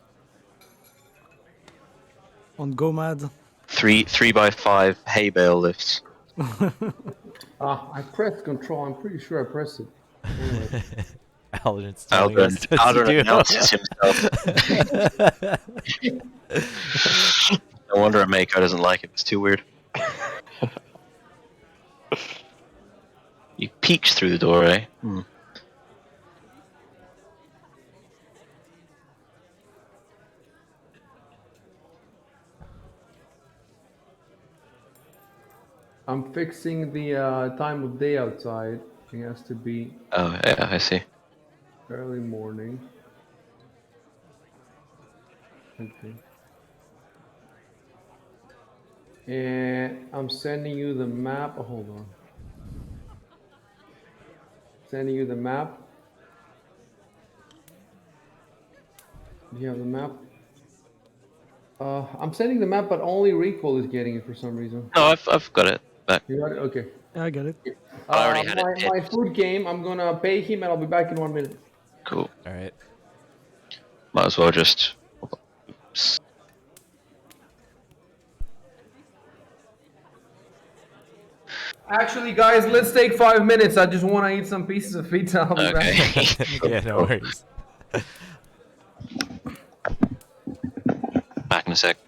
On GoMad. 3x5 hay bale lifts. I pressed control. I'm pretty sure I pressed it. Anyway. Alden's telling us what Aldrin to do. announces himself. No wonder a Mako doesn't like it. It's too weird. You peeked through the door, eh? I'm fixing the time of day outside. It has to be. Oh, yeah, I see. Early morning. Okay. And I'm sending you the map. Oh, hold on. Sending you the map. Do you have the map? I'm sending the map, but only Recoil is getting it for some reason. No, I've got it back. You got it? Okay. Yeah, I get it. I already had it My pinned. food game, I'm gonna pay him and I'll be back in 1 minute. Cool. All right. Might as well just. Actually, guys, let's take 5 minutes. I just want to eat some pieces of pizza. I'll be back. Okay. Yeah, no worries. Back in a sec.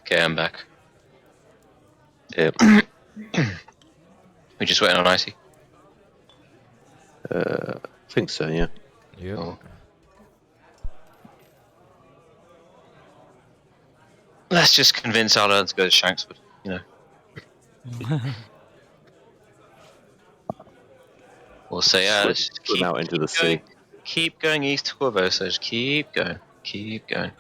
Okay, I'm back. Yeah. We just waiting on Icy. I think so. Yeah. Yep. Oh. Let's just convince Alan to go to Shankswood. You know, we'll say, let's just Swim out into the going, sea. keep going east to Corvosa. Just keep going, keep going.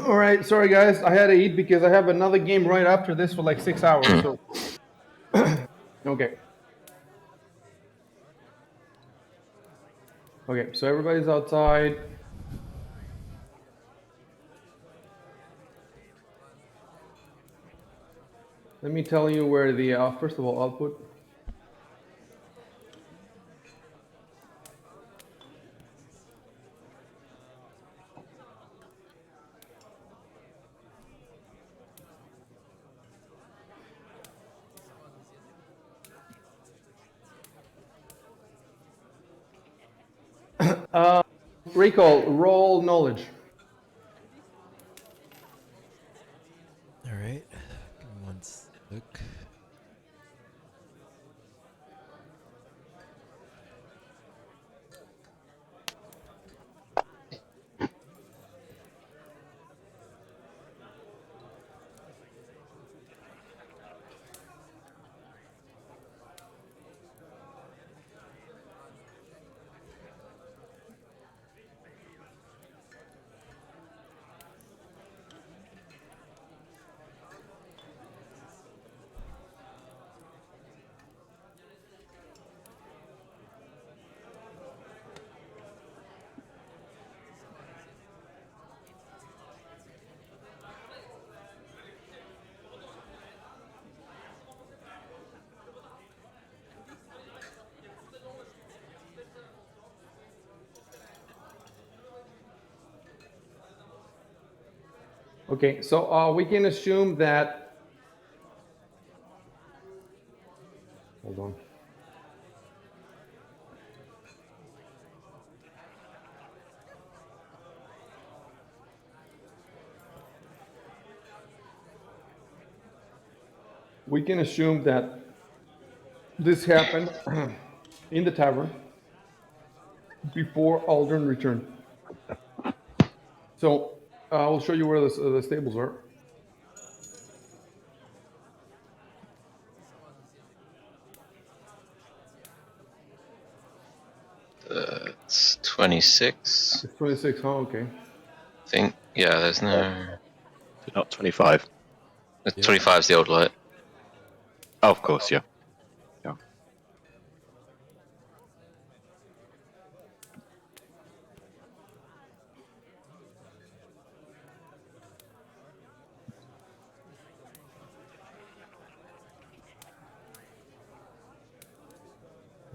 All right, sorry guys, I had to eat because I have another game right after this for like 6 hours. So, okay. Okay, so everybody's outside. Let me tell you where the first of all output. Recall, roll knowledge. All right. Give me one sec. Okay, so we can assume that. Hold on. We can assume that this happened in the tavern before Aldrin returned. So I'll show you where the stables are. It's 26. It's 26, huh? Okay. I think. Yeah, there's no. Not 25. Yep. 25 is the old light. Oh, of course, yeah. Yeah.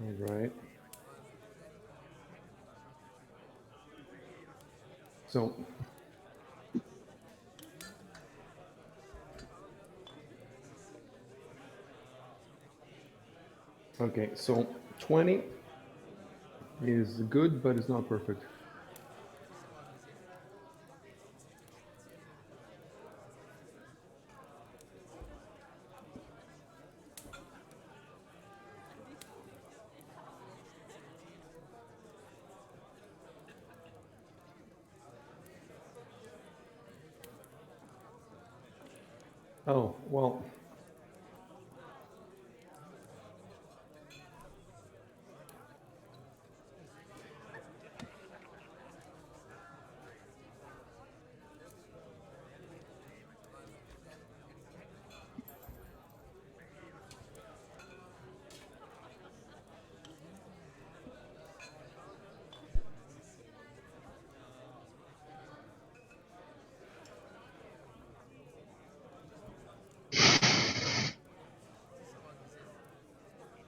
All right. So okay, so 20 is good, but it's not perfect. Oh, well.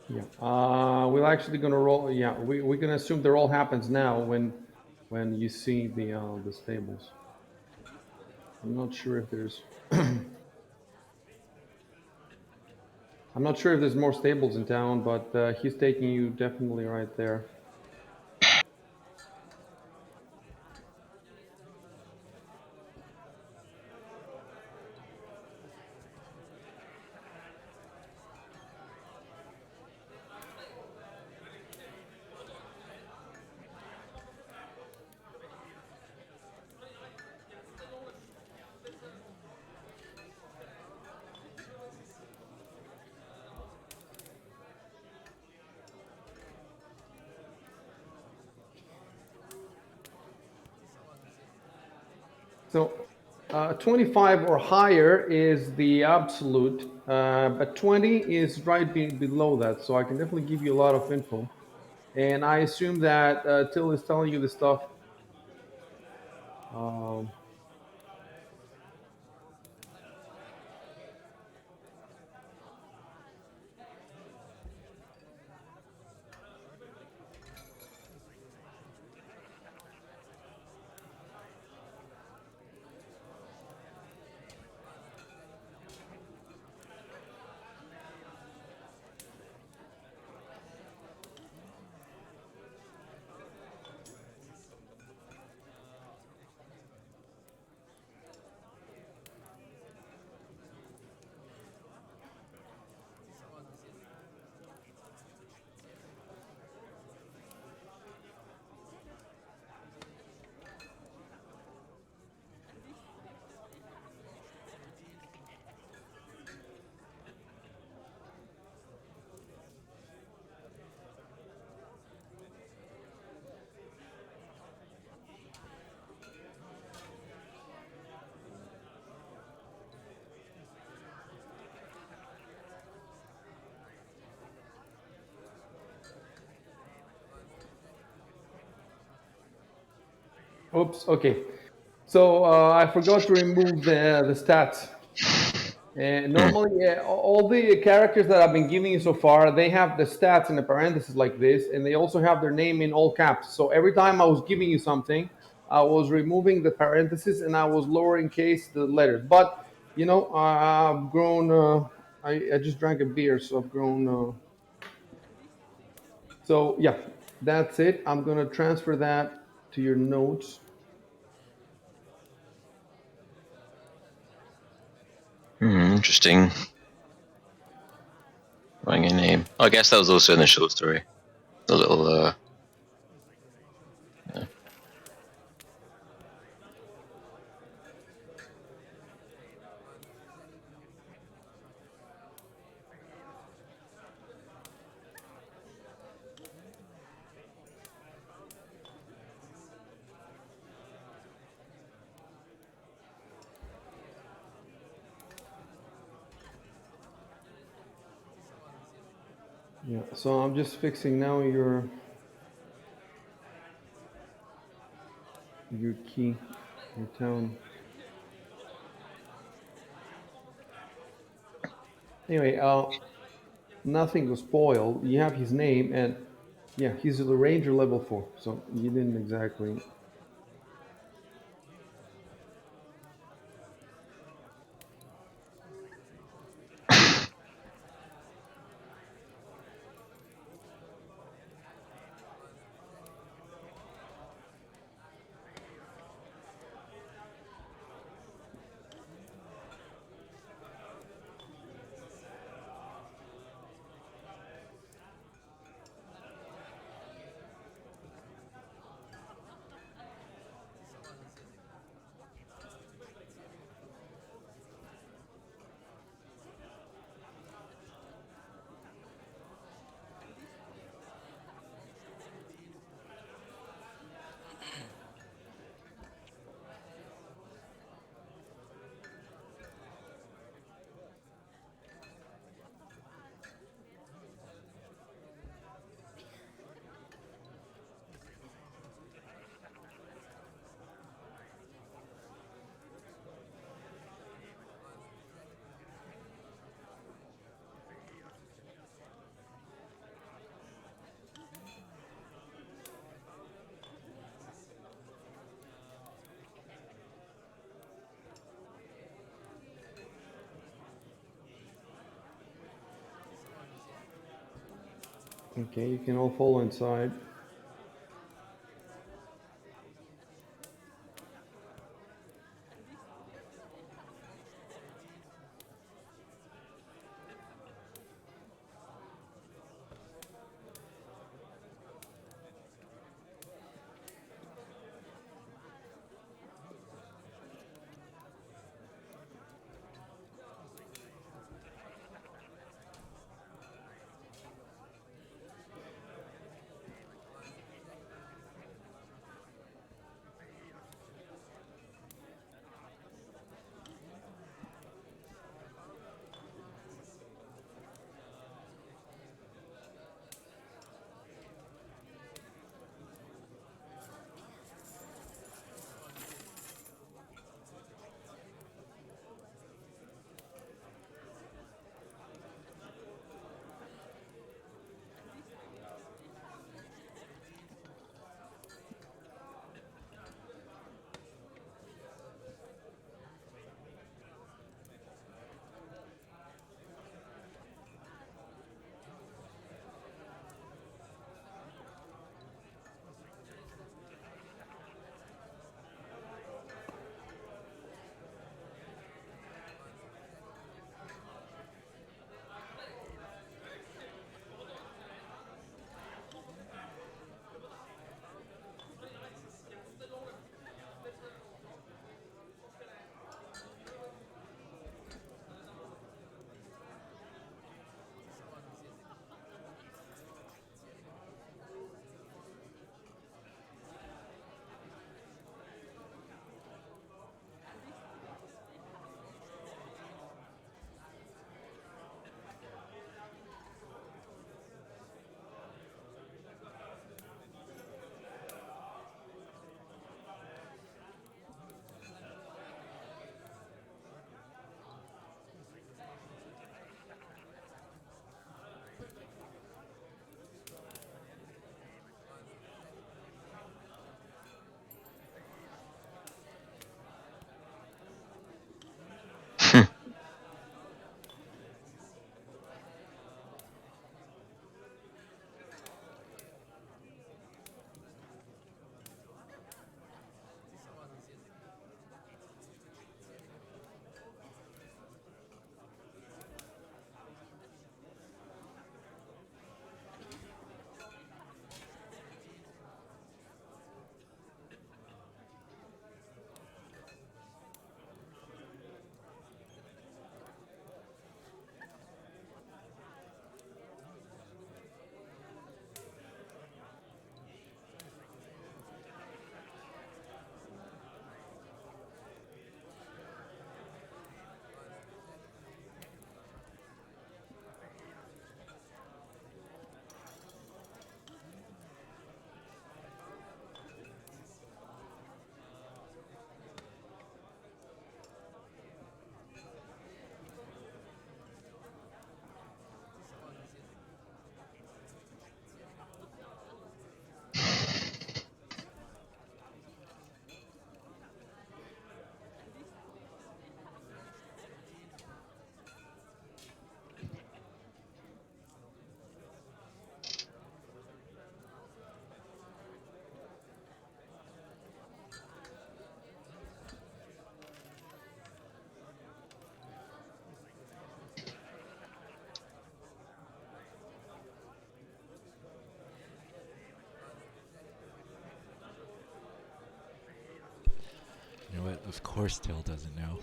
Yeah. We're actually gonna roll. Yeah, we're gonna assume the roll happens now when you see the stables. I'm not sure if there's. I'm not sure if there's more stables in town, but he's taking you definitely right there. So 25 or higher is the absolute, but 20 is right below that. So I can definitely give you a lot of info. And I assume that Till is telling you the stuff. Um, Oops. Okay. So I forgot to remove the stats. And normally, all the characters that I've been giving you so far, they have the stats in the parentheses like this, and they also have their name in all caps. So every time I was giving you something, I was removing the parentheses and I was lowering case the letters. But you know, I've grown. I just drank a beer, so I've grown. So yeah, that's it. I'm gonna transfer that to your notes. Interesting. Writing a name. I guess that was also in the short story. The little. Yeah. Yeah. So I'm just fixing now your key, your town. Anyway, nothing was spoiled. You have his name, and yeah, he's the ranger level 4. So you didn't exactly. Okay, you can all follow inside. Of course, Tail doesn't know.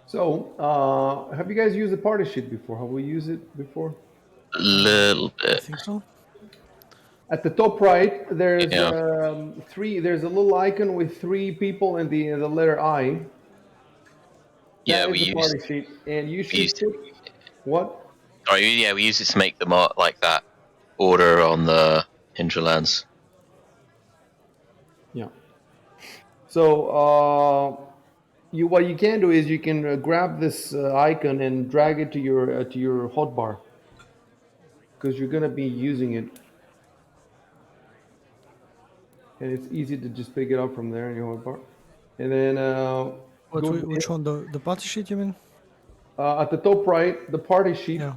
So, have you guys used the party sheet before? Have we used it before? Little I bit. think so. At the top right, there's Yeah. three. There's a little icon with three people and the letter I. Yeah, That is the party sheet, and you we should used put what? sorry, yeah, we used it to make the mark like that order on the hinterlands. Yeah. So, you what you can do is you can grab this icon and drag it to your hotbar because you're gonna be using it, and it's easy to just pick it up from there in your hotbar. And then go Which one? The party sheet, you mean? at the top right, the party sheet. Yeah.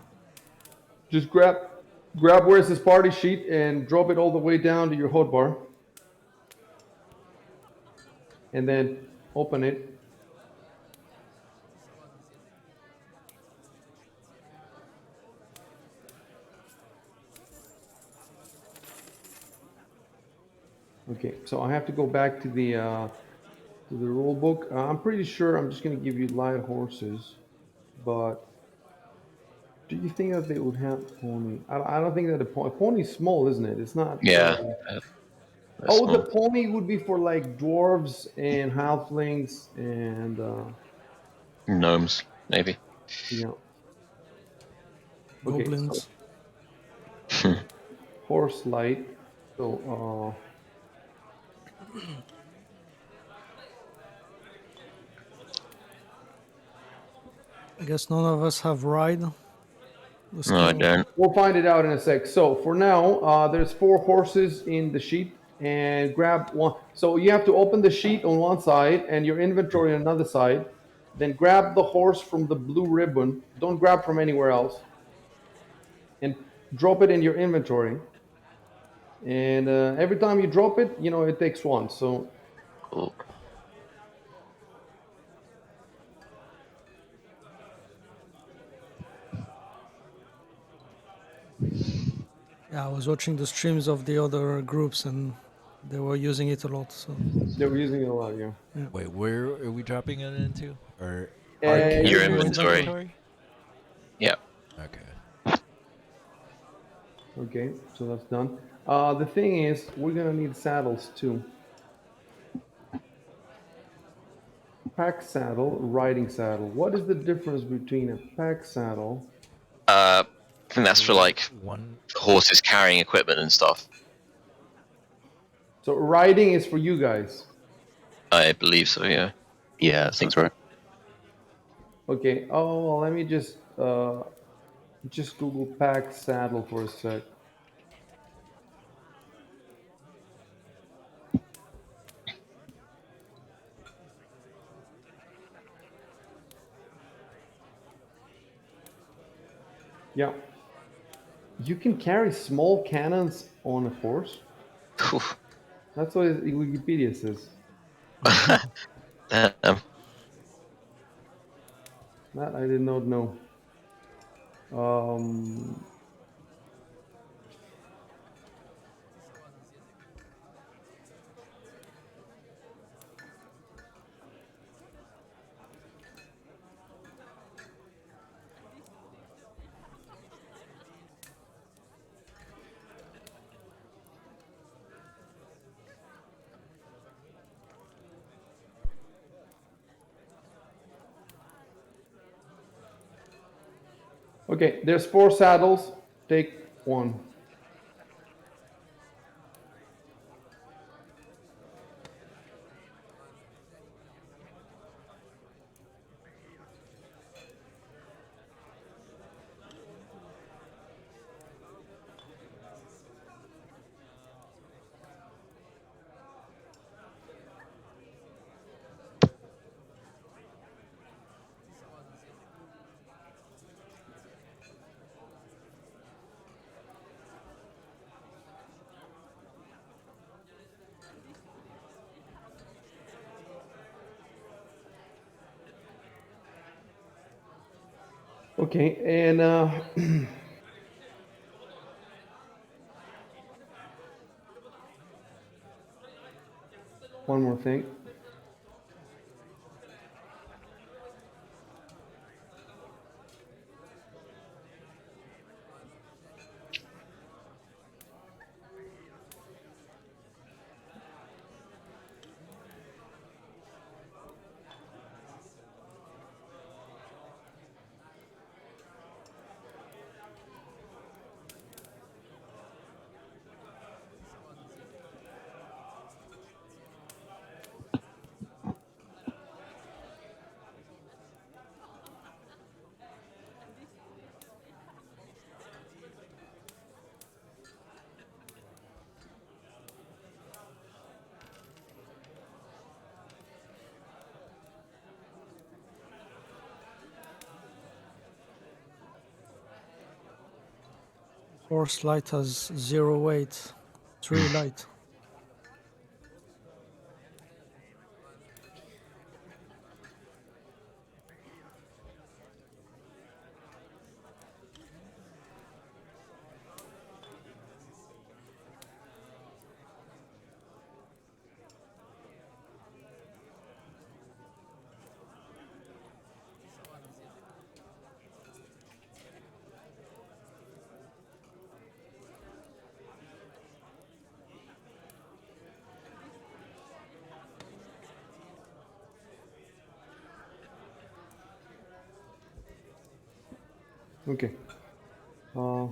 Just grab where it says party sheet and drop it all the way down to your hotbar, and then open it. Okay, so I have to go back to the rule book. I'm pretty sure I'm just going to give you light horses, but do you think that they would have pony? I don't think that a pony's small, isn't it? It's not. Yeah. That's Oh, the small. pony would be for like dwarves and halflings and Gnomes, maybe. yeah. Okay, so Goblins. horse light. So I guess none of us have ride. The No, I skill. don't. we'll find it out in a sec. So for now, there's 4 horses in the sheet, and grab one. So you have to open the sheet on one side and your inventory on another side. Then grab the horse from the blue ribbon. Don't grab from anywhere else, and drop it in your inventory. And every time you drop it, it takes one. So Cool. Yeah, I was watching the streams of the other groups and they were using it a lot. So they were using it a lot, yeah. Wait, where are we dropping it into? Or our And Your character's inventory. inventory? Yeah. Okay. okay, so that's done. The thing is, we're gonna need saddles too. Pack saddle, riding saddle. What is the difference between a pack saddle? I think that's for like One. horses carrying equipment and stuff. So riding is for you guys. I believe so. Yeah. Yeah, that seems right. Okay. Oh, let me just Google pack saddle for a sec. Yeah. You can carry small cannons on a horse. Phew. That's what Wikipedia says. Damn. That I did not know. Um, okay, there's 4 saddles. Take one. Okay, and one more thing. Horse light has 0 weight. It's really light. Okay. Uh,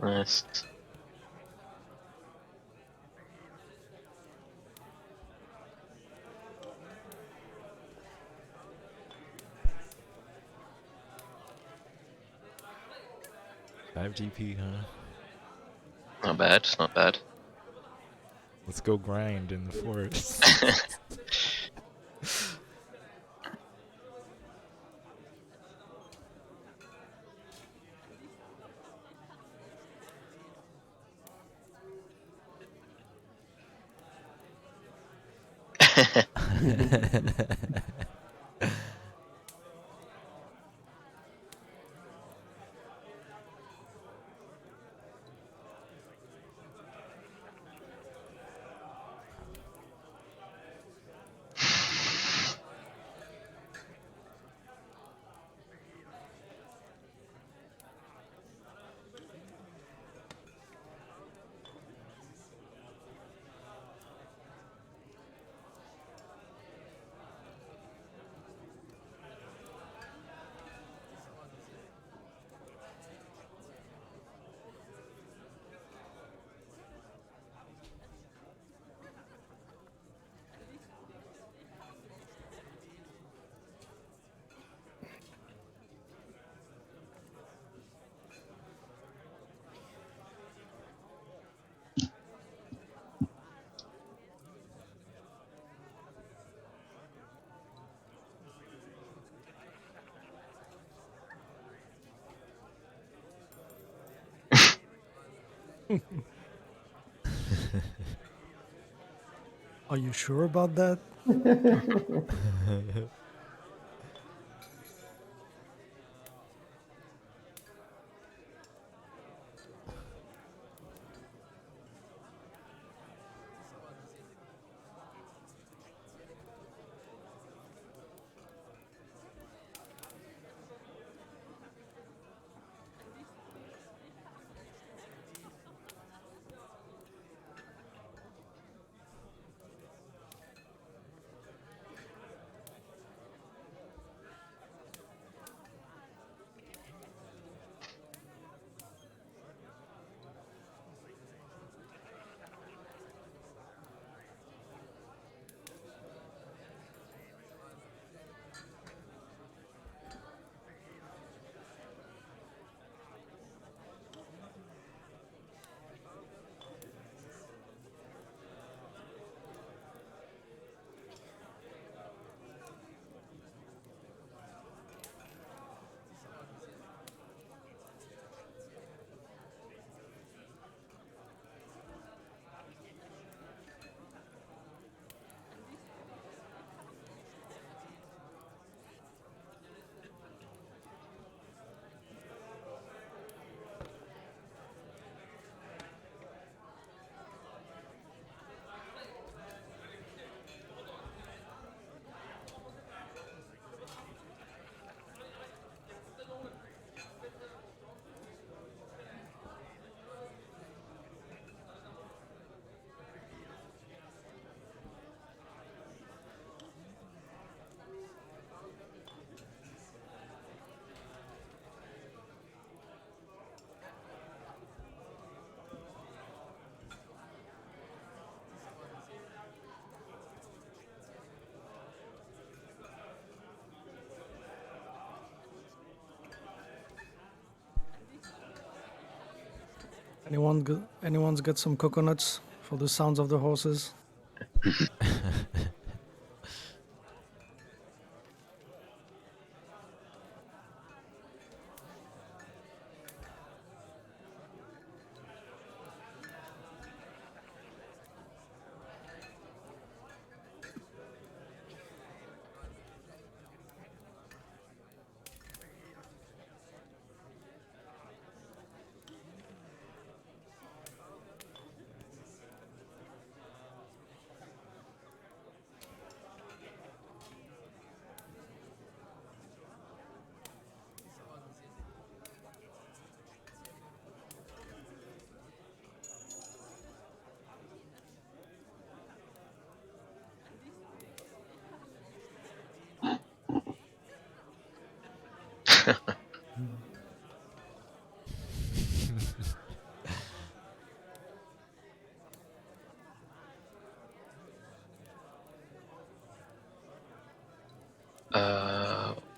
Nice. 5 GP, huh? Not bad. Not bad. Let's go grind in the forest. Are you sure about that? Anyone's got some coconuts for the sounds of the horses?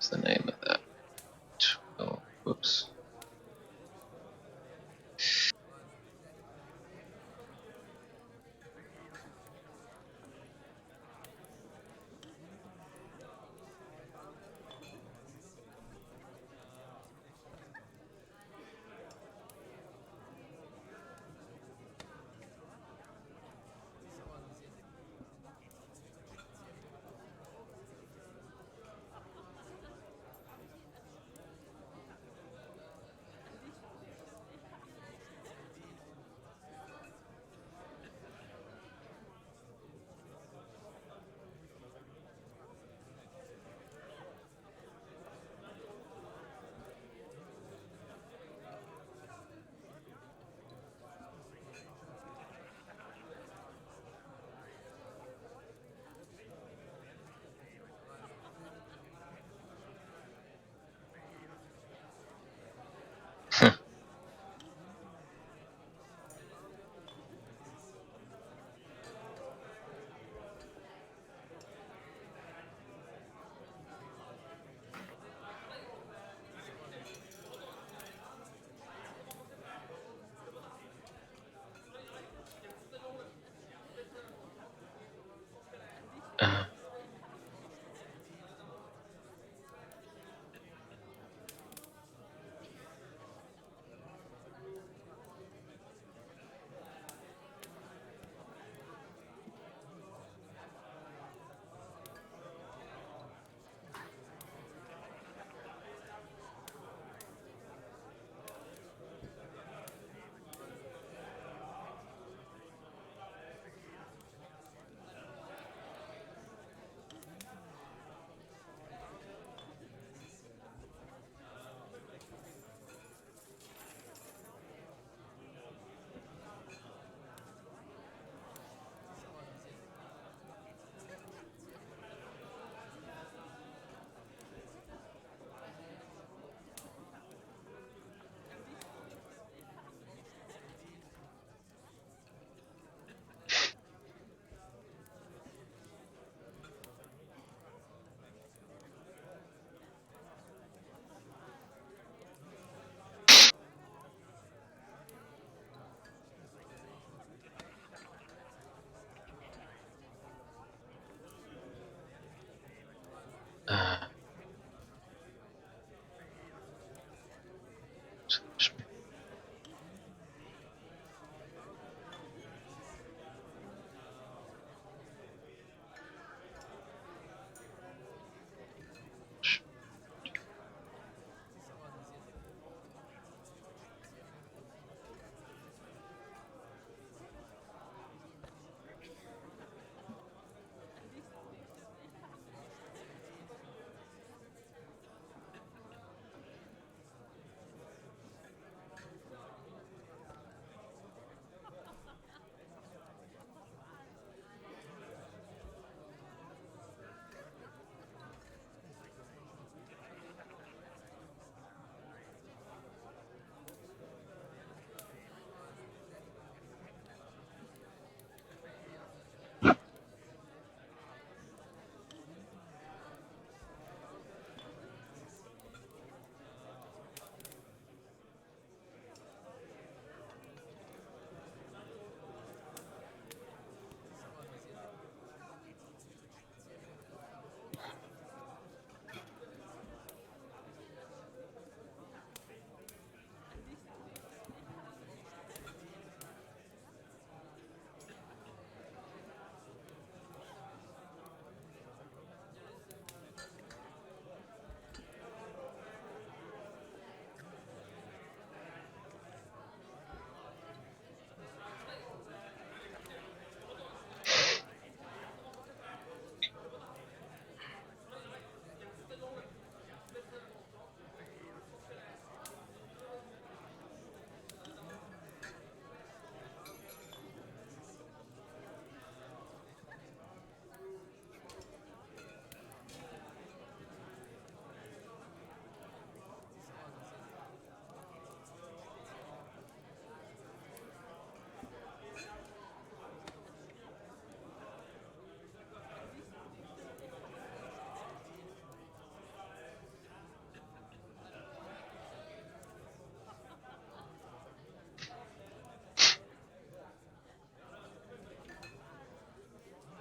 What's the name of that? Oh, whoops.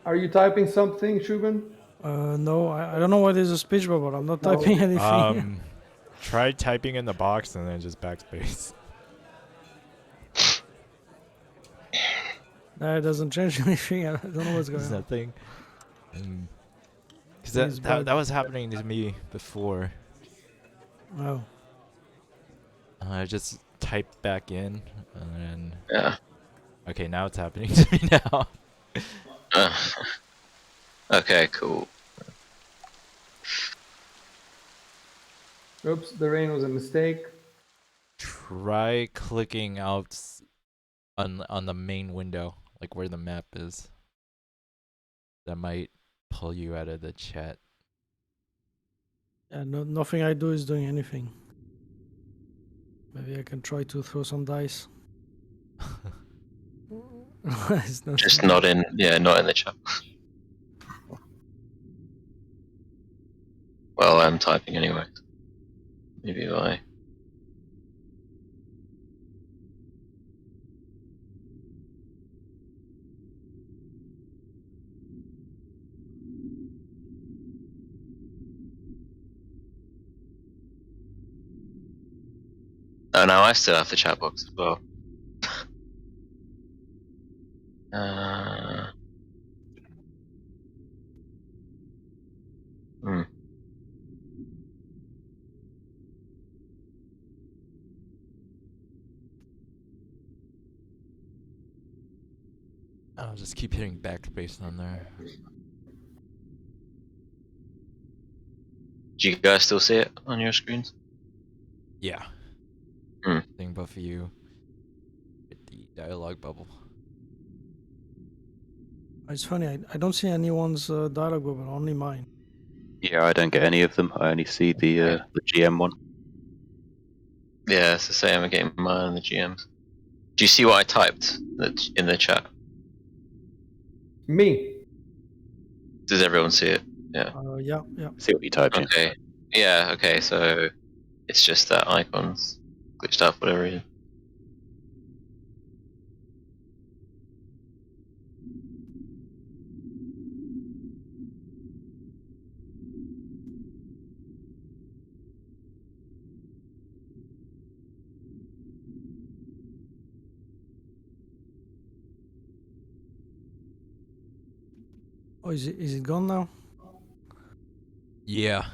Are you typing something, Shubin? No, I don't know why there's a speech bubble. I'm not No. typing anything. Try typing in the box and then just backspace. That doesn't change anything. I don't know what's going There's on. nothing. Because Please that bug. was happening to me before. Oh. I just typed back in and then. Yeah. Okay, now it's happening to me now. Okay, cool. Oops, the rain was a mistake. Try clicking out on the main window, like where the map is. That might pull you out of the chat. Yeah, nothing I do is doing anything. Maybe I can try to throw some dice. It's nothing. Just not in the chat. Well, I'm typing anyway. Maybe I. Oh no, I still have the chat box as well. Hmm. I'll just keep hitting backspace on there. Do you guys still see it on your screens? Yeah. Hmm. Thing both of you. Hit the dialogue bubble. It's funny. I don't see anyone's dialogue bubble. Only mine. Yeah, I don't get any of them. I only see the GM one. Yeah, it's the same. I'm getting mine in the GMs. Do you see what I typed in the chat? Me. Does everyone see it? Yeah. Yeah. See what you typed in. Okay. Yeah. Okay. So it's just that icon's glitched up, whatever it is. Oh, is it gone now? Yeah.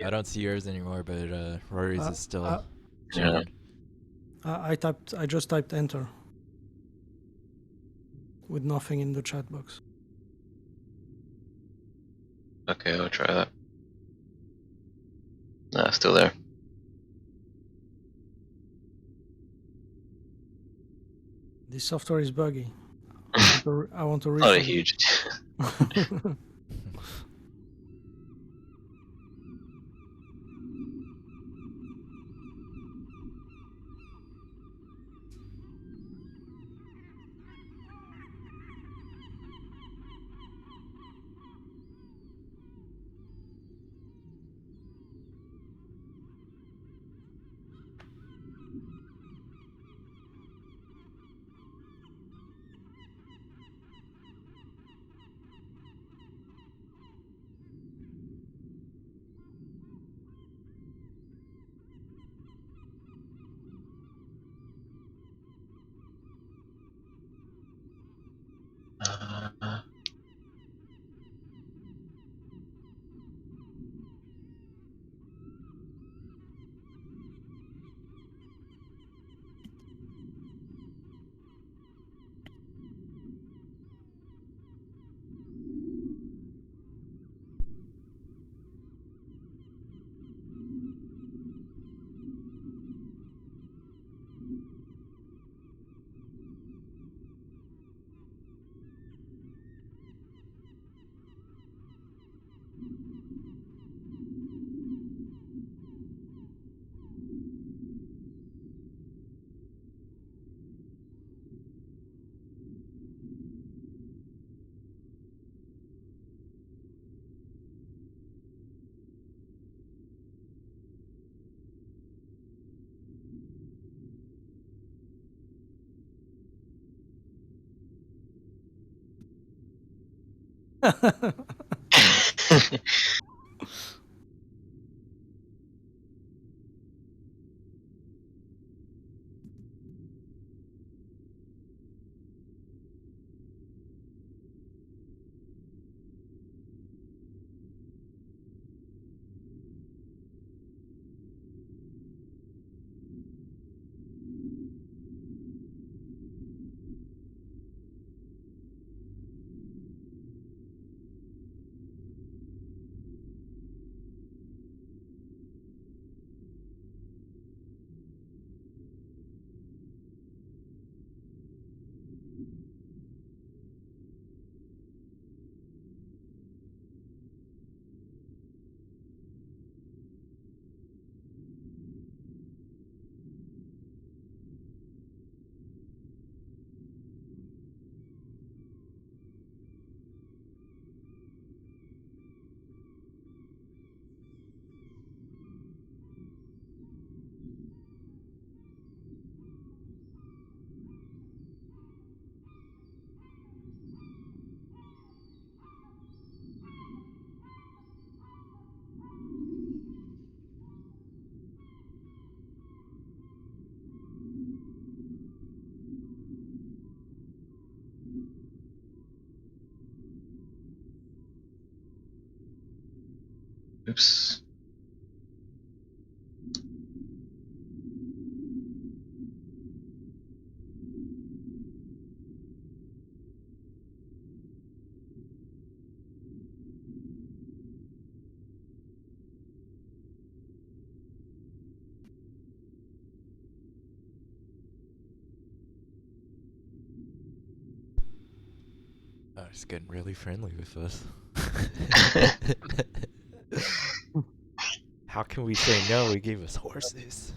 I don't see yours anymore, but Rory's is still showing. I just typed enter with nothing in the chat box. Okay, I'll try that. No, still there. This software is buggy. I want to Not a refresh. huge. Oops. Oh, it's getting really friendly with us. How can we say no? He gave us horses.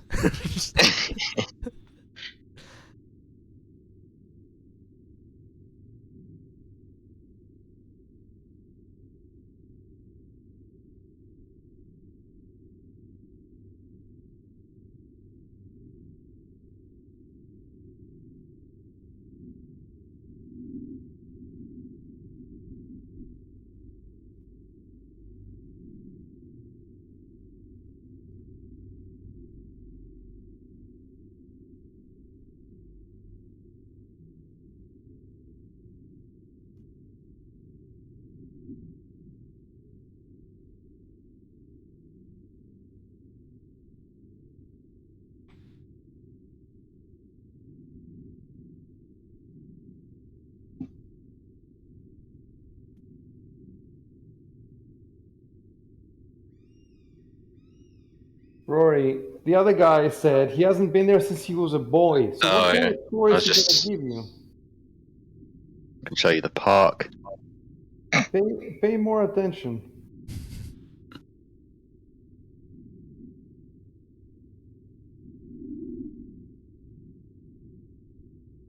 Rory, the other guy said he hasn't been there since he was a boy. So Oh, what kind yeah. of tour I is he just- going to give you? I can show you the park. Pay more attention.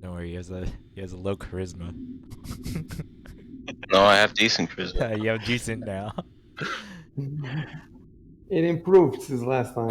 Don't worry, he has a low charisma. No, I have decent charisma. You have decent now. It improved since last time.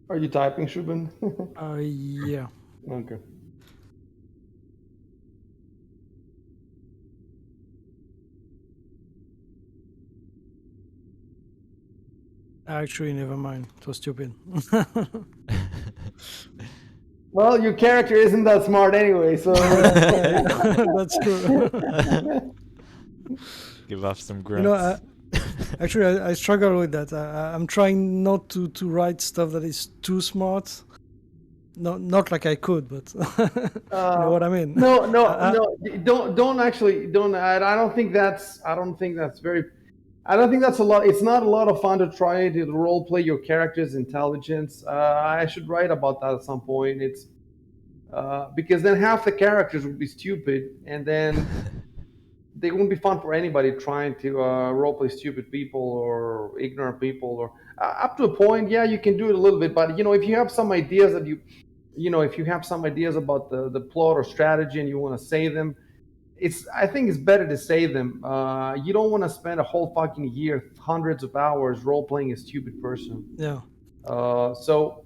Are you typing, Shubin? Yeah. Okay. Actually, never mind. It was stupid. Well, your character isn't that smart anyway, so That's true. Give off some You know, grunts. actually, I struggle with that. I'm trying not to write stuff that is too smart. Not like I could, but you know what I mean. no. Don't actually don't. I don't think that's very. I don't think that's a lot. It's not a lot of fun to try to role play your character's intelligence. I should write about that at some point. It's because then half the characters would be stupid, and then they wouldn't be fun for anybody trying to roleplay stupid people or ignorant people. Or up to a point, yeah, you can do it a little bit. But if you have some ideas that if you have some ideas about the plot or strategy and you want to say them, I think it's better to say them. You don't want to spend a whole fucking year, hundreds of hours role playing a stupid person. Yeah. So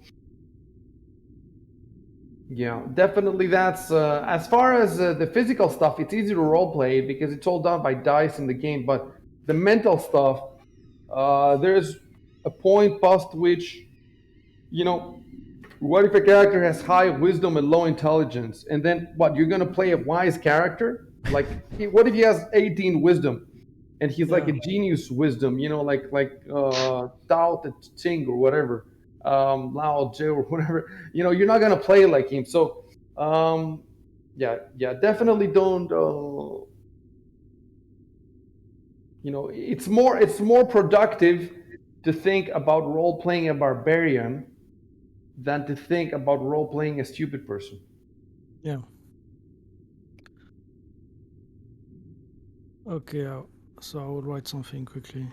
yeah, definitely. That's as far as the physical stuff. It's easy to role play because it's all done by dice in the game. But the mental stuff, there's a point past which, what if a character has high wisdom and low intelligence, and then what? You're gonna play a wise character? Like, what if he has 18 wisdom, and he's like a genius wisdom? Like Tao Te Ching or whatever, Lao Tzu or whatever. You're not gonna play like him. So, yeah, definitely don't. It's more productive to think about role playing a barbarian than to think about role playing a stupid person. Yeah. Okay, so I will write something quickly.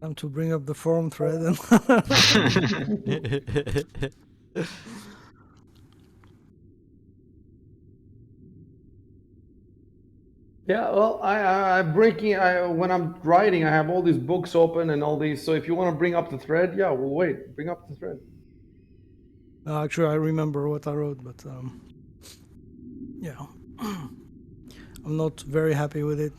Time to bring up the forum thread. Yeah, well, I'm breaking. When I'm writing, I have all these books open and all these. So if you want to bring up the thread, yeah, we'll wait. Bring up the thread. Actually, I remember what I wrote, but yeah, I'm not very happy with it.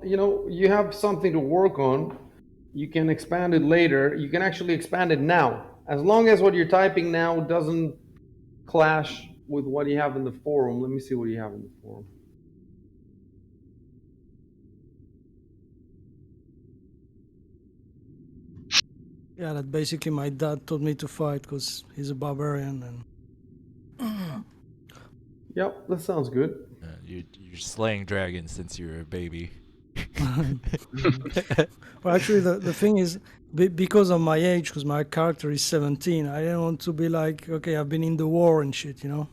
You have something to work on. You can expand it later. You can actually expand it now, as long as what you're typing now doesn't clash with what you have in the forum. Let me see what you have in the forum. Yeah, that basically my dad told me to fight because he's a barbarian and. Yep, that sounds good. You're slaying dragons since you were a baby. Well, actually, the thing is, because of my age, because my character is 17, I didn't want to be like, okay, I've been in the war and shit, you know?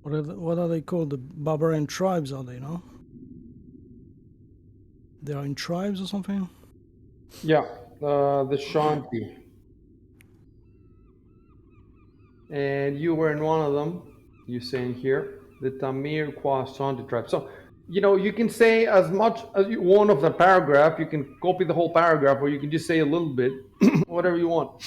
What are they called? The barbarian tribes, are they, no? They are in tribes or something? Yeah, the Shanti. And you were in one of them, you saying here, the Tamir Shanti tribe. So, you can say as much as you want of the paragraph. You can copy the whole paragraph, or you can just say a little bit, whatever you want.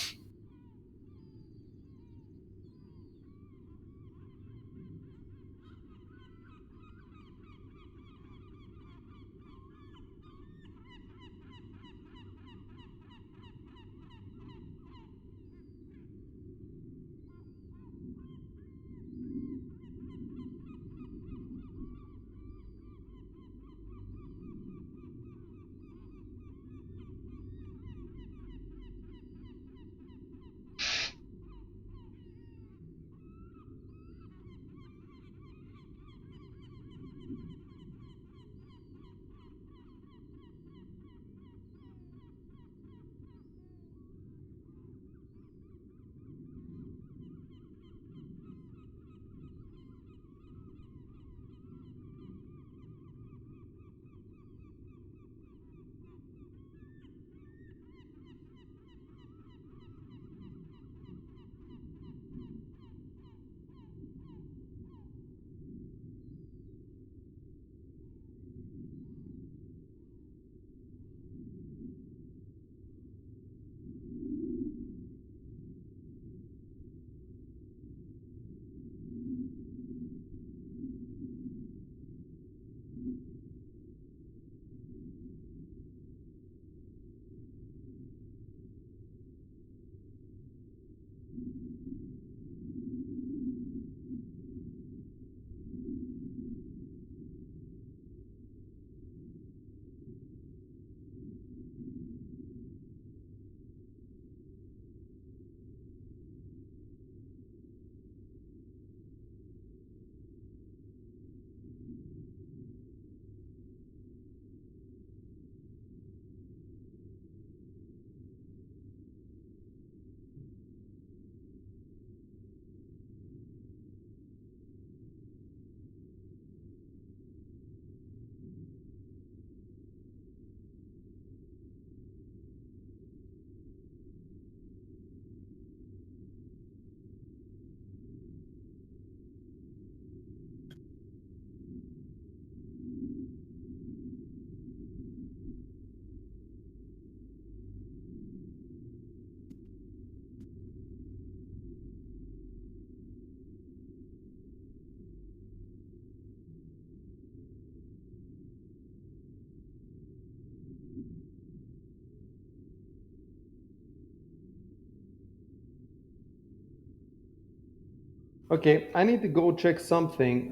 Okay, I need to go check something.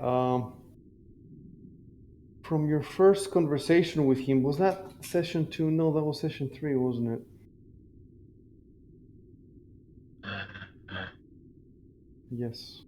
From your first conversation with him, was that session 2? No, that was session 3, wasn't it? Yes.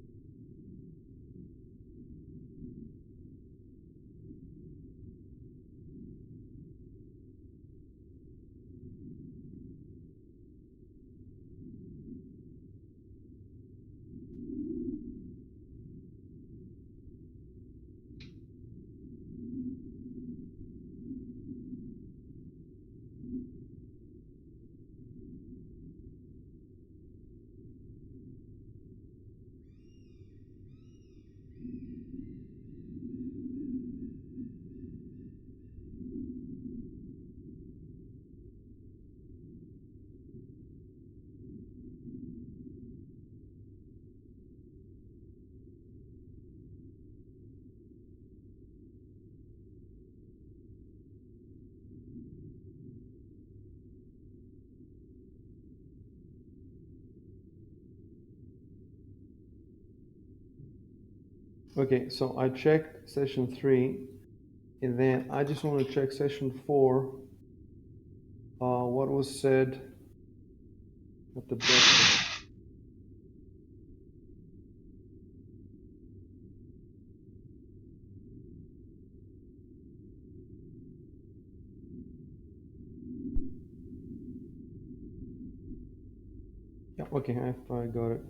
Okay, so I checked session 3, and then I just want to check session 4. What was said at the breakfast? Yeah, okay, I got it.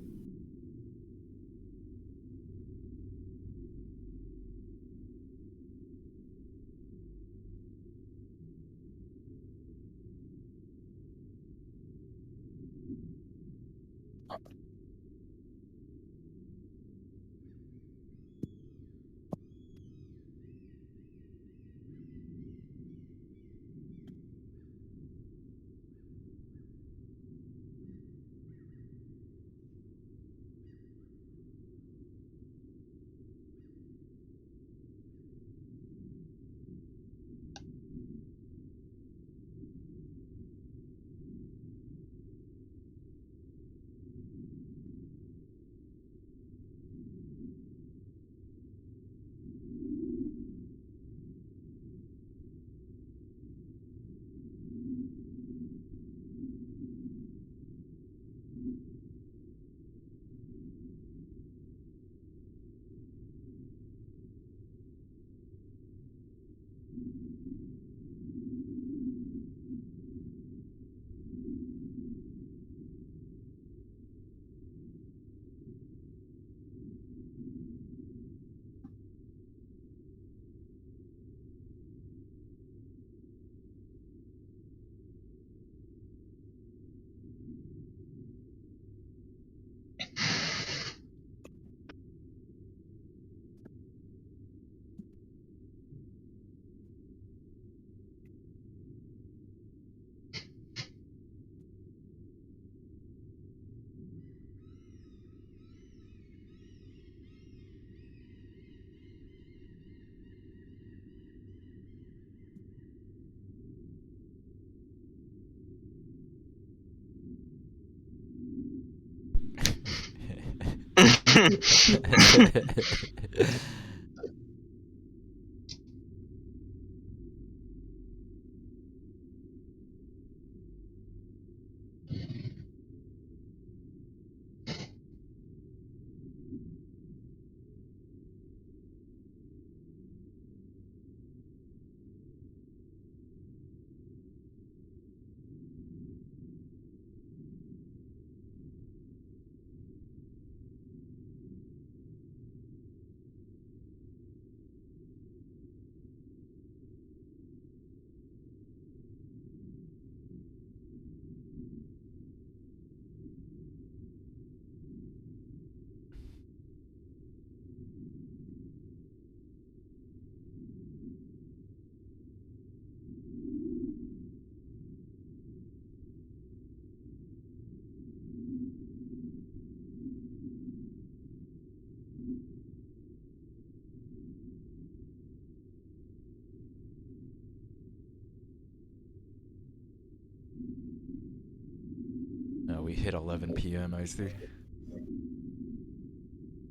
We hit 11 p.m. I see.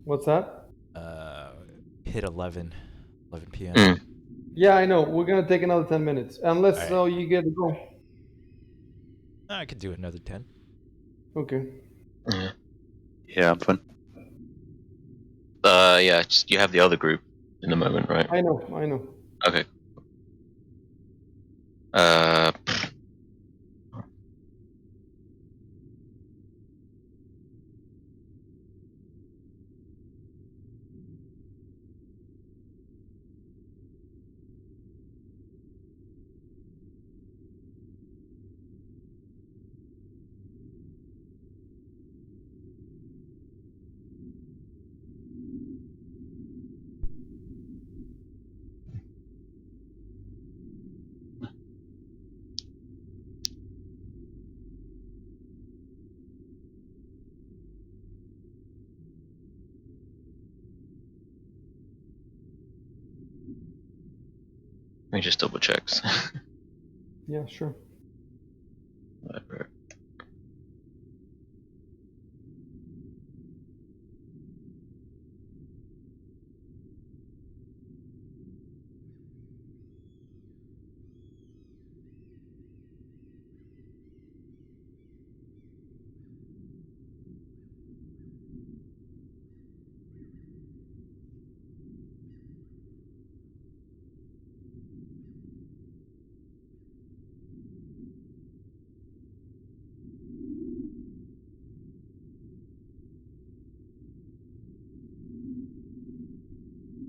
What's that? Hit 11 p.m. Mm. Yeah, I know. We're gonna take another 10 minutes, unless Alright. you get to go. I could do another 10. Okay. Yeah. Yeah, I'm fine. Yeah. Just, you have the other group in the moment, right? I know. Okay. Uh. Let me just double check. Yeah, sure.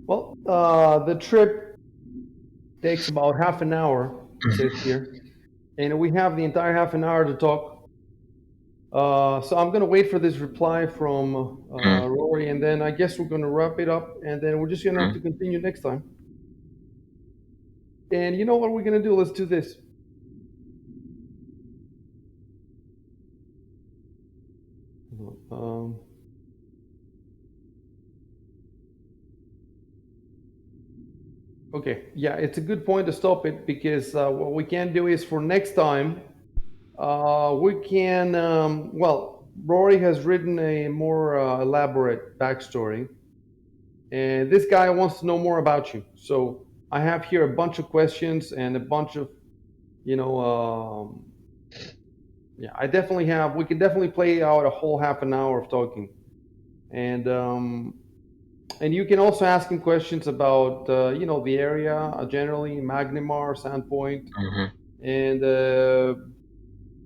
Well, the trip takes about half an hour, it says here, and we have the entire half an hour to talk. So I'm gonna wait for this reply from Rory, and then I guess we're gonna wrap it up, and then we're just gonna have to continue next time. And you know what we're gonna do? Let's do this. Um, okay, yeah, it's a good point to stop it, because what we can do is for next time, we can, well, Rory has written a more elaborate backstory, and this guy wants to know more about you. So I have here a bunch of questions and a bunch of, yeah, I definitely have. We can definitely play out a whole half an hour of talking, and you can also ask him questions about, the area generally, Magnimar, Sandpoint, and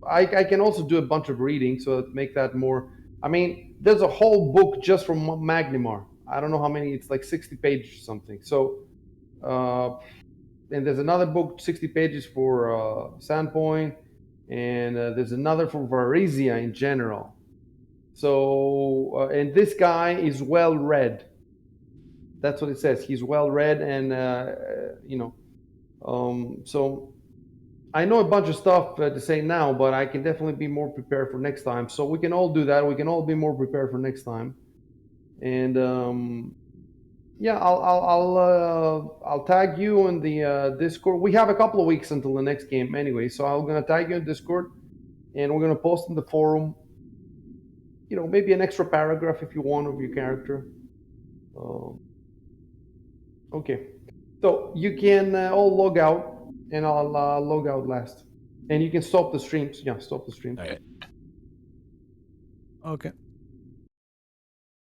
I can also do a bunch of reading, so to make that more. I mean, there's a whole book just from Magnimar. I don't know how many. It's like 60 pages or something. So, and there's another book, 60 pages for Sandpoint, and there's another for Varisia in general. So, and this guy is well read. That's what it says. He's well read, and so I know a bunch of stuff to say now, but I can definitely be more prepared for next time. So we can all do that. We can all be more prepared for next time. And yeah, I'll tag you in the Discord. We have a couple of weeks until the next game, anyway. So I'm gonna tag you in Discord, and we're gonna post in the forum. maybe an extra paragraph if you want of your character. Okay, so you can all log out, and I'll log out last, and you can stop the streams. Yeah, stop the stream. All right. Okay.